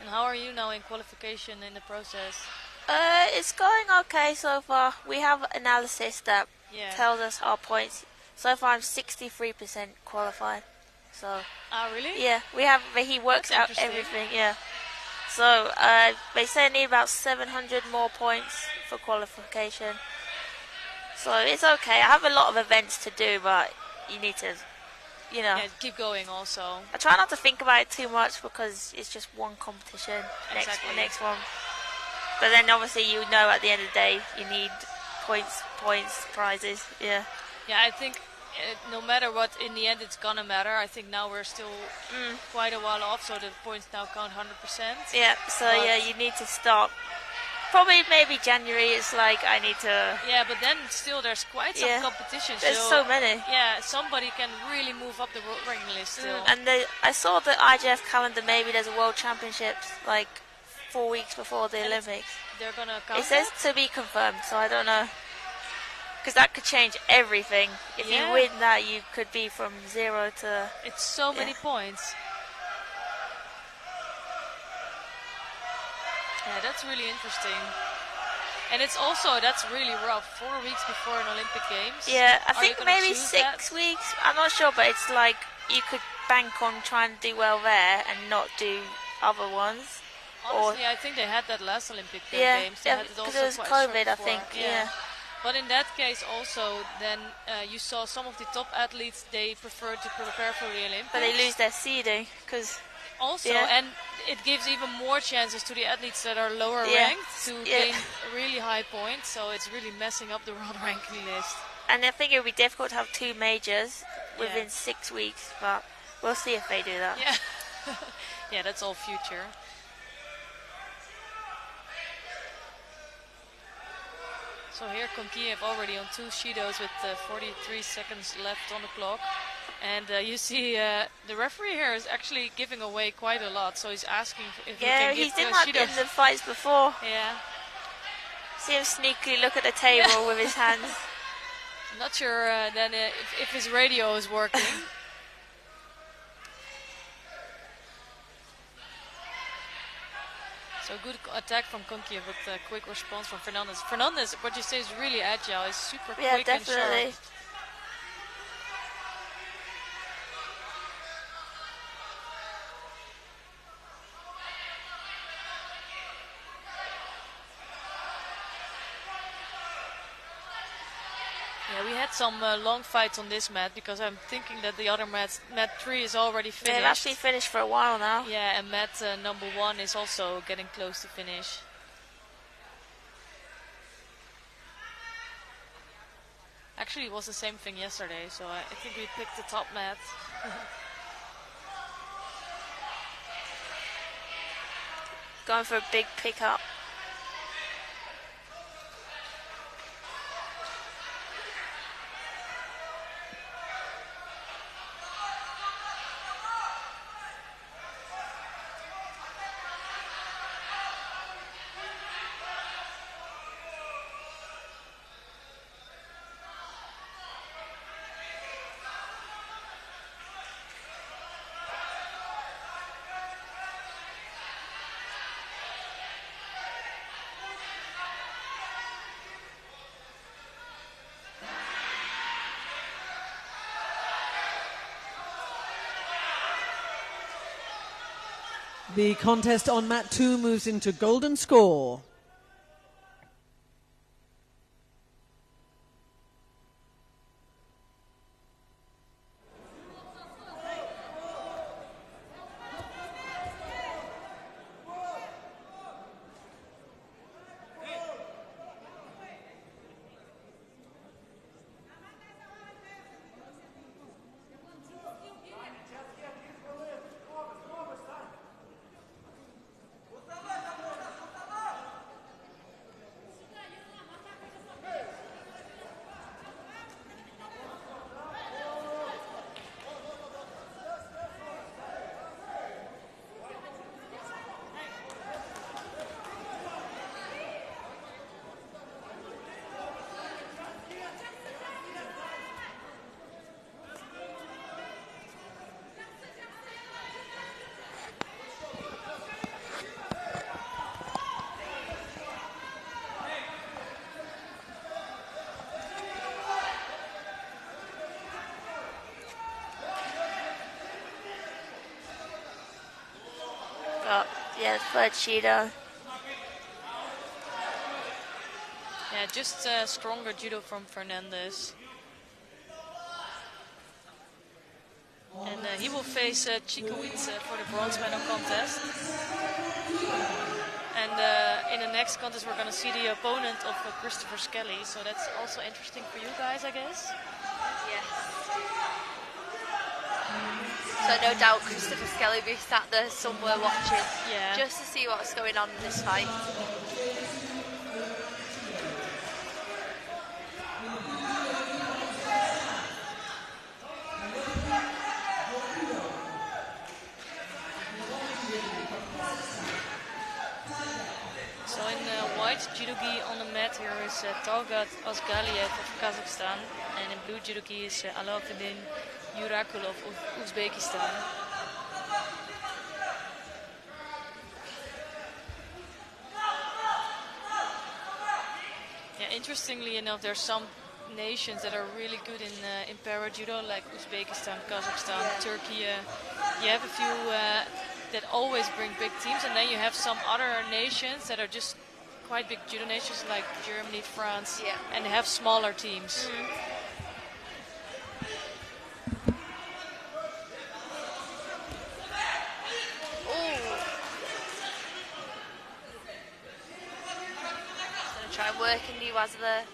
A: And how are you now in qualification in the process?
C: It's going okay so far. We have analysis that tells us our points. So far I'm 63% qualified. So.
A: Oh, really?
C: Yeah, we have. He works out everything. Yeah. So they say I need about 700 more points for qualification. So it's okay. I have a lot of events to do, but you need to,
A: Yeah, keep going also.
C: I try not to think about it too much because it's just one competition. Next one. But then obviously you know at the end of the day you need points, prizes. Yeah.
A: Yeah, I think no matter what, in the end it's gonna matter. I think now we're still quite a while off, so the points now count 100%.
C: Yeah, so you need to start. Probably maybe January it's like I need to...
A: Yeah, but then still there's quite some competition.
C: There's so many.
A: Yeah, somebody can really move up the ranking list still.
C: And I saw the IGF calendar, maybe there's a World Championships like 4 weeks before the Olympics.
A: They're gonna count
C: It says to be confirmed, so I don't know. Because that could change everything. If you win that, you could be from 0 to...
A: It's so many points. Yeah, that's really interesting. And it's also, that's really rough. 4 weeks before an Olympic Games.
C: Yeah, I think maybe 6 weeks. I'm not sure, but it's like you could bank on trying to do well there and not do other ones.
A: Honestly, I think they had that last Olympic Games. They had it also
C: because it was COVID, I think. Yeah.
A: But in that case also, then you saw some of the top athletes, they prefer to prepare for the Olympics.
C: But they lose their seeding, because...
A: Also, and it gives even more chances to the athletes that are lower ranked to gain really high points. So it's really messing up the world ranking list.
C: And I think it would be difficult to have 2 majors within 6 weeks, but We'll see if they do that.
A: Yeah. Yeah, that's all future. So here Konkiev already on 2 Shidos with 43 seconds left on the clock. And you see the referee here is actually giving away quite a lot. So he's asking if he can give
C: he's done that in the fights before.
A: Yeah.
C: See him sneakily look at the table with his hands.
A: I'm not sure then if his radio is working. So good attack from Konkiev with a quick response from Fernandez. Fernandez, what you say, is really agile. He's super quick and sharp. Yeah, we had some long fights on this mat because I'm thinking that the other mat 3 is already finished.
C: They've actually finished for a while now.
A: Yeah, and mat number 1 is also getting close to finish. Actually, it was the same thing yesterday, so I think we picked the top mat.
C: Going for a big pickup.
D: The contest on mat 2 moves into golden score.
C: Yeah, third Judo.
A: Yeah, just stronger judo from Fernandez. And he will face Chikowitz for the bronze medal contest. And in the next contest we're going to see the opponent of Christopher Skelly. So that's also interesting for you guys, I guess.
B: Yes. So no doubt Christopher Skelly will be sat there somewhere watching, just to see what's going on in this fight.
A: So in white judogi on the mat here is Talgat Asgaliev of Kazakhstan, and in blue judogi is Alauddin Yurakulov of Uzbekistan. Yeah, interestingly enough, there's some nations that are really good in para judo, like Uzbekistan, Kazakhstan, Turkey. You have a few that always bring big teams, and then you have some other nations that are just quite big judo nations, like Germany, France, and they have smaller teams.
B: Try and work in Niwaza there.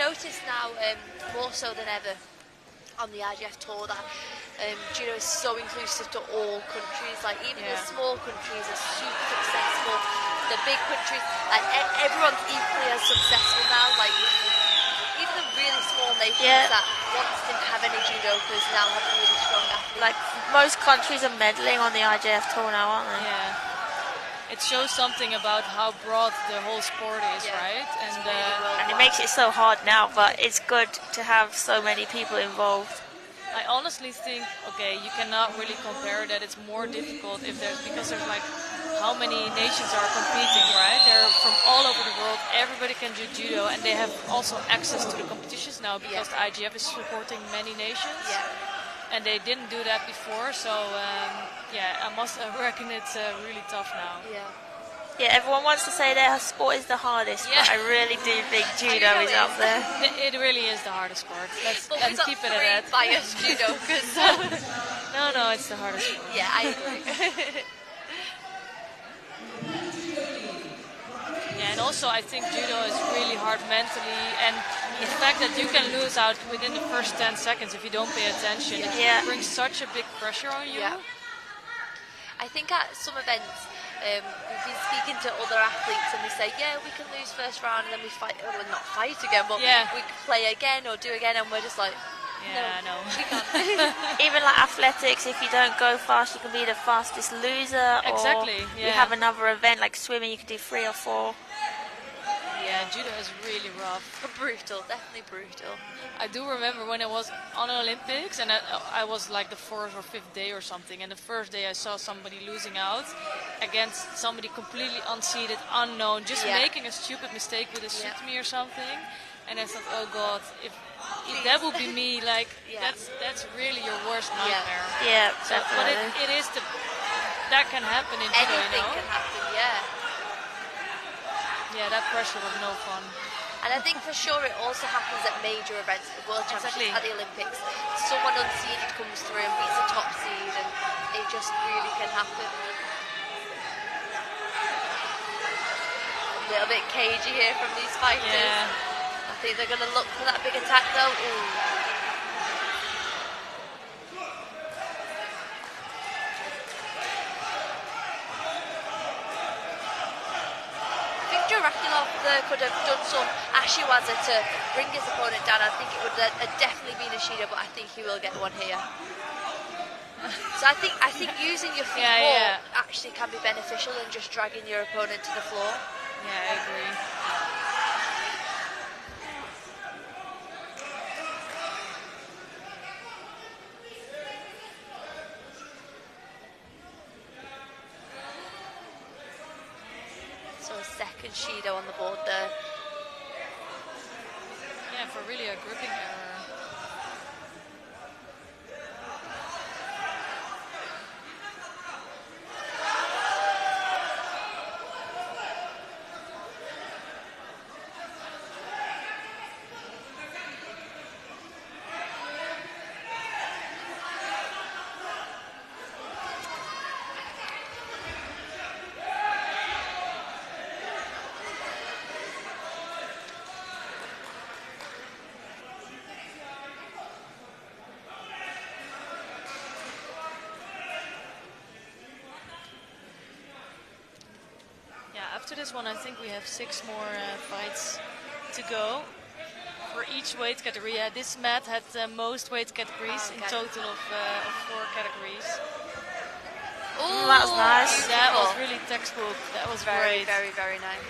B: noticed now more so than ever on the IGF tour that judo is so inclusive to all countries. Like even the small countries are super successful. The big countries, like everyone's equally as successful now. Like even the really small nations that once didn't have any judokas now have really strong athletes.
C: Like most countries are medaling on the IGF tour now, aren't they?
A: Yeah. It shows something about how broad the whole sport is, right?
C: And it makes it so hard now, but it's good to have so many people involved.
A: I honestly think, okay, you cannot really compare that. It's more difficult because there's like how many nations are competing, right? They're from all over the world. Everybody can do judo, and they have also access to the competitions now because the IGF is supporting many nations.
B: Yeah.
A: And they didn't do that before, so I reckon it's really tough now.
C: Yeah, everyone wants to say their sport is the hardest, but I really do think judo is up there.
A: It really is the hardest sport. Let's keep it at that.
B: Biased judokas.
A: No, it's the hardest sport.
B: Yeah, I agree.
A: Yeah, and also I think judo is really hard mentally, and the fact that you can lose out within the first 10 seconds if you don't pay attention, it brings such a big pressure on you.
B: Yeah. I think at some events, we've been speaking to other athletes and they say, yeah, we can lose first round and then we fight, well, not fight again, but we can play again or do again, and we're just like, no, we can't.
C: Even like athletics, if you don't go fast, you can be the fastest loser.
A: Exactly.
C: Or you have another event like swimming, you can do 3 or 4.
A: Yeah, judo is really rough.
B: Brutal, definitely brutal.
A: I do remember when I was on the Olympics, and I was like the 4th or 5th day or something, and the first day I saw somebody losing out against somebody completely unseeded, unknown, just making a stupid mistake with a sutami or something, and I thought, oh god, if that would be me, like that's really your worst nightmare.
C: Yeah,
A: so, but it is that can happen in judo,
B: anything can happen,
A: Yeah, that pressure was no fun.
B: And I think for sure it also happens at major events, the World Championships, at the Olympics. Someone unseeded comes through and beats a top seed, and it just really can happen. A little bit cagey here from these fighters. I think they're going to look for that big attack though. Ooh. Could have done some ashiwaza to bring his opponent down. I think it would have definitely been a Shido, but I think he will get one here. So I think using your feet more actually can be beneficial than just dragging your opponent to the floor.
A: Yeah, I agree.
B: Second Shido on the board there.
A: Yeah, for really a gripping error. After this one, I think we have 6 more fights to go for each weight category. Yeah, this mat had the most weight categories in total of 4 categories.
C: Ooh, that was nice.
A: That was really textbook. That was
B: very,
A: great.
B: very, very nice.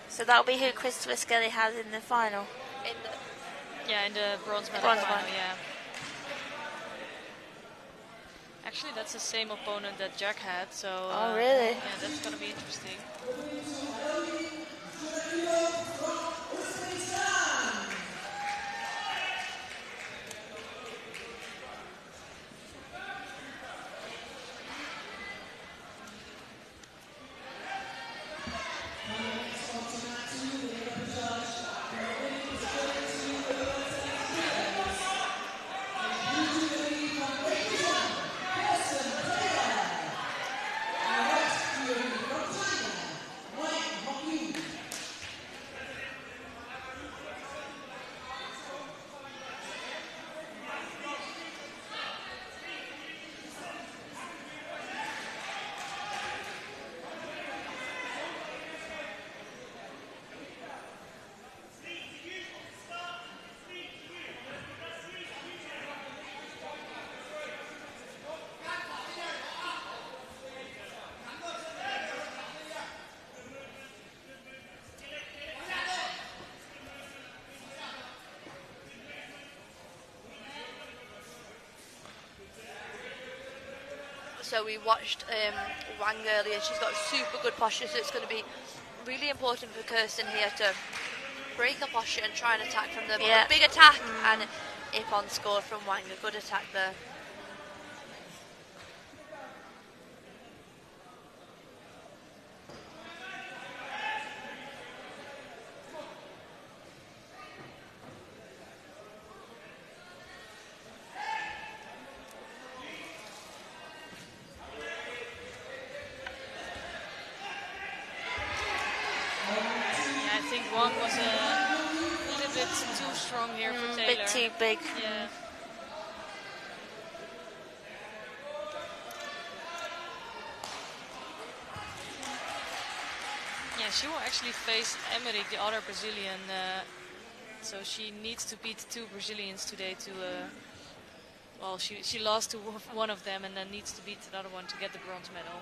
C: So that'll be who Christopher Skelly has in the final.
A: In the bronze medal final. Yeah. Actually, that's the same opponent that Jack had, so...
C: oh, really?
A: Yeah, that's going to be interesting.
B: So we watched Wang earlier. She's got super good posture, so it's going to be really important for Kirsten here to break her posture and try and attack from the big attack and if on score from Wang. A good attack there.
A: Wang was a little bit too strong here for Taylor.
C: A bit too big.
A: Yeah. Yeah, she will actually face Emmerich, the other Brazilian. So she needs to beat 2 Brazilians today to... well, she lost to one of them and then needs to beat another one to get the bronze medal.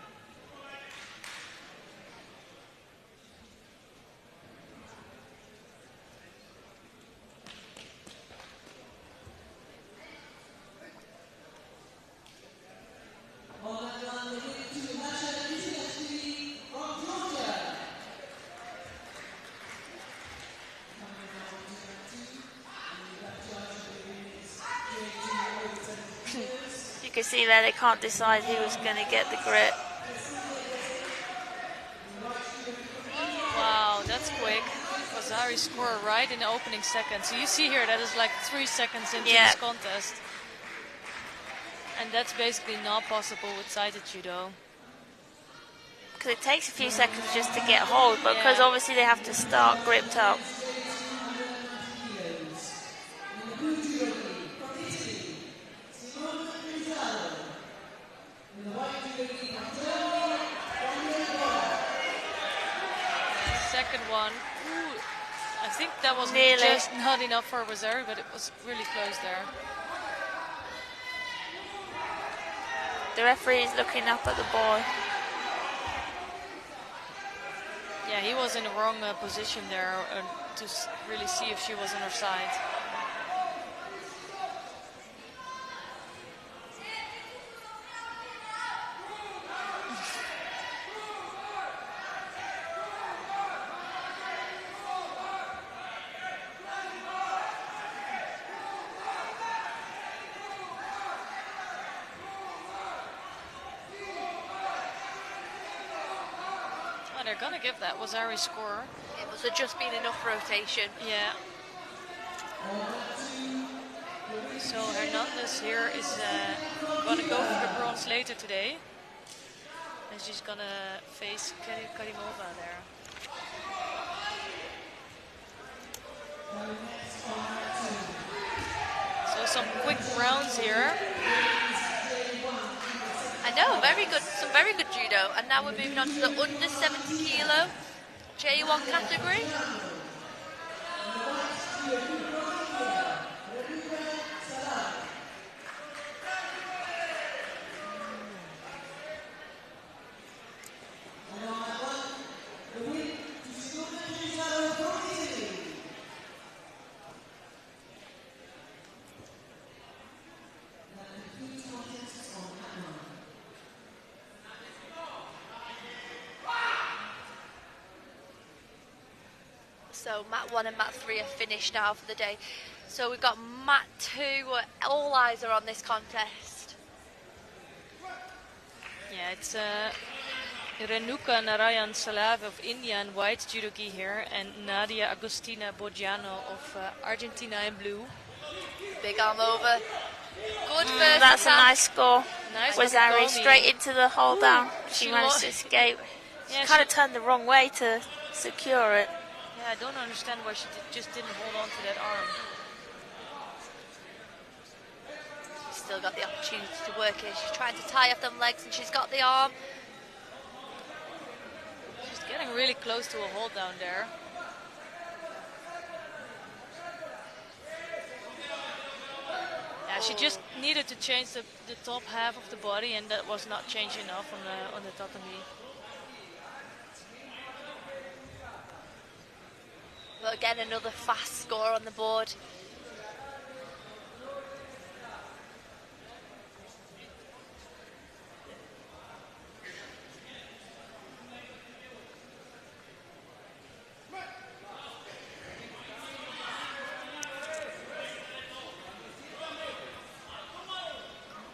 C: You can see there they can't decide who was going to get the grit.
A: Wow, that's quick. Vazari scored right in the opening second. So you see here that is like 3 seconds into this contest. And that's basically not possible with sighted judo.
C: Because it takes a few seconds just to get hold, but because obviously they have to start gripped up.
A: Second one. Ooh, I think that was just not enough for Vazari, but it was really close there.
C: The referee is looking up at the ball.
A: Yeah, he was in the wrong position there to really see if she was on her side. They're gonna give that Vazari score.
B: It must have just been enough rotation.
A: Yeah. So Hernandez here is gonna go for the bronze later today. And she's gonna face Karimova there. So some quick rounds here.
B: I know, some very good judo. And now we're moving on to the under 70 kilo J1 category. So mat 1 and mat 3 are finished now for the day. So we've got mat 2, all eyes are on this contest.
A: Yeah, it's Renuka Narayan Salave of India in white judo gi here, and Nadia Agostina Boggiano of Argentina in blue.
B: Big arm over. Good first
C: That's
B: attack.
C: a nice score.
A: Nice.
C: Vazari straight into the hold down. She managed to escape.
A: Yeah,
C: She kind of turned the wrong way to secure it.
A: Yeah, I don't understand why she just didn't hold on to that arm.
B: She's still got the opportunity to work it. She's trying to tie up them legs and she's got the arm.
A: She's getting really close to a hold down there. Yeah, she just needed to change the top half of the body, and that was not changed enough on the tatami.
B: But again, another fast score on the board.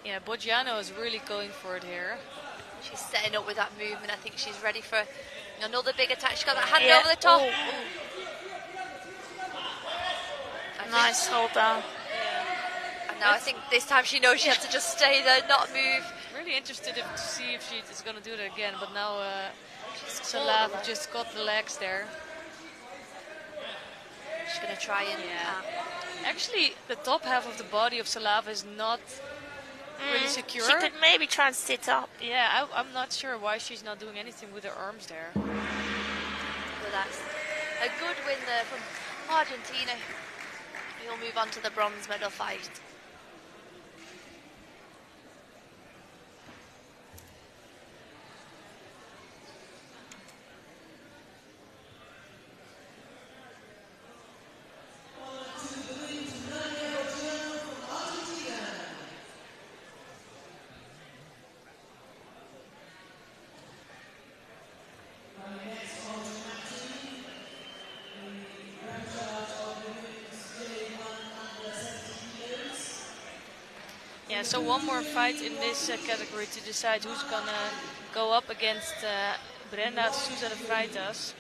A: Yeah, Boggiano is really going for it here.
B: She's setting up with that movement. I think she's ready for another big attack. She's got that hand
C: Yeah.
B: over the top.
C: Ooh. Nice hold down.
B: And now I think this time she knows she has to just stay there, not move.
A: Really interested to see if she is going to do that again, but now
B: Salav
A: Salav just got the legs there.
B: She's going to try and...
A: Actually, the top half of the body of Salav is not really secure.
C: She could maybe try and sit up.
A: Yeah, I'm not sure why she's not doing anything with her arms there.
B: But that's a good win there from Argentina. He'll move on to the bronze medal fight.
A: Yeah, so one more fight in this category to decide who's gonna go up against Brenda Sousa de Freitas.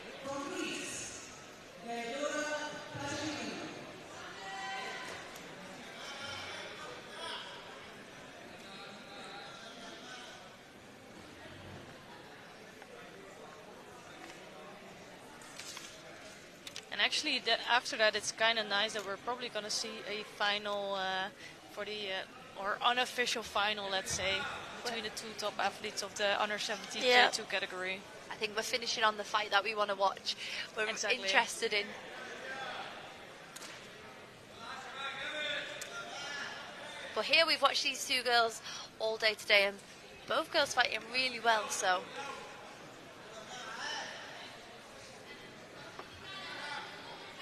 A: And actually, after that, it's kind of nice that we're probably gonna see a final for the or unofficial final, let's say, between the two top athletes of the under 17 J2 category.
B: I think we're finishing on the fight that we want to watch. We're interested in. But here we've watched these two girls all day today, and both girls fighting really well. So.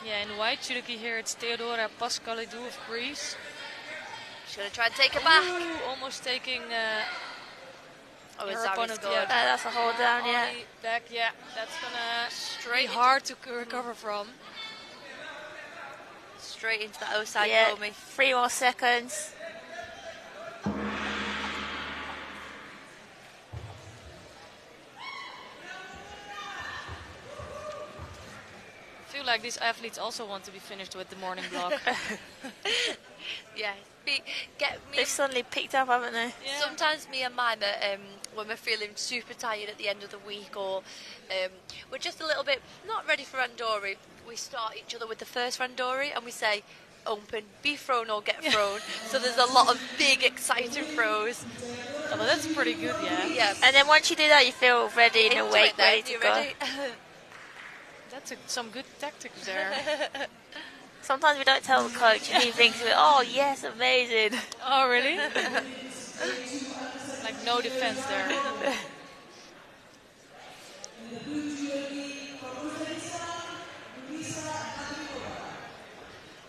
A: Yeah, in white judogi here it's Theodora Pascalidou of Greece.
B: She's going to try and take it back.
A: Ooh, almost taking her opponent.
C: That's a hold down, yeah.
A: Back, yeah. That's going to be hard to recover from.
B: Straight into the outside Komi.
C: 3 more seconds.
A: I feel like these athletes also want to be finished with the morning block.
B: Yeah,
C: they've suddenly picked up, haven't they?
B: Yeah. Sometimes me and Mima, when we're feeling super tired at the end of the week, or we're just a little bit not ready for randori, we start each other with the first randori and we say, open, be thrown or get thrown. So there's a lot of big, exciting throws.
A: Oh, well, that's pretty good, yeah.
C: And then once you do that, you feel ready and awake, ready to go.
A: That's some good tactics there.
C: Sometimes we don't tell the coach and he thinks, oh yes, amazing.
A: Oh really? Like no defense there.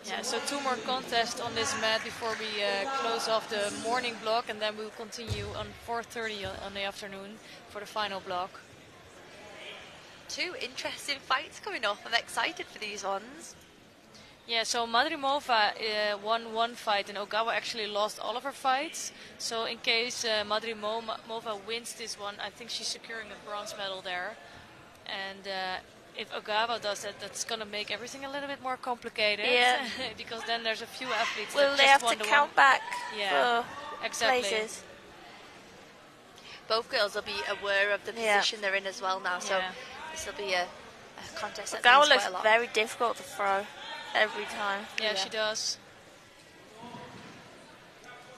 A: Yeah, so 2 more contests on this mat before we close off the morning block, and then we'll continue on 4:30 on the afternoon for the final block.
B: 2 interesting fights coming off. I'm excited for these ones.
A: Yeah, so Madrimova won 1 fight, and Ogawa actually lost all of her fights. So in case Madrimova wins this one, I think she's securing a bronze medal there. And if Ogawa does that, that's going to make everything a little bit more complicated.
C: Yeah.
A: Because then there's a few athletes
C: Will
A: that
C: they
A: just
C: have
A: won
C: to count back for
A: exactly.
C: places?
B: Both girls will be aware of the position they're in as well now. So this will be a contest that
C: Ogawa
B: means
C: looks
B: quite a lot.
C: very difficult to throw every time.
A: Yeah, she does.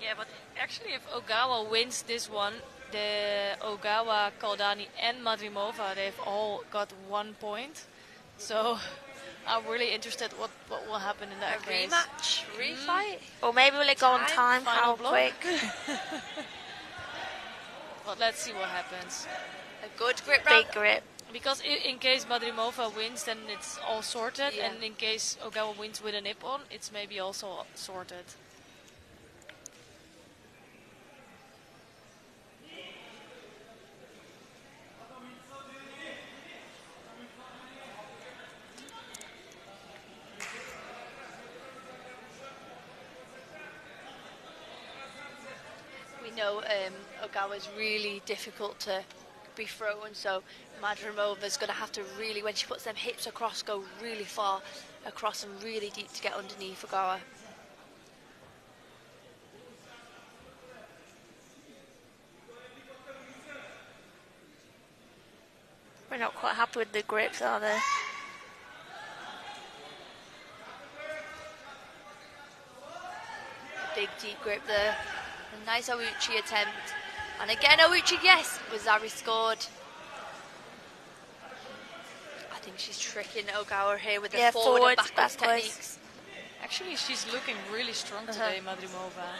A: Yeah, but actually if Ogawa wins this one, the Ogawa, Kaldani and Madrimova, they've all got 1 point. So I'm really interested what will happen in that case.
B: Rematch, refight?
C: Or maybe will it go on time? How quick?
A: But let's see what happens.
B: A good grip
C: round. Big grip.
A: Because in case Madrimova wins, then it's all sorted. And in case Ogawa wins with a nip-on, it's maybe also sorted.
B: know, Ogawa's really difficult to be thrown, so Madramova's going to have to really, when she puts them hips across, go really far across and really deep to get underneath Ogawa.
C: We're not quite happy with the grips, are they?
B: Big deep grip there. A nice Ouchi attempt. And again Ouchi, yes! Wazari scored. I think she's tricking Ogawa here with the forward and backwards techniques.
A: Actually, she's looking really strong today, Madrimova.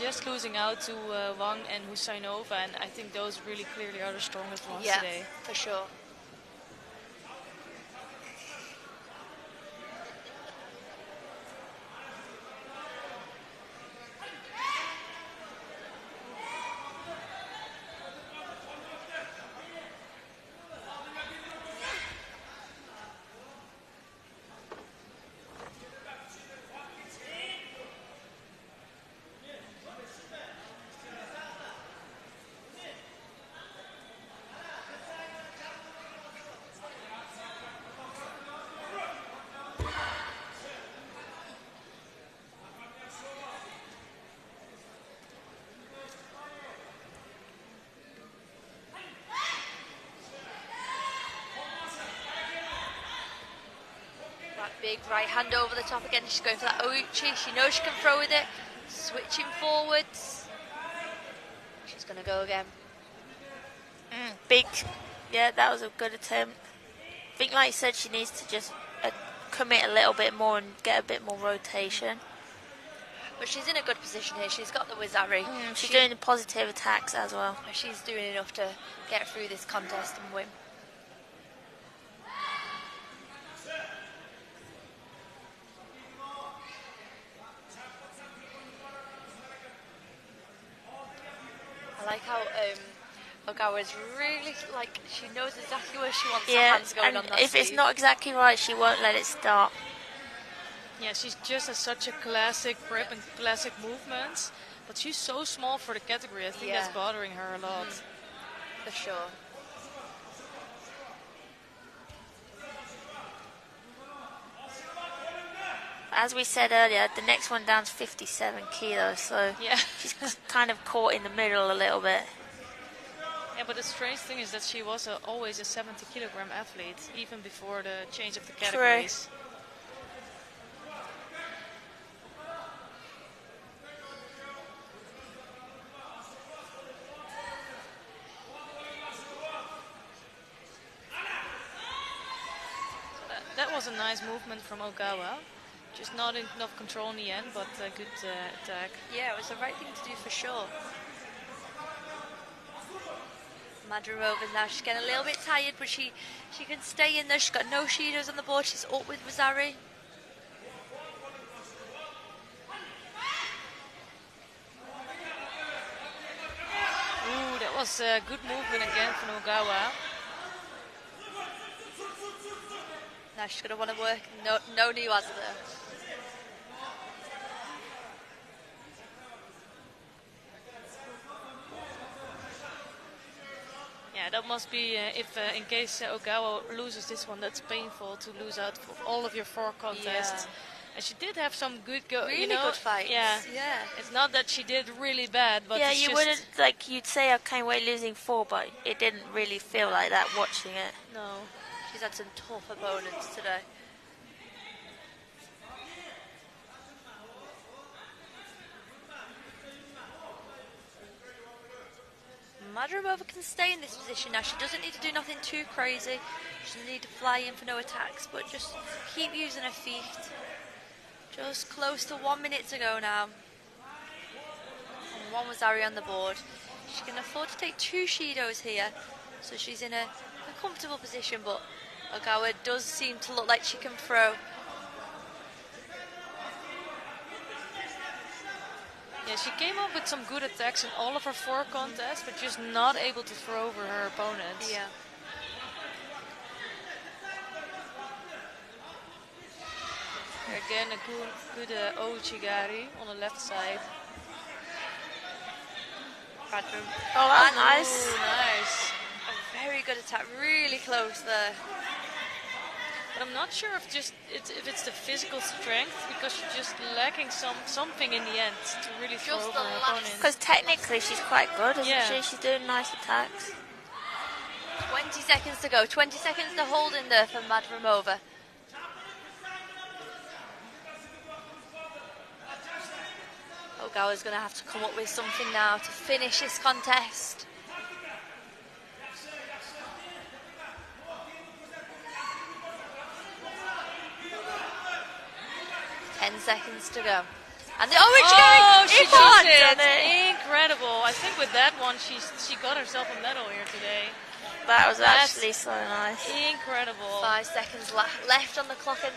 A: Just losing out to Wang and Husainova, and I think those really clearly are the strongest ones today.
B: Yeah, for sure. Big right hand over the top again. She's going for that Ouchi. She knows she can throw with it. Switching forwards. She's going to go again.
C: Big. Yeah, that was a good attempt. I think, like you said, she needs to just commit a little bit more and get a bit more rotation.
B: But she's in a good position here. She's got the Wazari.
C: She's doing the positive attacks as well.
B: She's doing enough to get through this contest and win. I like how Ogawa is really, like, she knows exactly where she wants her hands going on that
C: if
B: sleeve.
C: it's not exactly right, she won't let it start.
A: Yeah, she's just has such a classic grip and classic movements, but she's so small for the category. I think that's bothering her a lot.
B: For sure.
C: As we said earlier, the next one down's 57 kilos, so she's kind of caught in the middle a little bit.
A: Yeah, but the strange thing is that she was always a 70-kilogram athlete, even before the change of the categories.
C: True.
A: That was a nice movement from Ogawa. Just not enough control in the end, but a good attack.
B: Yeah, it was the right thing to do for sure. Madrimova now, she's getting a little bit tired, but she can stay in there. She's got no Shidos on the board. She's up with Wazari.
A: Ooh, that was a good movement again from Ogawa.
B: Now she's going to want to work. No knee was there.
A: Yeah, that must be, if in case Ogawa loses this one, that's painful to lose out of all of your 4 contests.
B: Yeah.
A: And she did have some good
B: really good fights.
A: Yeah.
B: Yeah.
A: It's not that she did really bad, but
C: yeah,
A: it's
C: you
A: just
C: wouldn't, like, you'd say, okay, we're losing 4, but it didn't really feel like that watching it.
B: No. She's had some tough opponents today. Madrimova can stay in this position now. She doesn't need to do nothing too crazy. She doesn't need to fly in for no attacks, but just keep using her feet. Just close to 1 minute to go now. And 1 Wazari on the board. She can afford to take 2 Shidos here, so she's in a comfortable position, but Ogawa does seem to look like she can throw.
A: Yeah, she came up with some good attacks in all of her 4 contests, but just not able to throw over her opponents.
B: Yeah.
A: Again, a good Ouchigari on the left side.
B: Radman.
C: Oh, that's nice.
A: Ooh, nice.
B: A very good attack, really close there.
A: But I'm not sure if it's the physical strength, because she's just lacking something in the end to really throw
B: Just
A: over
B: the
A: her
B: last-
A: opponent.
C: Because technically she's quite good, isn't
A: Yeah.
C: she? She's doing nice attacks.
B: 20 seconds to go. 20 seconds to hold in there for Madrimova. Ogawa's going to have to come up with something now to finish this contest. Seconds to go. And the
A: she
B: Ippon!
A: did it. Incredible. I think with that one she got herself a medal here today.
C: That was
A: That's
C: actually so nice.
A: Incredible.
B: 5 seconds left on the clock, and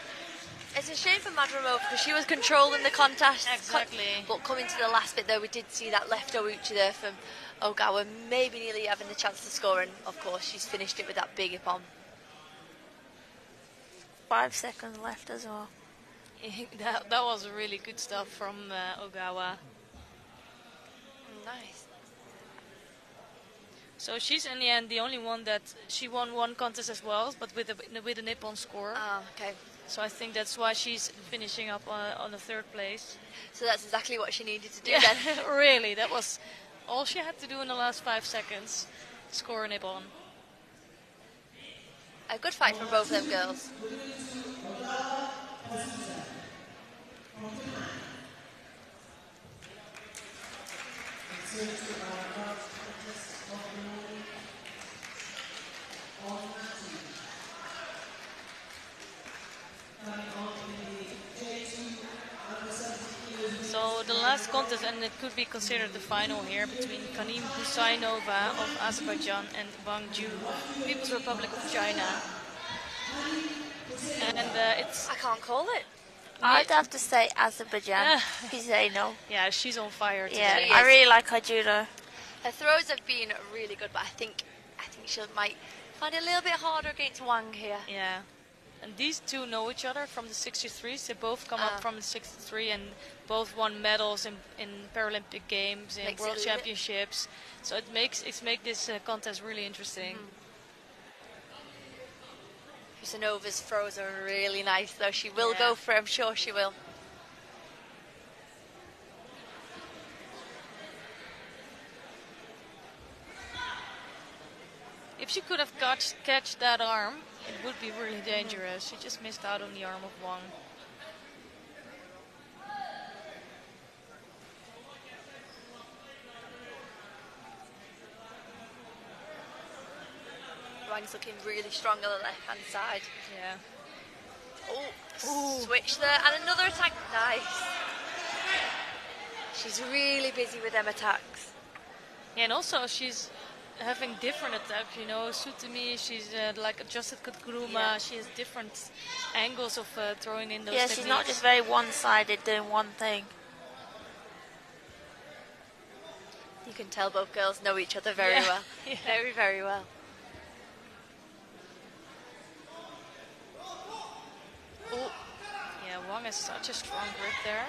B: it's a shame for Madrimova because she was controlling the contest.
A: Exactly.
B: But coming to the last bit, though, we did see that left Ouchi there from Ogawa, maybe nearly having the chance to score, and of course she's finished it with that big Ippon.
C: 5 seconds left as well.
A: that was really good stuff from Ogawa.
B: Nice.
A: So she's in the end the only one that she won one contest as well, but with a Nippon score.
B: Okay.
A: So I think that's why she's finishing up on the third place.
B: So that's exactly what she needed to do
A: Yeah,
B: then.
A: really, that was all she had to do in the last 5 seconds. Score a Nippon.
B: A good fight from both of them girls.
A: So the last contest, and it could be considered the final here, between Kanim Husainova of Azerbaijan and Wang Ju of People's Republic of China. And it's...
B: I can't call it.
C: I'd have to say Azerbaijan. Husainov.
A: Yeah, she's on fire today.
C: Yeah, I really like her judo.
B: Her throws have been really good, but I think she might find it a little bit harder against Wang here.
A: Yeah. And these two know each other from the 63s. They both come up from the 63 and both won medals in Paralympic Games, in World Championships. So it makes this contest really interesting.
B: Husanova's throws are really nice, though. She will go for it, I'm sure she will.
A: If she could have catch that arm, it would be really dangerous. She just missed out on the arm of Wang.
B: Wang's looking really strong on the left-hand side.
A: Yeah.
B: Oh, switch there, and another attack. Nice. She's really busy with them attacks.
A: Yeah, and also she's having different attacks, you know. Sutami, she's like adjusted Kuruma. Yeah. She has different angles of throwing in those techniques.
C: She's not just very one-sided doing one thing.
B: You can tell both girls know each other very well. Yeah. Very, very well.
A: Oh, yeah, Wang has such a strong grip there.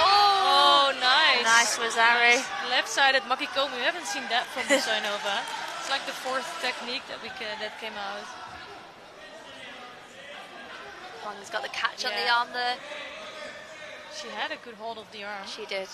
B: Oh,
A: nice.
C: Nice, Rosari.
A: Nice. Left-sided Makikomi. We haven't seen that from Husainova. It's like the fourth technique that that came out.
B: Wang's got the catch on the arm there.
A: She had a good hold of the arm.
B: She did.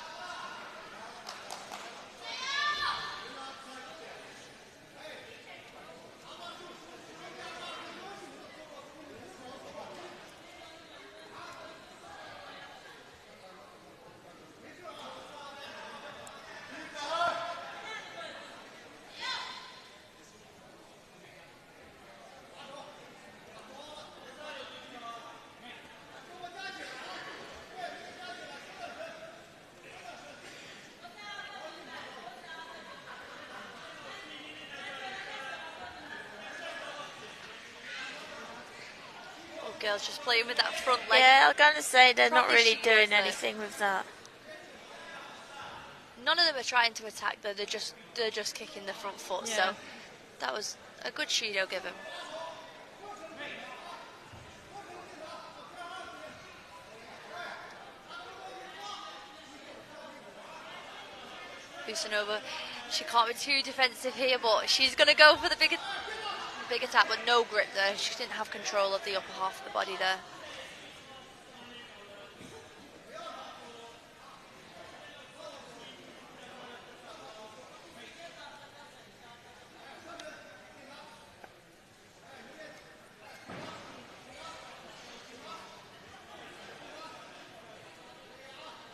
B: Girls just playing with that front leg.
C: Yeah, I was going to say they're not really doing
B: there.
C: anything with that.
B: None of them are trying to attack though. They're just kicking the front foot.
A: Yeah.
B: So that was a good Shido given. Kusanova, she can't be too defensive here, but she's going to go for the big attack, but no grip there. She didn't have control of the upper half of the body there.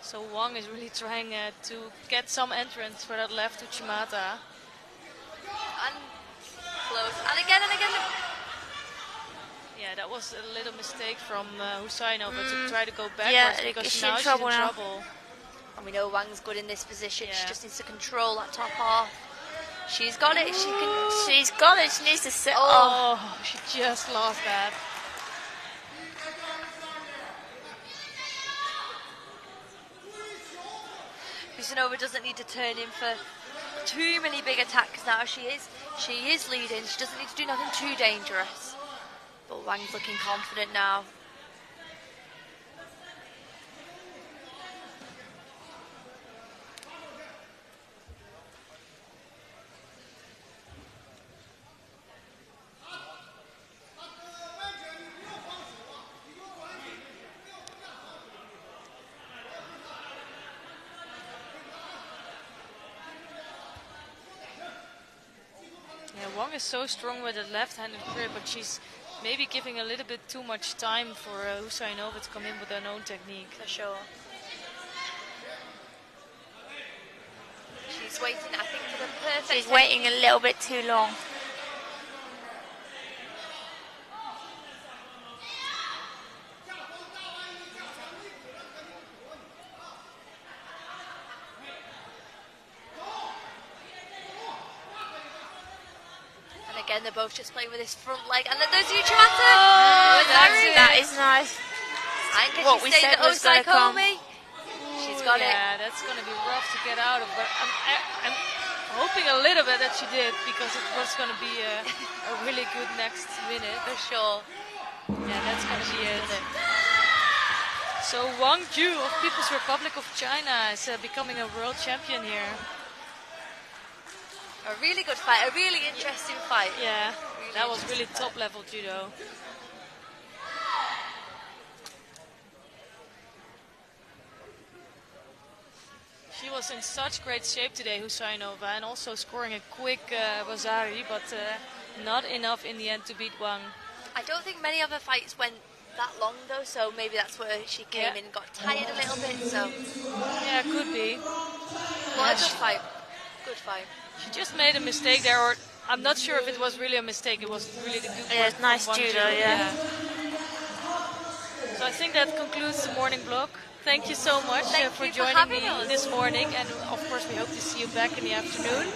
A: So Wang is really trying to get some entrance for that left to Chimata.
B: And close. And again and again.
A: Yeah, that was a little mistake from Husainova to try to go backwards because now she's in trouble.
B: And we know Wang's good in this position. She just needs to control that top half. She's got it.
C: She's got it. She needs to sit.
A: Oh, she just lost that.
B: Kusanova doesn't need to turn in for too many big attacks now. She is leading. She doesn't need to do nothing too dangerous. But Wang's looking confident now.
A: Wang is so strong with the left-handed grip, but she's maybe giving a little bit too much time for Husainova to come in with her own technique.
B: For sure. She's waiting, I think, for the perfect
C: She's waiting a little bit too long.
B: Again, they're both just playing with this front leg, and then there's Uchimata.
C: Oh, that is nice.
B: And can what she stay the Osai Komi? She's got it.
A: Yeah, that's going to be rough to get out of, but I'm hoping a little bit that she did, because it was going to be a really good next minute.
B: For sure.
A: Yeah, that's going to be it. So Wang Ju of People's Republic of China is becoming a world champion here.
B: A really good fight, a really interesting fight.
A: Yeah, really that was really top level judo. She was in such great shape today, Husainova, and also scoring a quick Wazari, but not enough in the end to beat Wang.
B: I don't think many of her fights went that long though, so maybe that's where she came in and got tired a little bit. So
A: yeah, could be.
B: Well, good fight. Good fight.
A: She just made a mistake there, or I'm not sure if it was really a mistake. It was really the good work.
C: Yeah, it's nice judo, yeah.
A: So I think that concludes the morning block. Thank you so much for joining me this morning, and of course we hope to see you back in the afternoon.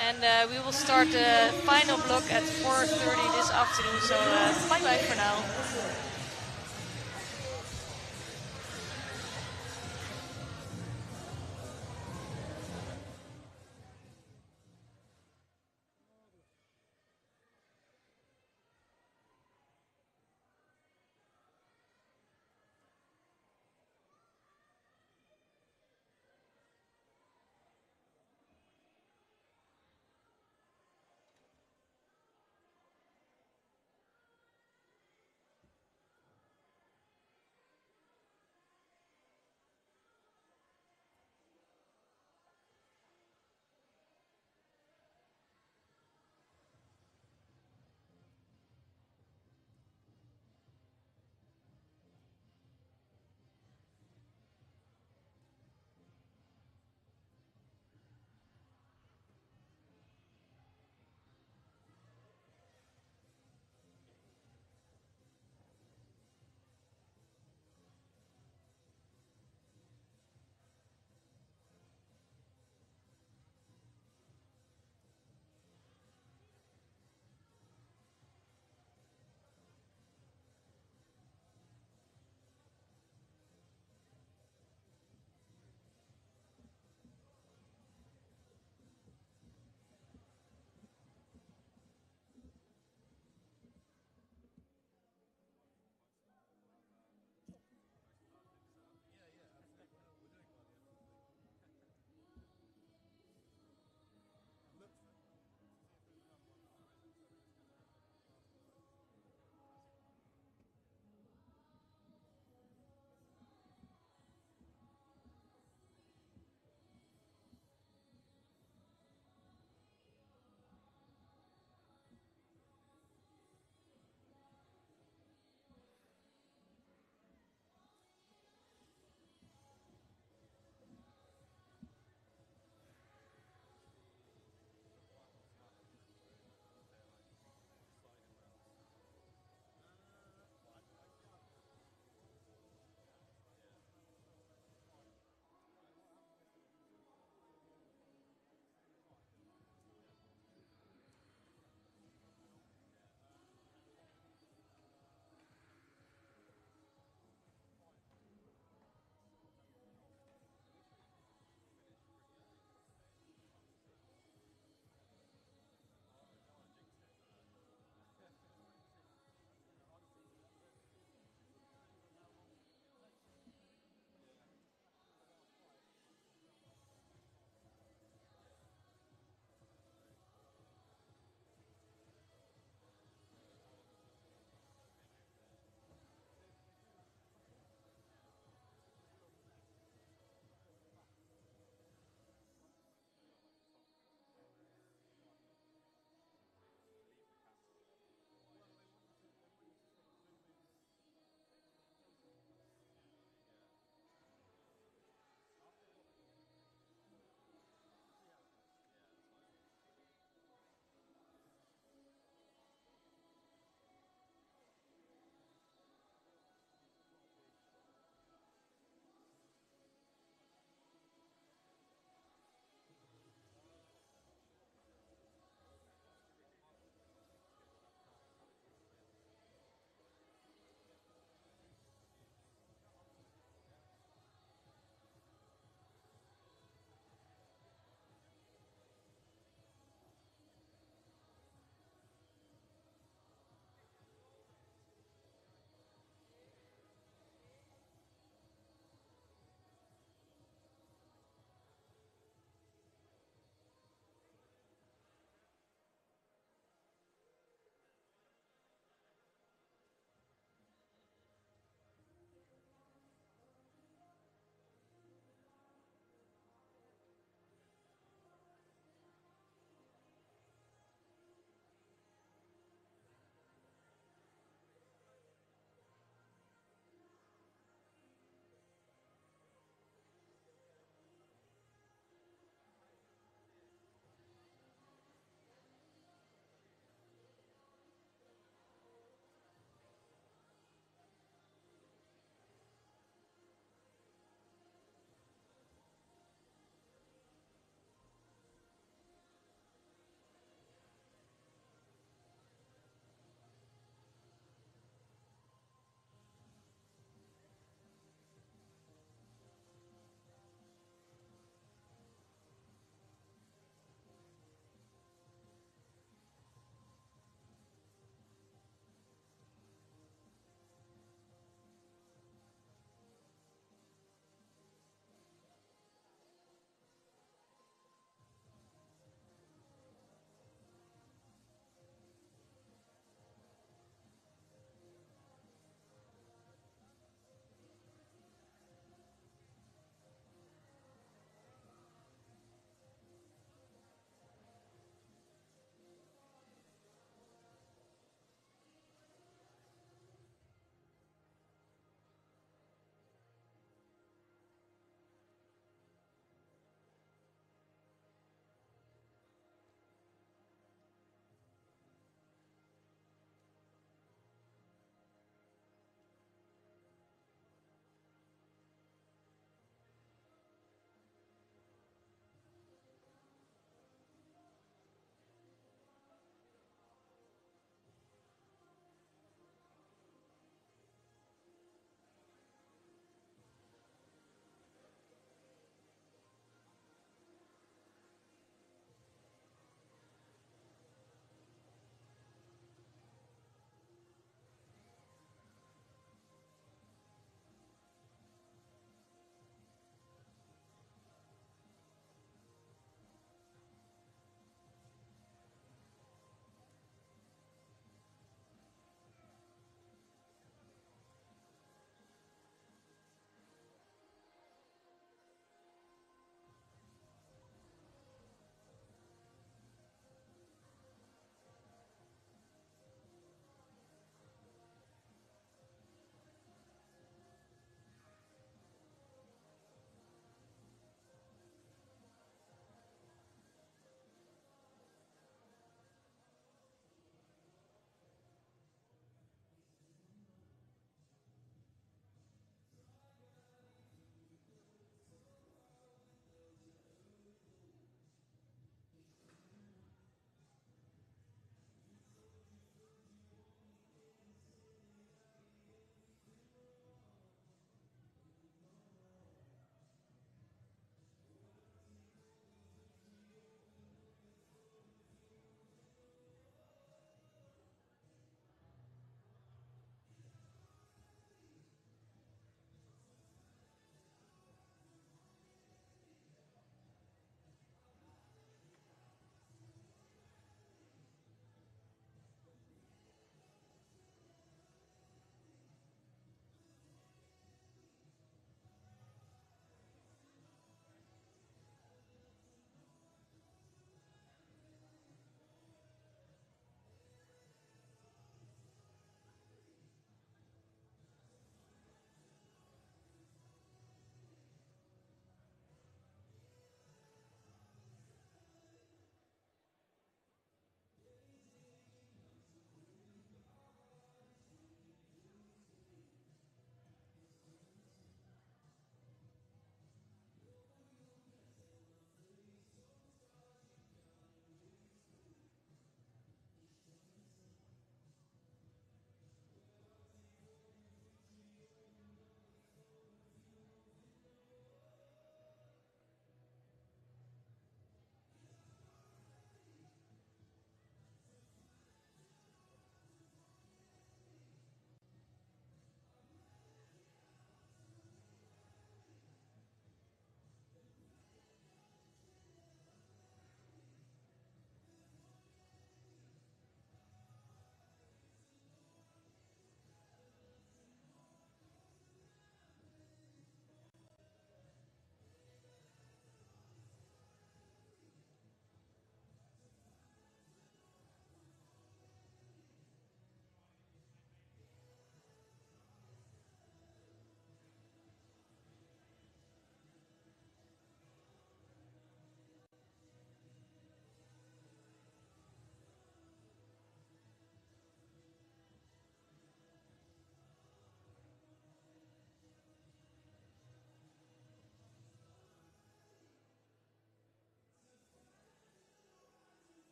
A: And we will start the final block at 4:30 this afternoon. So bye bye for now.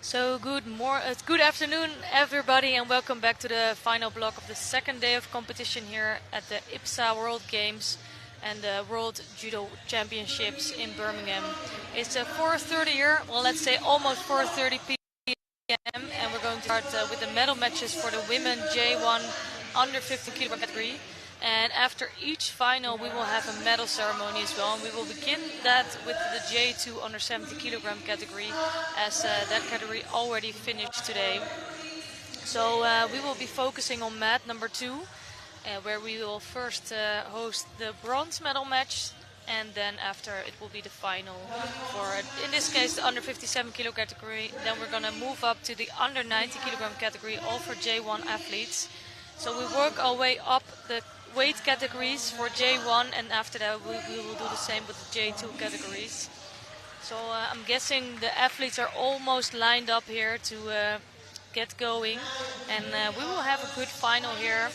A: So good afternoon, everybody, and welcome back to the final block of the second day of competition here at the IBSA World Games and the World Judo Championships in Birmingham. It's 4:30 here, well, let's say almost 4:30 p.m. and we're going to start with the medal matches for the women J1 under 15 kilogram category. And after each final, we will have a medal ceremony as well. And we will begin that with the J2 under 70 kilogram category, as that category already finished today. So we will be focusing on mat number 2, where we will first host the bronze medal match. And then after it will be the final for, in this case, the under 57 kilo category. Then we're going to move up to the under 90 kilogram category, all for J1 athletes. So we work our way up the weight categories for J1, and after that we will do the same with the J2 categories. So I'm guessing the athletes are almost lined up here to get going, and we will have a good final here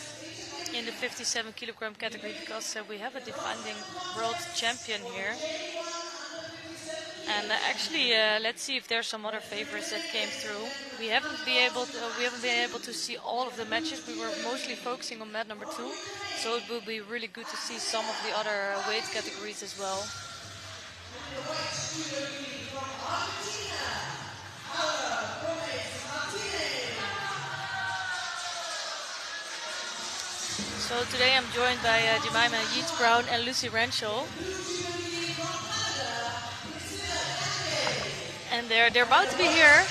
A: in the 57 kilogram category, because we have a defending world champion here. And actually, let's see if there's some other favorites that came through. We haven't been able to see all of the matches. We were mostly focusing on mat number 2, so it will be really good to see some of the other weight categories as well. So today I'm joined by Jemima Yeats-Brown and Lucy Renshaw. And they're about to be here.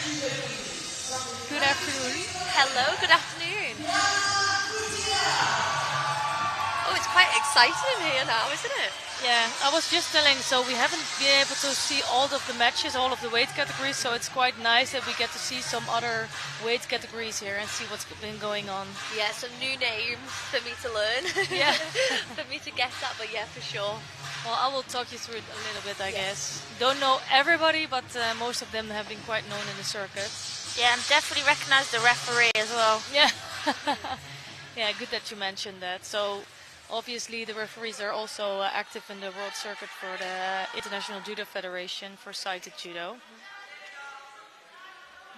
A: Good afternoon.
B: Hello, good afternoon. Oh, it's quite exciting in here now, isn't it?
A: Yeah, I was just telling, so we haven't been able to see all of the matches, all of the weight categories, so it's quite nice that we get to see some other weight categories here and see what's been going on.
B: Yeah, some new names for me to learn.
A: Yeah.
B: For me to guess at, but yeah, for sure.
A: Well, I will talk you through it a little bit, I guess. Don't know everybody, but most of them have been quite known in the circuit.
C: Yeah, and definitely recognise the referee as well.
A: Yeah. Yeah, good that you mentioned that. So obviously the referees are also active in the world circuit for the International Judo Federation for sighted judo.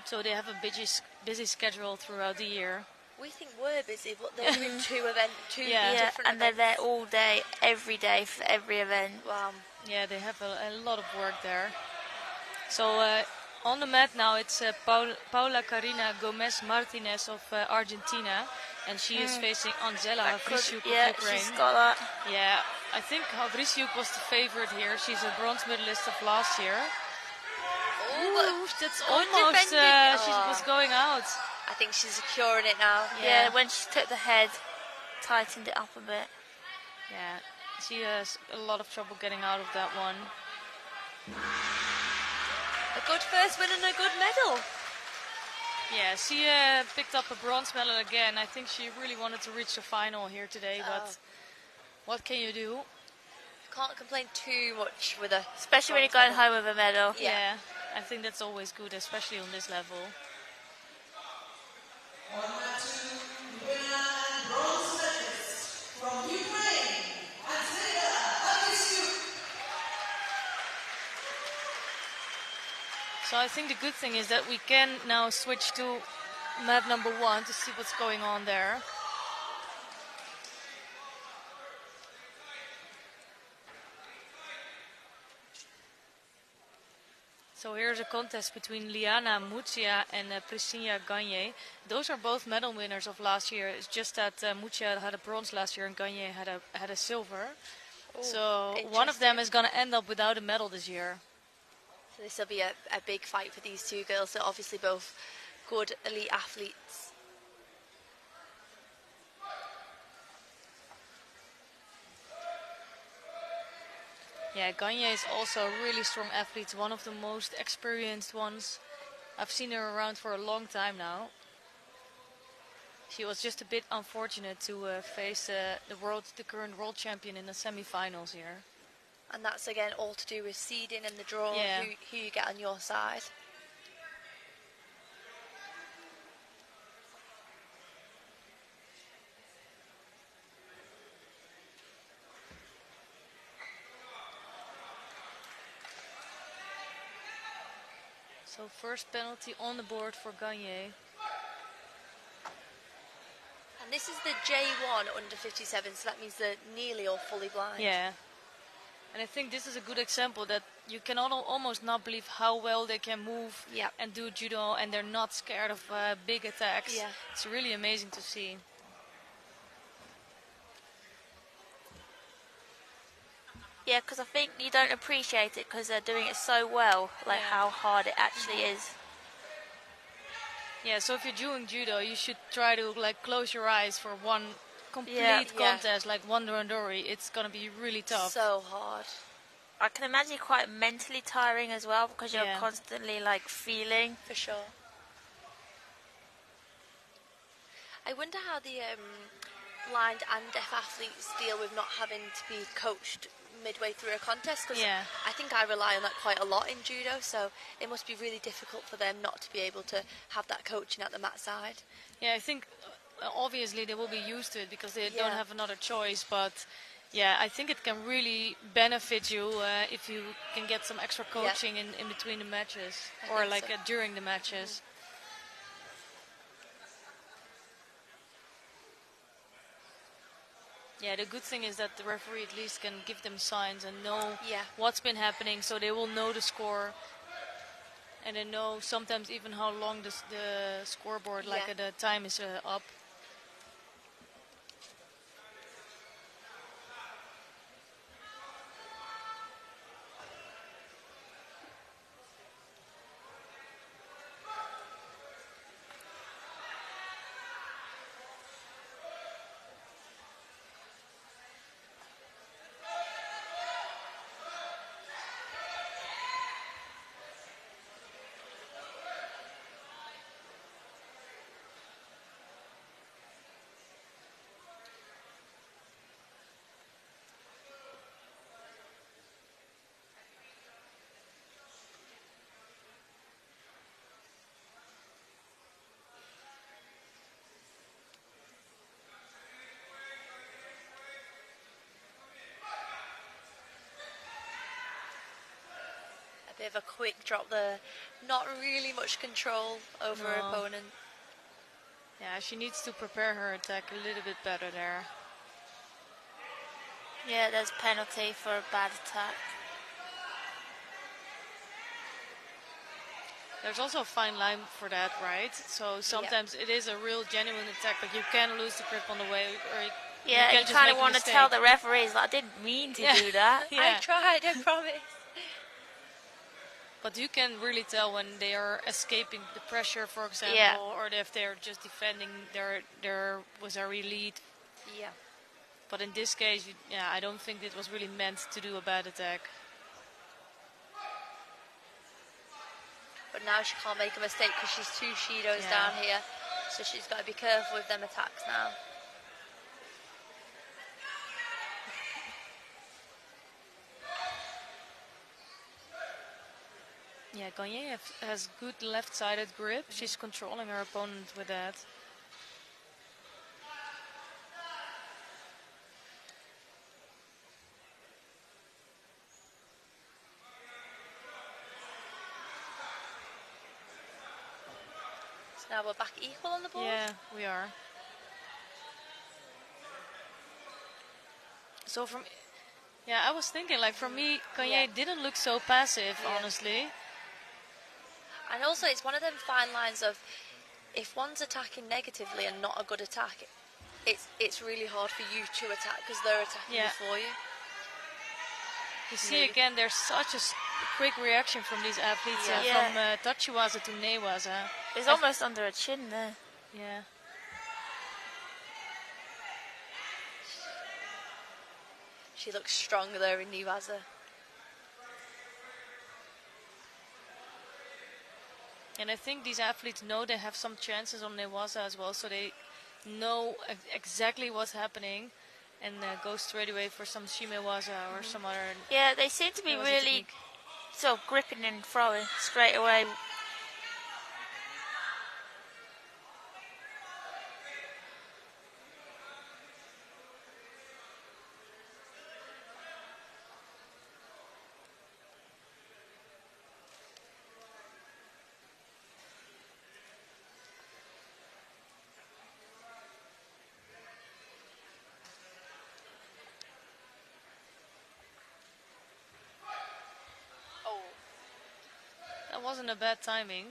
A: So they have a busy schedule throughout the year.
B: We think we're busy, but they're doing two different
C: Yeah, and they're
B: events.
C: there all day, every day for every event.
B: Wow.
A: Yeah, they have a lot of work there. So on the mat now it's Paula Karina Gomez Martinez of Argentina, and she is facing Angela Havrisyuk of
C: Yeah,
A: Ukraine.
C: she's got that.
A: Yeah, I think Havrisyuk was the favorite here. She's a bronze medalist of last year.
B: Oh,
A: That's almost, she was going out.
B: I think she's securing it now.
C: Yeah, when she took the head, tightened it up a bit.
A: Yeah, she has a lot of trouble getting out of that one.
B: A good first win and a good medal.
A: Yeah, she picked up a bronze medal again. I think she really wanted to reach the final here today, but what can you do?
B: Can't complain too much with a...
C: Especially when you're going home with a medal.
A: Yeah, I think that's always good, especially on this level. So I think the good thing is that we can now switch to mat number 1 to see what's going on there. So here's a contest between Liana Muccia and Priscilla Gagne. Those are both medal winners of last year. It's just that Muccia had a bronze last year and Gagne had a silver.
B: Ooh,
A: so one of them is going to end up without a medal this year.
B: So this will be a big fight for these two girls. They're obviously both good elite athletes.
A: Yeah, Gagne is also a really strong athlete, one of the most experienced ones. I've seen her around for a long time now. She was just a bit unfortunate to face the current world champion in the semi-finals here.
B: And that's again all to do with seeding and the draw,
A: Yeah.
B: who you get on your side.
A: So first penalty on the board for Gagne.
B: And this is the J1 under 57, so that means they're nearly or fully blind.
A: Yeah. And I think this is a good example that you can almost not believe how well they can move and do judo, and they're not scared of big attacks.
B: Yeah.
A: It's really amazing to see.
C: Yeah, because I think you don't appreciate it because they're doing it so well, like how hard it actually is.
A: Yeah, so if you're doing judo, you should try to like close your eyes for one complete contest, like one Nuri. It's gonna be really tough.
B: So hard.
C: I can imagine quite mentally tiring as well because you're constantly like feeling.
B: For sure. I wonder how the blind and deaf athletes deal with not having to be coached midway through a contest, because I think I rely on that quite a lot in judo, so it must be really difficult for them not to be able to have that coaching at the mat side.
A: Yeah, I think obviously they will be used to it because they don't have another choice, but I think it can really benefit you if you can get some extra coaching in between the matches or like during the matches. Yeah, the good thing is that the referee at least can give them signs and know what's been happening, so they will know the score. And they know sometimes even how long the scoreboard, like the time is up.
B: A bit of a quick drop there. Not really much control over her opponent.
A: Yeah, she needs to prepare her attack a little bit better there.
C: Yeah, there's penalty for a bad attack.
A: There's also a fine line for that, right? So sometimes it is a real genuine attack, but you can lose the grip on the way. Or you
C: kind of want to tell the referees, like, I didn't mean to do that.
B: I tried, I promise.
A: But you can really tell when they are escaping the pressure, for example, or if they're just defending their was a lead.
B: Yeah.
A: But in this case, I don't think it was really meant to do a bad attack.
B: But now she can't make a mistake because she's 2 Shidos down here. So she's got to be careful with them attacks now.
A: Yeah, Gagne has good left-sided grip. She's controlling her opponent with that.
B: So now we're back equal on the board?
A: Yeah, we are. So I was thinking, like, for me, Gagne didn't look so passive, honestly.
B: And also, it's one of them fine lines of, if one's attacking negatively and not a good attack, it's really hard for you to attack because they're attacking before you.
A: You see, again, there's such a quick reaction from these athletes, from Tachiwaza to Newaza.
C: It's almost under her chin there.
A: Yeah.
B: She looks stronger there in Newaza.
A: And I think these athletes know they have some chances on Newaza as well, so they know exactly what's happening and go straight away for some Shimewaza or some other.
C: Yeah, they seem to be really sort of gripping and throwing straight away.
A: wasn't a bad timing.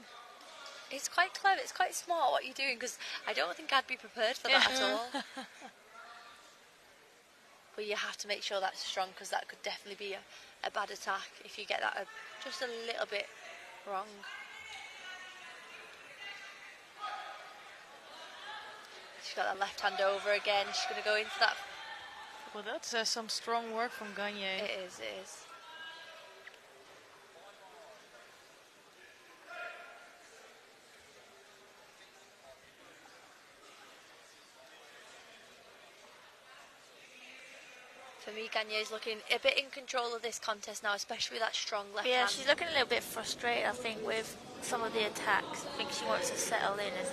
B: It's quite clever. It's quite smart what you're doing, because I don't think I'd be prepared for that at all. But you have to make sure that's strong, because that could definitely be a bad attack if you get that just a little bit wrong. She's got that left hand over again. She's going to go into that.
A: Well, that's some strong work from Gagne.
B: It is, it is. For me, Gagne's looking a bit in control of this contest now, especially with that strong left hand.
C: Yeah, she's looking a little bit frustrated, I think, with some of the attacks. I think she wants to settle in and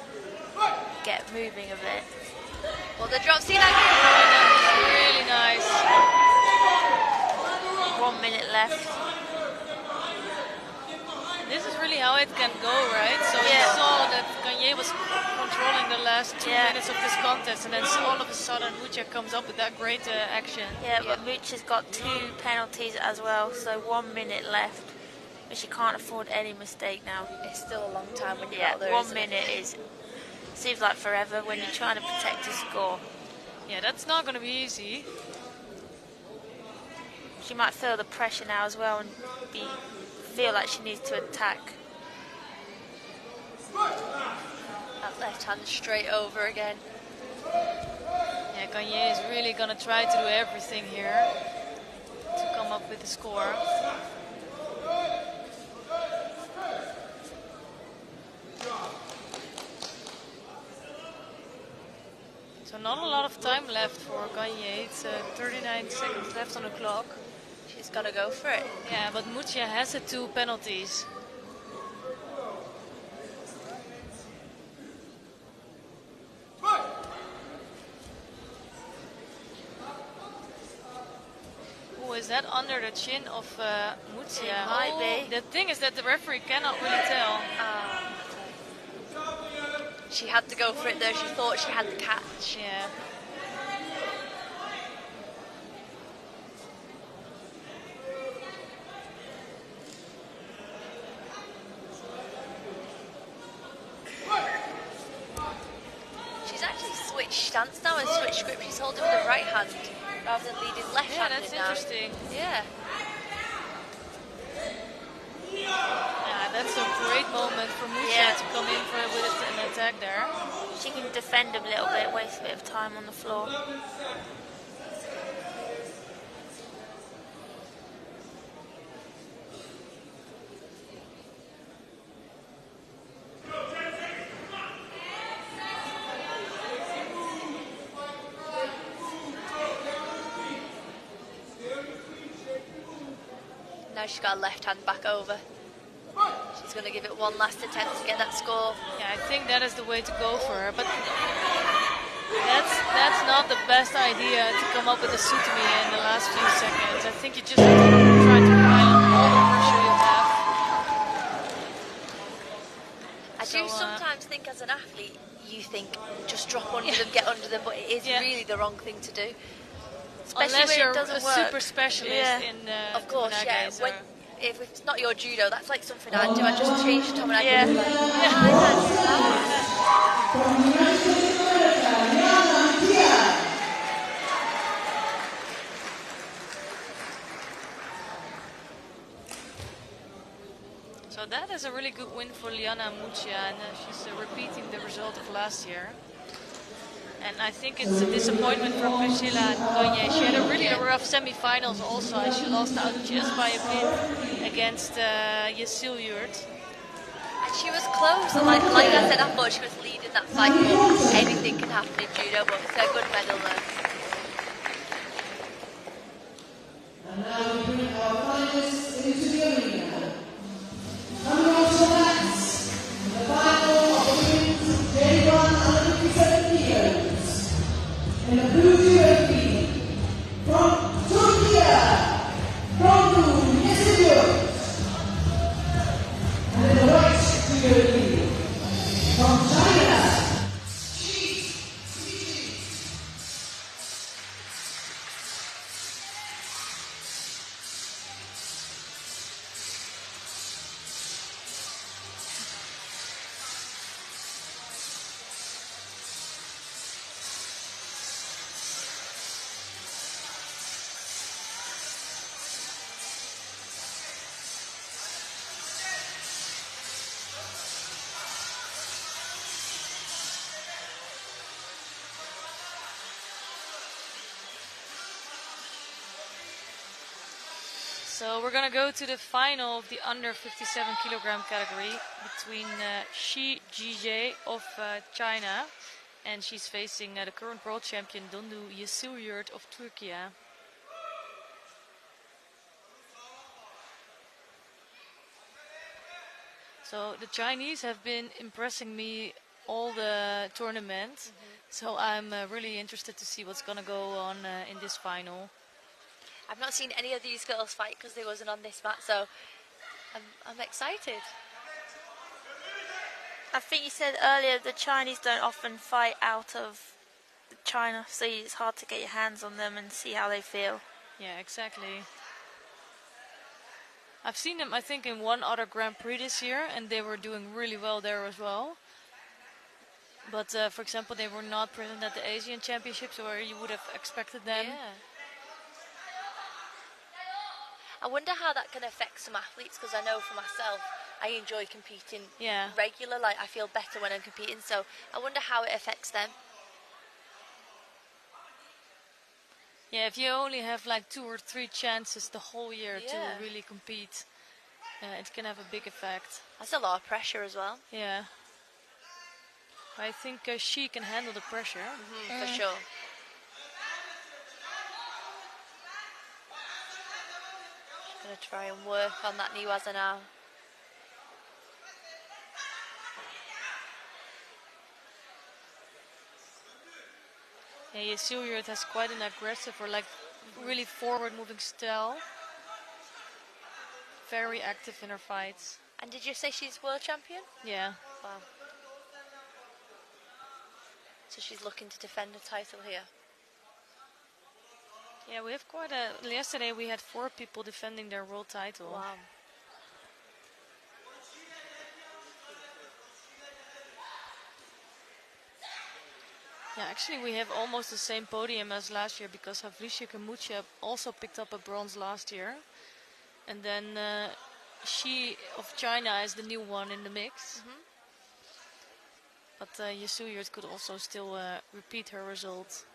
C: get moving a bit.
B: Well, the drop scene,
A: really nice.
C: 1 minute left.
A: This is really how it can go, right? So you saw that Gagne was controlling the last 2 minutes of this contest, and then all of a sudden Mucha comes up with that great action.
C: Yeah, but Mucha's got 2 penalties as well, so 1 minute left. But she can't afford any mistake now.
B: It's still a long time when you're out there.
C: 1 minute seems like forever when you're trying to protect a score.
A: Yeah, that's not going to be easy.
C: She might feel the pressure now as well and feel like she needs to attack.
B: That left hand straight over again.
A: Yeah, Gagne is really going to try to do everything here to come up with the score. So not a lot of time left for Gagne. It's 39 seconds left on the clock.
B: She's got to go for it.
A: Yeah, but Mucha has the 2 penalties. Oh, is that under the chin of Mucha?
C: It might be.
A: The thing is that the referee cannot really tell.
B: She had to go for it there. She thought she had the catch.
A: Yeah.
B: She's actually switched stance now and switched grip. She's holding with the right hand rather than leading left-handed.
A: Yeah, that's interesting.
B: Yeah.
A: Yeah, that's a great moment for Mucha to come in with an attack there.
C: She can defend a little bit, waste a bit of time on the floor.
B: Now she's got a left hand back over. She's going to give it one last attempt to get that score.
A: Yeah, I think that is the way to go for her, but that's not the best idea to come up with a sutami in the last few seconds. I think you just have to try to pile on all the pressure you have.
B: I do sometimes think as an athlete, you think just drop under them, get under them, but it is really the wrong thing to do.
C: Especially
A: unless
C: when
A: you're
C: it doesn't
A: a
C: work.
A: super specialist in
B: of course,
A: Tominage,
B: yeah. If it's not your judo, that's like something I'd do. I'd just change to Tominage. Yeah.
A: So that is a really good win for Liana Mucha, and she's repeating the result of last year. And I think it's a disappointment for Priscilla Gagne. She had a really rough semi-finals also, and she lost out just by a bit against Yesilyurt.
B: And she was close, and like I said, I thought she was leading that fight, but anything can happen in judo, but it's a good medal there.
E: And now we bring our finalists into the arena. Coming off the mats, the final of the women's J1 under 57 kilos. In the blue judo team, from Turkey, from Yesilyurt. And in the white judo team, from China.
A: So we're gonna go to the final of the under 57 kilogram category between Shi Jie of China, and she's facing the current world champion Dondu Yesuryurt of Turkey. So the Chinese have been impressing me all the tournament, so I'm really interested to see what's gonna go on in this final.
B: I've not seen any of these girls fight because they wasn't on this mat, so I'm excited.
C: I think you said earlier the Chinese don't often fight out of China, so it's hard to get your hands on them and see how they feel.
A: Yeah, exactly. I've seen them, I think, in one other Grand Prix this year, and they were doing really well there as well. But, for example, they were not present at the Asian Championships where you would have expected them.
B: Yeah. I wonder how that can affect some athletes, because I know for myself, I enjoy competing regular. Like, I feel better when I'm competing, so I wonder how it affects them.
A: Yeah, if you only have like 2 or 3 chances the whole year to really compete, it can have a big effect.
B: That's a lot of pressure as well.
A: Yeah. I think she can handle the pressure.
B: For sure. Gonna try and work on that Niwaza now.
A: Yeah, Yesuryurt has quite an aggressive or like really forward-moving style. Very active in her fights.
B: And did you say she's world champion?
A: Yeah.
B: Wow. So she's looking to defend the title here.
A: Yeah, we have quite a... Yesterday we had 4 people defending their world title.
B: Wow.
A: Yeah, actually we have almost the same podium as last year because Havlisha Kamucha also picked up a bronze last year. And then she of China is the new one in the mix. But Yesuryurt could also still repeat her result.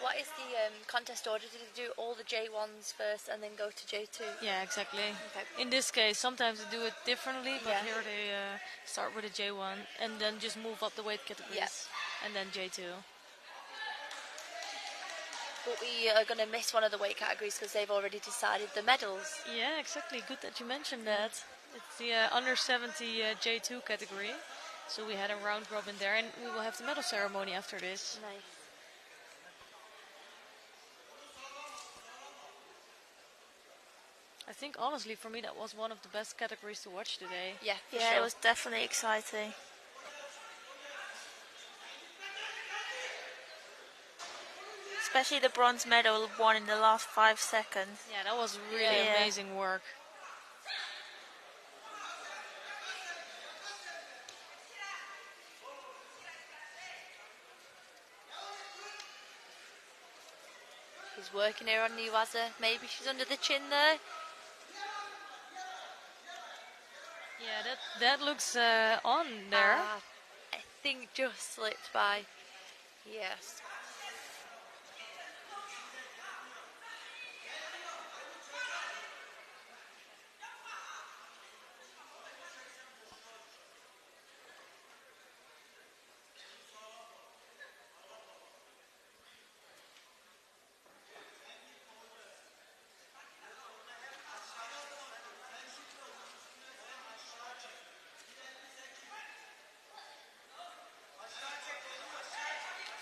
B: What is the contest order? Did they do all the J1s first and then go to J2?
A: Yeah, exactly.
B: Okay.
A: In this case, sometimes they do it differently, but
B: Yeah.
A: here they start with a J1 and then just move up the weight categories and then J2.
B: But we are going to miss one of the weight categories because they've already decided the medals.
A: Yeah, exactly. Good that you mentioned that. It's the under 70 J2 category. So we had a round robin there and we will have the medal ceremony after this.
B: Nice.
A: I think honestly for me that was one of the best categories to watch today.
B: Yeah, for
C: Yeah,
B: sure.
C: it was definitely exciting. Especially the bronze medal won in the last 5 seconds.
A: Yeah, that was really amazing work.
B: He's working here on Niwaza. Maybe she's under the chin there.
A: Yeah, that looks on there.
B: I think just slipped by. Yes.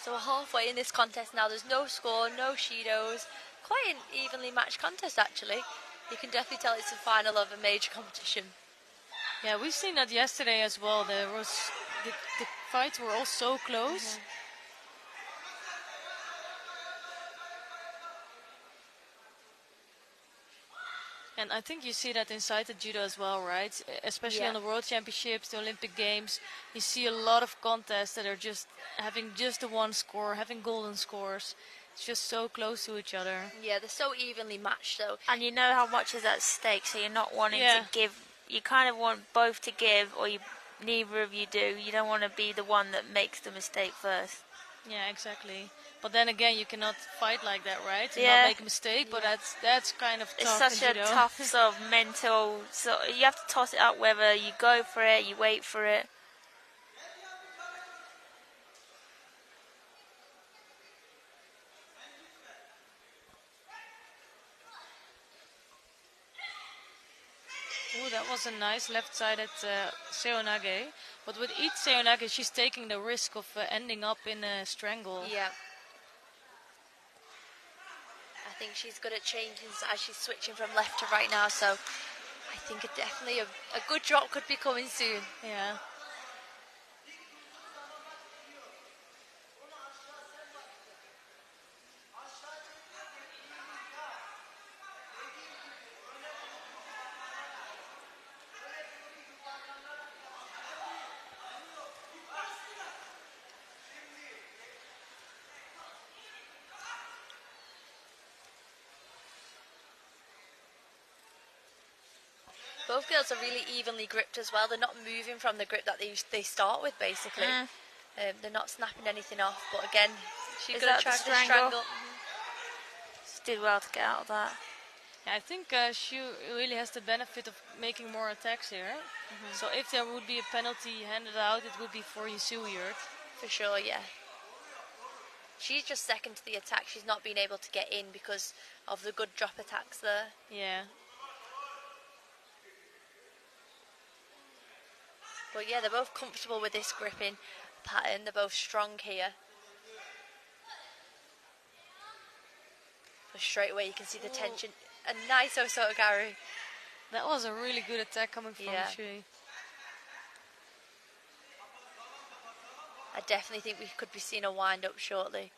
B: So we're halfway in this contest now. There's no score, no Shidos. Quite an evenly matched contest, actually. You can definitely tell it's the final of a major competition.
A: Yeah, we've seen that yesterday as well. There was the fights were all so close. And I think you see that inside the judo as well, right? Especially on the World Championships, the Olympic Games. You see a lot of contests that are just having just the one score, having golden scores. It's just so close to each other.
B: Yeah, they're so evenly matched, though.
C: And you know how much is at stake, so you're not wanting to give. You kind of want both to give, or neither of you do. You don't want to be the one that makes the mistake first.
A: Yeah, exactly. But then again, you cannot fight like that, right? To not make a mistake, but that's kind of tough.
C: It's such a tough sort of mental. So you have to toss it up whether you go for it, you wait for it.
A: Oh, that was a nice left-sided seonage. But with each seonage, she's taking the risk of ending up in a strangle.
B: Yeah. I think she's good at changing as she's switching from left to right now, so I think definitely a good drop could be coming soon.
A: Yeah.
B: Both girls are really evenly gripped as well. They're not moving from the grip that they start with, basically. They're not snapping anything off. But again, she's going to try to strangle.
C: She did well to get out of that.
A: Yeah, I think she really has the benefit of making more attacks here. So if there would be a penalty handed out, it would be for Yusuyurt.
B: For sure, yeah. She's just second to the attack. She's not been able to get in because of the good drop attacks there.
A: Yeah.
B: But yeah, they're both comfortable with this gripping pattern. They're both strong here. But straight away you can see the tension. A nice Osotogari.
A: That was a really good attack coming from Shui.
B: I definitely think we could be seeing a wind up shortly.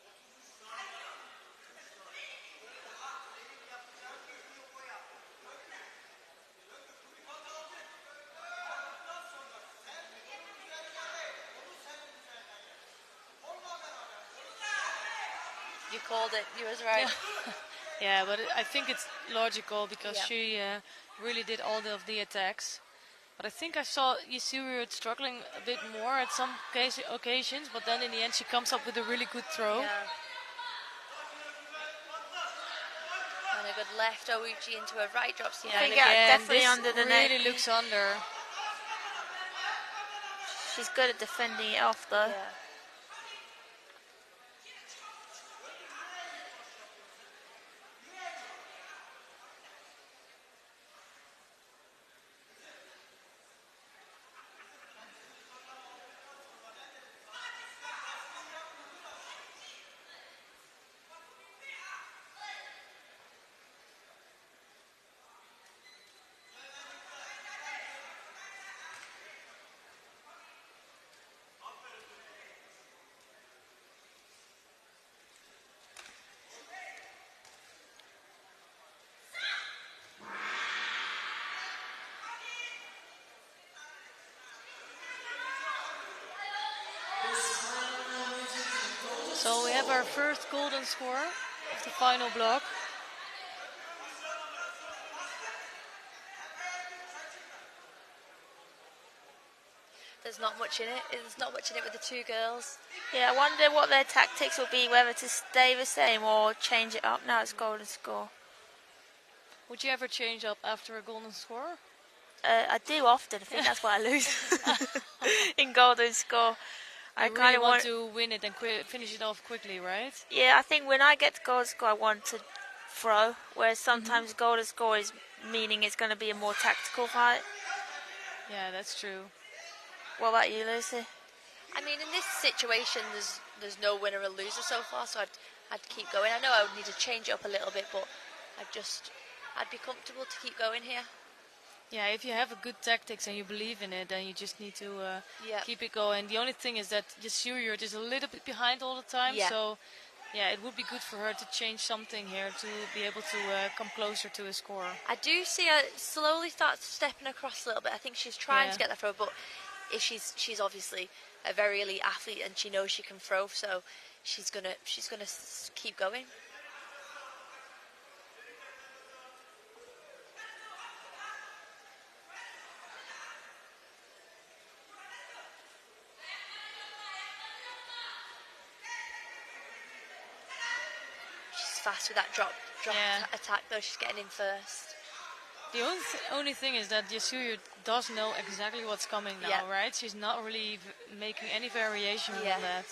B: You called it. You was right.
A: Yeah, but I think it's logical because she really did all of the attacks. But I think I saw Yusuyurt struggling a bit more at some occasions, but then in the end she comes up with a really good throw.
B: Yeah. And a good left Ouchi into a right drop.
C: I think definitely
A: this
C: under the neck.
A: Really looks under.
C: She's good at defending it off though.
B: Yeah.
A: So we have our first golden score of the final block.
B: There's not much in it. There's not much in it with the two girls.
C: Yeah, I wonder what their tactics will be, whether to stay the same or change it up. Now it's golden score.
A: Would you ever change up after a golden score?
C: I do often. I think that's why I lose in golden score.
A: I kind of want to win it and finish it off quickly, right?
C: Yeah, I think when I get to golden score, I want to throw, whereas sometimes golden score is meaning it's going to be a more tactical fight.
A: Yeah, that's true.
C: What about you, Lucy?
B: I mean, in this situation, there's no winner or loser so far, so I'd keep going. I know I would need to change it up a little bit, but I'd be comfortable to keep going here.
A: Yeah, if you have a good tactics and you believe in it, then you just need to keep it going. The only thing is that Yusuyurt is a little bit behind all the time, so yeah, it would be good for her to change something here to be able to come closer to a score.
B: I do see her slowly start stepping across a little bit. I think she's trying to get that throw, but if she's obviously a very elite athlete and she knows she can throw, so she's gonna keep going. Fast with that drop attack though. She's getting in first.
A: The only thing is that Yasuyu does know exactly what's coming now, right? She's not really making any variation on that.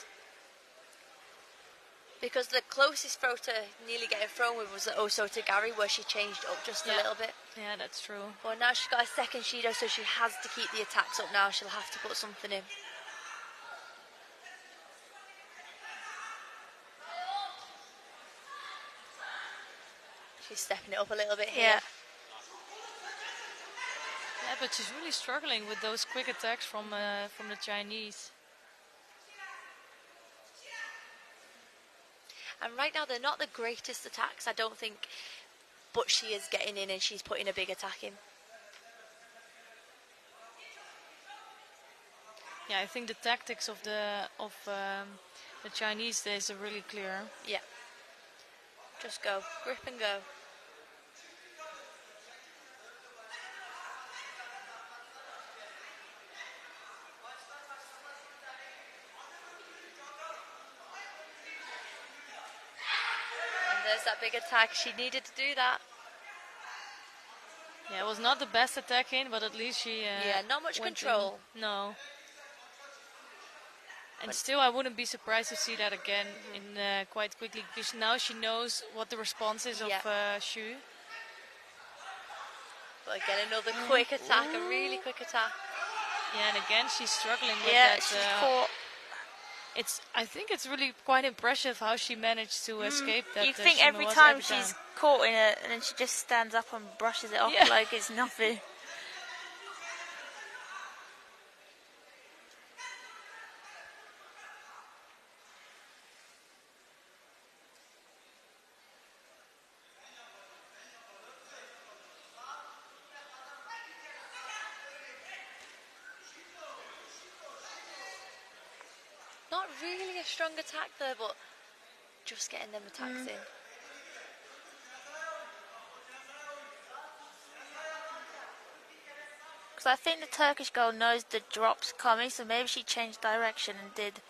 B: Because the closest throw to nearly getting thrown with was the Oso to Gary, where she changed up just a little bit.
A: Yeah, that's true.
B: Well, now she's got a second Shido, so she has to keep the attacks up now. She'll have to put something in. She's stepping it up a little bit here.
A: Yeah, but she's really struggling with those quick attacks from the Chinese.
B: And right now they're not the greatest attacks, I don't think, but she is getting in and she's putting a big attack in.
A: Yeah, I think the tactics of the Chinese days are really clear.
B: Yeah. Just go, grip and go. And there's that big attack. She needed to do that.
A: Yeah, it was not the best attack in, but at least she
B: not much control.
A: No. And still, I wouldn't be surprised to see that again in quite quickly, because now she knows what the response is of Xu.
B: But again, another quick attack, a really quick attack.
A: Yeah, and again, she's struggling with that.
C: She's caught.
A: I think it's really quite impressive how she managed to escape that.
C: You think every time she's caught in it, and then she just stands up and brushes it off like it's nothing.
B: Not really a strong attack there, but just getting them attacks in.
C: Because I think the Turkish girl knows the drop's coming, so maybe she changed direction and did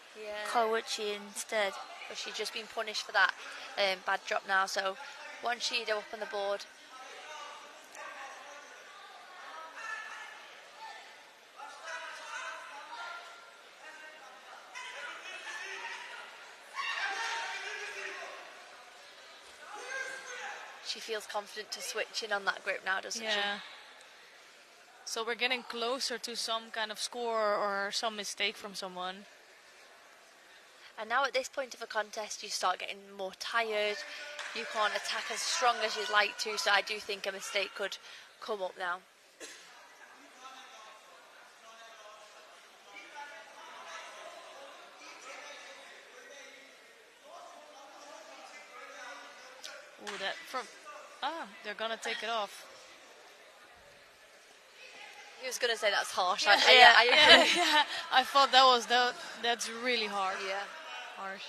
C: Kouchi instead.
B: But she's just been punished for that bad drop now, so one Shido up on the board. She feels confident to switch in on that grip now, doesn't she?
A: So we're getting closer to some kind of score or some mistake from someone.
B: And now at this point of a contest, you start getting more tired. You can't attack as strong as you'd like to, so I do think a mistake could come up now.
A: Ooh, that from... they're gonna take it off.
B: He was gonna say that's harsh.
A: Yeah, I thought that's really hard.
B: Yeah,
A: harsh.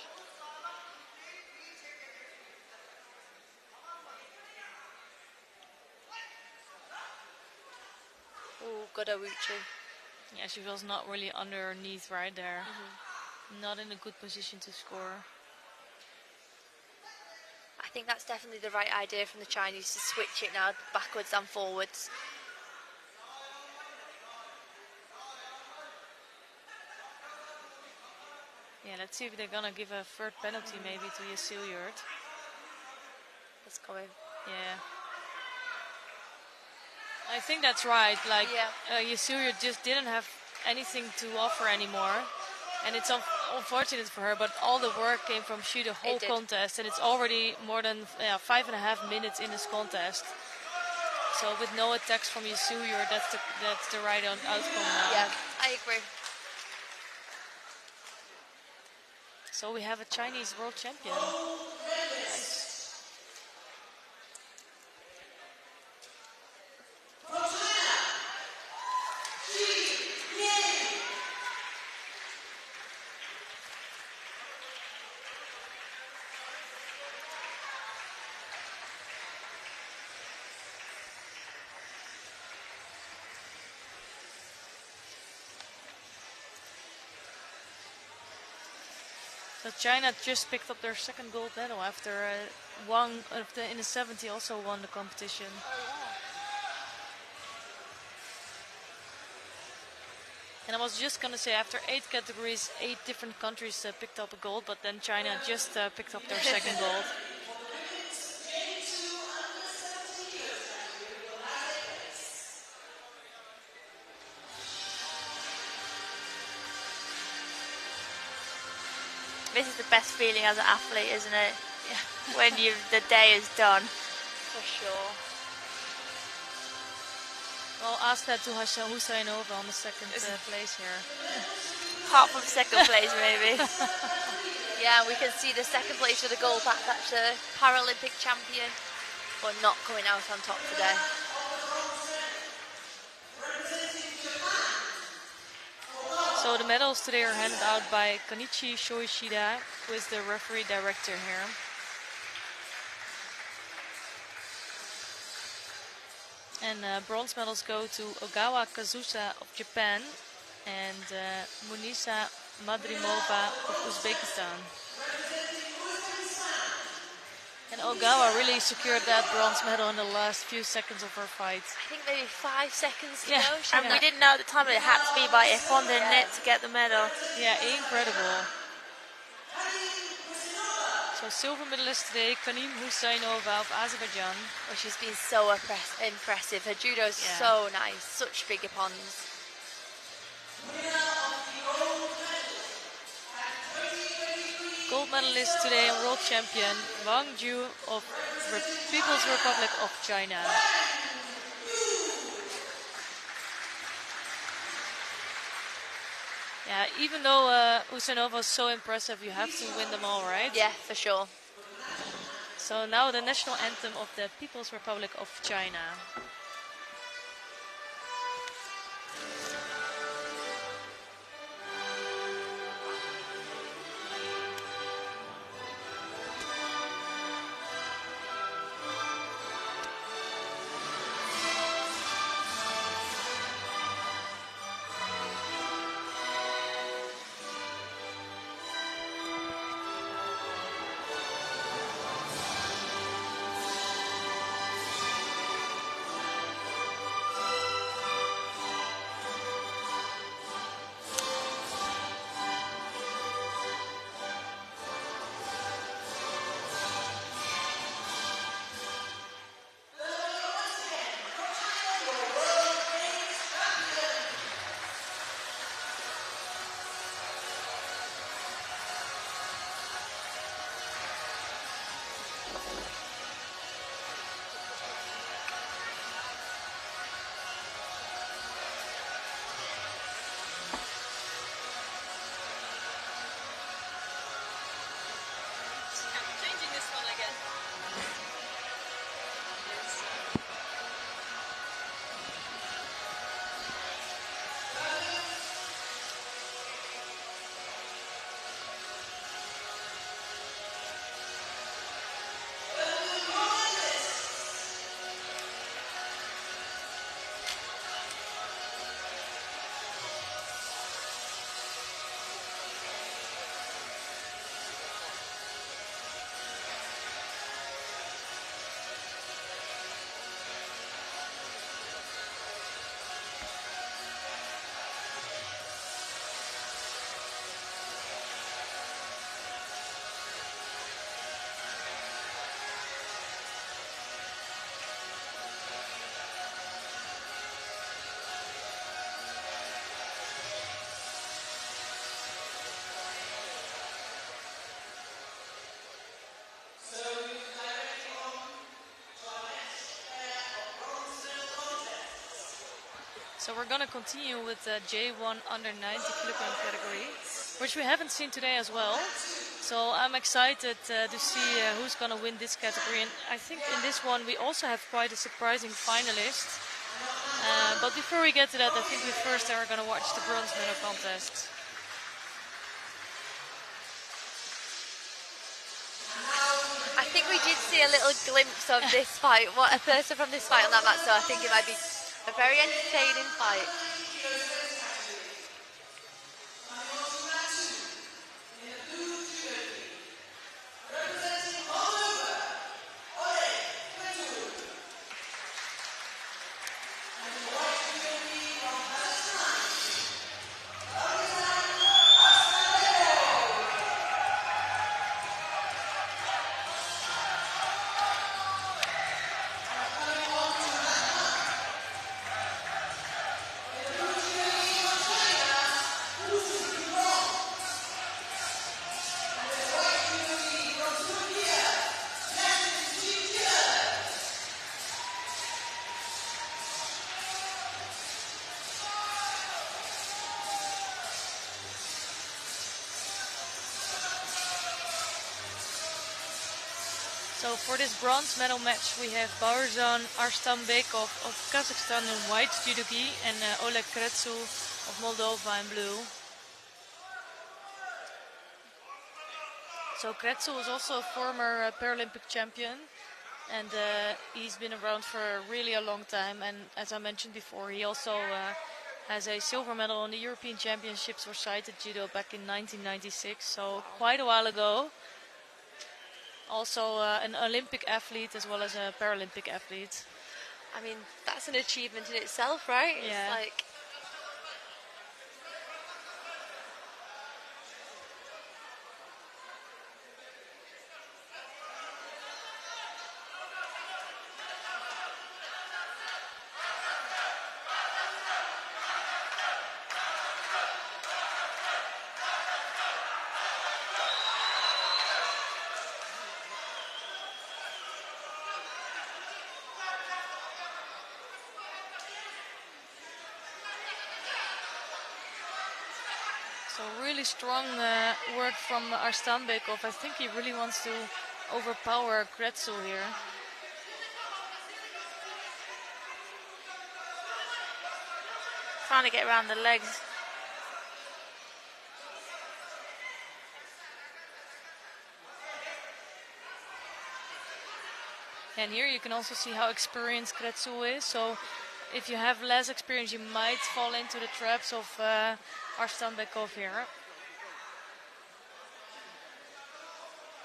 B: Ooh, good Awuchi.
A: Yeah, she was not really underneath right there. Not in a good position to score.
B: I think that's definitely the right idea from the Chinese to switch it now backwards and forwards.
A: Yeah, let's see if they're gonna give a third penalty maybe to Yasuyu.
B: That's coming.
A: Yeah. I think that's right. Like, Yasuyu just didn't have anything to offer anymore. And it's unfortunate for her, but all the work came from Xu the whole contest. And it's already more than 5.5 minutes in this contest. So with no attacks from Yasuyu, that's the right outcome now.
B: Yeah, I agree.
A: So we have a Chinese world champion. Nice. So China just picked up their second gold medal after in the 70 also won the competition. And I was just gonna say, after 8 categories, 8 different countries picked up a gold, but then China just picked up their second gold.
C: This is the best feeling as an athlete, isn't it?
A: Yeah.
C: When the day is done.
B: For sure.
A: Well, ask that to Husainova on the second place here.
C: Apart from second place, maybe.
B: Yeah, we can see the second place with the gold back. That's the Paralympic champion, but not coming out on top today.
A: So the medals today are handed out by Kanichi Shoishida, who is the referee director here. And bronze medals go to Ogawa Kazusa of Japan and Munisa Madrimova of Uzbekistan. And Ogawa really secured that bronze medal in the last few seconds of her fight.
B: I think maybe 5 seconds to
A: Yeah.
B: go.
C: And we didn't know at the time it had to be by Ippon, didn't it, to get the medal.
A: Yeah, incredible. So silver medalist today, Kanim Husainova of Azerbaijan.
B: Oh, she's been so impressive. Her judo's so nice. Such big Ippons.
A: Gold medalist today and world champion Wang Ju of People's Republic of China. Yeah, even though Husainova is so impressive, you have to win them all, right?
B: Yeah, for sure.
A: So now the national anthem of the People's Republic of China. So we're going to continue with the J1 under 90 kilogram category, which we haven't seen today as well. So I'm excited to see who's going to win this category. And I think in this one we also have quite a surprising finalist. But before we get to that, I think we first are going to watch the bronze medal contest.
B: I think we did see a little glimpse of this fight, what a person from this fight on that match, so I think it might be a very entertaining fight.
A: So for this bronze medal match we have Baurzhan Arstanbekov of Kazakhstan in white judogi and Oleg Kretsu of Moldova in blue. So Kretsu was also a former Paralympic champion, and he's been around for really a long time, and as I mentioned before, he also has a silver medal in the European Championships for sighted judo back in 1996, so quite a while ago. Also an Olympic athlete as well as a Paralympic athlete.
B: I mean, that's an achievement in itself, right?
A: Yeah.
B: It's like...
A: So really strong work from Arstanbekov. I think he really wants to overpower Kretsu here.
C: Trying to get around the legs.
A: And here you can also see how experienced Kretsu is. So if you have less experience, you might fall into the traps of Arstanbekov here.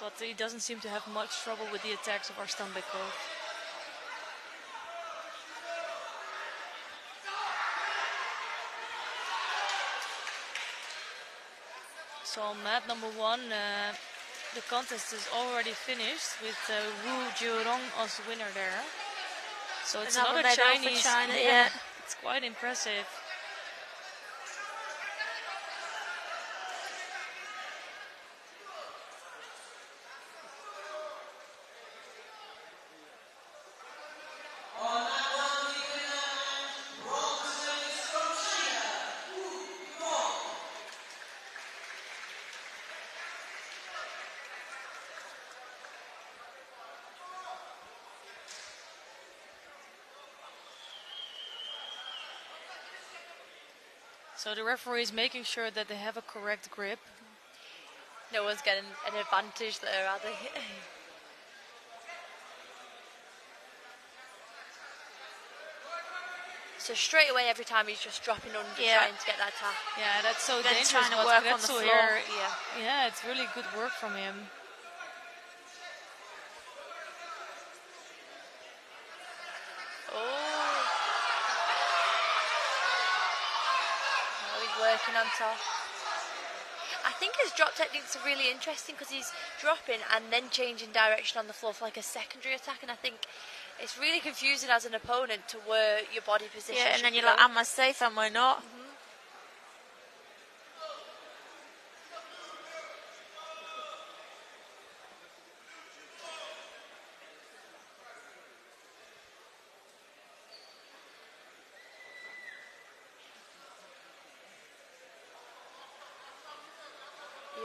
A: But he doesn't seem to have much trouble with the attacks of Arstanbekov. So mat number one, the contest is already finished with Wu Jiurong as winner there. So it's another
C: medal
A: Chinese.
C: for China, yeah.
A: It's quite impressive. So the referee is making sure that they have a correct grip.
B: No one's getting an advantage there, are they? So straight away, every time he's just dropping under, trying to get that tap.
A: Yeah, that's so
C: Then
A: dangerous.
C: trying to
A: what
C: work on the
A: Kretsu
C: floor.
A: here.
B: Yeah.
A: Yeah, it's really good work from him.
B: Working on top. I think his drop techniques are really interesting because he's dropping and then changing direction on the floor for like a secondary attack, and I think it's really confusing as an opponent to where your body position.
C: Yeah, and then you're
B: go.
C: like, am I safe, am I not?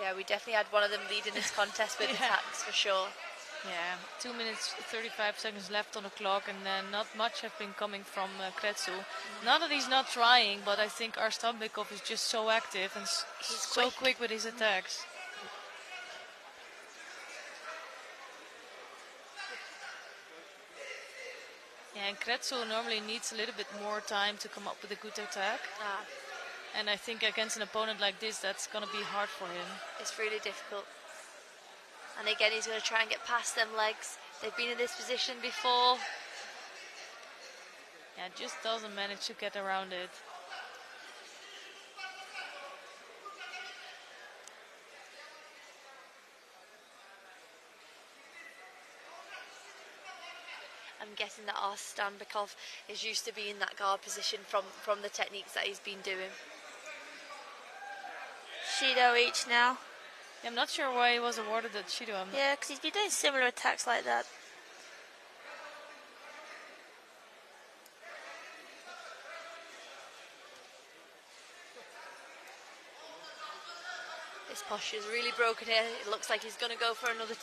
B: Yeah, we definitely had one of them leading this contest with attacks for sure.
A: Yeah, 2 minutes 35 seconds left on the clock, and then not much have been coming from Kretsu. Not that he's not trying, but I think Arstambekov is just so active and
B: He's
A: so quick with his attacks. Yeah, and Kretsu normally needs a little bit more time to come up with a good attack. And I think against an opponent like this, that's going to be hard for him.
B: It's really difficult. And again, he's going to try and get past them legs. They've been in this position before.
A: Yeah, just doesn't manage to get around it.
B: I'm guessing that Arstambekov is used to being in that guard position from the techniques that he's been doing.
C: Judo each now.
A: I'm not sure why he was awarded that Judo.
C: Yeah, because he's been doing similar attacks like that.
B: His posture is really broken here. It looks like he's going to go for another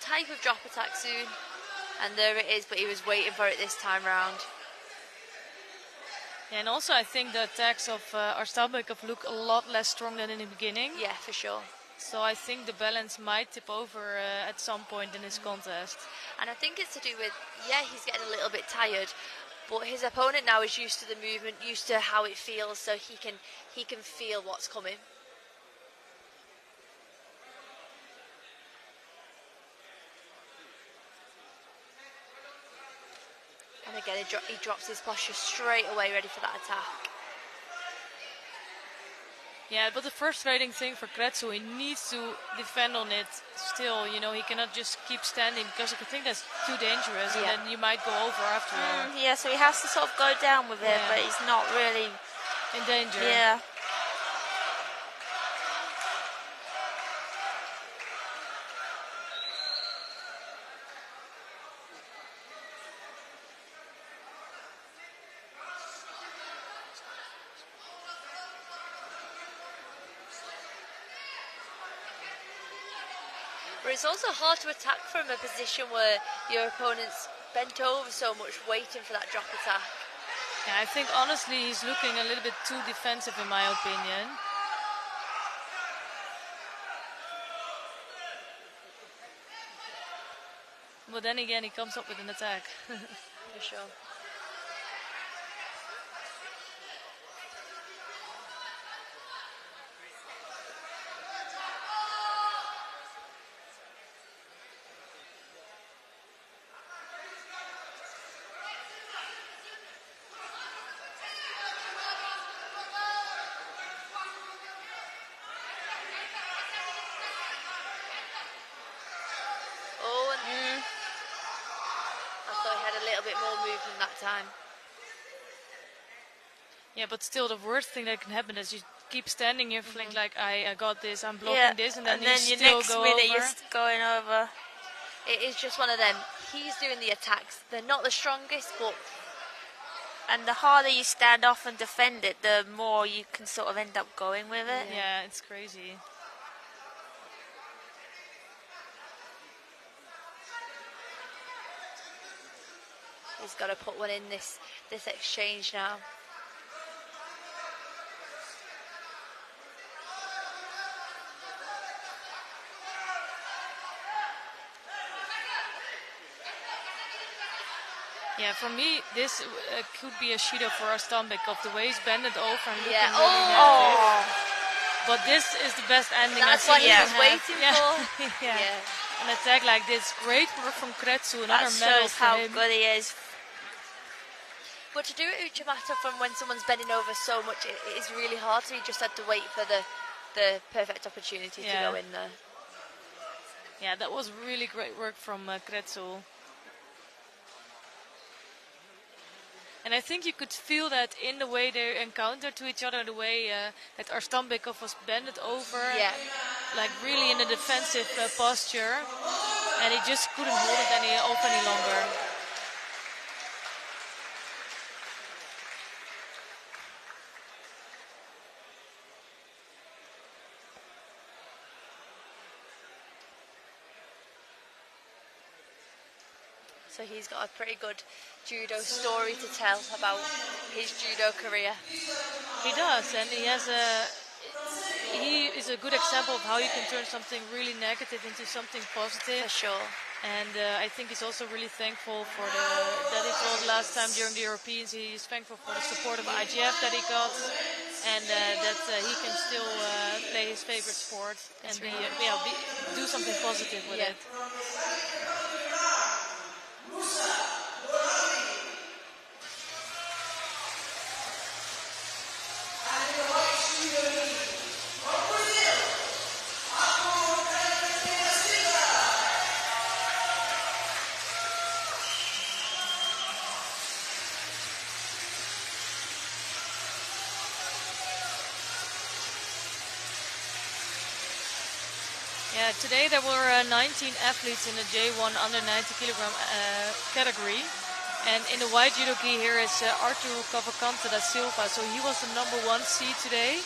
B: type of drop attack soon. And there it is, but he was waiting for it this time round.
A: Yeah, and also I think the attacks of Arstambekov look a lot less strong than in the beginning.
B: Yeah, for sure.
A: So I think the balance might tip over at some point in this contest.
B: And I think it's to do with, yeah, he's getting a little bit tired, but his opponent now is used to the movement, used to how it feels, so he can feel what's coming. And again, he drops his posture straight away, ready for that attack.
A: Yeah, but the frustrating thing for Kretsu, he needs to defend on it still. You know, he cannot just keep standing because I think that's too dangerous, and then you might go over after all.
C: Yeah, so he has to sort of go down with it, but he's not really
A: in danger.
C: Yeah.
B: But it's also hard to attack from a position where your opponent's bent over so much, waiting for that drop attack.
A: Yeah, I think honestly he's looking a little bit too defensive in my opinion. But then again, he comes up with an attack.
B: For sure. Movement that time.
A: Yeah, but still the worst thing that can happen is you keep standing here feeling like I got this, I'm blocking this, and then you still
C: next
A: go
C: minute
A: over.
C: You're going over.
B: It is just one of them. He's doing the attacks. They're not the strongest, but
C: and the harder you stand off and defend it, the more you can sort of end up going with it.
A: Yeah, it's crazy.
B: He's got to put one in this exchange now.
A: Yeah, for me, this could be a Judo for Arstambekov. The way he's bended over and looking
B: Yeah.
A: really negative. But this is the best ending
B: That's
A: I've
B: what he
A: seen
B: was waiting for.
A: yeah. An attack like this, great work from Kretsu. Another
C: That
A: medal
C: shows
A: for
C: how
A: him.
C: good he is.
B: But to do it Uchimata from when someone's bending over so much, it is really hard. So he just had to wait for the perfect opportunity to go in there.
A: Yeah, that was really great work from Kretsu. And I think you could feel that in the way they encountered to each other, the way that Arstambekov was bended over, like really in a defensive posture, and he just couldn't hold it any longer.
B: So he's got a pretty good judo story to tell about his judo career.
A: He does, and he is a good example of how you can turn something really negative into something positive.
B: For sure.
A: And I think he's also really thankful for that he told last time during the Europeans. He's thankful for the support of IGF that he got, and that he can still play his favorite sport and do something positive with it. Yeah, today there were 19 athletes in the J1 under 90 kilogram category. And in the white judo gi here is Arturo Cavalcante da Silva. So he was the number 1 seed today,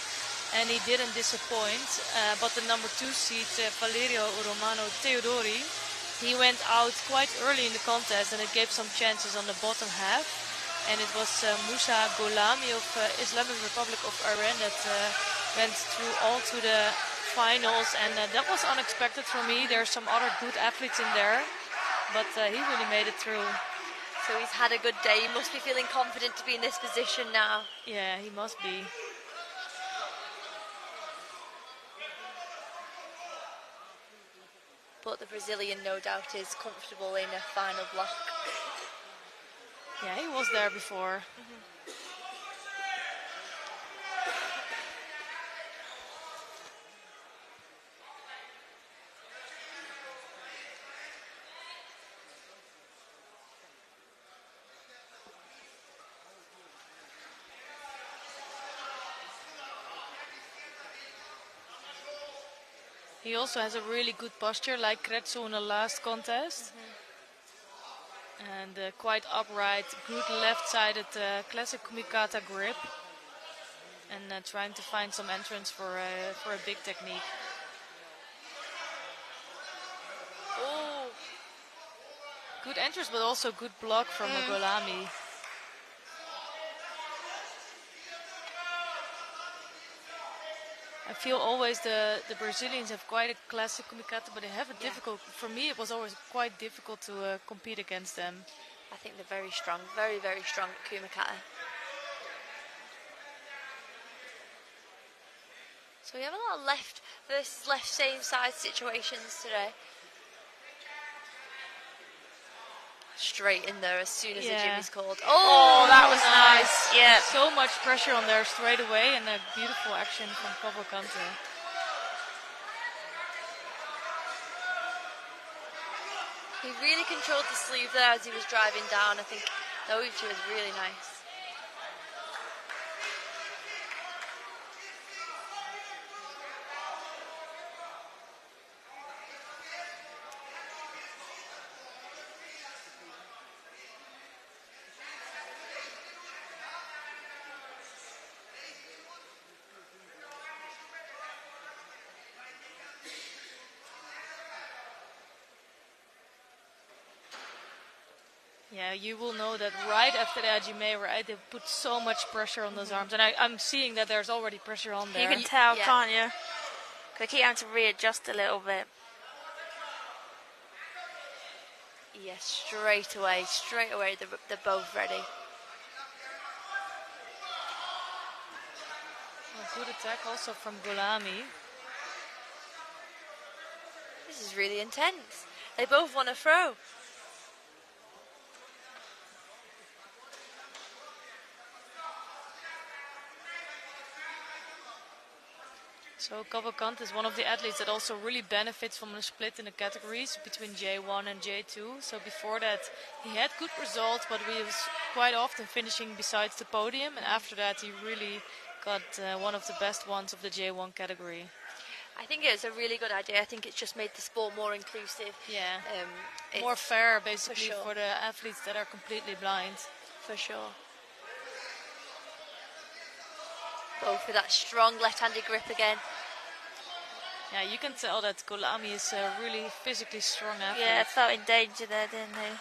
A: and he didn't disappoint. But the number 2 seed, Valerio Romano Teodori, he went out quite early in the contest, and it gave some chances on the bottom half. And it was Musa Golami of Islamic Republic of Iran that went through all to the finals, and that was unexpected for me. There's some other good athletes in there, but he really made it through.
B: So he's had a good day. He must be feeling confident to be in this position now.
A: Yeah, he must be.
B: But the Brazilian, no doubt, is comfortable in a final block.
A: Yeah, he was there before. He also has a really good posture, like Kretsu in the last contest. And quite upright, good left-sided classic kumikata grip. And trying to find some entrance for a big technique.
B: Oh,
A: good entrance, but also good block from Golami. I feel always the Brazilians have quite a classic kumikata, but they have a difficult. For me, it was always quite difficult to compete against them.
B: I think they're very strong, very, very strong at kumikata. So we have a lot of left versus left same side situations today. Straight in there as soon as the gym is called.
C: Oh, that was nice. Yeah.
A: So much pressure on there straight away, and a beautiful action from Cavalcante.
B: He really controlled the sleeve there as he was driving down. I think the Uchi was really nice.
A: Yeah, you will know that right after the Ajime, right, they put so much pressure on those arms. And I'm seeing that there's already pressure on there.
C: You can tell, can't you? They keep having to readjust a little bit.
B: Yes, straight away, they're both ready.
A: A good attack also from Golami.
B: This is really intense. They both want to throw.
A: So Cavalcante is one of the athletes that also really benefits from a split in the categories between J1 and J2. So before that he had good results, but he was quite often finishing besides the podium. And after that he really got one of the best ones of the J1 category.
B: I think it's a really good idea. I think it's just made the sport more inclusive.
A: Yeah, more fair basically for the athletes that are completely blind.
B: For sure. Both with that strong left-handed grip again.
A: Yeah, you can tell that Golami is a really physically strong athlete.
C: Yeah, felt in danger there, didn't he?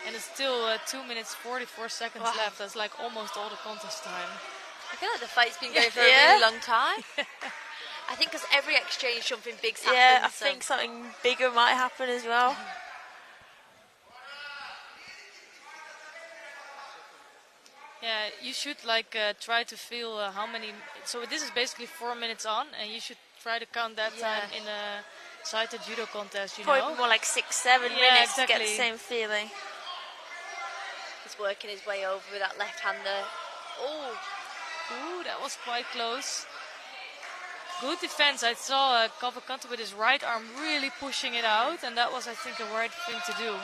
A: And it's still 2 minutes 44 seconds left. That's like almost all the contest time.
B: I feel like the fight's been going for a really long time. I think because every exchange something big's happened.
C: Yeah, I think something bigger might happen as well.
A: Yeah, you should like try to feel how many. So this is basically 4 minutes on, and you should try to count that time in a sighted judo contest. You know,
C: probably more like 6-7 minutes to get the same feeling.
B: He's working his way over with that left hander.
A: Ooh, that was quite close. Good defense. I saw Cavalcante with his right arm really pushing it out, and that was, I think, the right thing to do.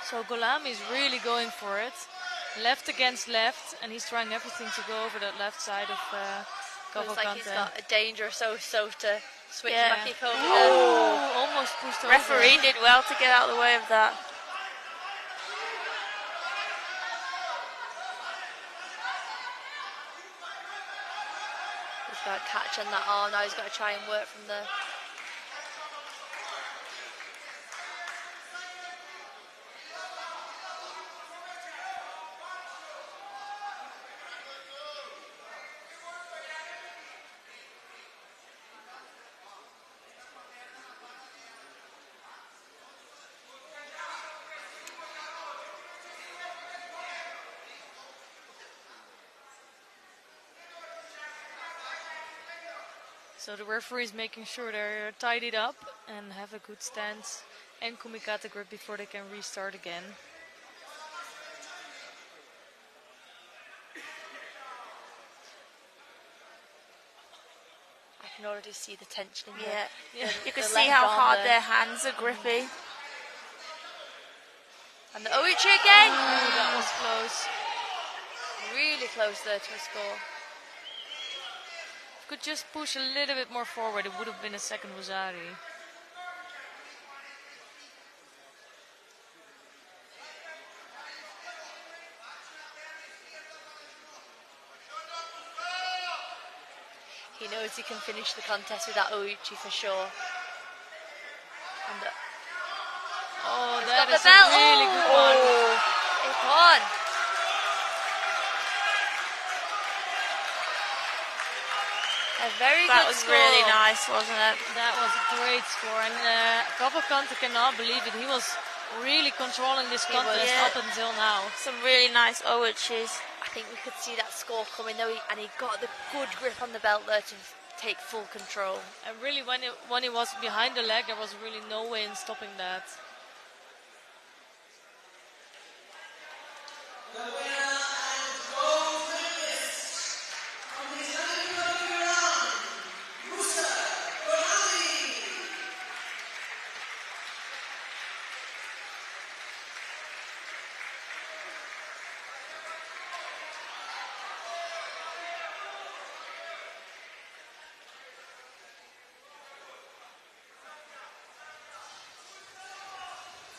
A: So Golami is really going for it. Left against left, and he's trying everything to go over that left side of Cavalcante.
B: Looks like he's got a dangerous so to switch back over there.
A: Oh, almost pushed over.
C: Referee did well to get out of the way of that.
B: He's got a catch on that arm. Now he's got to try and work from the...
A: So the referee is making sure they're tidied up and have a good stance and kumikata grip before they can restart again.
B: I can already see the tension in
C: you can see how hard their hands are grippy.
B: And the Oichi again.
A: Ooh, that was close.
B: Really close there to a score.
A: Could just push a little bit more forward, it would have been a second Wazari.
B: He knows he can finish the contest with that Oichi for sure. And
A: that is a really good one.
B: Ippon. A very
C: that
B: good
C: was
B: score.
C: really nice, wasn't it?
A: That was a great score, and Cavalcante cannot believe it. He was really controlling this contest up until now.
C: Some really nice Oichis.
B: I think we could see that score coming though, and he got the good grip on the belt there to take full control.
A: And really, when he was behind the leg, there was really no way in stopping that.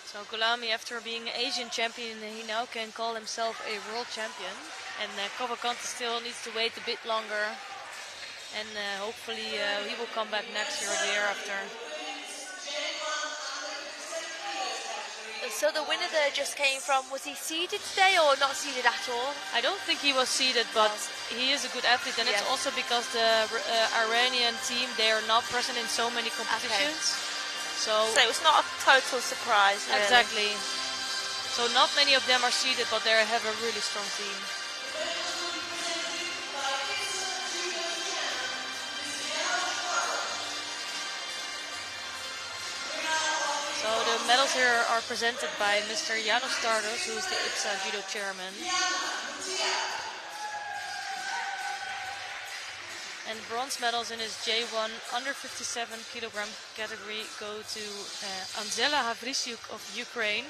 A: So Golami, after being Asian champion, he now can call himself a world champion. And Cavalcante still needs to wait a bit longer. And hopefully he will come back next year or the year after.
B: So the winner there just came from, was he seeded today or not seeded at all?
A: I don't think he was seeded, but he is a good athlete. And it's also because the Iranian team, they are not present in so many competitions.
B: Okay.
A: So
C: it was not a total surprise, really.
A: Exactly. So not many of them are seeded, but they have a really strong team. So the medals here are presented by Mr. Janos Stardos, who is the IBSA Judo chairman. And bronze medals in his J1 under 57 kilogram category go to Anzela Havrisyuk of Ukraine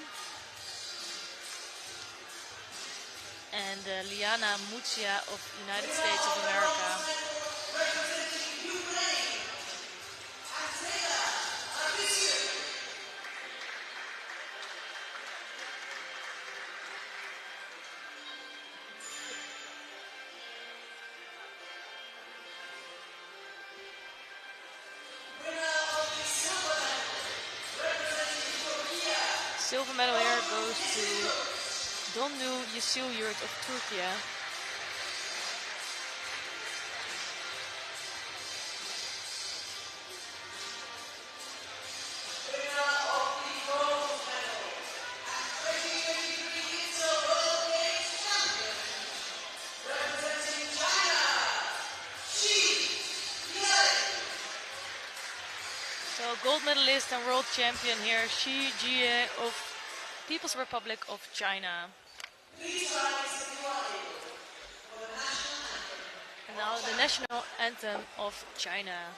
A: and Liana Mucia of United States of America. Silver medal here goes to Dondu Yesilyurt of Turkey. So gold medalist and world champion here, Shi Jie of People's Republic of China. And now the national anthem of China.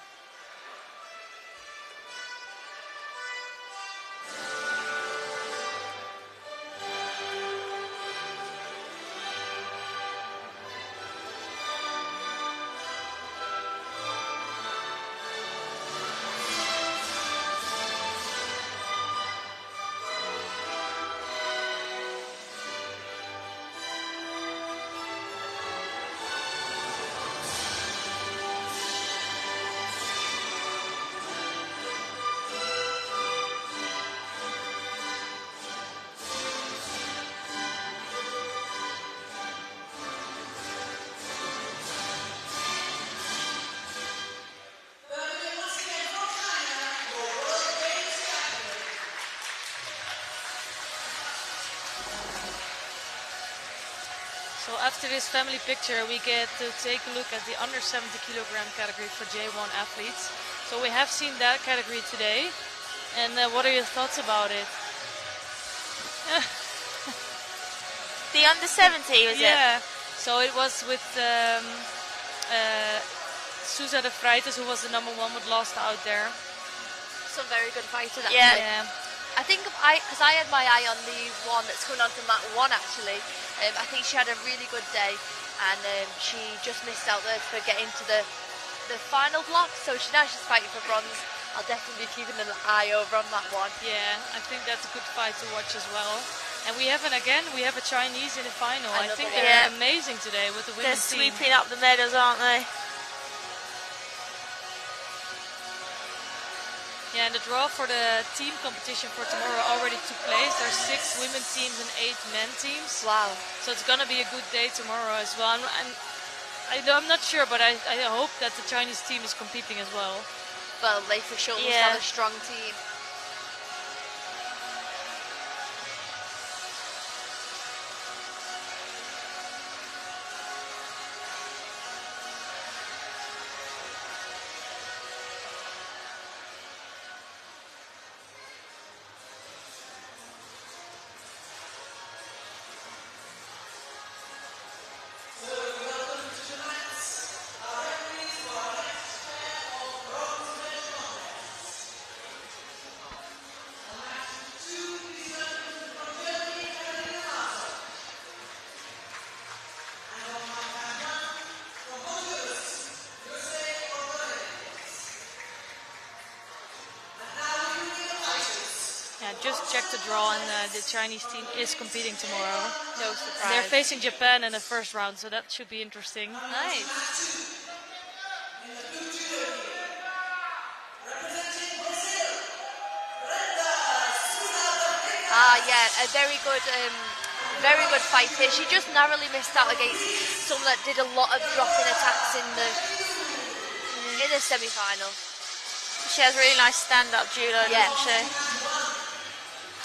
A: So after this family picture, we get to take a look at the under 70 kilogram category for J1 athletes. So we have seen that category today. And what are your thoughts about it?
C: The under 70 was it?
A: Yeah. So it was with Sousa de Freitas, who was the #1 but lost out there.
B: Some very good fighters actually.
C: Yeah.
B: I think because I had my eye on the one that's coming on to mat 1 actually. I think she had a really good day, and she just missed out there for getting to the final block. So now she's fighting for bronze. I'll definitely be keeping an eye over on that one.
A: Yeah, I think that's a good fight to watch as well. And we have a Chinese in the final. I think they're amazing today with the women's team.
C: They're sweeping up the medals, aren't they?
A: Yeah, and the draw for the team competition for tomorrow already took place. There's 6 women's teams and 8 men teams.
B: Wow.
A: So it's going to be a good day tomorrow as well. I'm not sure, but I hope that the Chinese team is competing as well.
B: Well, they for sure must have a strong team.
A: Just check the draw, and the Chinese team is competing tomorrow.
B: No surprise.
A: They're facing Japan in the first round, so that should be interesting.
B: Nice. Yeah, a very good fight here. She just narrowly missed out against someone that did a lot of dropping attacks in the semi-final.
C: She has really nice stand-up judo, doesn't she?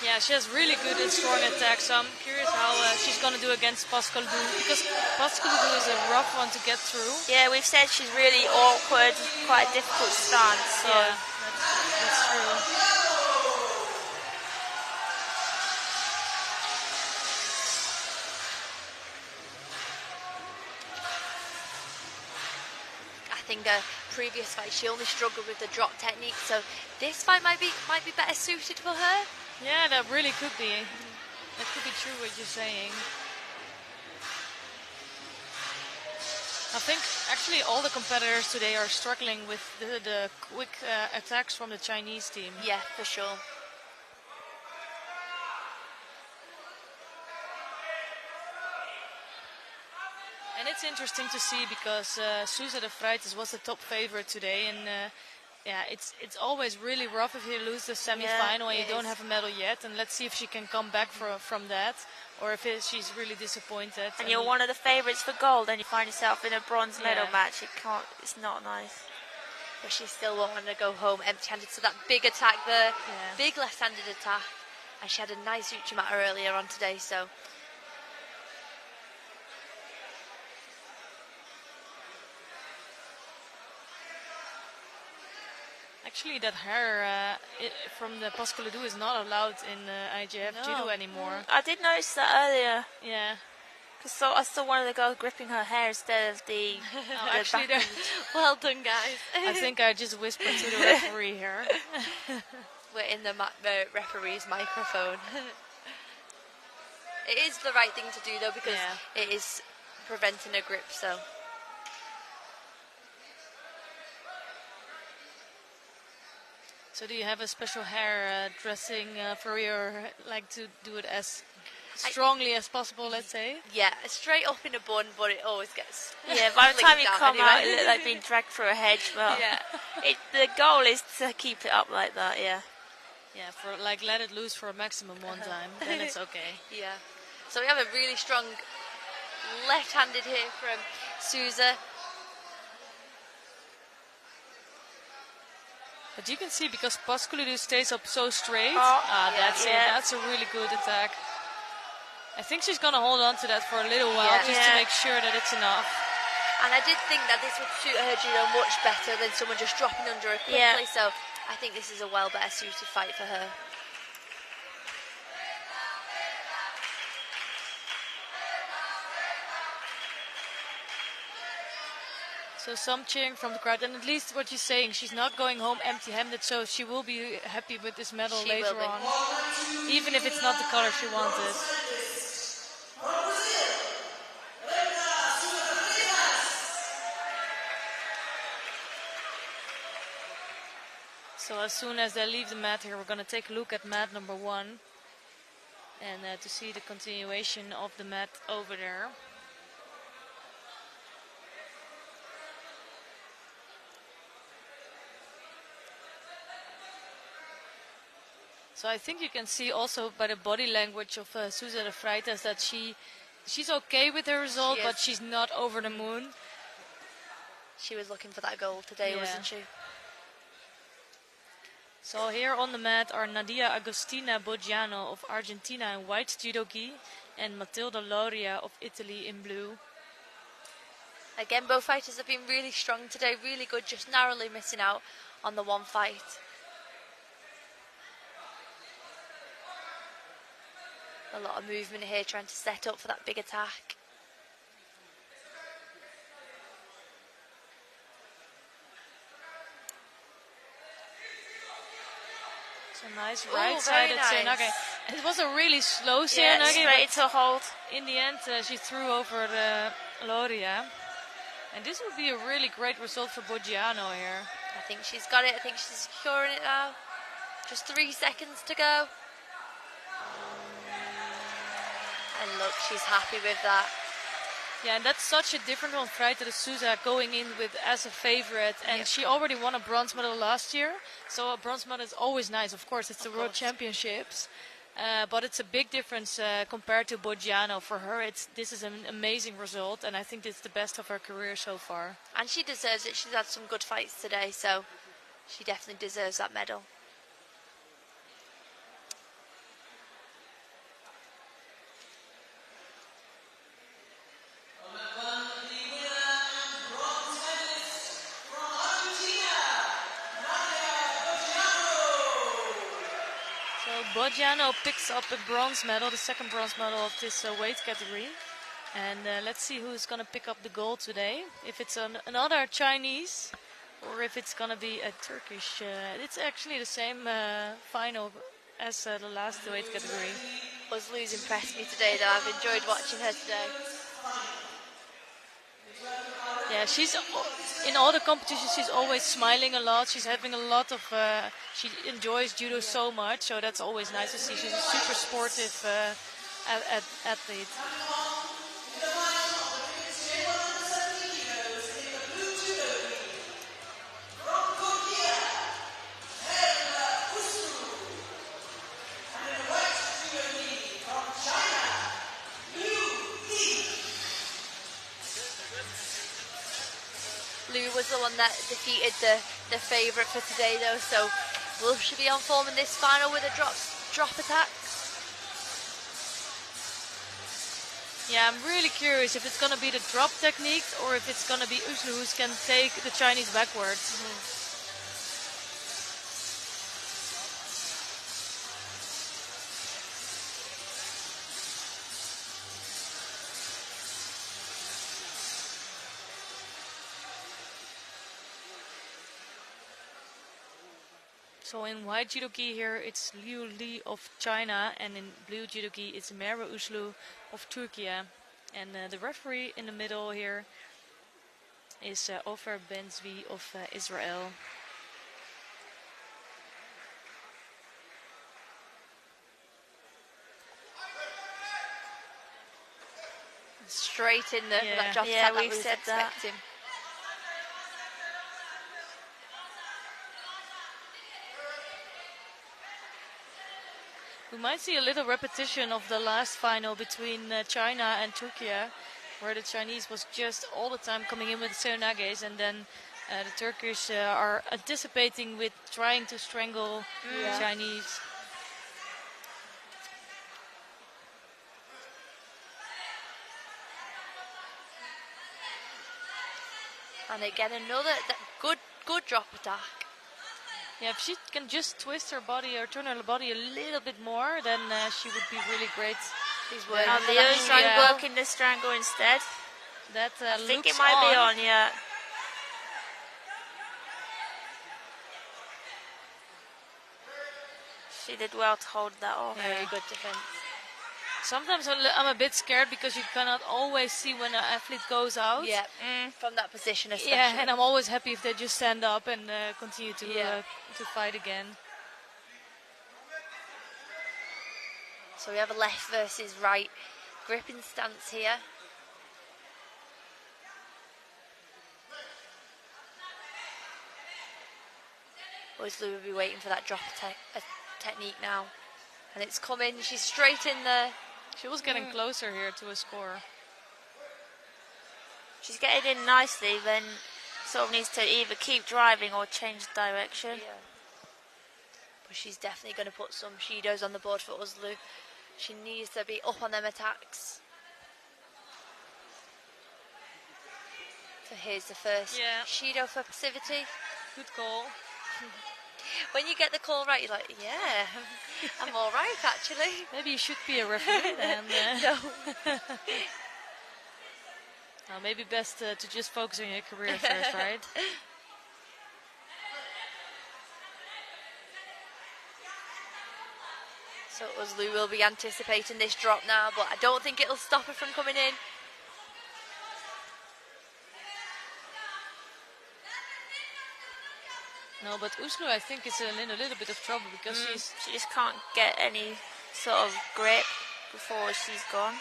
A: Yeah, she has really good and strong attacks, so I'm curious how she's going to do against Pascal Du, because Pascal Du is a rough one to get through.
C: Yeah, we've said she's really awkward, quite a difficult stance. So.
A: Yeah, that's true.
B: think a previous fight she only struggled with the drop technique, so this fight might be better suited for her.
A: Yeah, that really could be. That could be true what you're saying. I think actually all the competitors today are struggling with the quick attacks from the Chinese team.
B: Yeah, for sure.
A: And it's interesting to see because Sousa de Freitas was the top favorite today, and yeah, it's always really rough if you lose the semi-final and you don't have a medal yet. And let's see if she can come back from that, or if she's really disappointed.
C: And you're one of the favourites for gold, and you find yourself in a bronze medal match. It's not nice.
B: But she still won't want to go home empty-handed. So that big attack there, big left-handed attack, and she had a nice Uchimata earlier on today. So.
A: Actually, that hair from the Pascual is not allowed in IGF Judo anymore.
C: I did notice that earlier.
A: Yeah.
C: So I saw one of the girls gripping her hair instead of the.
B: Actually, well done, guys.
A: I think I just whispered to the referee here.
B: We're in the referee's microphone. It is the right thing to do though, because it is preventing a grip. So.
A: So do you have a special hair dressing for your, like to do it as strongly as possible, let's say?
B: Yeah, straight up in a bun, but it always gets.
C: Yeah, by the time you come out, it looks like being dragged through a hedge. But the goal is to keep it up like that. Yeah.
A: Yeah, for like let it loose for a maximum one time, then it's okay.
B: Yeah. So we have a really strong left-handed here from Sousa.
A: But you can see because Pascual stays up so straight. That's it. That's a really good attack. I think she's going to hold on to that for a little while just to make sure that it's enough.
B: And I did think that this would suit her judo much better than someone just dropping under her quickly. So I think this is a well better suited fight for her.
A: So some cheering from the crowd, and at least what you're saying, she's not going home empty-handed, so she will be happy with this medal later on, even if it's not the color she wanted. So as soon as they leave the mat here, we're going to take a look at mat number 1, and to see the continuation of the mat over there. So I think you can see also by the body language of Sousa de Freitas that she's okay with her result, but she's not over the moon.
B: She was looking for that goal today, wasn't she?
A: So here on the mat are Nadia Agostina Boggiano of Argentina in white judo gi, and Matilda Loria of Italy in blue.
B: Again, both fighters have been really strong today, really good, just narrowly missing out on the one fight. A lot of movement here, trying to set up for that big attack.
A: It's a nice right-sided Seoinage. It was a really slow Seoinage.
C: Straight to hold.
A: In the end, she threw over the Loria. And this would be a really great result for Boggiano here.
B: I think she's got it. I think she's securing it now. Just 3 seconds to go. And look, she's happy with that.
A: Yeah, and that's such a different one, Freita de Sousa going in with as a favorite. And she already won a bronze medal last year. So a bronze medal is always nice. Of course, it's the World Championships. But it's a big difference compared to Boggiano. For her, this is an amazing result. And I think it's the best of her career so far.
B: And she deserves it. She's had some good fights today. So she definitely deserves that medal.
A: Boggiano picks up a bronze medal, the second bronze medal of this weight category. And let's see who's going to pick up the gold today. If it's another Chinese or if it's going to be a Turkish. It's actually the same final as the last weight category.
B: Özlü's impressed me today though. I've enjoyed watching her today.
A: Yeah, she's in all the competitions. She's always smiling a lot. She's having a lot of. She enjoys judo so much, so that's always nice to see. She's a super sportive athlete.
B: Lou was the one that defeated the favourite for today though, so will she be on form in this final with a drop attack?
A: Yeah, I'm really curious if it's going to be the drop technique or if it's going to be Özlü who can take the Chinese backwards. So in white judogi here, it's Liu Li of China, and in blue judogi, it's Merve Özlü of Turkey. And the referee in the middle here is Ofer Benzvi of Israel.
B: Straight in that drop attack.
C: We've said that.
A: We might see a little repetition of the last final between China and Turkey, where the Chinese was just all the time coming in with the seonages, and then the Turkish are anticipating with trying to strangle the Chinese.
B: And again, another good drop attack.
A: Yeah, if she can just twist her body or turn her body a little bit more, then she would be really great.
B: She's working
C: on the other working the strangle instead.
A: That
C: I think it might be on, yeah. She did well to hold that off.
B: Very good defense.
A: Sometimes I'm a bit scared because you cannot always see when an athlete goes out.
B: Yeah, from that position especially.
A: Yeah, and I'm always happy if they just stand up and continue to fight again.
B: So we have a left versus right gripping stance here. Özlü will be waiting for that drop technique now. And it's coming, she's straight in there.
A: She was getting closer here to a score.
C: She's getting in nicely, then sort of needs to either keep driving or change direction.
B: Yeah. But she's definitely going to put some Shidos on the board for Özlü. She needs to be up on them attacks. So here's the first Shido for passivity.
A: Good call.
B: When you get the call right, you're like, yeah, I'm all right, actually.
A: Maybe you should be a referee then.
B: No.
A: Maybe best to just focus on your career first, right?
B: So Özlü will be anticipating this drop now, but I don't think it'll stop her from coming in.
A: No, but Özlü, I think, is in a little bit of trouble because
C: she just can't get any sort of grip before she's gone.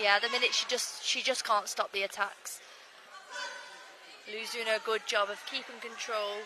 B: Yeah, the minute she just can't stop the attacks. Lou's doing a good job of keeping control.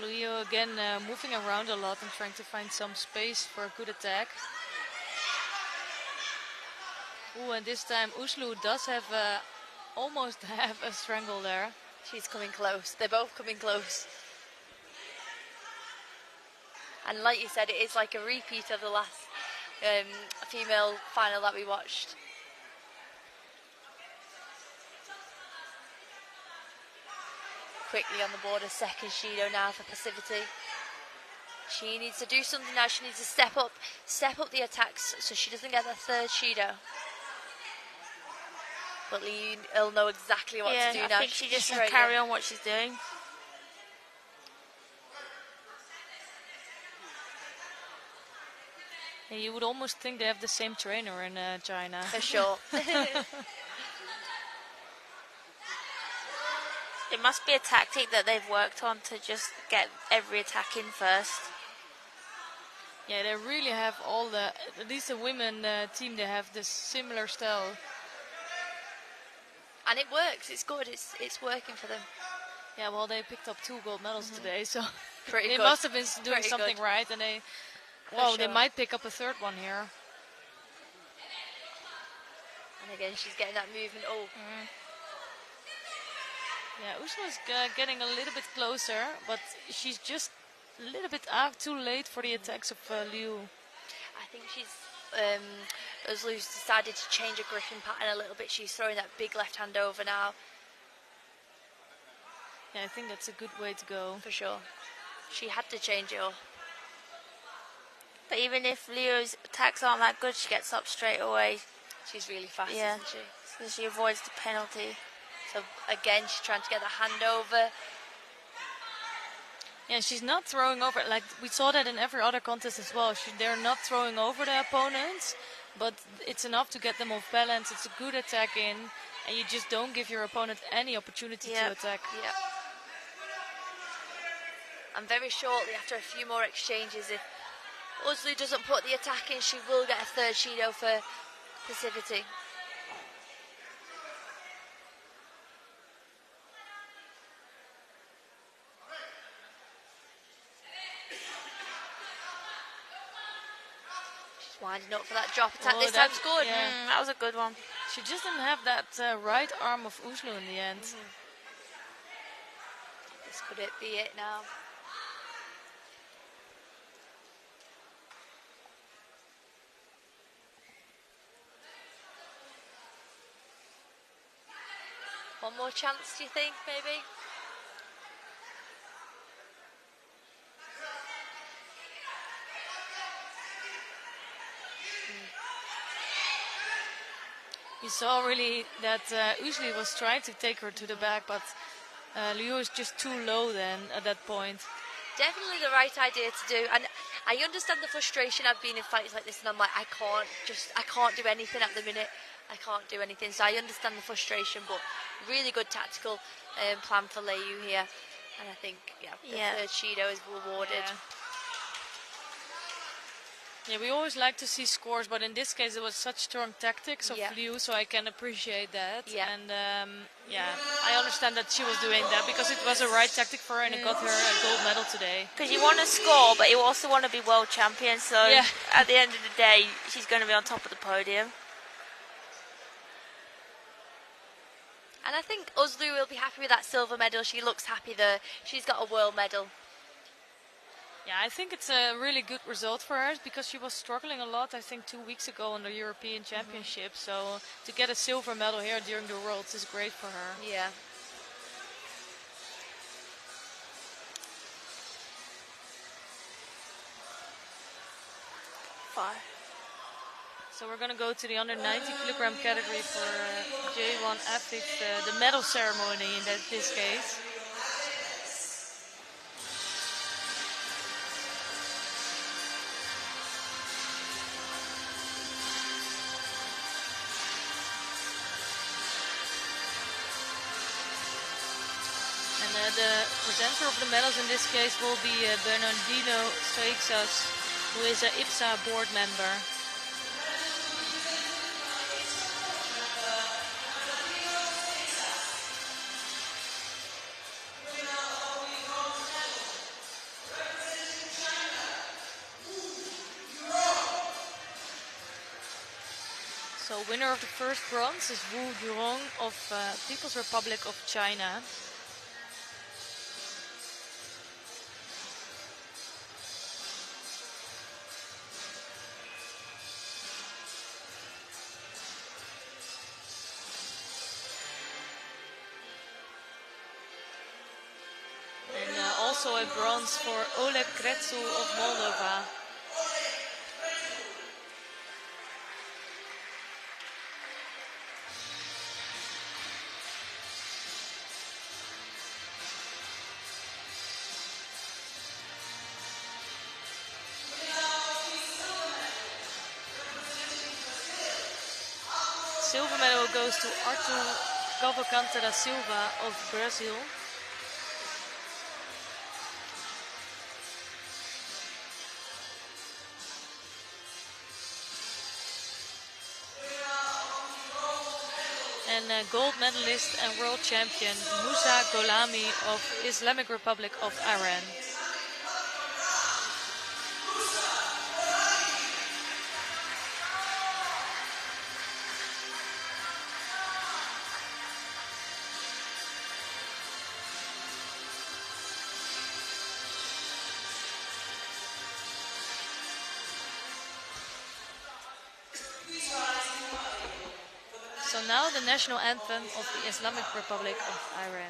A: Leo again moving around a lot and trying to find some space for a good attack. Ooh, and this time Özlü does have almost have a strangle there.
B: She's coming close. They're both coming close. And like you said, it is like a repeat of the last female final that we watched. Quickly on the board, a second Judo now for Passivity. She needs to do something now. She needs to step up the attacks so she doesn't get that third Judo. But Lee will know exactly what to do now.
C: I think she just will carry on what she's doing.
A: Yeah, you would almost think they have the same trainer in China.
B: For sure.
C: It must be a tactic that they've worked on to just get every attack in first.
A: Yeah, they really have all the, at least the women team, they have this similar style.
B: And it works, it's good, it's working for them.
A: Yeah, well, they picked up 2 gold medals today, so
B: Pretty
A: they
B: good.
A: must have been doing
B: Pretty
A: something
B: good.
A: right, and they, they might pick up a 3rd one here.
B: And again, she's getting that movement. Oh.
A: Yeah, Usman's getting a little bit closer, but she's just a little bit too late for the attacks of Liu.
B: I think she's, Özlü's decided to change her gripping pattern a little bit. She's throwing that big left hand over now.
A: Yeah, I think that's a good way to go.
B: For sure. She had to change it up.
C: But even if Liu's attacks aren't that good, she gets up straight away.
B: She's really fast,
C: yeah,
B: isn't she?
C: So she avoids the penalty.
B: So again, she's trying to get the hand over.
A: Yeah, she's not throwing over. Like we saw that in every other contest as well. They're not throwing over the opponents, but it's enough to get them off balance. It's a good attack in, and you just don't give your opponent any opportunity to attack.
B: Yeah. And very shortly, after a few more exchanges, if Özlü doesn't put the attack in, she will get a 3rd Judo for Passivity. She's winding up for that drop attack. This time's good.
A: Yeah.
C: That was a good one.
A: She just didn't have that right arm of Özlü in the end.
B: This could be it now. One more chance, do you think, maybe?
A: You saw really that Özlü was trying to take her to the back, but Liu is just too low then at that point.
B: Definitely the right idea to do, and I understand the frustration. I've been in fights like this, and I'm like, I can't do anything at the minute. I can't do anything, so I understand the frustration, but really good tactical plan for Liu here, and I think the 3rd Judo is rewarded.
A: Yeah, we always like to see scores, but in this case it was such strong tactics of Liu, so I can appreciate that.
B: Yeah.
A: And I understand that she was doing that because it was a right tactic for her and it got her a gold medal today.
C: Because you want to score, but you also want to be world champion, so at the end of the day, she's going to be on top of the podium.
B: And I think Özlü will be happy with that silver medal. She looks happy there. She's got a world medal.
A: Yeah, I think it's a really good result for her because she was struggling a lot, I think, 2 weeks ago on the European Championship. So to get a silver medal here during the Worlds is great for her.
B: Yeah.
A: So we're going to go to the under 90 kilogram category for J1 athletes, the medal ceremony in this case. The presenter of the medals in this case will be Bernardino Seixas, who is an IBSA board member. So winner of the first bronze is Wu Yurong of People's Republic of China. And also a bronze for Oleg Kretsu of Moldova. Silver medal goes to Arthur Cavalcante da Silva of Brazil. And gold medalist and world champion Musa Golami of Islamic Republic of Iran. So now the national anthem of the Islamic Republic of Iran.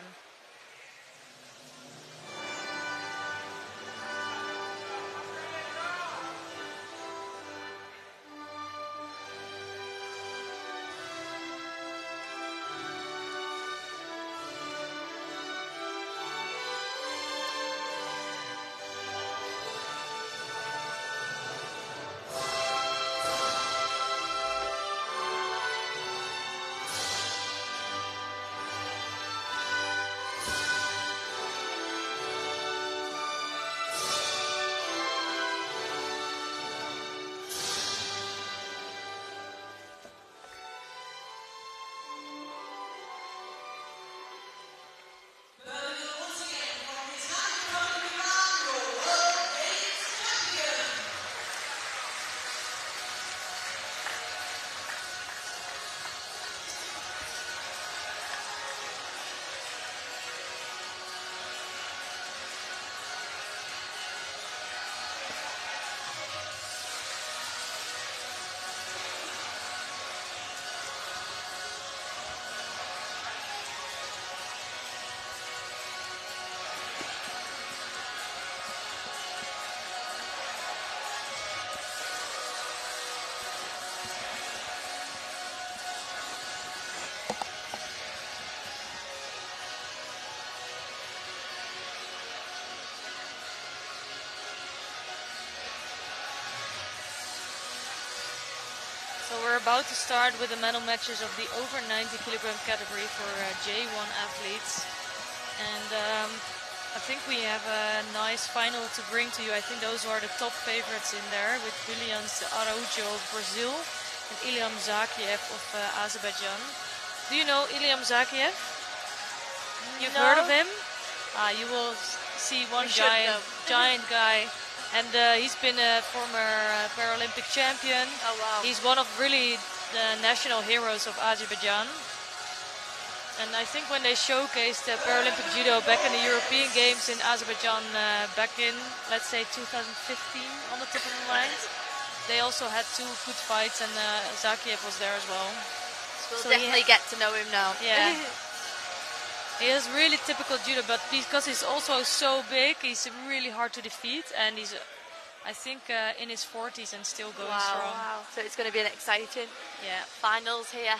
A: So we're about to start with the medal matches of the over 90 kilogram category for J1 athletes. And I think we have a nice final to bring to you. I think those are the top favorites in there, with Williams Araujo of Brazil and Ilham Zakiev of Azerbaijan. Do you know Ilham Zakiev? You've heard of him? You will see one giant guy. And he's been a former Paralympic champion.
C: Oh, wow.
A: He's one of really the national heroes of Azerbaijan. And I think when they showcased Paralympic Judo back in the European Games in Azerbaijan back in, let's say, 2015 on the tip of my mind, they also had two good fights, and Zakiev was there as well.
B: So we'll definitely get to know him now.
A: Yeah. He is really typical judo, but because he's also so big, he's really hard to defeat, and he's, I think, in his 40s and still going strong.
B: Wow. So it's going to be an exciting finals here.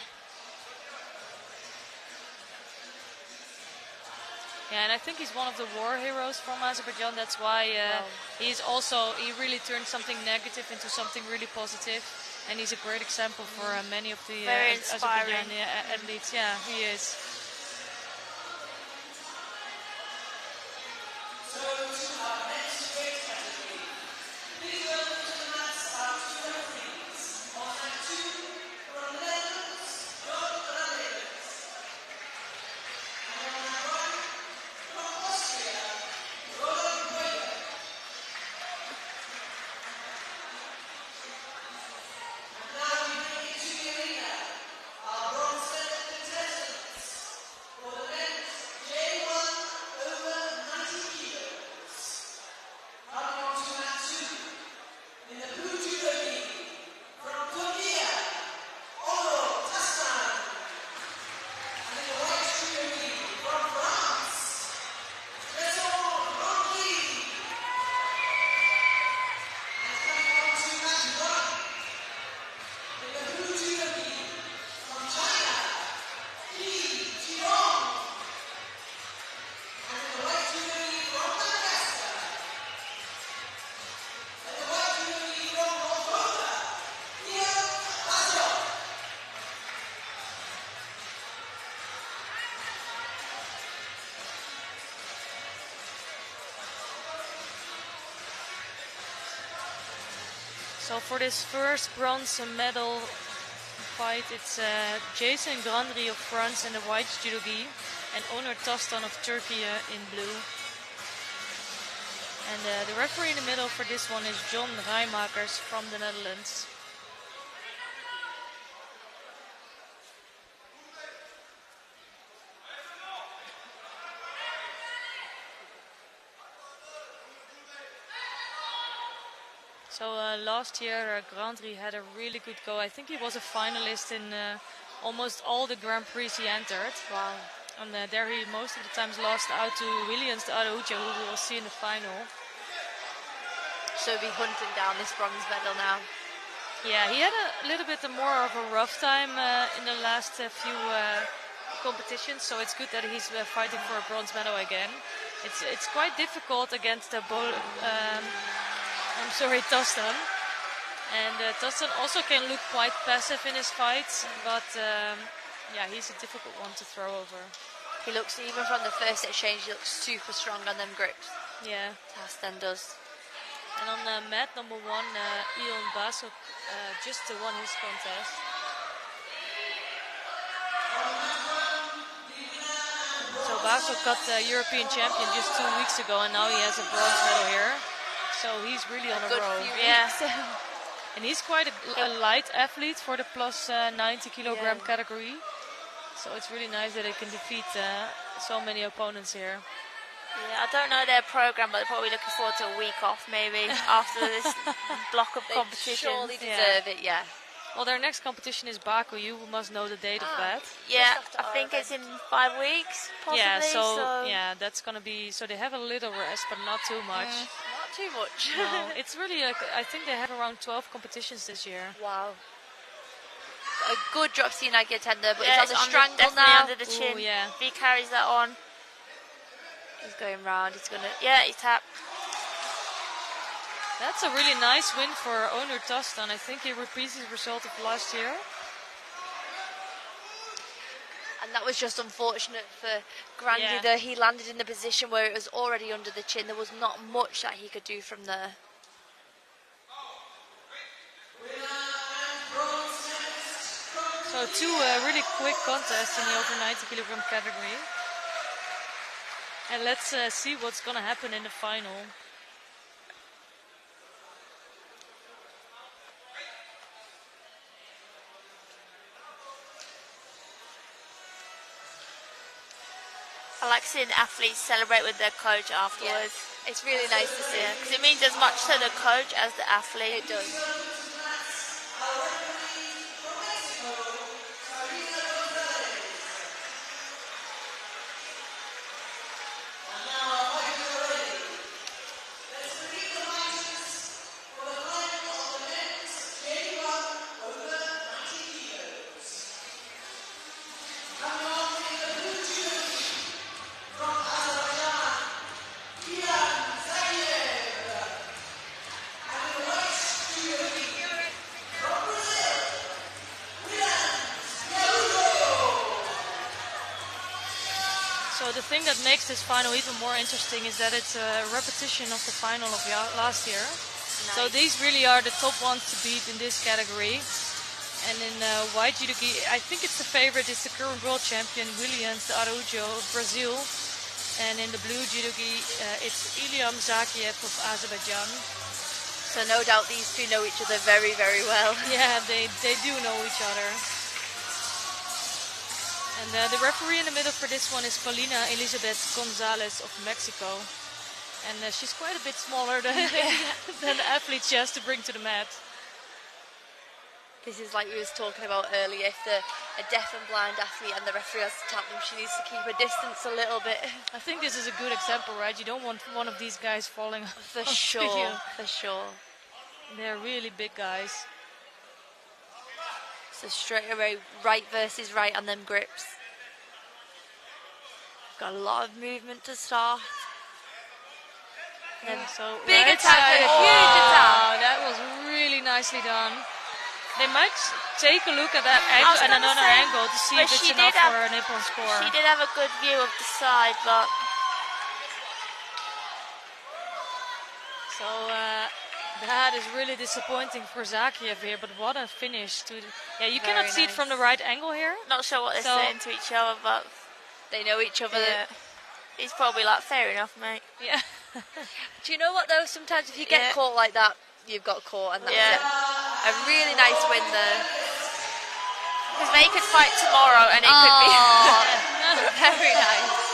A: Yeah, and I think he's one of the war heroes from Azerbaijan. That's why he really turned something negative into something really positive, and he's a great example for many of the Azerbaijani athletes. Yeah, he is. So for this first bronze medal fight, it's Jason Grandry of France in the white judo gi and Onur Tastan of Turkey in blue. And the referee in the middle for this one is John Rijmakers from the Netherlands. So last year Grandry had a really good go. I think he was a finalist in almost all the Grand Prix he entered.
B: Wow.
A: And there he most of the times lost out to Williams de Araujo, who we will see in the final.
B: So he'll be hunting down this bronze medal now.
A: Yeah, he had a little bit more of a rough time in the last few competitions, so it's good that he's fighting for a bronze medal again. It's quite difficult against Tastan. And Tastan also can look quite passive in his fights, but yeah, he's a difficult one to throw over.
B: He looks, even from the first exchange, he looks super strong on them grips.
A: Yeah.
B: Tastan does.
A: And on mat number 1, Ion Basso just won his contest. So Basso got the European champion just 2 weeks ago, and now he has a bronze medal here. So he's really on a roll.
B: Yeah.
A: And he's quite a light athlete for the plus 90 kilogram category. So it's really nice that he can defeat so many opponents here.
C: Yeah, I don't know their program, but they're probably looking forward to a week off maybe after this block of competition.
B: Surely deserve it, yeah.
A: Well, their next competition is Baku. You must know the date of that.
C: Yeah, I think it's in 5 weeks, possibly.
A: Yeah, so yeah, that's gonna be. So they have a little rest, but not too much.
B: Not too much.
A: No, it's really like, I think they have around 12 competitions this year.
B: Wow. A good drop C Nagi tender, but
C: yeah,
B: it's on the strangle now.
C: Under the chin.
A: Ooh, yeah.
C: If he carries that on.
B: He's going round. He's gonna.
C: Yeah, he's tapped.
A: That's a really nice win for Onur Tastan. I think he repeats his result of last year.
B: And that was just unfortunate for Grandry that he landed in the position where it was already under the chin. There was not much that he could do from there.
A: So 2 really quick contests in the over 90 kilogram category. And let's see what's going to happen in the final.
C: I like seeing athletes celebrate with their coach afterwards.
B: Yeah. It's really nice to see.
C: Because it means as much to the coach as the athlete.
B: It does.
A: So the thing that makes this final even more interesting is that it's a repetition of the final of last year. Nice. So these really are the top ones to beat in this category. And in white judo gi, I think it's the favorite is the current world champion Williams de Araujo of Brazil. And in the blue judo gi, it's Ilyam Zakiev of Azerbaijan.
B: So no doubt these two know each other very, very well.
A: Yeah, they do know each other. And the referee in the middle for this one is Paulina Elizabeth Gonzalez of Mexico. And she's quite a bit smaller than the athlete she has to bring to the mat.
B: This is like we was talking about earlier. If a deaf and blind athlete and the referee has to tap them, she needs to keep a distance a little bit.
A: I think this is a good example, right? You don't want one of these guys falling
B: for sure. For sure.
A: They're really big guys.
B: So straight away, right versus right on them grips. Got a lot of movement to start.
A: And so
B: big
A: right
B: attack,
A: side.
B: huge attack.
A: That was really nicely done. They might take a look at that angle and another angle to see if it's enough for a Nippon score.
C: She did have a good view of the side, but...
A: So That is really disappointing for Zakiev here, but what a finish. Yeah, you
B: Very
A: cannot see it
B: nice.
A: from the right angle here.
C: Not sure what they're saying to each other, but
B: they know each other.
C: yeah. He's probably like, fair enough, mate.
A: Yeah.
B: Do you know what though? Sometimes if you get caught like that, you've got caught, and that's it. A really nice win there.
C: Because they could fight tomorrow, and it could be
B: very nice.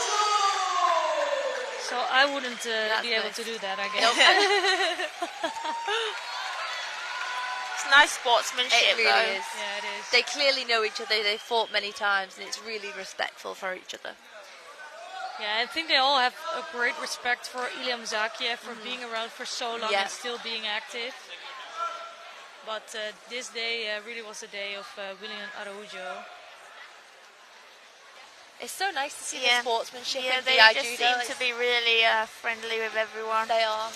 A: So I wouldn't be able to do that, I guess.
C: It's nice sportsmanship,
B: It really
C: though.
B: is.
A: Yeah, it is.
B: They clearly know each other. They fought many times, and it's really respectful for each other.
A: Yeah, I think they all have a great respect for Ilham Zakiev for being around for so long and still being active. But this day really was a day of William Araujo.
B: It's so nice to see the sportsmanship in
C: they
B: VI
C: just
B: Judo.
C: seem to be really friendly with everyone.
B: They are.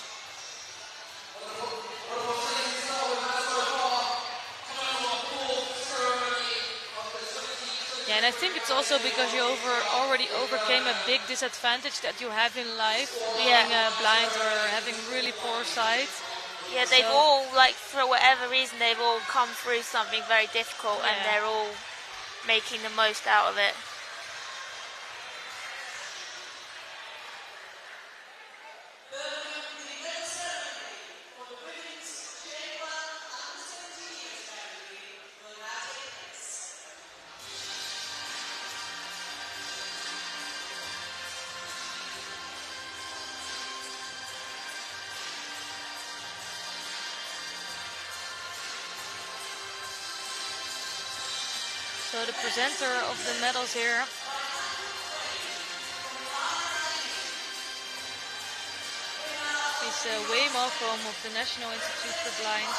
A: Yeah, and I think it's also because you already overcame a big disadvantage that you have in life, being blind or having really poor sight.
C: Yeah, they've all, like, for whatever reason, they've all come through something very difficult, and they're all making the most out of it.
A: So the presenter of the medals here is Wei Malcolm of the National Institute for Blind.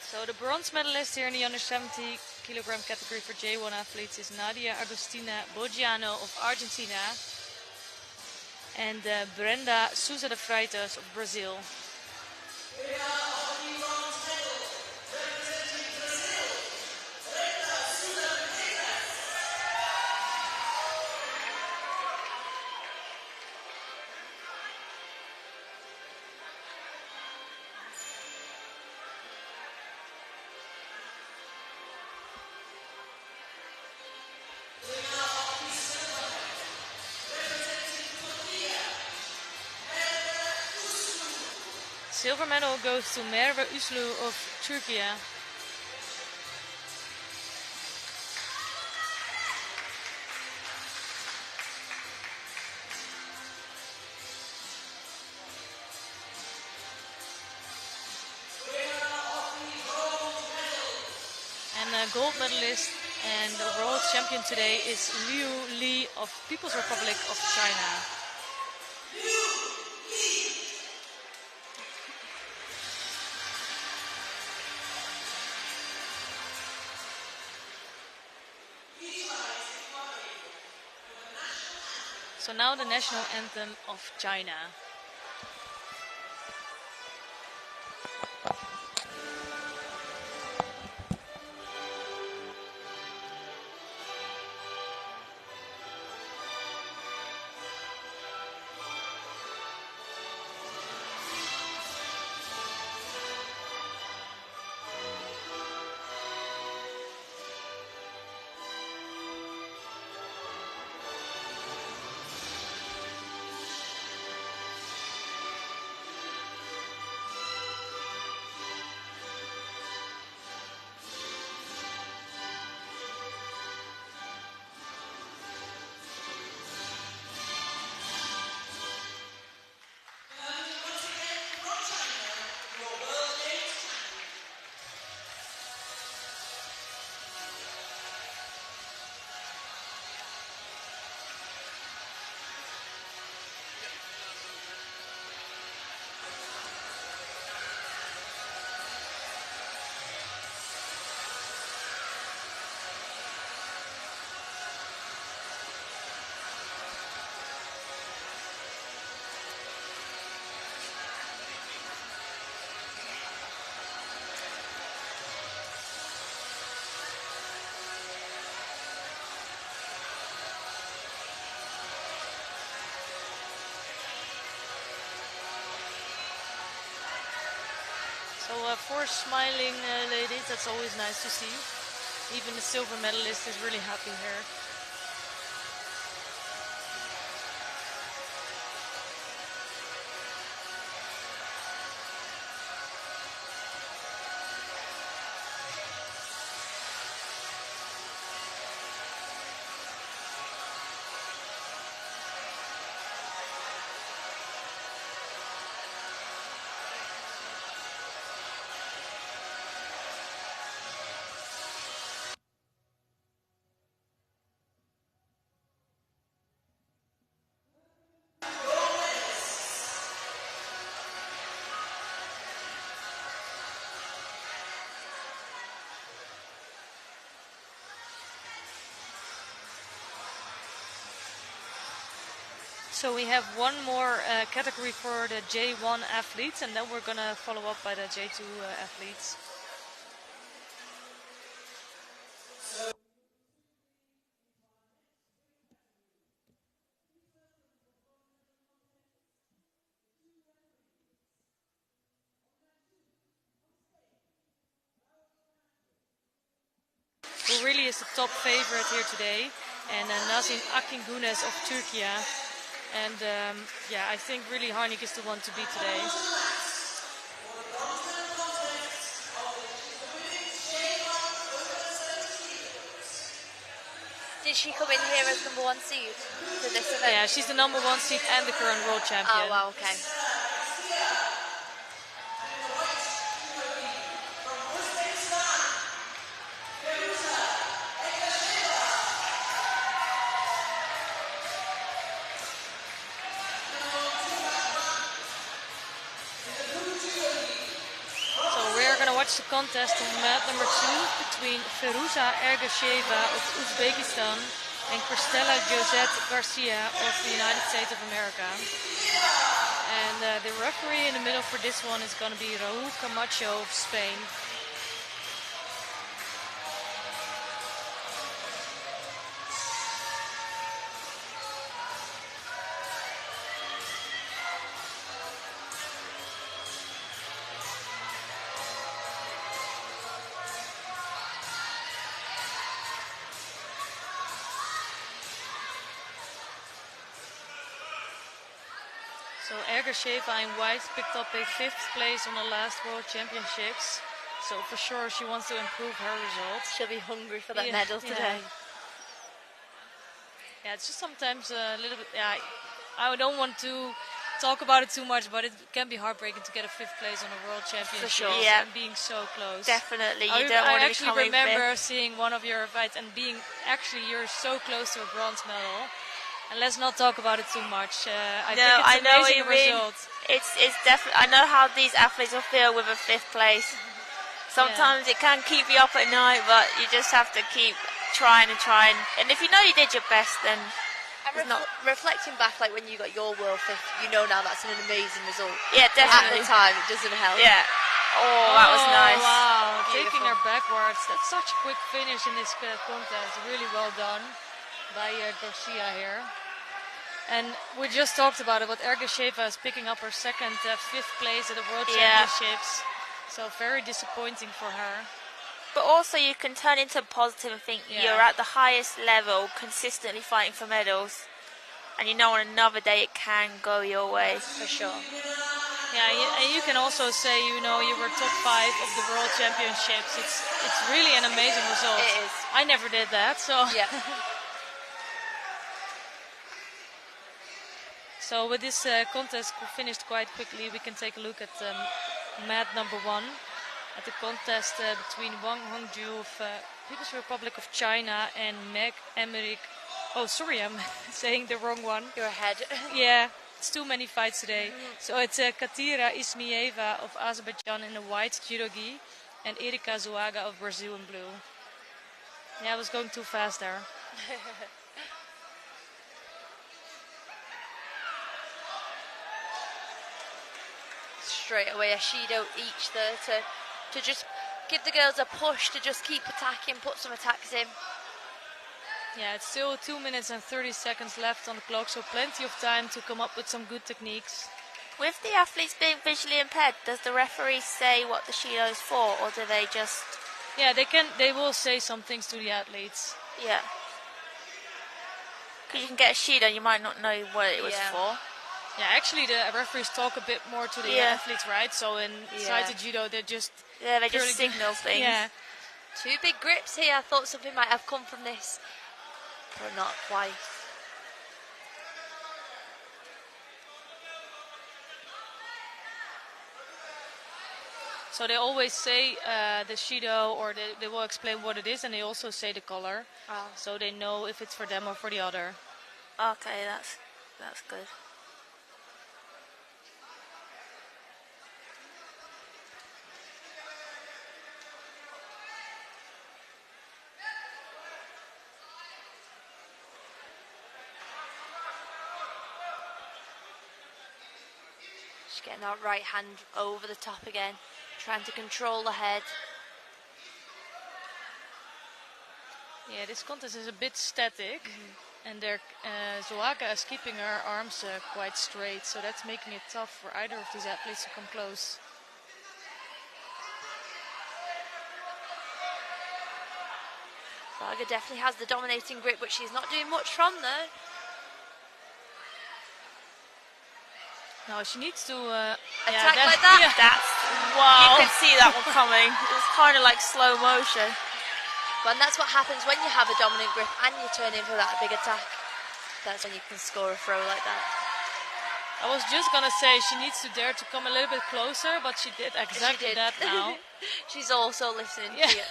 A: So the bronze medalist here in the under 70 kilogram category for J1 athletes is Nadia Agostina Boggiano of Argentina and Brenda Souza de Freitas of Brazil. Silver medal goes to Merve Uslu of Turkey. And gold medalist and the world champion today is Liu Li of People's Republic of China. So now the national anthem of China. So 4 smiling ladies, that's always nice to see. Even the silver medalist is really happy here. So we have one more category for the J1 athletes, and then we're going to follow up by the J2 athletes. Who really is the top favorite here today, and Nazim Akingunes of Turkey. And yeah, I think really Harnik is the one to beat today.
B: Did she come in here as number 1 seed for this event?
A: Yeah, she's the number 1 seed and the current world champion.
B: Oh, wow, okay.
A: The contest on mat number 2 between Feruza Ergasheva of Uzbekistan and Cristela Josette Garcia of the United States of America. And the referee in the middle for this one is going to be Raúl Camacho of Spain. So Ergasheva in white picked up a 5th place on the last World Championships. So for sure she wants to improve her results.
B: She'll be hungry for that medal today.
A: Yeah, it's just sometimes a little bit, I don't want to talk about it too much, but it can be heartbreaking to get a 5th place on a World Championship and being so close.
C: Definitely, you don't want to become
A: I actually remember seeing one of your fights and being, you're so close to a bronze medal. And let's not talk about it too much. I think it's an amazing result.
C: It's definitely. I know how these athletes will feel with a 5th place. Sometimes it can keep you up at night, but you just have to keep trying and trying. And if you know you did your best, then it's not.
B: Reflecting back, like when you got your world 5th, you know now that's an amazing result.
C: Yeah, definitely.
B: At the time, it doesn't help.
C: Yeah. Oh, that was nice.
A: Wow, taking her backwards. That's such a quick finish in this contest. Really well done by Garcia here. And we just talked about it, but Ergasheva is picking up her 2nd 5th place at the World Championships. So very disappointing for her.
C: But also you can turn into positive and think you're at the highest level, consistently fighting for medals. And you know on another day it can go your way.
B: For sure.
A: Yeah, and you can also say, you were top 5 of the World Championships. It's really an amazing result.
B: It is.
A: I never did that, so...
B: Yeah.
A: So with this contest finished quite quickly, we can take a look at mat number 1 at the contest between Wang Hongju of People's Republic of China and Meg Emmerich. Oh, sorry, I'm saying the wrong one.
B: You're ahead.
A: Yeah, it's too many fights today. So it's Katira Ismieva of Azerbaijan in the white Judo gi and Erika Zuaga of Brazil in blue. Yeah, I was going too fast there.
B: Straight away, a Shido each there to just give the girls a push to just keep attacking, put some attacks in.
A: Yeah, it's still 2 minutes and 30 seconds left on the clock, so plenty of time to come up with some good techniques.
C: With the athletes being visually impaired, does the referee say what the Shido is for, or do they just...
A: Yeah, they will say some things to the athletes.
C: Yeah. Because you can get a Shido, you might not know what it was for.
A: Yeah, actually the referees talk a bit more to the athletes, right? So inside the judo, they just
C: signal things.
A: Yeah.
B: 2 big grips here. I thought something might have come from this, but not quite.
A: So they always say the Shido, or they will explain what it is, and they also say the color, so they know if it's for them or for the other.
C: Okay, that's good.
B: She's getting that right hand over the top again, trying to control the head.
A: Yeah, this contest is a bit static, and Zoaka is keeping her arms quite straight, so that's making it tough for either of these athletes to come close.
B: Zoaka definitely has the dominating grip, but she's not doing much from there.
A: No, she needs to
B: attack like that.
A: Yeah.
C: That's wow. You could see that one coming. It was kind of like slow motion.
B: Well, and that's what happens when you have a dominant grip and you turn in for that big attack. That's when you can score a throw like that.
A: I was just gonna say she needs to dare to come a little bit closer, but she did exactly that now.
B: She's also listening to it.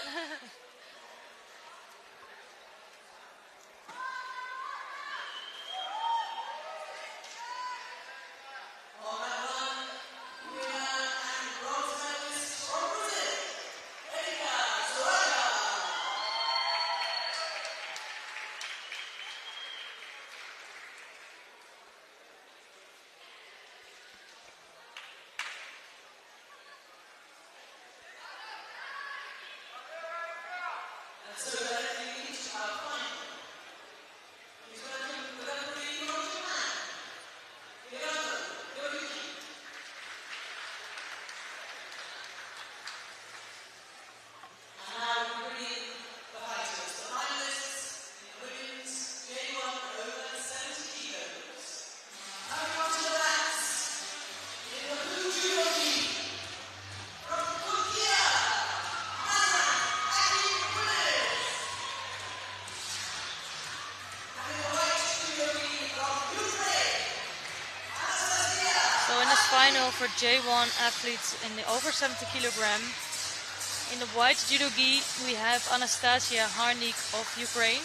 A: Final for J1 athletes in the over 70 kilogram. In the white judo gi, we have Anastasia Harnik of Ukraine,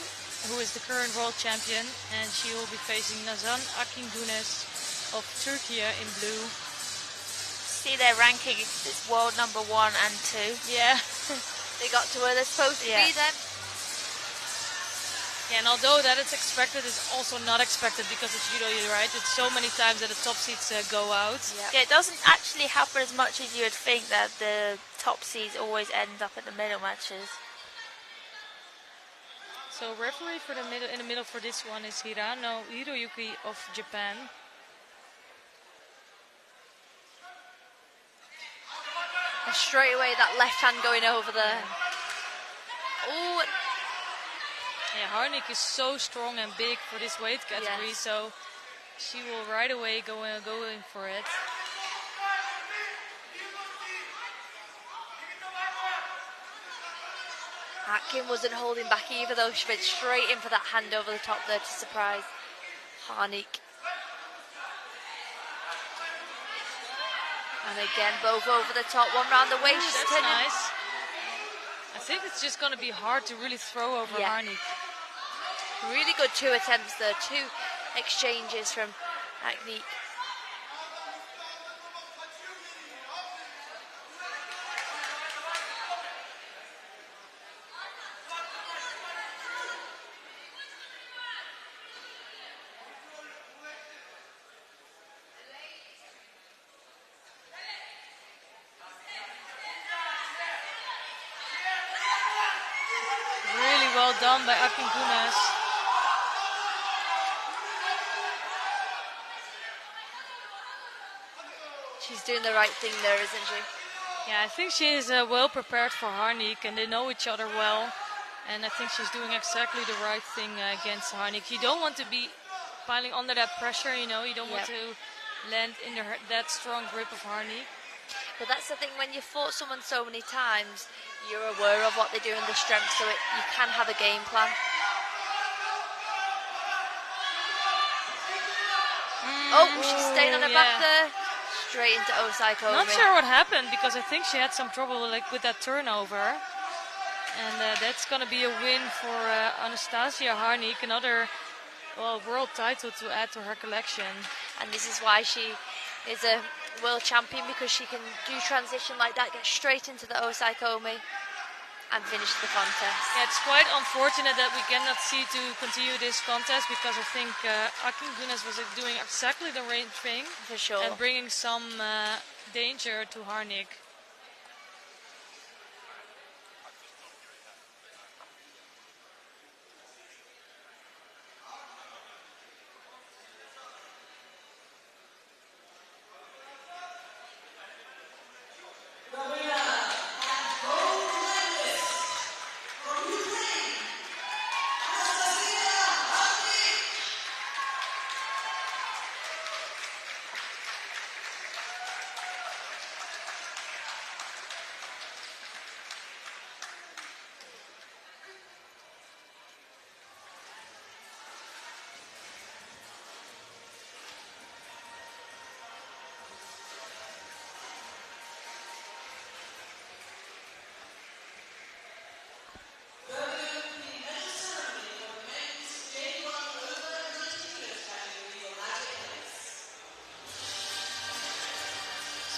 A: who is the current world champion, and she will be facing Nazan Akingunes of Turkey in blue.
C: See their ranking, it's world number 1 and 2.
A: Yeah.
B: They got to where they're supposed to be then.
A: Yeah, and although that it's expected, it's also not expected because it's judo, right? It's so many times that the top seeds go out.
C: Yeah, it doesn't actually happen as much as you would think, that the top seeds always end up at the middle matches.
A: So referee for the middle, in the middle for this one is Hirano Hiroyuki of Japan.
B: And straight away that left hand going over there. Oh.
A: Yeah, Harnik is so strong and big for this weight category, so she will right away go in for it.
B: Atkin wasn't holding back either though. She went straight in for that hand over the top there to surprise Harnik. And again, both over the top, one round the waist.
A: That's nice. I think it's just going to be hard to really throw over Harnik.
B: Really good 2 attempts there, 2 exchanges from Agnique.
A: Really well done by Akingunes.
B: She's doing the right thing there, isn't she?
A: Yeah, I think she is well prepared for Harnik, and they know each other well. And I think she's doing exactly the right thing against Harnik. You don't want to be piling under that pressure, you know. You don't want to land in that strong grip of Harnik.
B: But that's the thing, when you've fought someone so many times, you're aware of what they do and the strength, so you can have a game plan. Oh, she's staying on her back there. Straight into Osai Komi.
A: Not sure what happened, because I think she had some trouble with that turnover. And that's going to be a win for Anastasia Harnik, another world title to add to her collection.
B: And this is why she is a world champion, because she can do transition like that, get straight into the Osai Komi and finish the contest.
A: Yeah, it's quite unfortunate that we cannot see to continue this contest, because I think Akin Gunas was doing exactly the right thing.
B: For sure.
A: And bringing some danger to Harnik.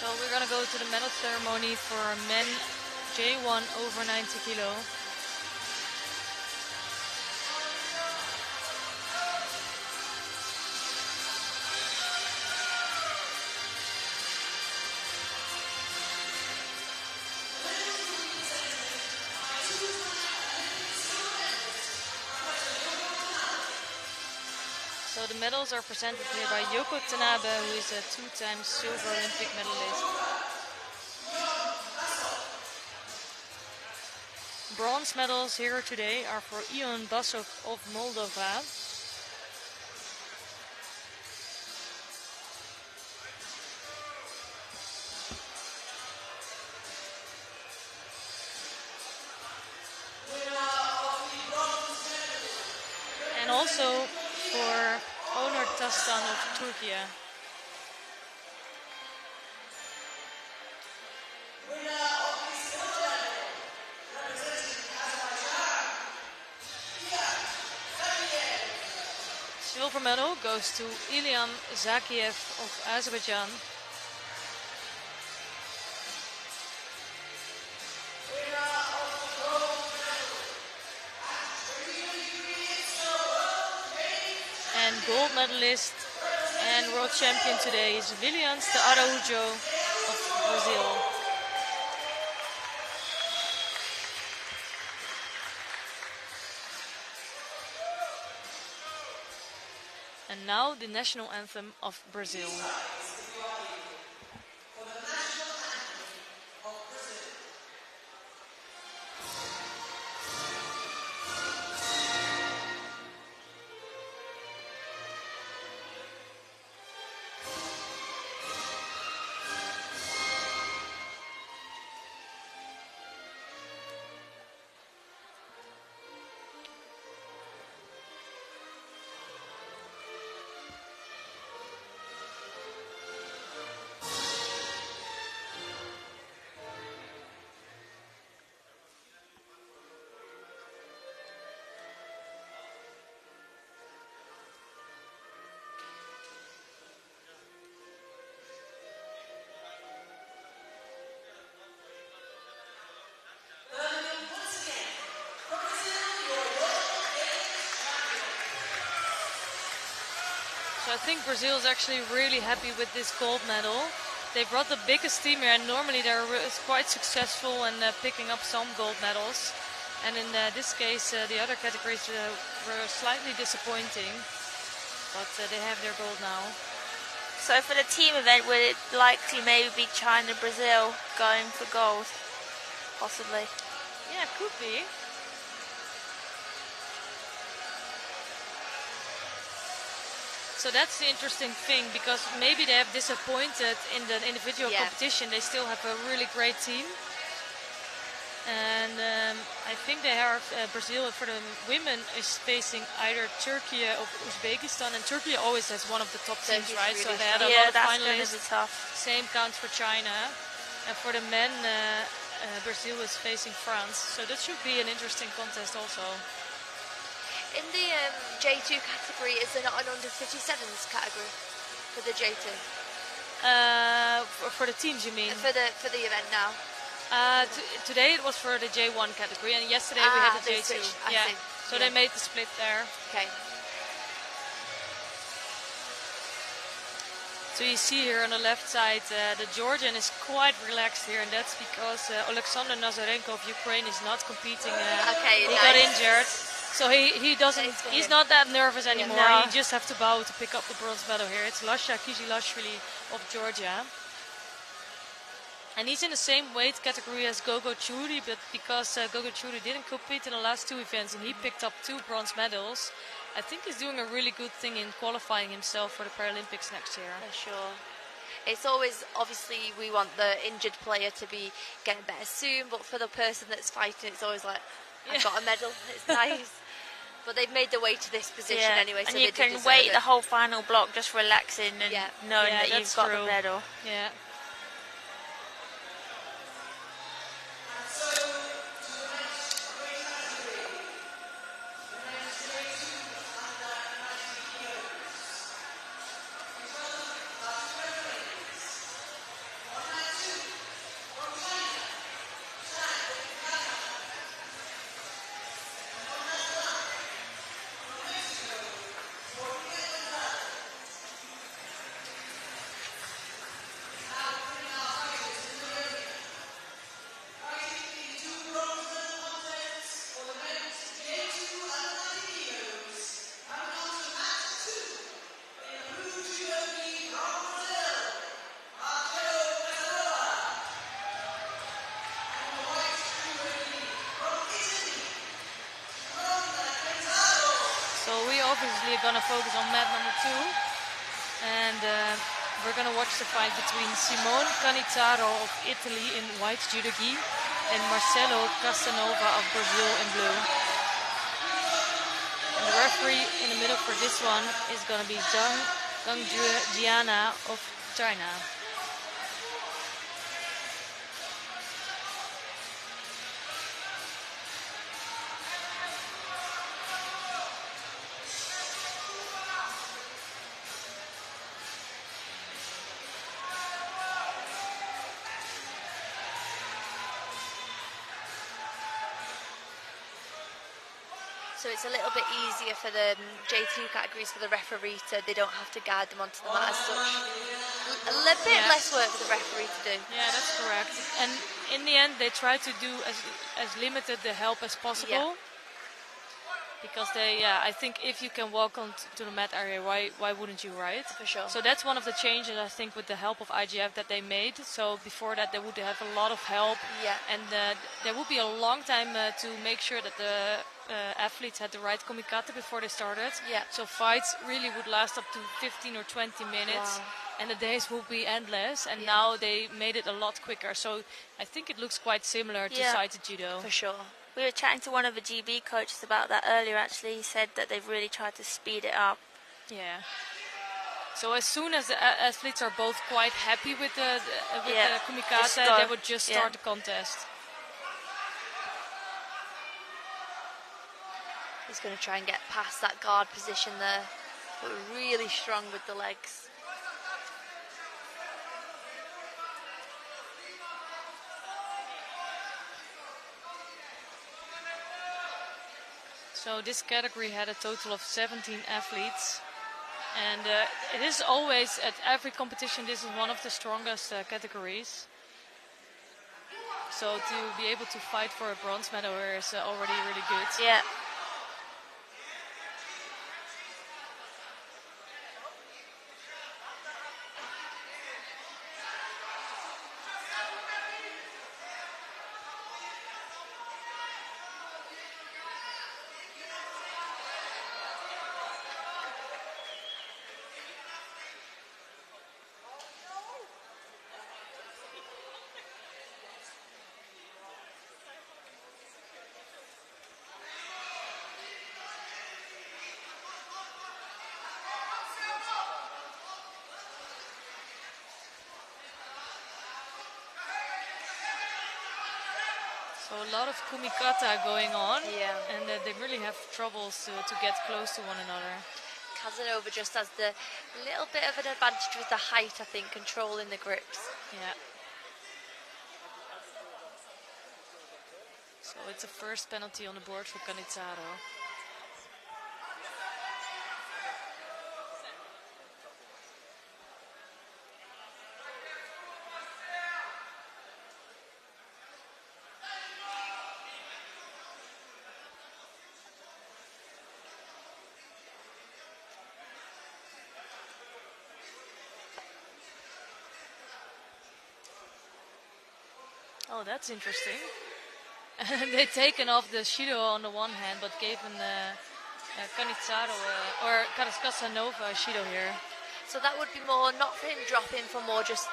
A: So we're going to go to the medal ceremony for men J1 over 90 kilo. So the medals are presented here by Yoko Tanabe, who is a two-time silver Olympic medalist. Bronze medals here today are for Ion Basov of Moldova. And also for Onur Tastan of Turkey. Silver medal goes to Ilyam Zakiev of Azerbaijan. And gold medalist and world champion today is Williams de Araújo of Brazil. And now the national anthem of Brazil. So I think Brazil is actually really happy with this gold medal. They brought the biggest team here, and normally they're quite successful in picking up some gold medals. And in this case, the other categories were slightly disappointing, but they have their gold now.
C: So for the team event, would it likely maybe be China, Brazil going for gold? Possibly.
A: Yeah, could be. So that's the interesting thing, because maybe they have disappointed in the individual competition. They still have a really great team. And I think they are Brazil for the women is facing either Turkey or Uzbekistan, and Turkey always has one of the top teams, right?
C: Really
A: so they had a lot of finalists.
C: Tough.
A: Same counts for China, and for the men, Brazil is facing France. So that should be an interesting contest also.
B: In the J2 category, is there not an under 57s category for the J2?
A: For the teams, you mean?
B: For the event now.
A: Today it was for the J1 category, and yesterday we had the J2.
B: Yeah.
A: So they made the split there.
B: Okay.
A: So you see here on the left side, the Georgian is quite relaxed here, and that's because Alexander Nazarenko of Ukraine is not competing. He got injured, so he doesn't. He's not that nervous anymore.
C: Yeah, no.
A: He just have to bow to pick up the bronze medal here. It's Lasha Kizilashvili of Georgia. And he's in the same weight category as Gogo Churi, but because Gogo Churi didn't compete in the last two events and he picked up 2 bronze medals, I think he's doing a really good thing in qualifying himself for the Paralympics next year.
B: For sure. It's always, obviously, we want the injured player to be getting better soon, but for the person that's fighting, it's always like, I've got a medal, it's nice. But they've made their way to this position anyway,
C: and
B: so
C: you
B: they
C: can wait the whole final block just relaxing and knowing that you've got the medal.
A: Yeah. Obviously going to focus on mat number 2, and we're going to watch the fight between Simone Cannizzaro of Italy in white judogi and Marcelo Casanova of Brazil in blue. And the referee in the middle for this one is going to be Zhang Gangjiana of China.
B: So it's a little bit easier for the J2 categories for the referee they don't have to guide them onto the mat as such. A little bit less work for the referee to do.
A: Yeah, that's correct. And in the end, they try to do as limited the help as possible.
B: Yeah.
A: Because I think if you can walk on to the mat area, why wouldn't you, right?
B: For sure.
A: So that's one of the changes, I think, with the help of IGF that they made. So before that, they would have a lot of help.
B: Yeah.
A: And there would be a long time to make sure that the athletes had the right komikata before they started.
B: Yeah.
A: So fights really would last up to 15 or 20 minutes.
B: Wow.
A: And the days will be endless. And now they made it a lot quicker. So I think it looks quite similar to Saito Judo.
B: For sure.
C: We were chatting to one of the GB coaches about that earlier, actually. He said that they've really tried to speed it up.
A: Yeah. So as soon as the athletes are both quite happy with the komikata, they would just start the contest.
B: He's going to try and get past that guard position there, but really strong with the legs.
A: So this category had a total of 17 athletes. And it is always, at every competition, this is one of the strongest categories. So to be able to fight for a bronze medal here is already really good.
C: Yeah.
A: So a lot of kumikata going on,
B: Yeah.
A: and they really have troubles to get close to one another.
B: Casanova just has the little bit of an advantage with the height, I think, controlling the grips.
A: Yeah. So it's a first penalty on the board for Canizzaro. Oh, that's interesting. They've taken off the Judo on the one hand, but gave him Canizzaro or Casanova a Judo here.
B: So that would be more, not for him dropping, for more just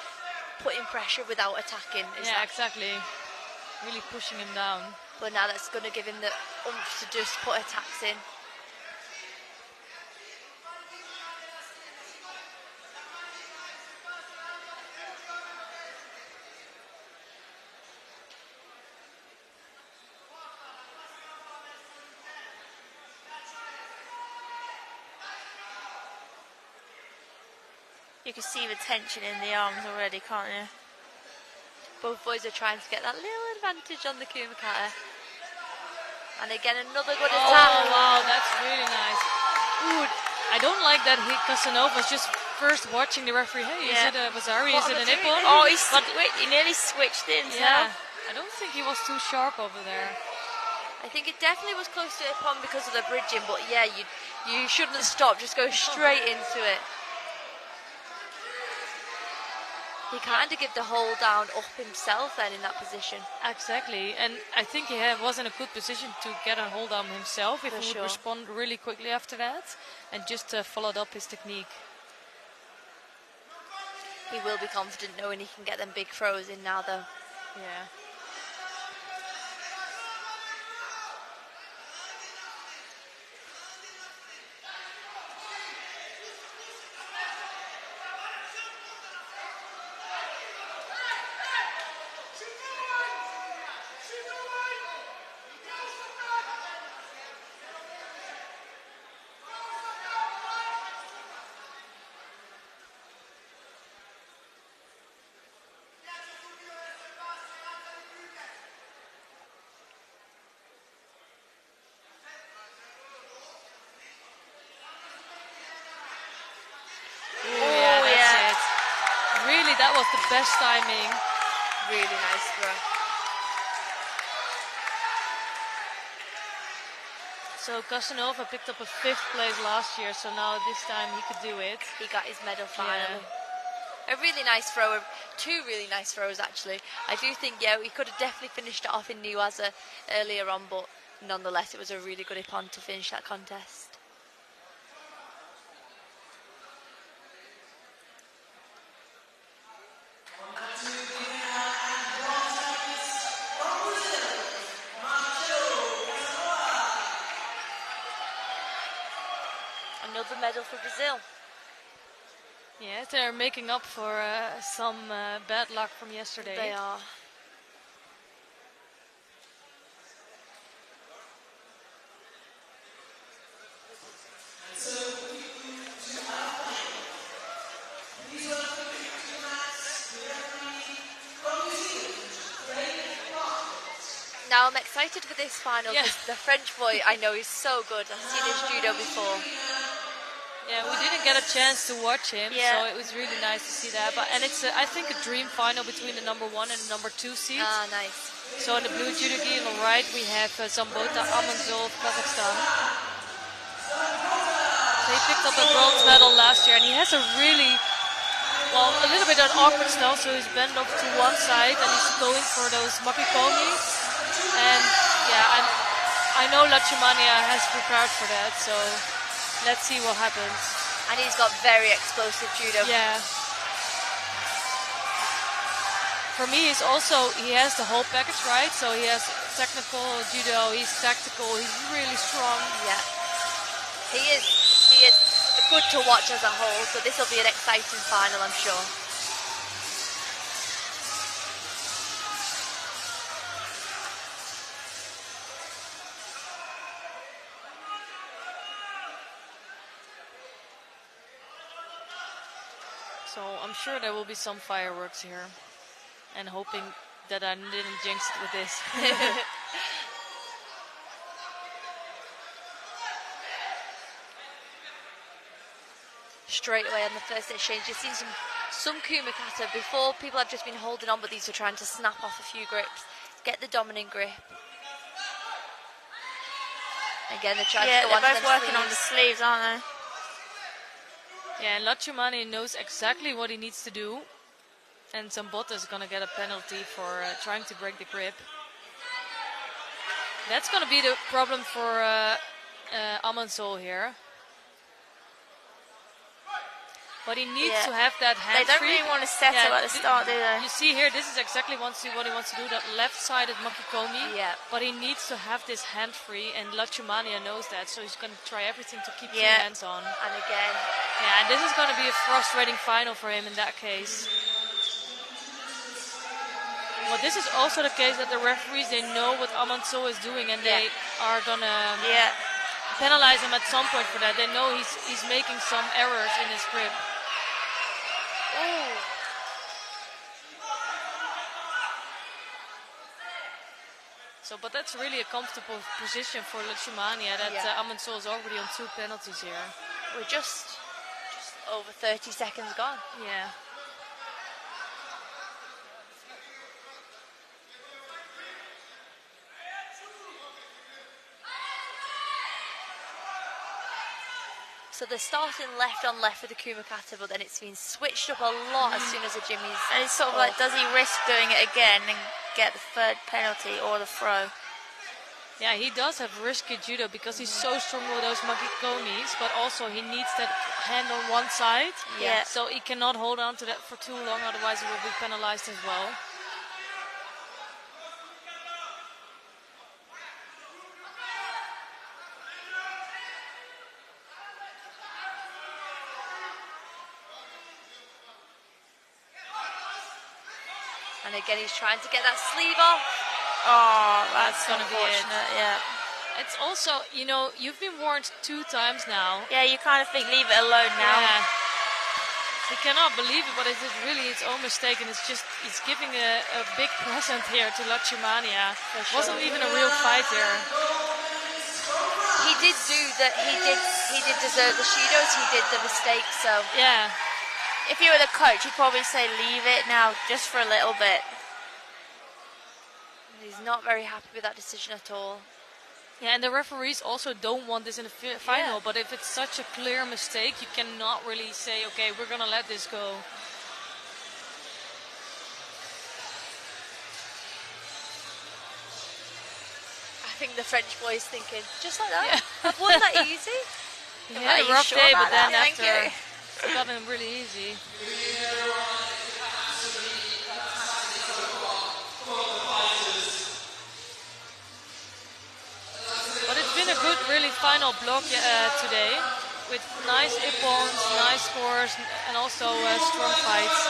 B: putting pressure without attacking.
A: Exactly. Really pushing him down.
B: But now that's going to give him the oomph to just put attacks in.
C: You can see the tension in the arms already, can't you?
B: Both boys are trying to get that little advantage on the kumikata. And again, another good attack.
A: Oh, wow, that's really nice. Ooh, I don't like that Casanova's just first watching the referee. Hey, is it a Bazari? Is it an Ippon?
C: Oh, he nearly switched in.
A: Yeah, I don't think he was too sharp over there.
B: I think it definitely was close to Ippon because of the bridging, but yeah, you shouldn't stop. Just go straight into it. He kind of gave the hold down up himself then in that position.
A: Exactly, and I think he was in a good position to get a hold on himself if he would respond really quickly after that and just followed up his technique.
B: He will be confident knowing he can get them big throws in now though.
A: Yeah. That was the best timing.
B: Really nice throw.
A: So Casanova picked up a 5th place last year, so now this time he could do it.
B: He got his medal finally. A really nice throw, 2 really nice throws actually. I do think, he could have definitely finished it off in Nuwaza earlier on, but nonetheless it was a really good Ippon to finish that contest. Another medal for Brazil.
A: Yeah, they're making up for some bad luck from yesterday.
B: They are. Now I'm excited for this final because the French boy I know is so good. I've seen his judo before.
A: Yeah, we didn't get a chance to watch him, so it was really nice to see that. And it's, I think, a dream final between the number 1 and the number 2 seeds.
B: Ah, nice.
A: So in the blue judo gi on the right, we have Zambota Amanzol of Kazakhstan. So he picked up a bronze medal last year, and he has a really, a little bit of an awkward style. So he's bent over to one side, and he's going for those makikomis. And I know Lachimania has prepared for that, so let's see what happens.
B: And he's got very explosive judo.
A: Yeah. For me, he has the whole package, right? So he has technical judo, he's tactical, he's really strong.
B: Yeah. He is good to watch as a whole, so this will be an exciting final, I'm sure.
A: So I'm sure there will be some fireworks here. And hoping that I didn't jinx it with this.
B: Straight away on the first exchange, you've seen some Kumakata before. People have just been holding on, but these were trying to snap off a few grips, get the dominant grip. Again, they're trying to go
C: they're
B: onto
C: both
B: them
C: working on the sleeves, aren't they?
A: Yeah, and Lachumani knows exactly what he needs to do. And Zambota is going to get a penalty for trying to break the grip. That's going to be the problem for Amansol here. But he needs to have that hand.
C: They don't really want to settle at the start, do they?
A: You see here, this is exactly what he wants to do, that left-sided Makikomi.
B: Yeah.
A: But he needs to have this hand free, and Lachumania knows that, so he's going to try everything to keep two hands on.
B: And again.
A: Yeah, and this is going to be a frustrating final for him in that case. Well, this is also the case that the referees, they know what Amansol is doing, and they are going to penalize him at some point for that. They know he's making some errors in his grip.
B: Oh.
A: So, but that's really a comfortable position for Lachumania, that Amansol is already on 2 penalties here.
B: We're just over 30 seconds gone.
A: Yeah.
B: So they're starting left on left with the Kumakata, but then it's been switched up a lot as soon as the Jimmy's.
C: And it's sort of like, does he risk doing it again and get the 3rd penalty or the throw?
A: Yeah, he does have risky judo because he's so strong with those makikomis, but also he needs that hand on one side.
C: Yeah.
A: So he cannot hold on to that for too long, otherwise he will be penalized as well.
B: And again, he's trying to get that sleeve off.
C: Oh, that's
A: gonna be
C: unfortunate, yeah.
A: It's also, you know, you've been warned 2 times now.
C: Yeah, you kind of think leave it alone now.
A: Yeah. He cannot believe it, but it is really his own mistake, and it's just, he's giving a big present here to Lachumania. It wasn't even a real fight here.
B: He did do that. He did deserve the shidos. He did the mistake. So
A: yeah.
C: If you were the coach, you'd probably say leave it now just for a little bit.
B: He's not very happy with that decision at all.
A: Yeah, and the referees also don't want this in the final, but if it's such a clear mistake, you cannot really say, okay, we're going to let this go.
B: I think the French boy is thinking, just like that, I've won that easy.
A: He had a rough day, but then after,
B: it
A: got him really easy. But it's been a good, really final block today, with nice ippons, nice scores, and also strong fights.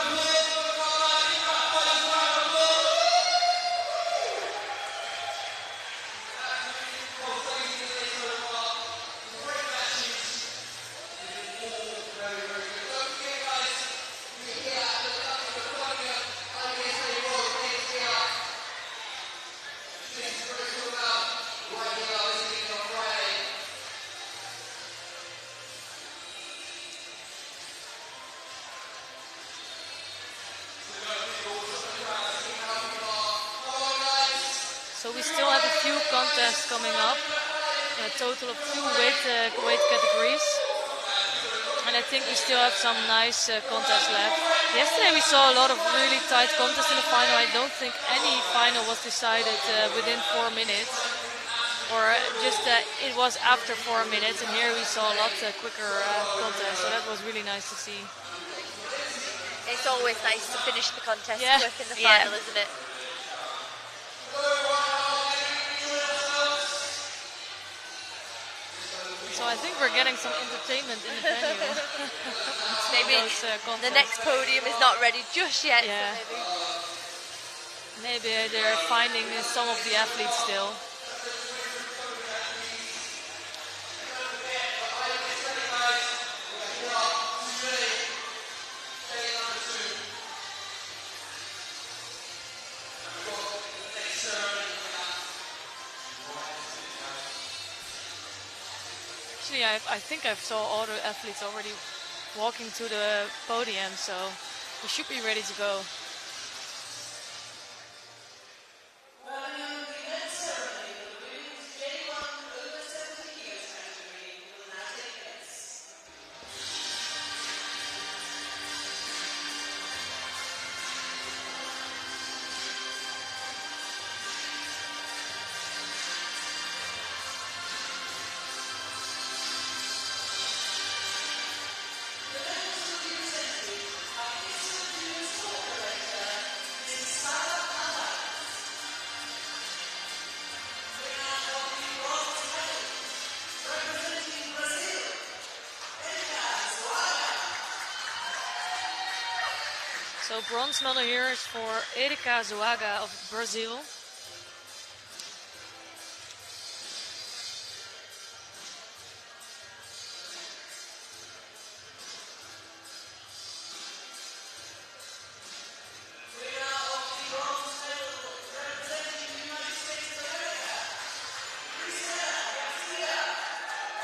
A: So we still have a few contests coming up, a total of 2 weight categories, and I think we still have some nice contests left. Yesterday we saw a lot of really tight contests in the final. I don't think any final was decided within 4 minutes, or just it was after 4 minutes, and here we saw a lot quicker contests, so that was really nice to see.
B: It's always nice to finish the contest quick in the final, isn't it?
A: So I think we're getting some entertainment in the venue.
B: Maybe the next podium is not ready just yet.
A: Yeah. So maybe they're finding some of the athletes still. Actually, I think I saw all the athletes already walking to the podium, so we should be ready to go. So bronze medal here is for Erika Zuaga of Brazil.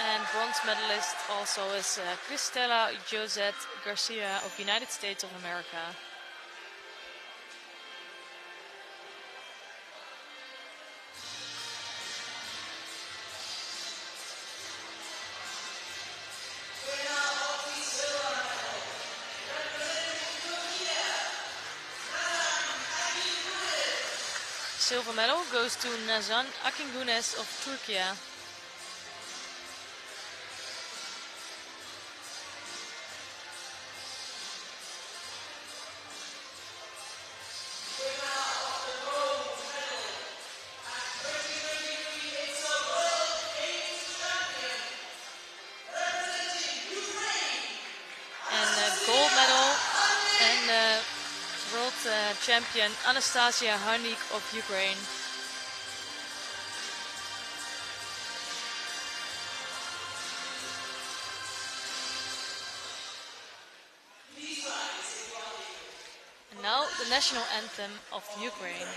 A: And bronze medalist also is Cristela Josette Garcia of United States of America. Silver medal goes to Nazan Akingunes of Turkey. And gold medal and world champion Anastasia Hanik of Ukraine. And now the national anthem of Ukraine.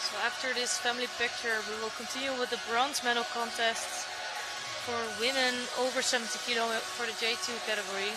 A: So after this family picture, we will continue with the bronze medal contests for women over 70 kilo for the J2 category.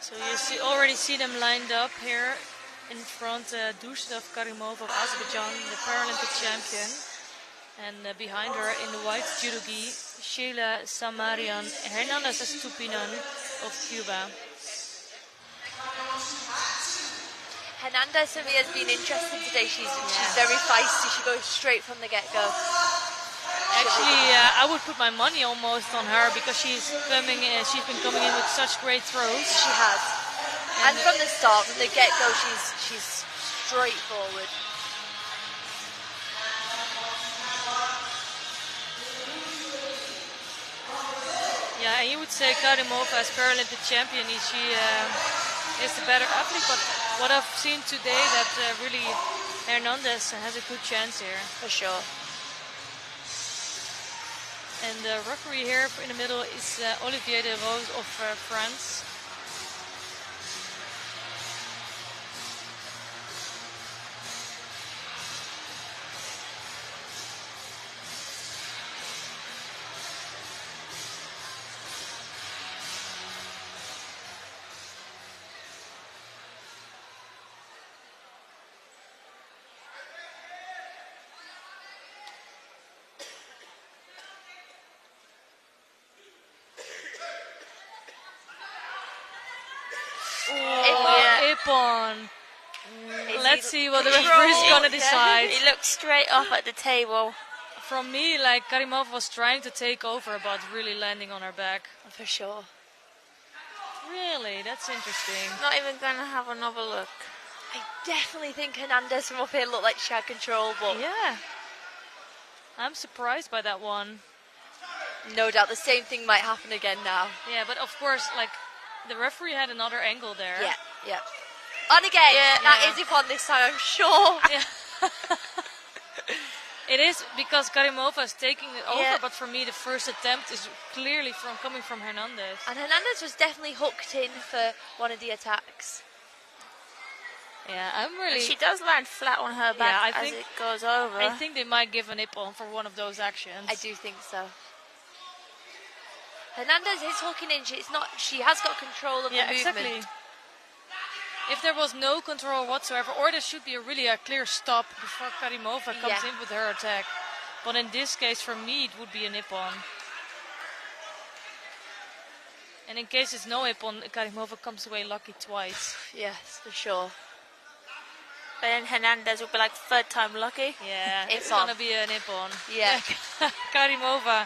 A: So you already see them lined up here in front, Dushtav Karimova of Azerbaijan, the Paralympic champion. And behind her in the white judo gi, Sheila Samarian Hernandez Estupinan of Cuba.
B: Hernandez for me has been interesting today. She's very feisty. She goes straight from the get-go.
A: Actually, I would put my money almost on her because she's been coming in with such great throws.
B: She has. And from the start, from the get-go, she's straightforward.
A: Yeah, and you would say Karimova as Paralympic champion, she is the better athlete, but what I've seen today that really Hernandez has a good chance here.
B: For sure.
A: And the referee here in the middle is Olivier de Rose of France. Ippon. Let's see what the referee is going to decide.
C: He looked straight up at the table.
A: From me, like Karimova was trying to take over, but really landing on her back.
B: For sure.
A: Really, that's interesting.
C: Not even going to have another look.
B: I definitely think Hernandez from up here looked like she had control, but
A: yeah, I'm surprised by that one.
B: No doubt the same thing might happen again now.
A: Yeah, but of course, like the referee had another angle there.
B: Yeah. On again. That is Ippon this time, I'm sure.
A: Yeah. It is because Karimova is taking it over, but for me the first attempt is clearly coming from Hernandez.
B: And Hernandez was definitely hooked in for one of the attacks.
A: Yeah, I'm really...
C: And she does land flat on her back as it goes over.
A: I think they might give an Ippon for one of those actions.
B: I do think so. Hernandez is hooking in. She has got control of the movement.
A: Exactly. If there was no control whatsoever, or there should be a clear stop before Karimova comes in with her attack. But in this case, for me, it would be an Ippon. And in case it's no Ippon, Karimova comes away lucky twice.
B: Yes, for sure.
C: But then Hernandez will be like third time lucky.
A: Yeah, it's going to be an Ippon.
B: Yeah.
A: Karimova.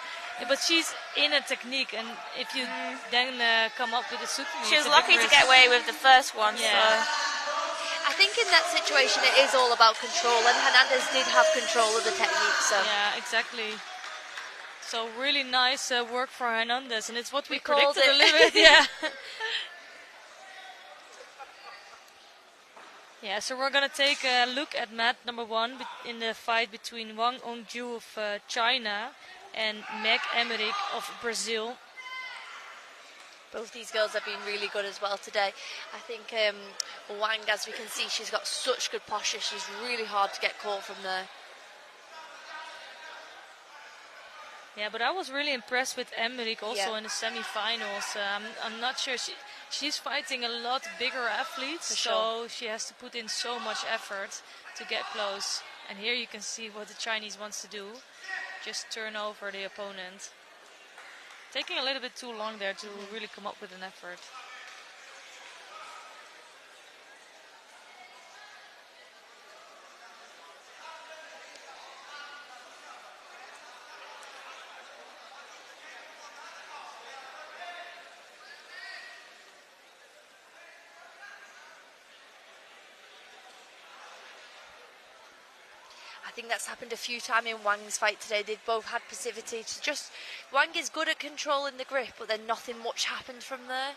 A: But she's in a technique, and if you then come up with a sukumi...
C: She was lucky to get away with the first one, so...
B: I think in that situation it is all about control, and Hernandez did have control of the technique, so...
A: Yeah, exactly. So really nice work for Hernandez, and it's what we predicted a little bit, Yeah, so we're going to take a look at mat number 1 in the fight between Wang Hongju of China and Meg Emmerich of Brazil.
B: Both these girls have been really good as well today. I think Wang, as we can see, she's got such good posture. She's really hard to get caught from there.
A: Yeah, but I was really impressed with Emmerich also in the semi-finals. I'm not sure. She's fighting a lot bigger athletes, so she has to put in so much effort to get close. And here you can see what the Chinese wants to do. Just turn over the opponent. Taking a little bit too long there to really come up with an effort.
B: I think that's happened a few times in Wang's fight today. They've both had passivity to just... Wang is good at controlling the grip, but then nothing much happened from there.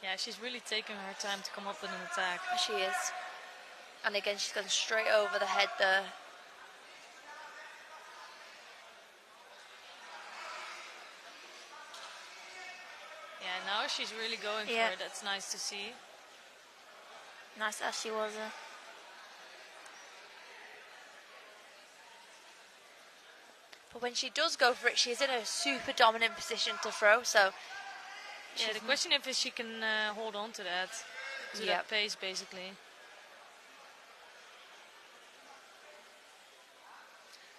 A: Yeah, she's really taking her time to come up with an attack.
B: She is. And again, she's gone straight over the head there.
A: Yeah, now she's really going for it. That's nice to see.
C: Nice as she was.
B: But when she does go for it, she's in a super dominant position to throw. So,
A: yeah, the question is if she can hold on to that pace, basically.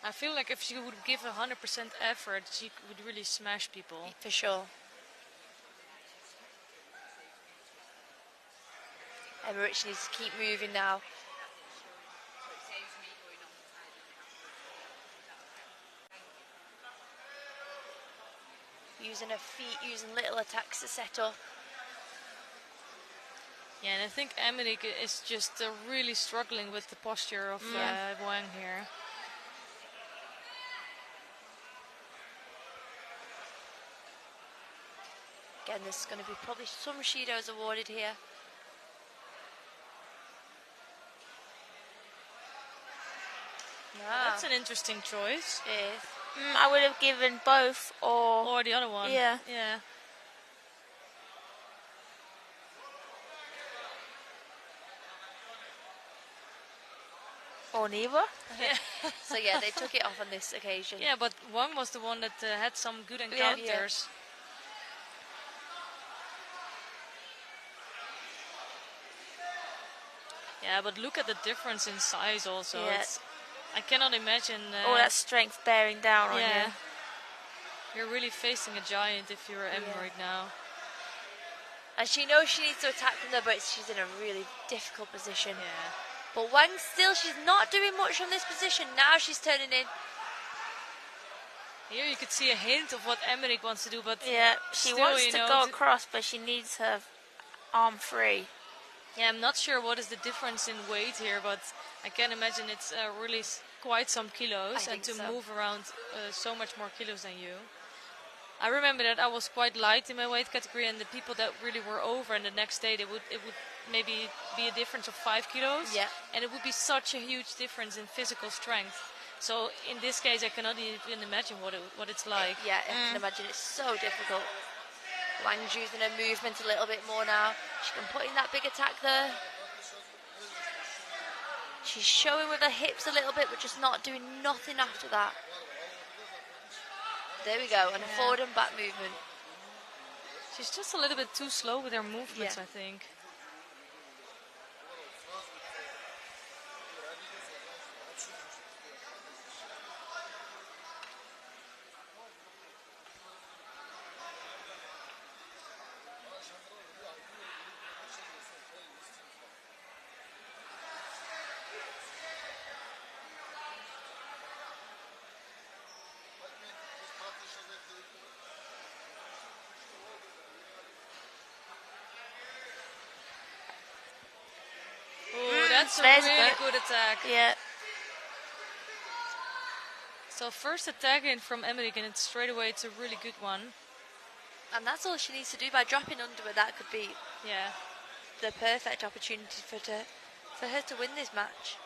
A: I feel like if she would give 100% effort, she would really smash people.
B: For sure. Emmerich needs to keep moving now. Using her feet, using little attacks to set up.
A: Yeah, and I think Emmerich is just really struggling with the posture of Wang here.
B: Again, there's going to be probably some Shidos awarded here.
A: That's an interesting choice.
B: It is.
C: I would have given both
A: Or the other one.
C: Yeah.
A: Yeah.
C: or neither.
B: So yeah, they took it off on this occasion.
A: Yeah, but Wang was the one that had some good encounters. Yeah, but look at the difference in size also.
C: Yeah.
A: I cannot imagine...
C: all that strength bearing down on you.
A: You're really facing a giant if you're Emmerich now.
B: And she knows she needs to attack from there, but she's in a really difficult position.
A: Yeah.
B: But Wang still, she's not doing much from this position. Now she's turning in.
A: Here you could see a hint of what Emmerich wants to do, but
C: yeah, she
A: still,
C: wants to go across, but she needs her arm free.
A: Yeah, I'm not sure what is the difference in weight here, but I can imagine it's really quite some kilos, and to move around so much more kilos than you. I remember that I was quite light in my weight category, and the people that really were over, and the next day it would maybe be a difference of 5 kilos, and it would be such a huge difference in physical strength. So in this case, I cannot even imagine what it's like.
B: Yeah, I can imagine it's so difficult. Wang's using her movement a little bit more now. She can put in that big attack there. She's showing with her hips a little bit, but just not doing nothing after that. There we go, and a forward and back movement.
A: She's just a little bit too slow with her movements, I think. That's a really good attack.
C: Yeah.
A: So first attack in from Emmerich, and it's straight away it's a really good one.
B: And that's all she needs to do by dropping under her. That could be the perfect opportunity for her to win this match.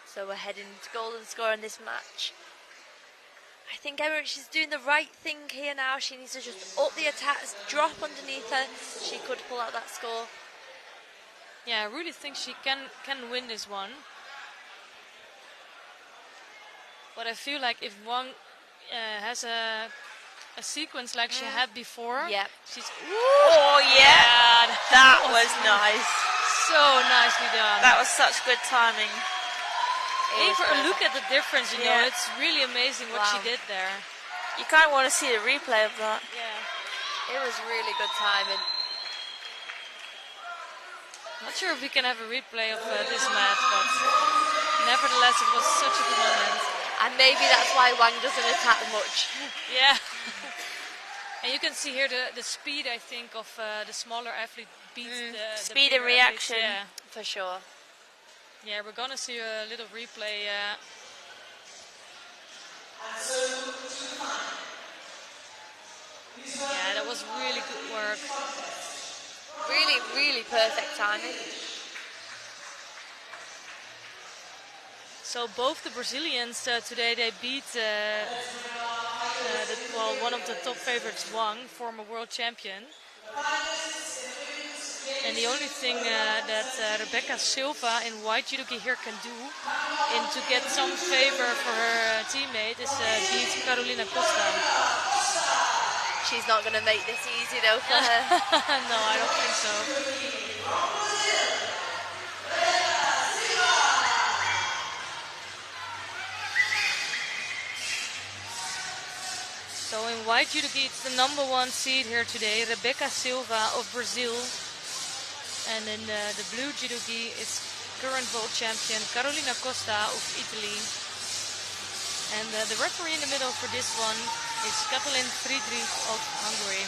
B: So we're heading to golden score in this match. I think Emmerich is doing the right thing here now. She needs to just up the attacks, drop underneath her. She could pull out that score.
A: Yeah, I really think she can win this one. But I feel like if Wang has a sequence like she had before, she's...
C: Oh yeah, that was nice.
A: So nicely done.
C: That was such good timing.
A: Even look at the difference, you know, it's really amazing what she did there.
C: You kind of want to see the replay of that.
B: Yeah, it was really good timing.
A: Not sure if we can have a replay of this match, but nevertheless it was such a good moment.
B: And maybe that's why Wang doesn't attack much.
A: Yeah. And you can see here the speed, I think, of the smaller athlete beats the
C: speed and reaction.
B: For sure.
A: Yeah, we're gonna see a little replay. Yeah, that was really good work.
B: Really, really perfect timing.
A: So both the Brazilians today, they beat one of the top favorites, Wang, former world champion. And the only thing that Rebecca Silva in white judogi here can do to get some favor for her teammate is beat Carolina Costa.
B: She's not going to make this easy though for her.
A: No, I don't think so. So in white judogi, it's the #1 seed here today, Rebecca Silva of Brazil. And in the blue judogi, it's current world champion Carolina Costa of Italy. And the referee in the middle for this one is Katalin Friedrich of Hungary.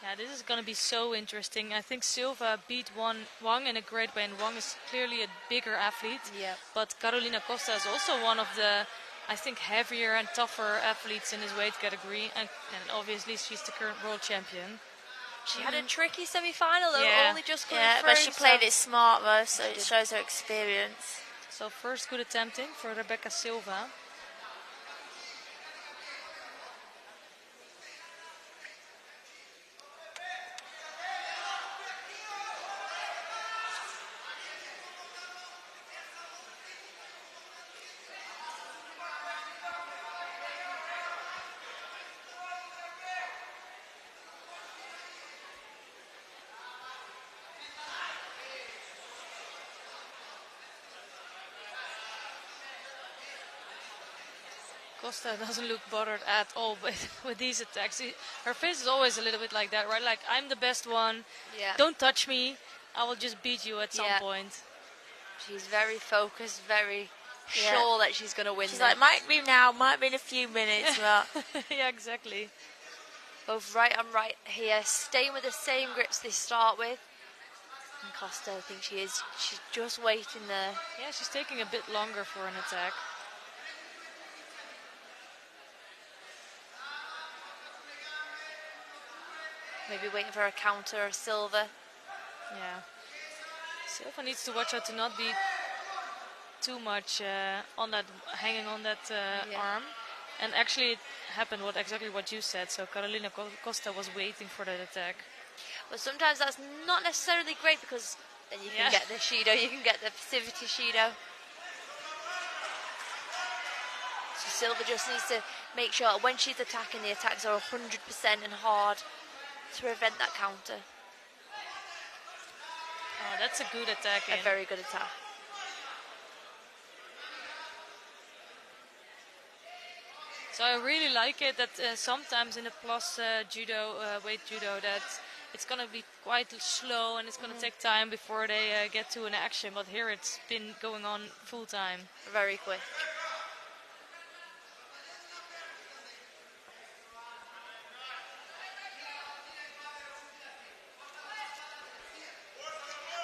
A: Yeah, this is going to be so interesting. I think Silva beat Wang in a great way, and Wang is clearly a bigger athlete.
B: Yeah.
A: But Carolina Costa is also one of the, I think, heavier and tougher athletes in his weight category. And obviously she's the current world champion.
B: She had a tricky semi-final though, only just going through.
C: But she played it smart though, so it shows her experience.
A: So first good attempting for Rebecca Silva. Costa doesn't look bothered at all with these attacks. Her face is always a little bit like that, right? Like, I'm the best one.
B: Yeah.
A: Don't touch me. I will just beat you at some point.
B: She's very focused, very sure that she's going to win.
C: She's like, might be now, might be in a few minutes. But
A: yeah, exactly.
B: Both right and right here, staying with the same grips they start with. And Costa, I think she's just waiting there.
A: Yeah, she's taking a bit longer for an attack.
B: Maybe waiting for a counter or Silva.
A: Yeah. Silva needs to watch out to not be too much hanging on that arm. And actually it happened exactly what you said. So Carolina Costa was waiting for that attack.
B: But sometimes that's not necessarily great because then you can get the Shido, you can get the passivity Shido. So Silva just needs to make sure when she's attacking, the attacks are 100% and hard to prevent that counter.
A: Oh, that's a good attack.
B: A very good attack.
A: So I really like it that sometimes in the plus judo, weight judo, that it's going to be quite slow and it's going to take time before they get to an action. But here it's been going on full time.
B: Very quick.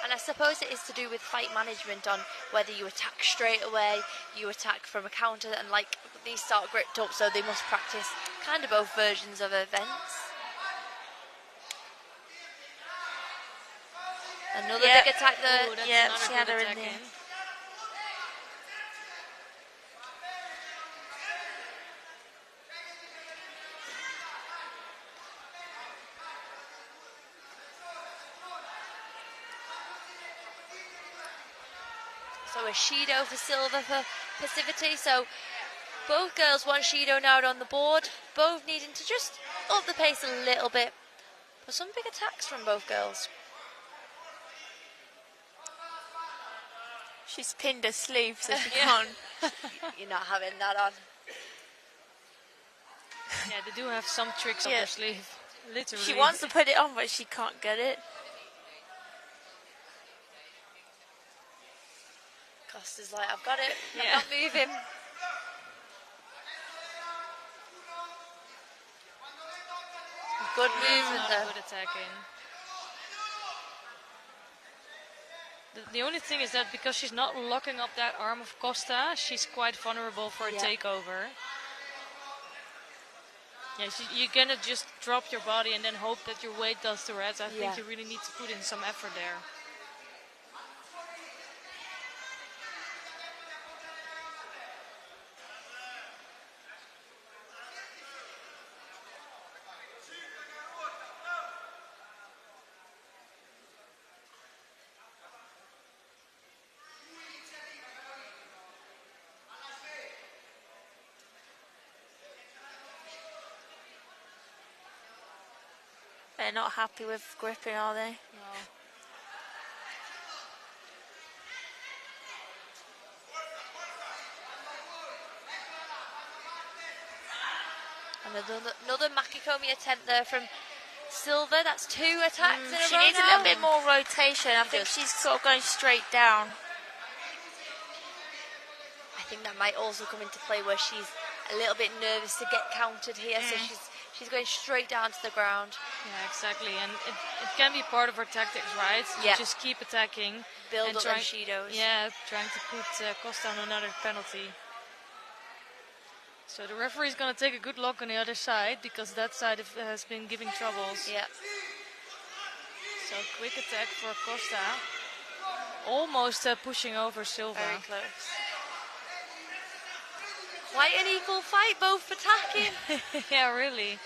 B: And I suppose it is to do with fight management on whether you attack straight away, you attack from a counter, and like these start gripped up, so they must practice kind of both versions of events. Another big attack there.
A: Ooh,
C: yeah, she had her in there.
B: So a Shido for Silva for passivity. So both girls want Shido now on the board. Both needing to just up the pace a little bit. But some big attacks from both girls.
C: She's pinned her sleeve so she can't.
B: You're not having that on.
A: Yeah, they do have some tricks up their sleeve. Literally.
C: She wants to put it on, but she can't get it.
B: Costa's like, I've got it.
A: Yeah.
B: I'm not moving. Good movement
A: Not
B: though.
A: a good attacking. The only thing is that because she's not locking up that arm of Costa, she's quite vulnerable for a takeover. Yeah, you're gonna just drop your body and then hope that your weight does the rest. I think you really need to put in some effort there.
C: They're not happy with gripping, are they?
A: No.
B: And another Makikomi attempt there from Silva. That's 2 attacks in a row.
C: She needs a
B: now.
C: little bit more rotation. I think she's sort of going straight down.
B: I think that might also come into play where she's a little bit nervous to get countered here, so she's going straight down to the ground.
A: Yeah, exactly. And it can be part of her tactics, right? You just keep attacking.
B: Build
A: and
B: up them Shidos.
A: Yeah, trying to put Costa on another penalty. So the referee is going to take a good look on the other side because that side has been giving troubles.
B: Yeah.
A: So quick attack for Costa. Almost pushing over Silva.
B: Very close. Quite an equal fight, both attacking.
A: Yeah, really.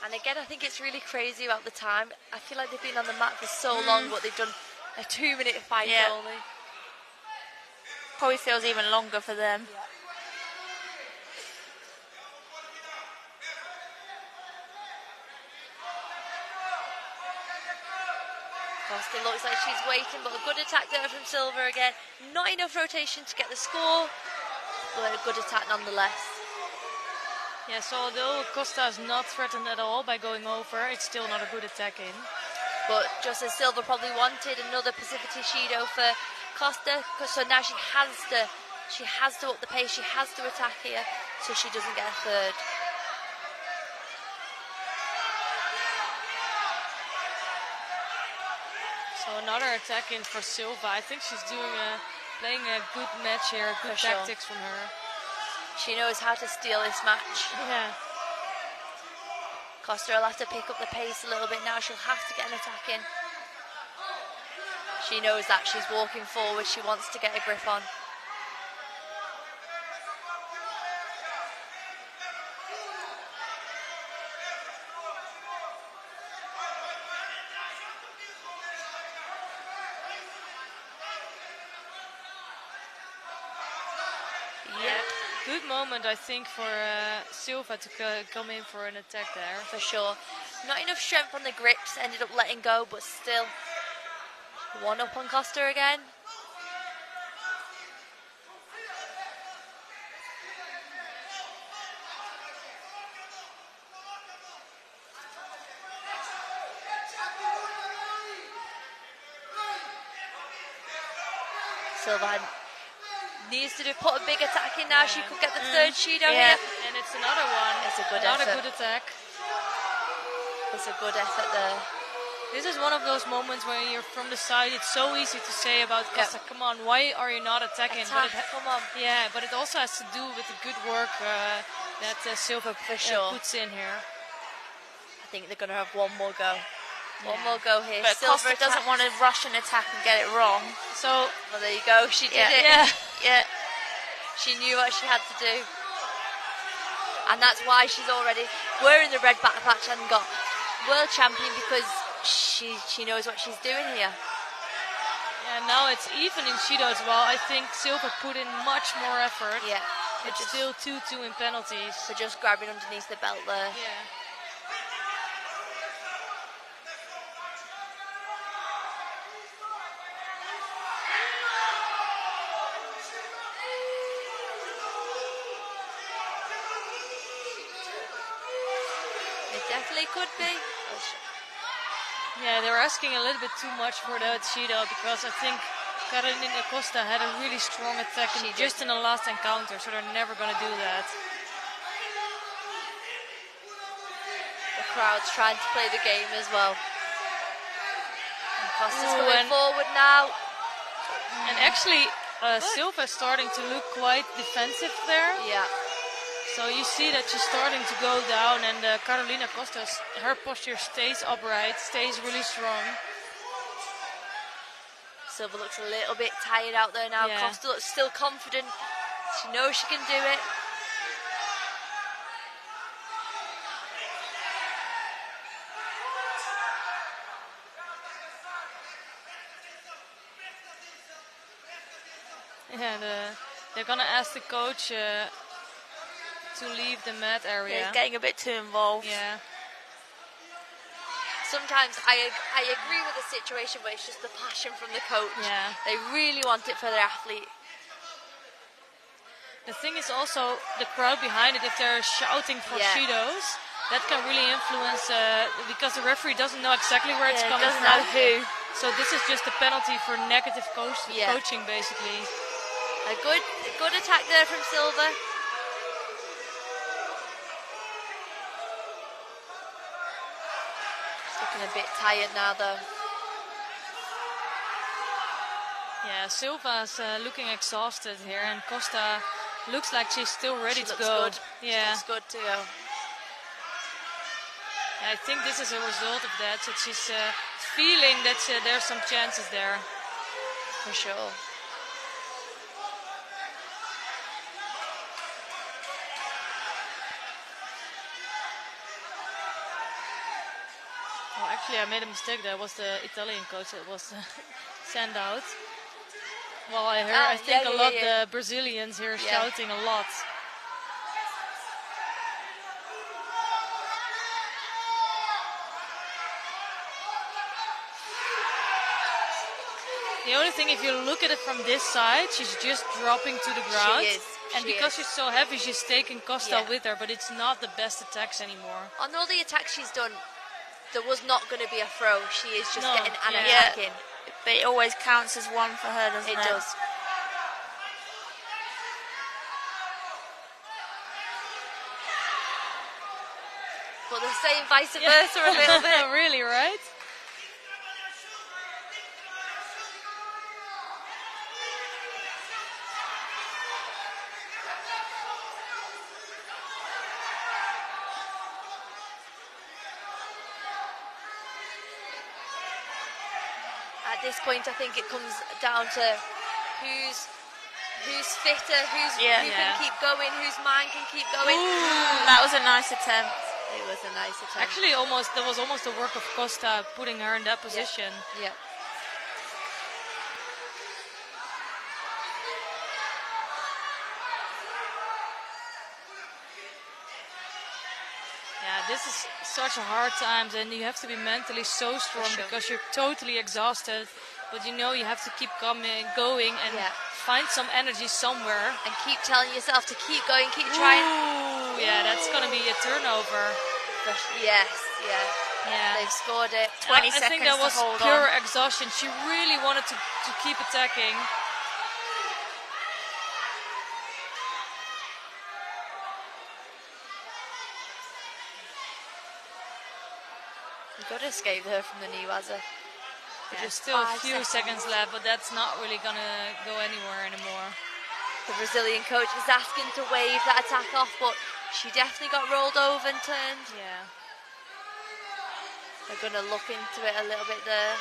B: And again, I think it's really crazy about the time. I feel like they've been on the mat for so long, but they've done a 2-minute fight only.
C: Probably feels even longer for them.
B: Costa looks like she's waiting, but a good attack there from Silva again. Not enough rotation to get the score, but a good attack nonetheless.
A: Yeah, so although Costa is not threatened at all by going over, it's still not a good attack in.
B: But just as Silva probably wanted another Pacificity Shido for Costa, so now she has to up the pace, she has to attack here, so she doesn't get a third.
A: So another attack in for Silva. I think she's playing a good match here, good tactics from her.
B: She knows how to steal this match.
A: Yeah.
B: Costa will have to pick up the pace a little bit now. She'll have to get an attack in. She knows that. She's walking forward. She wants to get a grip on.
A: Good moment, I think, for Silva to come in for an attack there.
B: For sure. Not enough strength on the grips, ended up letting go, but still one up on Costa again. Silva needs to put a big attack in now. She could get the third Shido here.
A: And it's another one.
B: It's a good
A: Not
B: effort.
A: a good attack.
B: It's a good effort there.
A: This is one of those moments where you're from the side. It's so easy to say about Costa, come on, why are you not attacking?
B: Attack, come on.
A: Yeah, but it also has to do with the good work that Silva puts in here.
B: I think they're going to have one more go. One more go here.
C: But Costa doesn't want to rush an attack and get it wrong.
A: So,
B: well, there you go. She did it.
C: Yeah.
B: She knew what she had to do. And that's why she's already wearing the red back patch and got world champion, because she knows what she's doing here.
A: Yeah, now it's even in Shido as well. I think Silva put in much more effort.
B: Yeah.
A: It's still 2-2 in penalties.
B: For just grabbing underneath the belt there.
A: Yeah.
B: Definitely could be.
A: Yeah, they were asking a little bit too much for the Judo because I think Carolina Costa had a really strong attack just in the last encounter, so they're never going to do that.
B: The crowd's trying to play the game as well. And Costa's coming forward now.
A: And actually, Silva's starting to look quite defensive there.
B: Yeah.
A: So you see that she's starting to go down, and Carolina Costa, her posture stays upright, stays really strong.
B: Silva looks a little bit tired out there now.
A: Yeah.
B: Costa looks still confident. She knows she can do it.
A: And they're going to ask the coach to leave the mat area.
C: Yeah, he's getting a bit too involved.
A: Yeah.
B: Sometimes I agree with the situation, but it's just the passion from the coach.
A: Yeah.
B: They really want it for their athlete.
A: The thing is also the crowd behind it, if they're shouting for Judos, that can really influence, because the referee doesn't know exactly where it's coming
C: doesn't
A: from.
C: know who.
A: So this is just a penalty for negative coaching, basically.
B: A good attack there from Silva. Looking a bit tired now, though.
A: Yeah, Silva's looking exhausted here, and Costa looks like she's still ready to go.
B: Good.
A: Yeah,
B: she looks good to go.
A: I think this is a result of that. So she's feeling that there's some chances there.
B: For sure.
A: Well, actually, I made a mistake. That was the Italian coach that was sent out. Well, I think a lot the Brazilians here shouting a lot. The only thing, if you look at it from this side, she's just dropping to the ground.
B: She is.
A: And because she's so heavy, she's taking Costa with her, but it's not the best attacks anymore.
B: On all the attacks she's done, there was not going to be a throw. She is just getting an attack in.
C: But it always counts as one for her, doesn't it?
B: It does. But they're saying vice versa a little bit.
A: Really, right?
B: At this point, I think it comes down to who's fitter, who can keep going, whose mind can keep going.
C: Ooh, that was a nice attempt.
B: It was a nice attempt.
A: Actually, there was almost the work of Costa putting her in that position.
B: Yeah.
A: Yeah, this is such a hard time, and you have to be mentally so strong because you're totally exhausted. But you know you have to keep going and find some energy somewhere.
B: And keep telling yourself to keep going, keep trying.
A: Ooh, yeah, that's going to be a turnover.
B: Yes, they've scored it.
C: 20 seconds
A: I think that was
C: to hold
A: pure
C: on.
A: exhaustion. She really wanted to keep attacking.
B: You've got to escape her from the Niwaza.
A: There's still a few seconds left, but that's not really going to go anywhere anymore.
B: The Brazilian coach is asking to wave that attack off, but she definitely got rolled over and turned.
A: Yeah.
B: They're going to look into it a little bit there.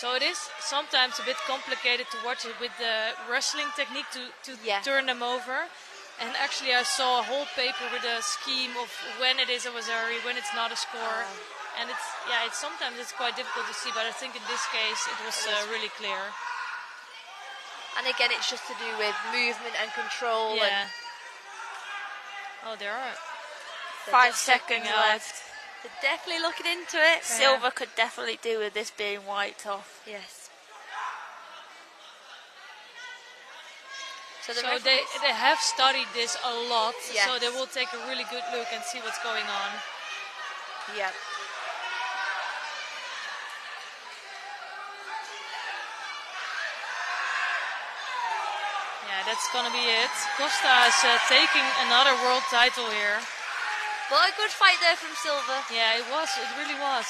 A: So it is sometimes a bit complicated to watch it with the wrestling technique to turn them over. And actually I saw a whole paper with a scheme of when it is a wazari, when it's not a score. And sometimes it's quite difficult to see, but I think in this case it was really clear.
B: And again, it's just to do with movement and control.
A: Yeah. Oh, there are
C: 5 seconds left.
B: They're definitely looking into it.
C: Silva could definitely do with this being wiped off.
B: Yes. So, the
A: they have studied this a lot,
B: Yes.
A: so they will take a really good look and see what's going on.
B: Yep.
A: Yeah, that's gonna be it. Costa is taking another world title here.
B: But a good fight there from Silva.
A: Yeah, it was. It really was.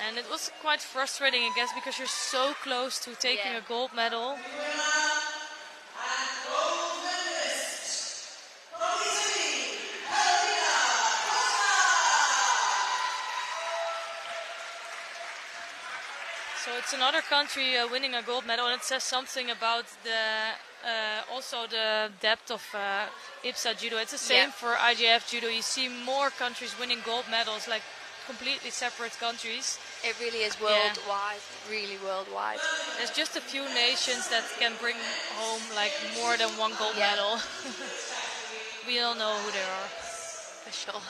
A: And it was quite frustrating, I guess, because you're so close to taking a gold medal. So it's another country winning a gold medal, and it says something about the also the depth of IBSA Judo. It's the same for IGF Judo. You see more countries winning gold medals, like completely separate countries.
B: It really is worldwide, really worldwide.
A: There's just a few nations that can bring home like more than one gold medal. We all know who they are.
B: For sure.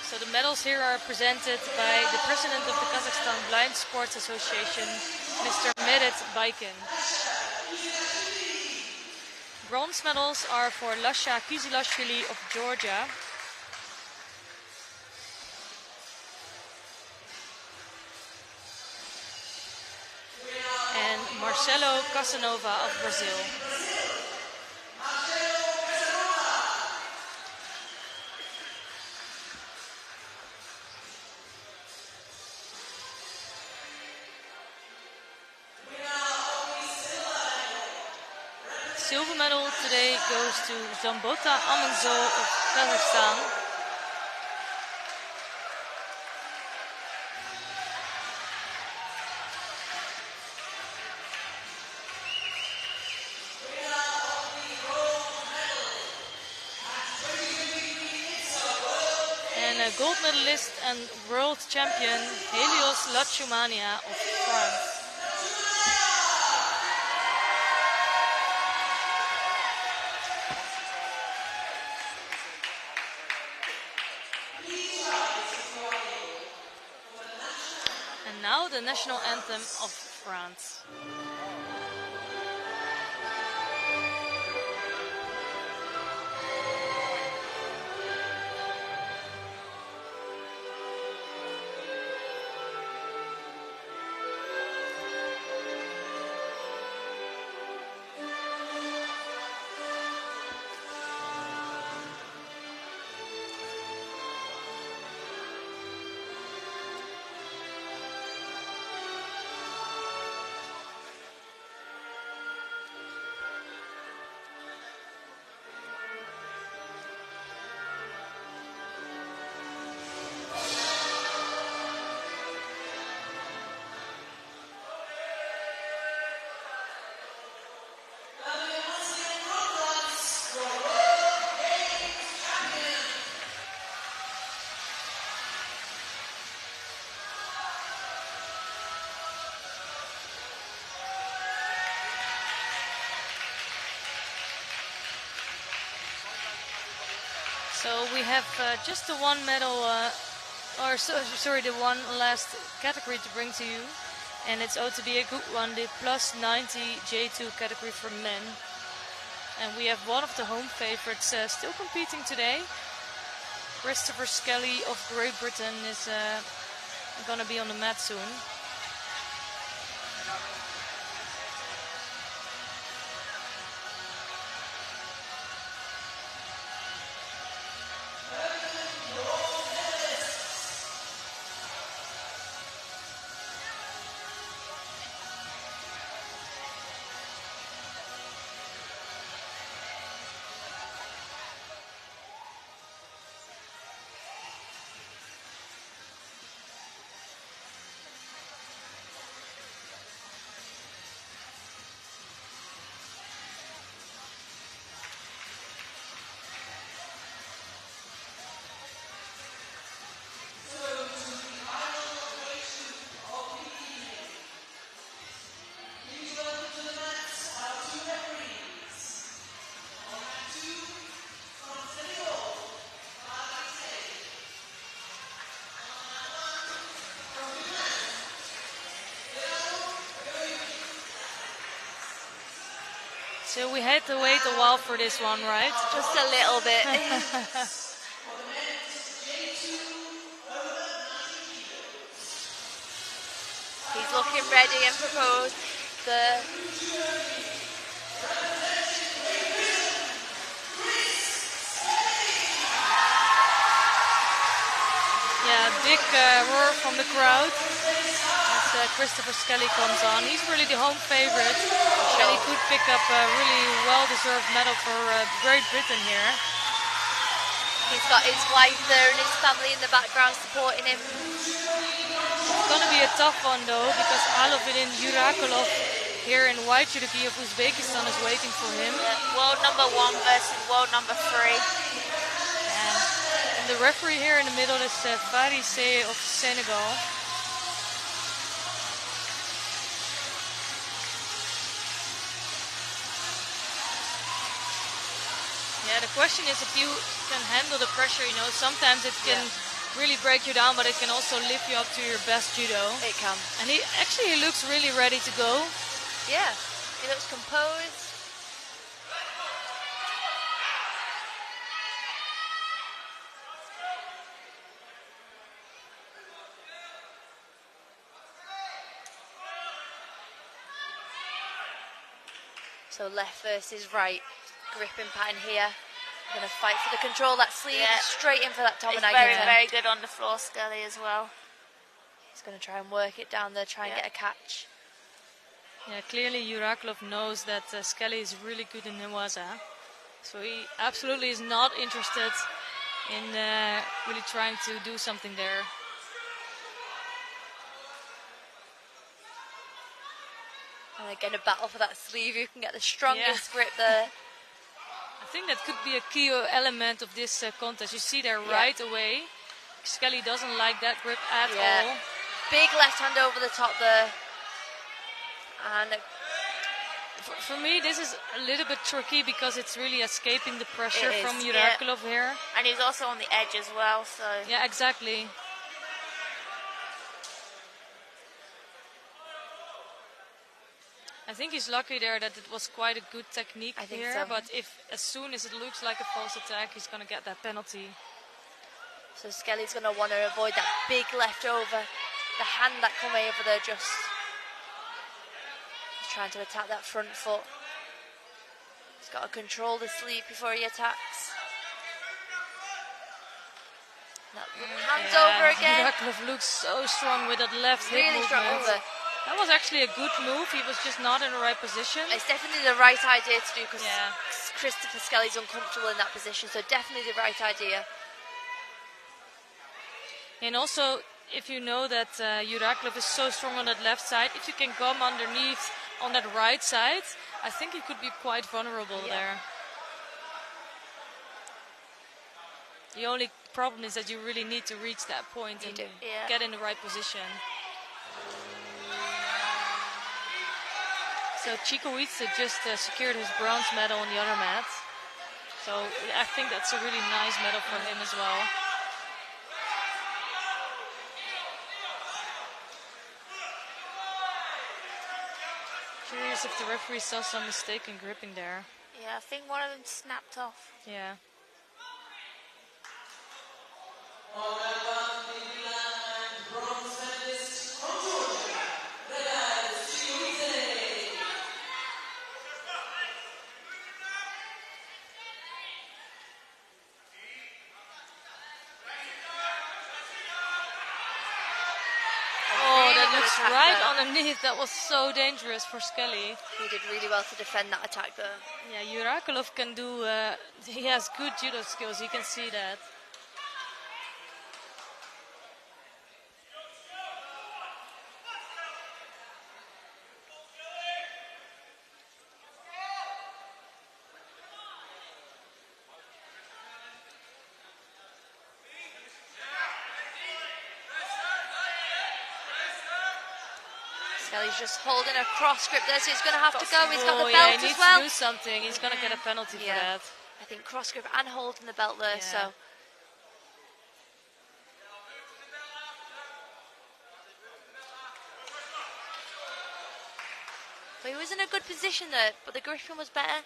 A: So the medals here are presented by the president of the Kazakhstan Blind Sports Association, Mr. Medet Baykin. Bronze medals are for Lasha Kizilashvili of Georgia. And Marcelo Casanova of Brazil. Silver medal today goes to Zambota Amanzo of Kazakhstan. And a gold medalist and world champion Helios Lachumania of France. And now the national anthem of France. So we have just the one medal, the one last category to bring to you. And it's ought to be a good one, the plus 90 J2 category for men. And we have one of the home favorites still competing today. Christopher Skelly of Great Britain is going to be on the mat soon. So we had to wait a while for this one, right?
B: Just a little bit. He's looking ready and proposed.
A: Yeah, big roar from the crowd as Christopher Skelly comes on. He's really the home favorite, and he could pick up a really well-deserved medal for Great Britain here.
B: He's got his wife there and his family in the background supporting him.
A: It's going to be a tough one though, because Alovin Yurakulov here in white judogi of Uzbekistan is waiting for him.
C: Yeah, world number 1 versus world number 3.
A: And the referee here in the middle is Farise of Senegal. Yeah, the question is if you can handle the pressure, you know, sometimes it can really break you down, but it can also lift you up to your best judo.
B: It can.
A: And he looks really ready to go.
B: Yeah, he looks composed. So left versus right, gripping pattern here. Going to fight for the control, that sleeve, straight in for that Tomonaga.
C: He's very, very good on the floor, Skelly, as well.
B: He's going to try and work it down there, try and get a catch.
A: Yeah, clearly Yurakulov knows that Skelly is really good in Newaza. So he absolutely is not interested in really trying to do something there.
B: And again, a battle for that sleeve. You can get the strongest grip there.
A: I think that could be a key element of this contest. You see there right away, Skelly doesn't like that grip at all.
B: Big left hand over the top there. And
A: for me, this is a little bit tricky because it's really escaping the pressure from Yurakulov here.
C: And he's also on the edge as well, so...
A: Yeah, exactly. I think he's lucky there that it was quite a good technique here, so. But if as soon as it looks like a false attack, he's going to get that penalty.
B: So Skelly's going to want to avoid that big left over, the hand that come over there just. He's trying to attack that front foot. He's got to control the sleeve before he attacks. Hands over again.
A: Yurakulov looks so strong with that left hip movement.
B: Strong over.
A: That was actually a good move. He was just not in the right position.
B: It's definitely the right idea to do because Christopher Skelly's uncomfortable in that position. So definitely the right idea.
A: And also, if you know that Yurakulov is so strong on that left side, if you can come underneath on that right side, I think he could be quite vulnerable there. The only problem is that you really need to reach that point and get in the right position. So Chikowice just secured his bronze medal on the other mat. So I think that's a really nice medal for him as well. Curious if the referee saw some mistake in gripping there.
C: Yeah, I think one of them snapped off.
A: Yeah. Right underneath, that was so dangerous for Skelly.
B: He did really well to defend that attack there.
A: Yeah, Yurakulov can do, he has good judo skills, you can see that.
B: Skelly's just holding a cross grip there, so he's going to have to go. He's got the belt
A: he
B: as
A: needs
B: well.
A: To do something. He's going to get a penalty for that.
B: I think cross grip and holding the belt there. So. But he was in a good position there, but the gripping was better.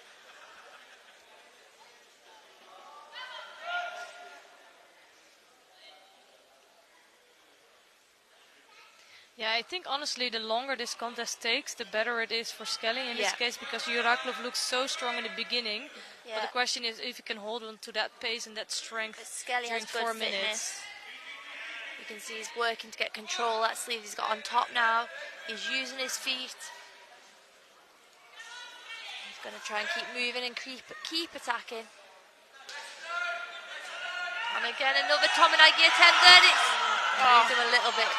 A: Yeah, I think honestly the longer this contest takes, the better it is for Skelly in this case, because Juraklov looks so strong in the beginning. But the question is if he can hold on to that pace and that strength during 4 minutes.
B: You can see he's working to get control. That sleeve he's got on top now. He's using his feet. He's going to try and keep moving and keep attacking. And again, another Tominagi attempt there. It's moved him a little bit.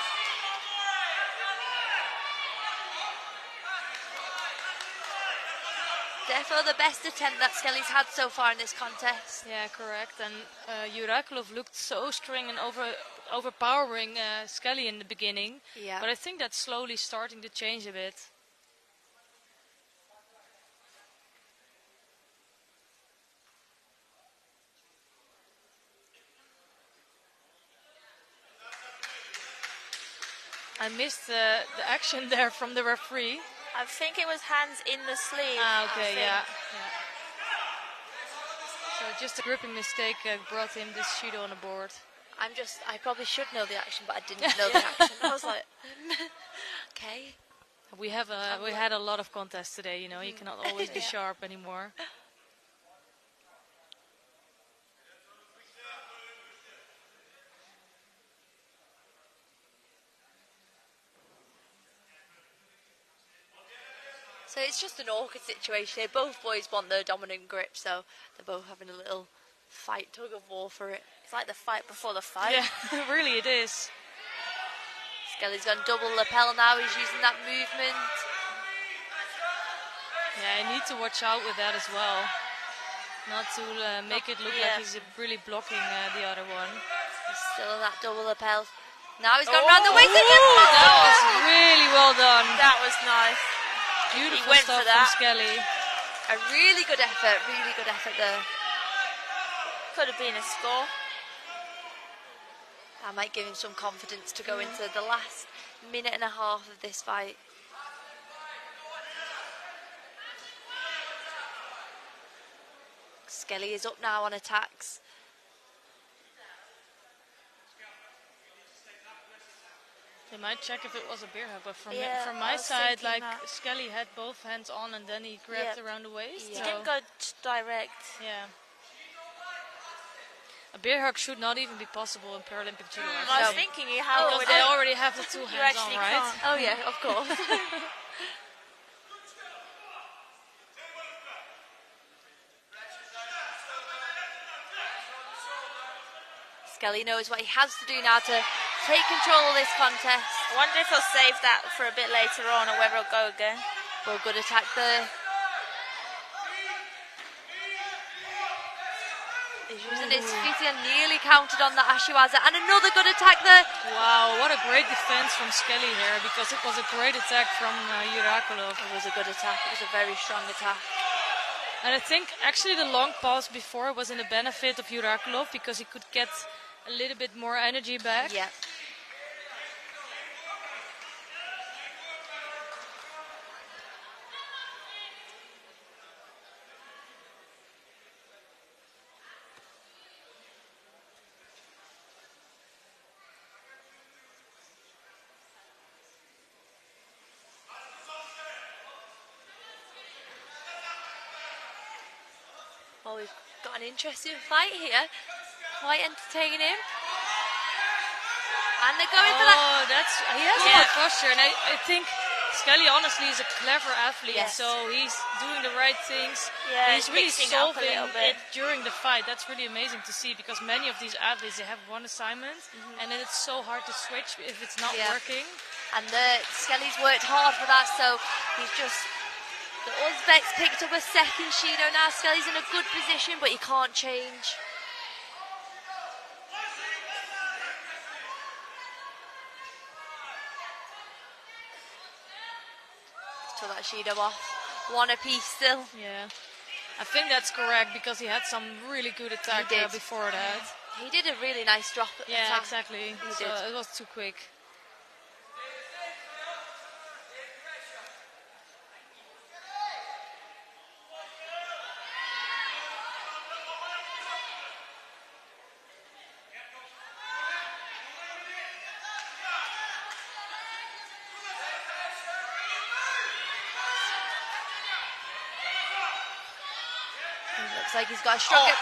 B: Definitely the best attempt that Skelly's had so far in this contest.
A: Yeah, correct. And Juraklov looked so strong and overpowering Skelly in the beginning.
B: Yeah.
A: But I think that's slowly starting to change a bit. I missed the action there from the referee.
C: I think it was hands in the sleeve.
A: Ah, okay, yeah. So just a gripping mistake brought him this Judo on the board.
B: I probably should know the action, but I didn't know the action. I was like, okay.
A: We had a lot of contests today, you know, you cannot always be sharp anymore.
B: So it's just an awkward situation. Both boys want the dominant grip, so they're both having a little fight, tug of war for it.
C: It's like the fight before the fight.
A: Yeah, really it is.
B: Skelly's gone double lapel now. He's using that movement.
A: Yeah, I need to watch out with that as well. Not to make it look like he's really blocking the other one.
B: He's still on that double lapel. Now he's gone round the waist again.
A: That was really well done.
C: That was nice.
A: Beautiful stuff from Skelly.
B: A really good effort there.
C: Could have been a score.
B: That might give him some confidence to go into the last minute and a half of this fight. Skelly is up now on attacks.
A: They might check if it was a beer hug, but from my
C: I
A: side, like Skelly had both hands on and then he grabbed around the waist.
C: He didn't go direct.
A: Yeah. A beer hug should not even be possible in Paralympic judo.
C: I was thinking how
A: because they already have the two hands on, right?
C: Can't.
B: Oh yeah, of course. Skelly knows what he has to do now to take control of this contest.
C: I wonder if he'll save that for a bit later on or whether he'll go again.
B: Well, good attack there. He's using his feet and nearly counted on the Ashiwaza. And another good attack there.
A: Wow, what a great defense from Skelly here, because it was a great attack from Juraklov.
B: It was a good attack. It was a very strong attack.
A: And I think actually the long pause before was in the benefit of Juraklov, because he could get a little bit more energy back.
B: Yeah. Well, we've got an interesting fight here. Quite entertaining. And they're going for that.
A: Oh, he has a good posture, and I think Skelly honestly is a clever athlete, so he's doing the right things.
C: Yeah,
A: he's really solving
C: it
A: during the fight. That's really amazing to see, because many of these athletes, they have one assignment, and then it's so hard to switch if it's not working.
B: And Skelly's worked hard for that, so he's just... The Uzbek's picked up a second Shido now. Skelly's in a good position, but he can't change. Took that Shido off. One apiece still.
A: Yeah. I think that's correct, because he had some really good attack before that.
B: He did a really nice drop attack.
A: Yeah, exactly. It was too quick.
B: looks like he's got a strong grip.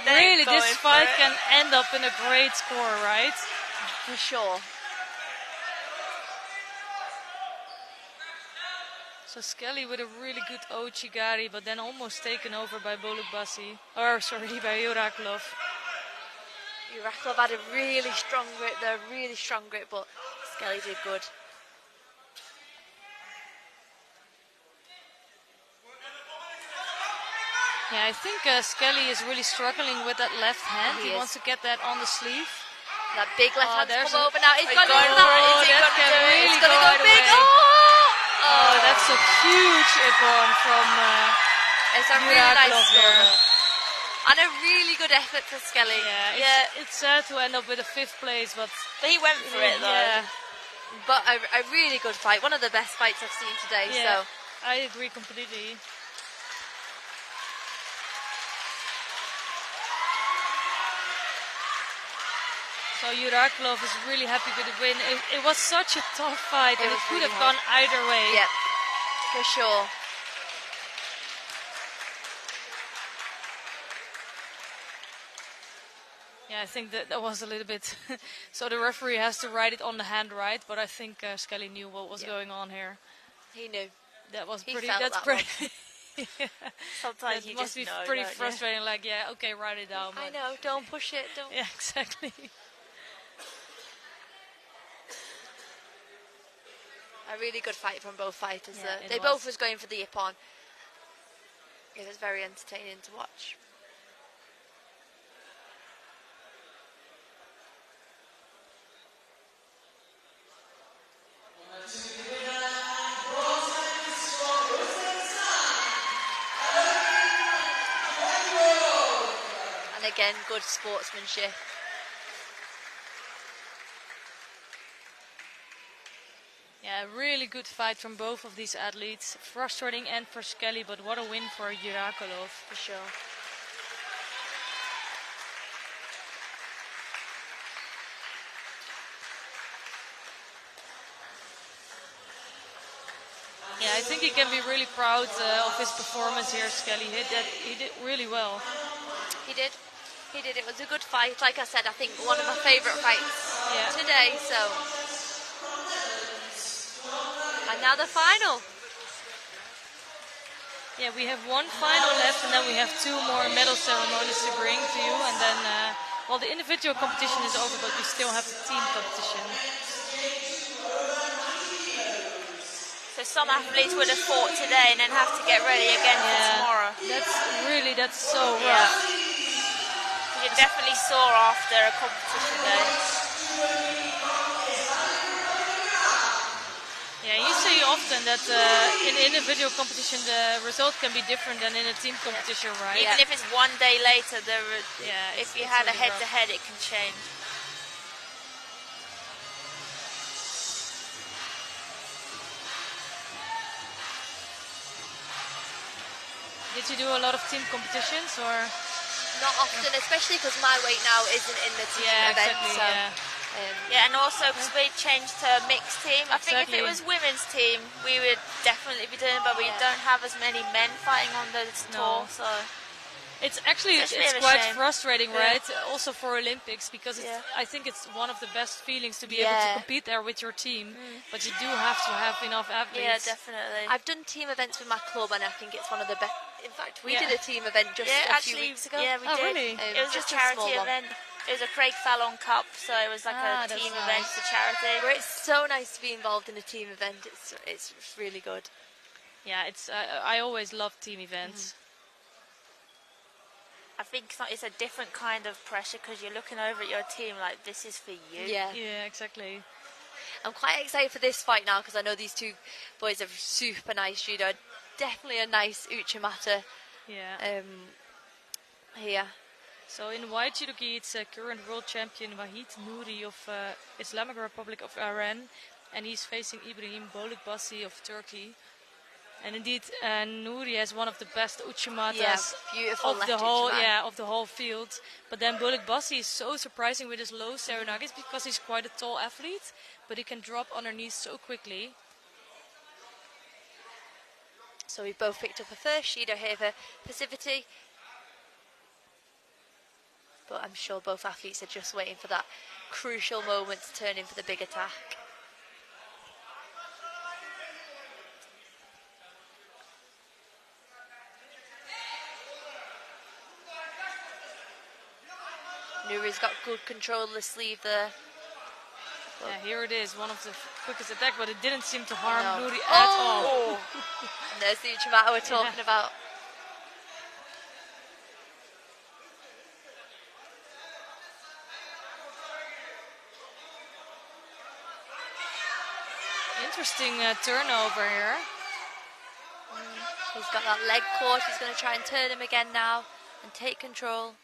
A: Really, this fight can end up in a great score, right?
B: For sure.
A: So Skelly with a really good Ochigari, but then almost taken over by Bolukbasi. Or sorry, by Yuraklov.
B: Yuraklov had a really strong grip there, but Skelly did good.
A: Yeah, I think Skelly is really struggling with that left hand. He wants to get that on the sleeve.
B: That big left hand's come over now. He's
A: going
B: to do that.
A: That can really
B: go big.
A: Oh, that's a huge ippon from
B: it's a really nice
A: here.
B: And a really good effort for Skelly.
A: It's sad to end up with a 5th place, but
C: he went for it though.
A: Yeah.
B: But a really good fight. One of the best fights I've seen today.
A: Yeah,
B: so
A: I agree completely. So Yuraklov is really happy with the win. It was such a tough fight, and it could have gone either way.
B: Yep, for sure.
A: Yeah, I think that was a little bit. So the referee has to write it on the hand, right? But I think Skelly knew what was going on here.
B: He knew.
A: That was
B: he
A: pretty.
B: Felt
A: That's
B: that
A: pretty.
C: Yeah. Sometimes you
A: must
C: just
A: be
C: know,
A: pretty frustrating. Like, yeah, okay, write it down.
B: I know. Don't push it. Don't.
A: Yeah, exactly.
B: A really good fight from both fighters.
A: Yeah,
B: they both was going for the ippon. It was very entertaining to watch. And again, good sportsmanship.
A: Yeah, really good fight from both of these athletes. Frustrating end for Skelly, but what a win for Yuraklov.
B: For sure.
A: Yeah, I think he can be really proud of his performance here, Skelly. He did really well.
B: He did. It was a good fight. Like I said, I think one of my favourite fights today. So, and now the final.
A: Yeah, we have one final left, and then we have 2 more medal ceremonies to bring to you. And then, well, the individual competition is over, but we still have the team competition.
C: So some athletes would have fought today and then have to get ready again for tomorrow.
A: That's so rough.
C: You're definitely sore after a competition day.
A: Yeah, you say often that in individual competition the result can be different than in a team competition, right?
C: Even if it's one day later, if you had a
A: really
C: head-to-head, it can change.
A: Did you do a lot of team competitions or?
B: Not often, especially because my weight now isn't in the team event.
A: Exactly,
B: so,
C: and also because we changed to a mixed team. I think if it was women's team, we would definitely be doing it, but we don't have as many men fighting on the tour, so.
A: It's actually it's quite frustrating, right? Also for Olympics, because I think it's one of the best feelings to be able to compete there with your team. But you do have to have enough athletes.
C: Yeah, definitely.
B: I've done team events with my club, and I think it's one of the best. In fact, we did a team event just a few weeks ago.
C: Yeah, we did.
A: Really?
C: It was just a charity event. It was a Craig Fallon Cup, so it was like a team event for charity.
B: Where it's so nice to be involved in a team event. It's really good.
A: Yeah, it's. I always love team events.
C: I think it's a different kind of pressure because you're looking over at your team like this is for you.
B: Yeah,
A: exactly.
B: I'm quite excited for this fight now because I know these 2 boys are super nice judo. Definitely a nice uchimata. Here.
A: So in white judogi, it's current world champion Wahid Nuri of Islamic Republic of Iran, and he's facing Ibrahim Bolukbasi of Turkey. And indeed, Nuri has one of the best uchimatas of the whole field. But then Bolukbasi is so surprising with his low serenagis because he's quite a tall athlete, but he can drop underneath so quickly.
B: So we both picked up a first Shido here for passivity. But I'm sure both athletes are just waiting for that crucial moment to turn in for the big attack. Nuri's got good control of the sleeve there.
A: Yeah, here it is, one of the quickest attacks, but it didn't seem to harm Nuri at
B: all.
A: all.
B: And there's the Uchimata we're talking about.
A: Interesting turnover here.
B: He's got that leg caught. He's going to try and turn him again now and take control.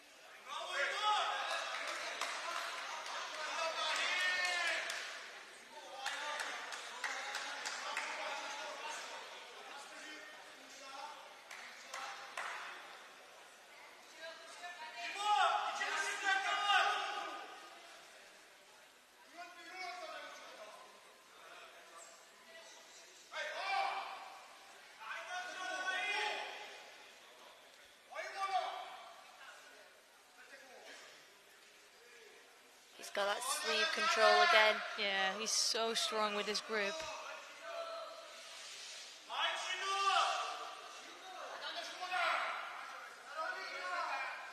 B: He's got that sleeve control again.
A: Yeah, he's so strong with his grip.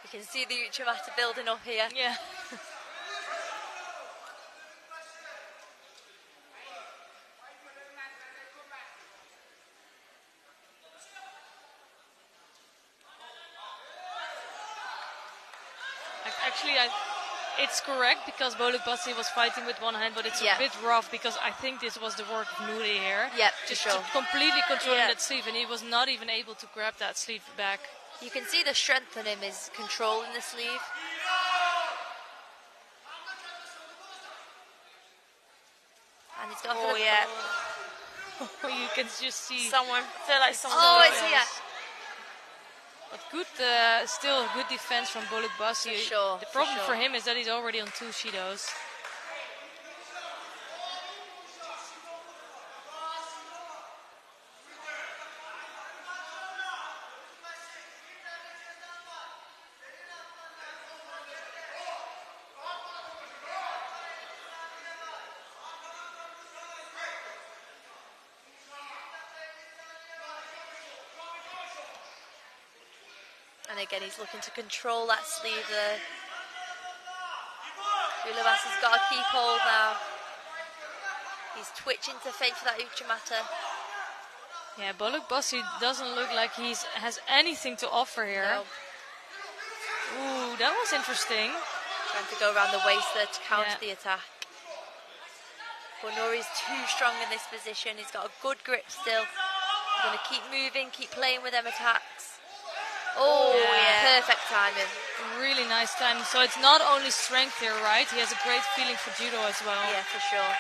B: You can see the Uchimata building up here.
A: Yeah. Actually, it's correct because Boluk-Bassi was fighting with one hand, but it's a bit rough because I think this was the work of Nuri here.
B: Yep,
A: just
B: sure.
A: Completely controlling that sleeve, and he was not even able to grab that sleeve back.
B: You can see the strength in him is controlling the sleeve. And he's got
A: You can just see
C: someone. I feel like someone.
B: Oh, it's here.
A: But good, still good defense from Boluk-Bassi.
B: Sure,
A: the problem for him is that he's already on 2 Shidos.
B: And again, he's looking to control that sleeve there. Boluk-Bassi's got to keep hold now. He's twitching to fake for that Uchimata.
A: Yeah, Boluk-Bassi doesn't look like he has anything to offer here.
B: No.
A: Ooh, that was interesting.
B: Trying to go around the waist there to counter the attack. But Nuri's too strong in this position. He's got a good grip still. He's going to keep moving, keep playing with them attacks. Oh, yeah. Perfect timing.
A: Really nice timing. So it's not only strength here, right? He has a great feeling for judo as well.
B: Yeah, for sure.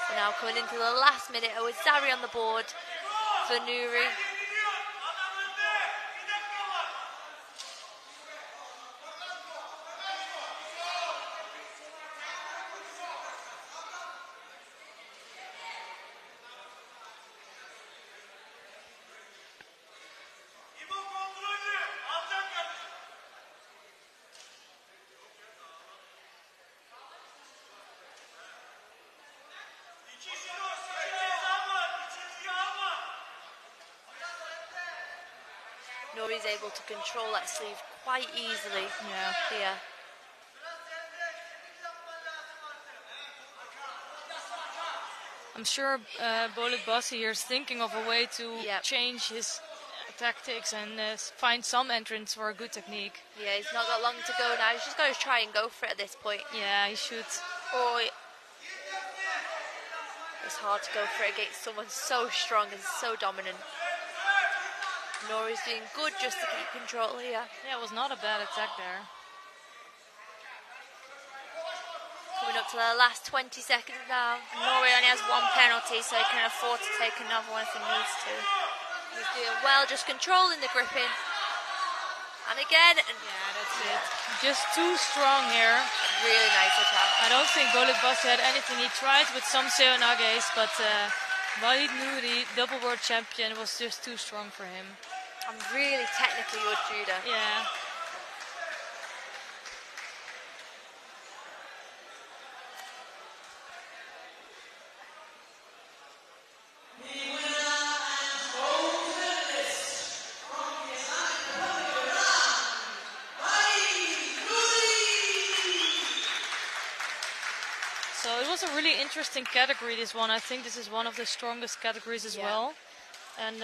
B: So now coming into the last minute with Zari on the board for Nuri. Nuri's able to control that sleeve quite easily here.
A: I'm sure Boluk-Bassi here is thinking of a way to change his tactics and find some entrance for a good technique.
B: Yeah, he's not got long to go now. He's just got to try and go for it at this point.
A: Yeah, he should.
B: Oh, it's hard to go for it against someone so strong and so dominant. Nuri's doing good just to keep control here.
A: Yeah, it was not a bad attack there.
B: Coming up to the last 20 seconds now.
C: Nuri only has 1 penalty, so he can afford to take another one if he needs to.
B: He's doing well, just controlling the gripping. And again.
A: Yeah, that's it. Just too strong here.
B: Really nice attack.
A: I don't think Golub Bassi had anything. He tried with some seonages, but Walid Nuri, double world champion, was just too strong for him.
B: I'm really technically good judo.
A: Yeah. So it was a really interesting category, this one. I think this is one of the strongest categories as well. And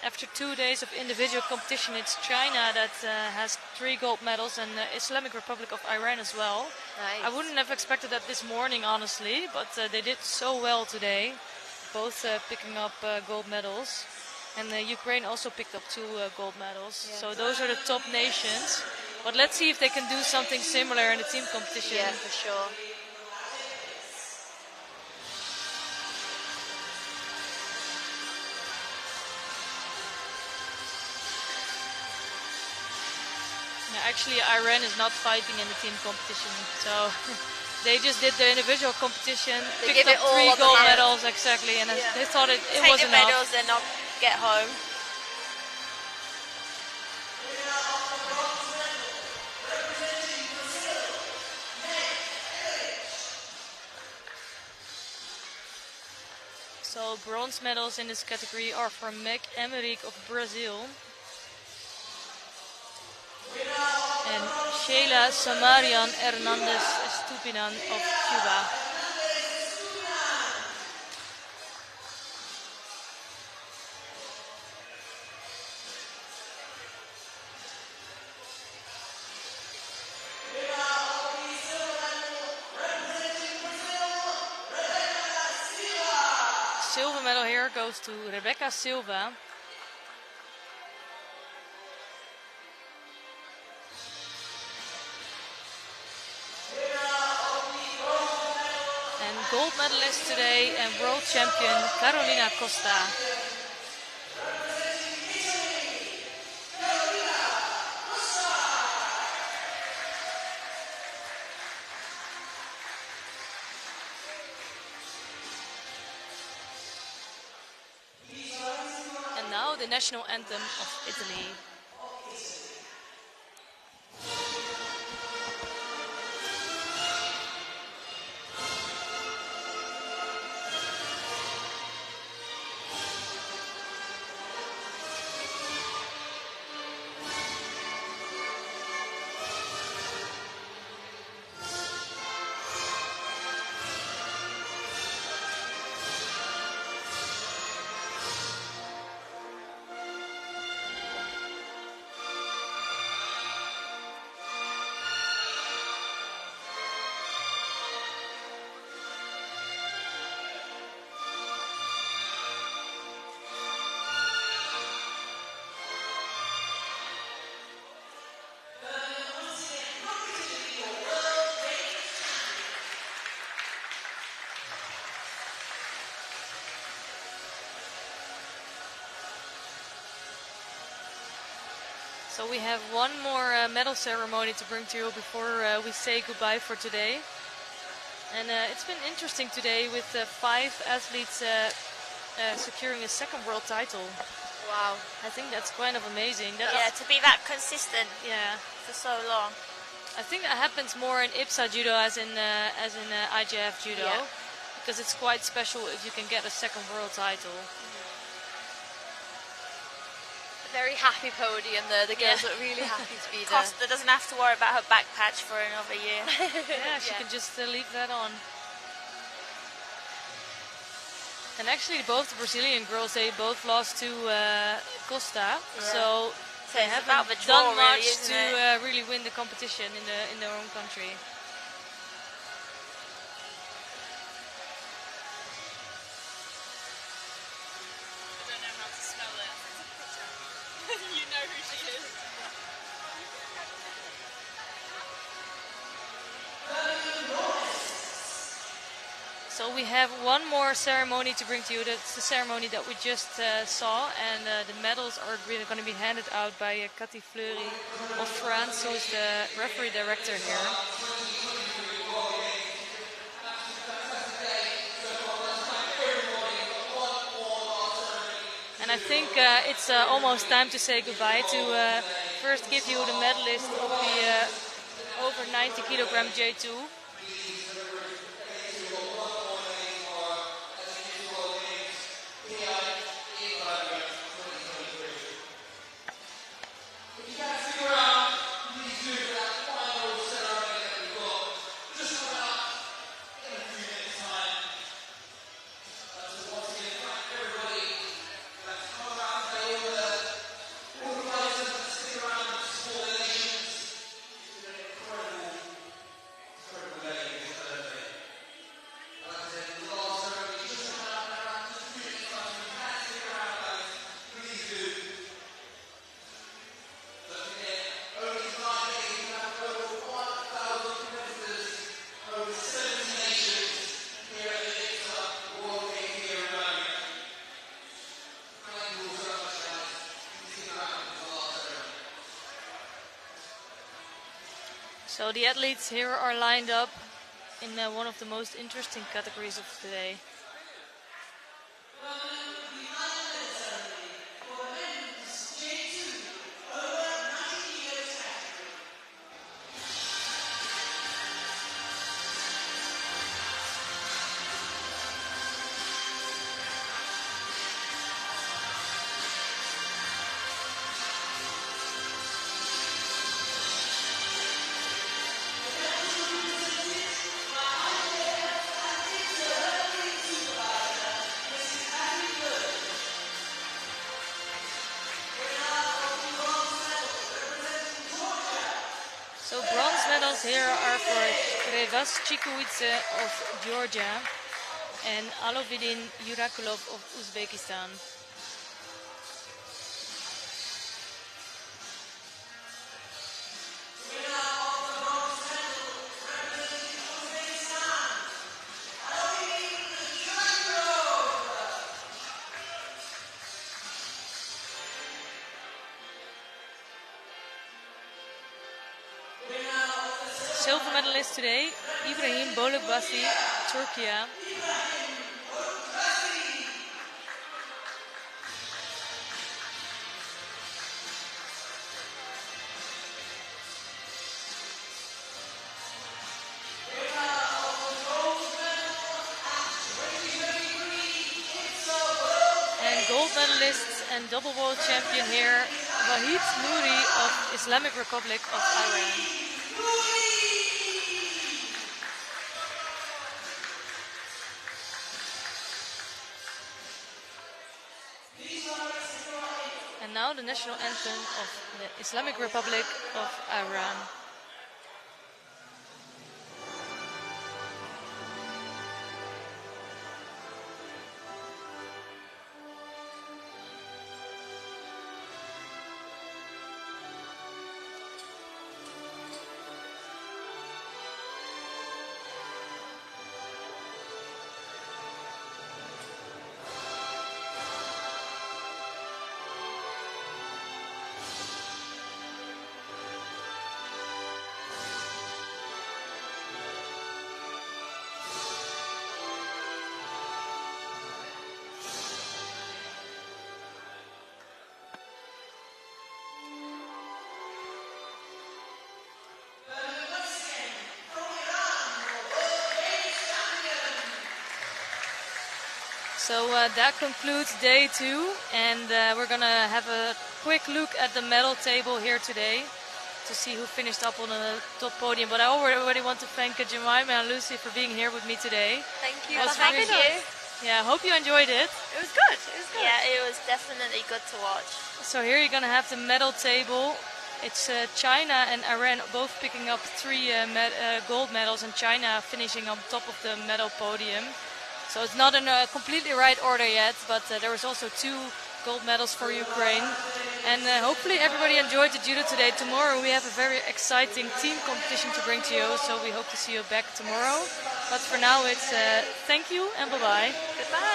A: after 2 days of individual competition, it's China that has 3 gold medals and Islamic Republic of Iran as well.
B: Nice.
A: I wouldn't have expected that this morning, honestly, but they did so well today, both picking up gold medals. And Ukraine also picked up 2 gold medals. Yeah. So those are the top nations. But let's see if they can do something similar in the team competition.
B: Yeah, for sure.
A: Actually, Iran is not fighting in the team competition, so they just did the individual competition, picked up 3 gold medals, exactly, and they thought it was enough.
C: Take the medals and not get home.
A: So bronze medals in this category are for Meg Emmerich of Brazil. And Sheila Samarian Hernandez Estupinan of Cuba. Silver medal here goes to Rebecca Silva. Gold medalist today and world champion Carolina Costa. And now the national anthem of Italy. So we have one more medal ceremony to bring to you before we say goodbye for today. And it's been interesting today with 5 athletes securing a second world title.
B: Wow.
A: I think that's kind of amazing.
C: To be that consistent for so long.
A: I think that happens more in IBSA Judo as in IJF Judo. Yeah. Because it's quite special if you can get a second world title.
B: Very happy podium there. The girls are really happy to be there.
C: Costa doesn't have to worry about her back patch for another year.
A: She can just leave that on. And actually both the Brazilian girls, they both lost to Costa. So they haven't done much to really win the competition in their own country. So So we have one more ceremony to bring to you. That's the ceremony that we just saw, and the medals are really going to be handed out by Cathy Fleury of France, who is the referee director here. And I think it's almost time to say goodbye. To first give you the medalist of the over 90 kilogram J2. So the athletes here are lined up in one of the most interesting categories of today. So bronze medals here are for Revas Chikuidze of Georgia and Alovidin Yurakulov of Uzbekistan. Silver medalist today, Ibrahim Bologbasi, Turkey. And gold medalist and double world champion here, Wahid Nuri of Islamic Republic of Iran. And now the national anthem of the Islamic Republic of Iran. So that concludes day 2, and we're gonna have a quick look at the medal table here today to see who finished up on the top podium. But I already want to thank Jemima and Lucy for being here with me today.
B: Thank you for having us.
A: Yeah, I hope you enjoyed it.
B: It was good. It was good.
C: Yeah, it was definitely good to watch.
A: So here you're gonna have the medal table. It's China and Iran both picking up 3 gold medals, and China finishing on top of the medal podium. So it's not in a completely right order yet, but there was also 2 gold medals for Ukraine. And hopefully everybody enjoyed the judo today. Tomorrow we have a very exciting team competition to bring to you, so we hope to see you back tomorrow. But for now it's thank you and bye-bye.
B: Goodbye.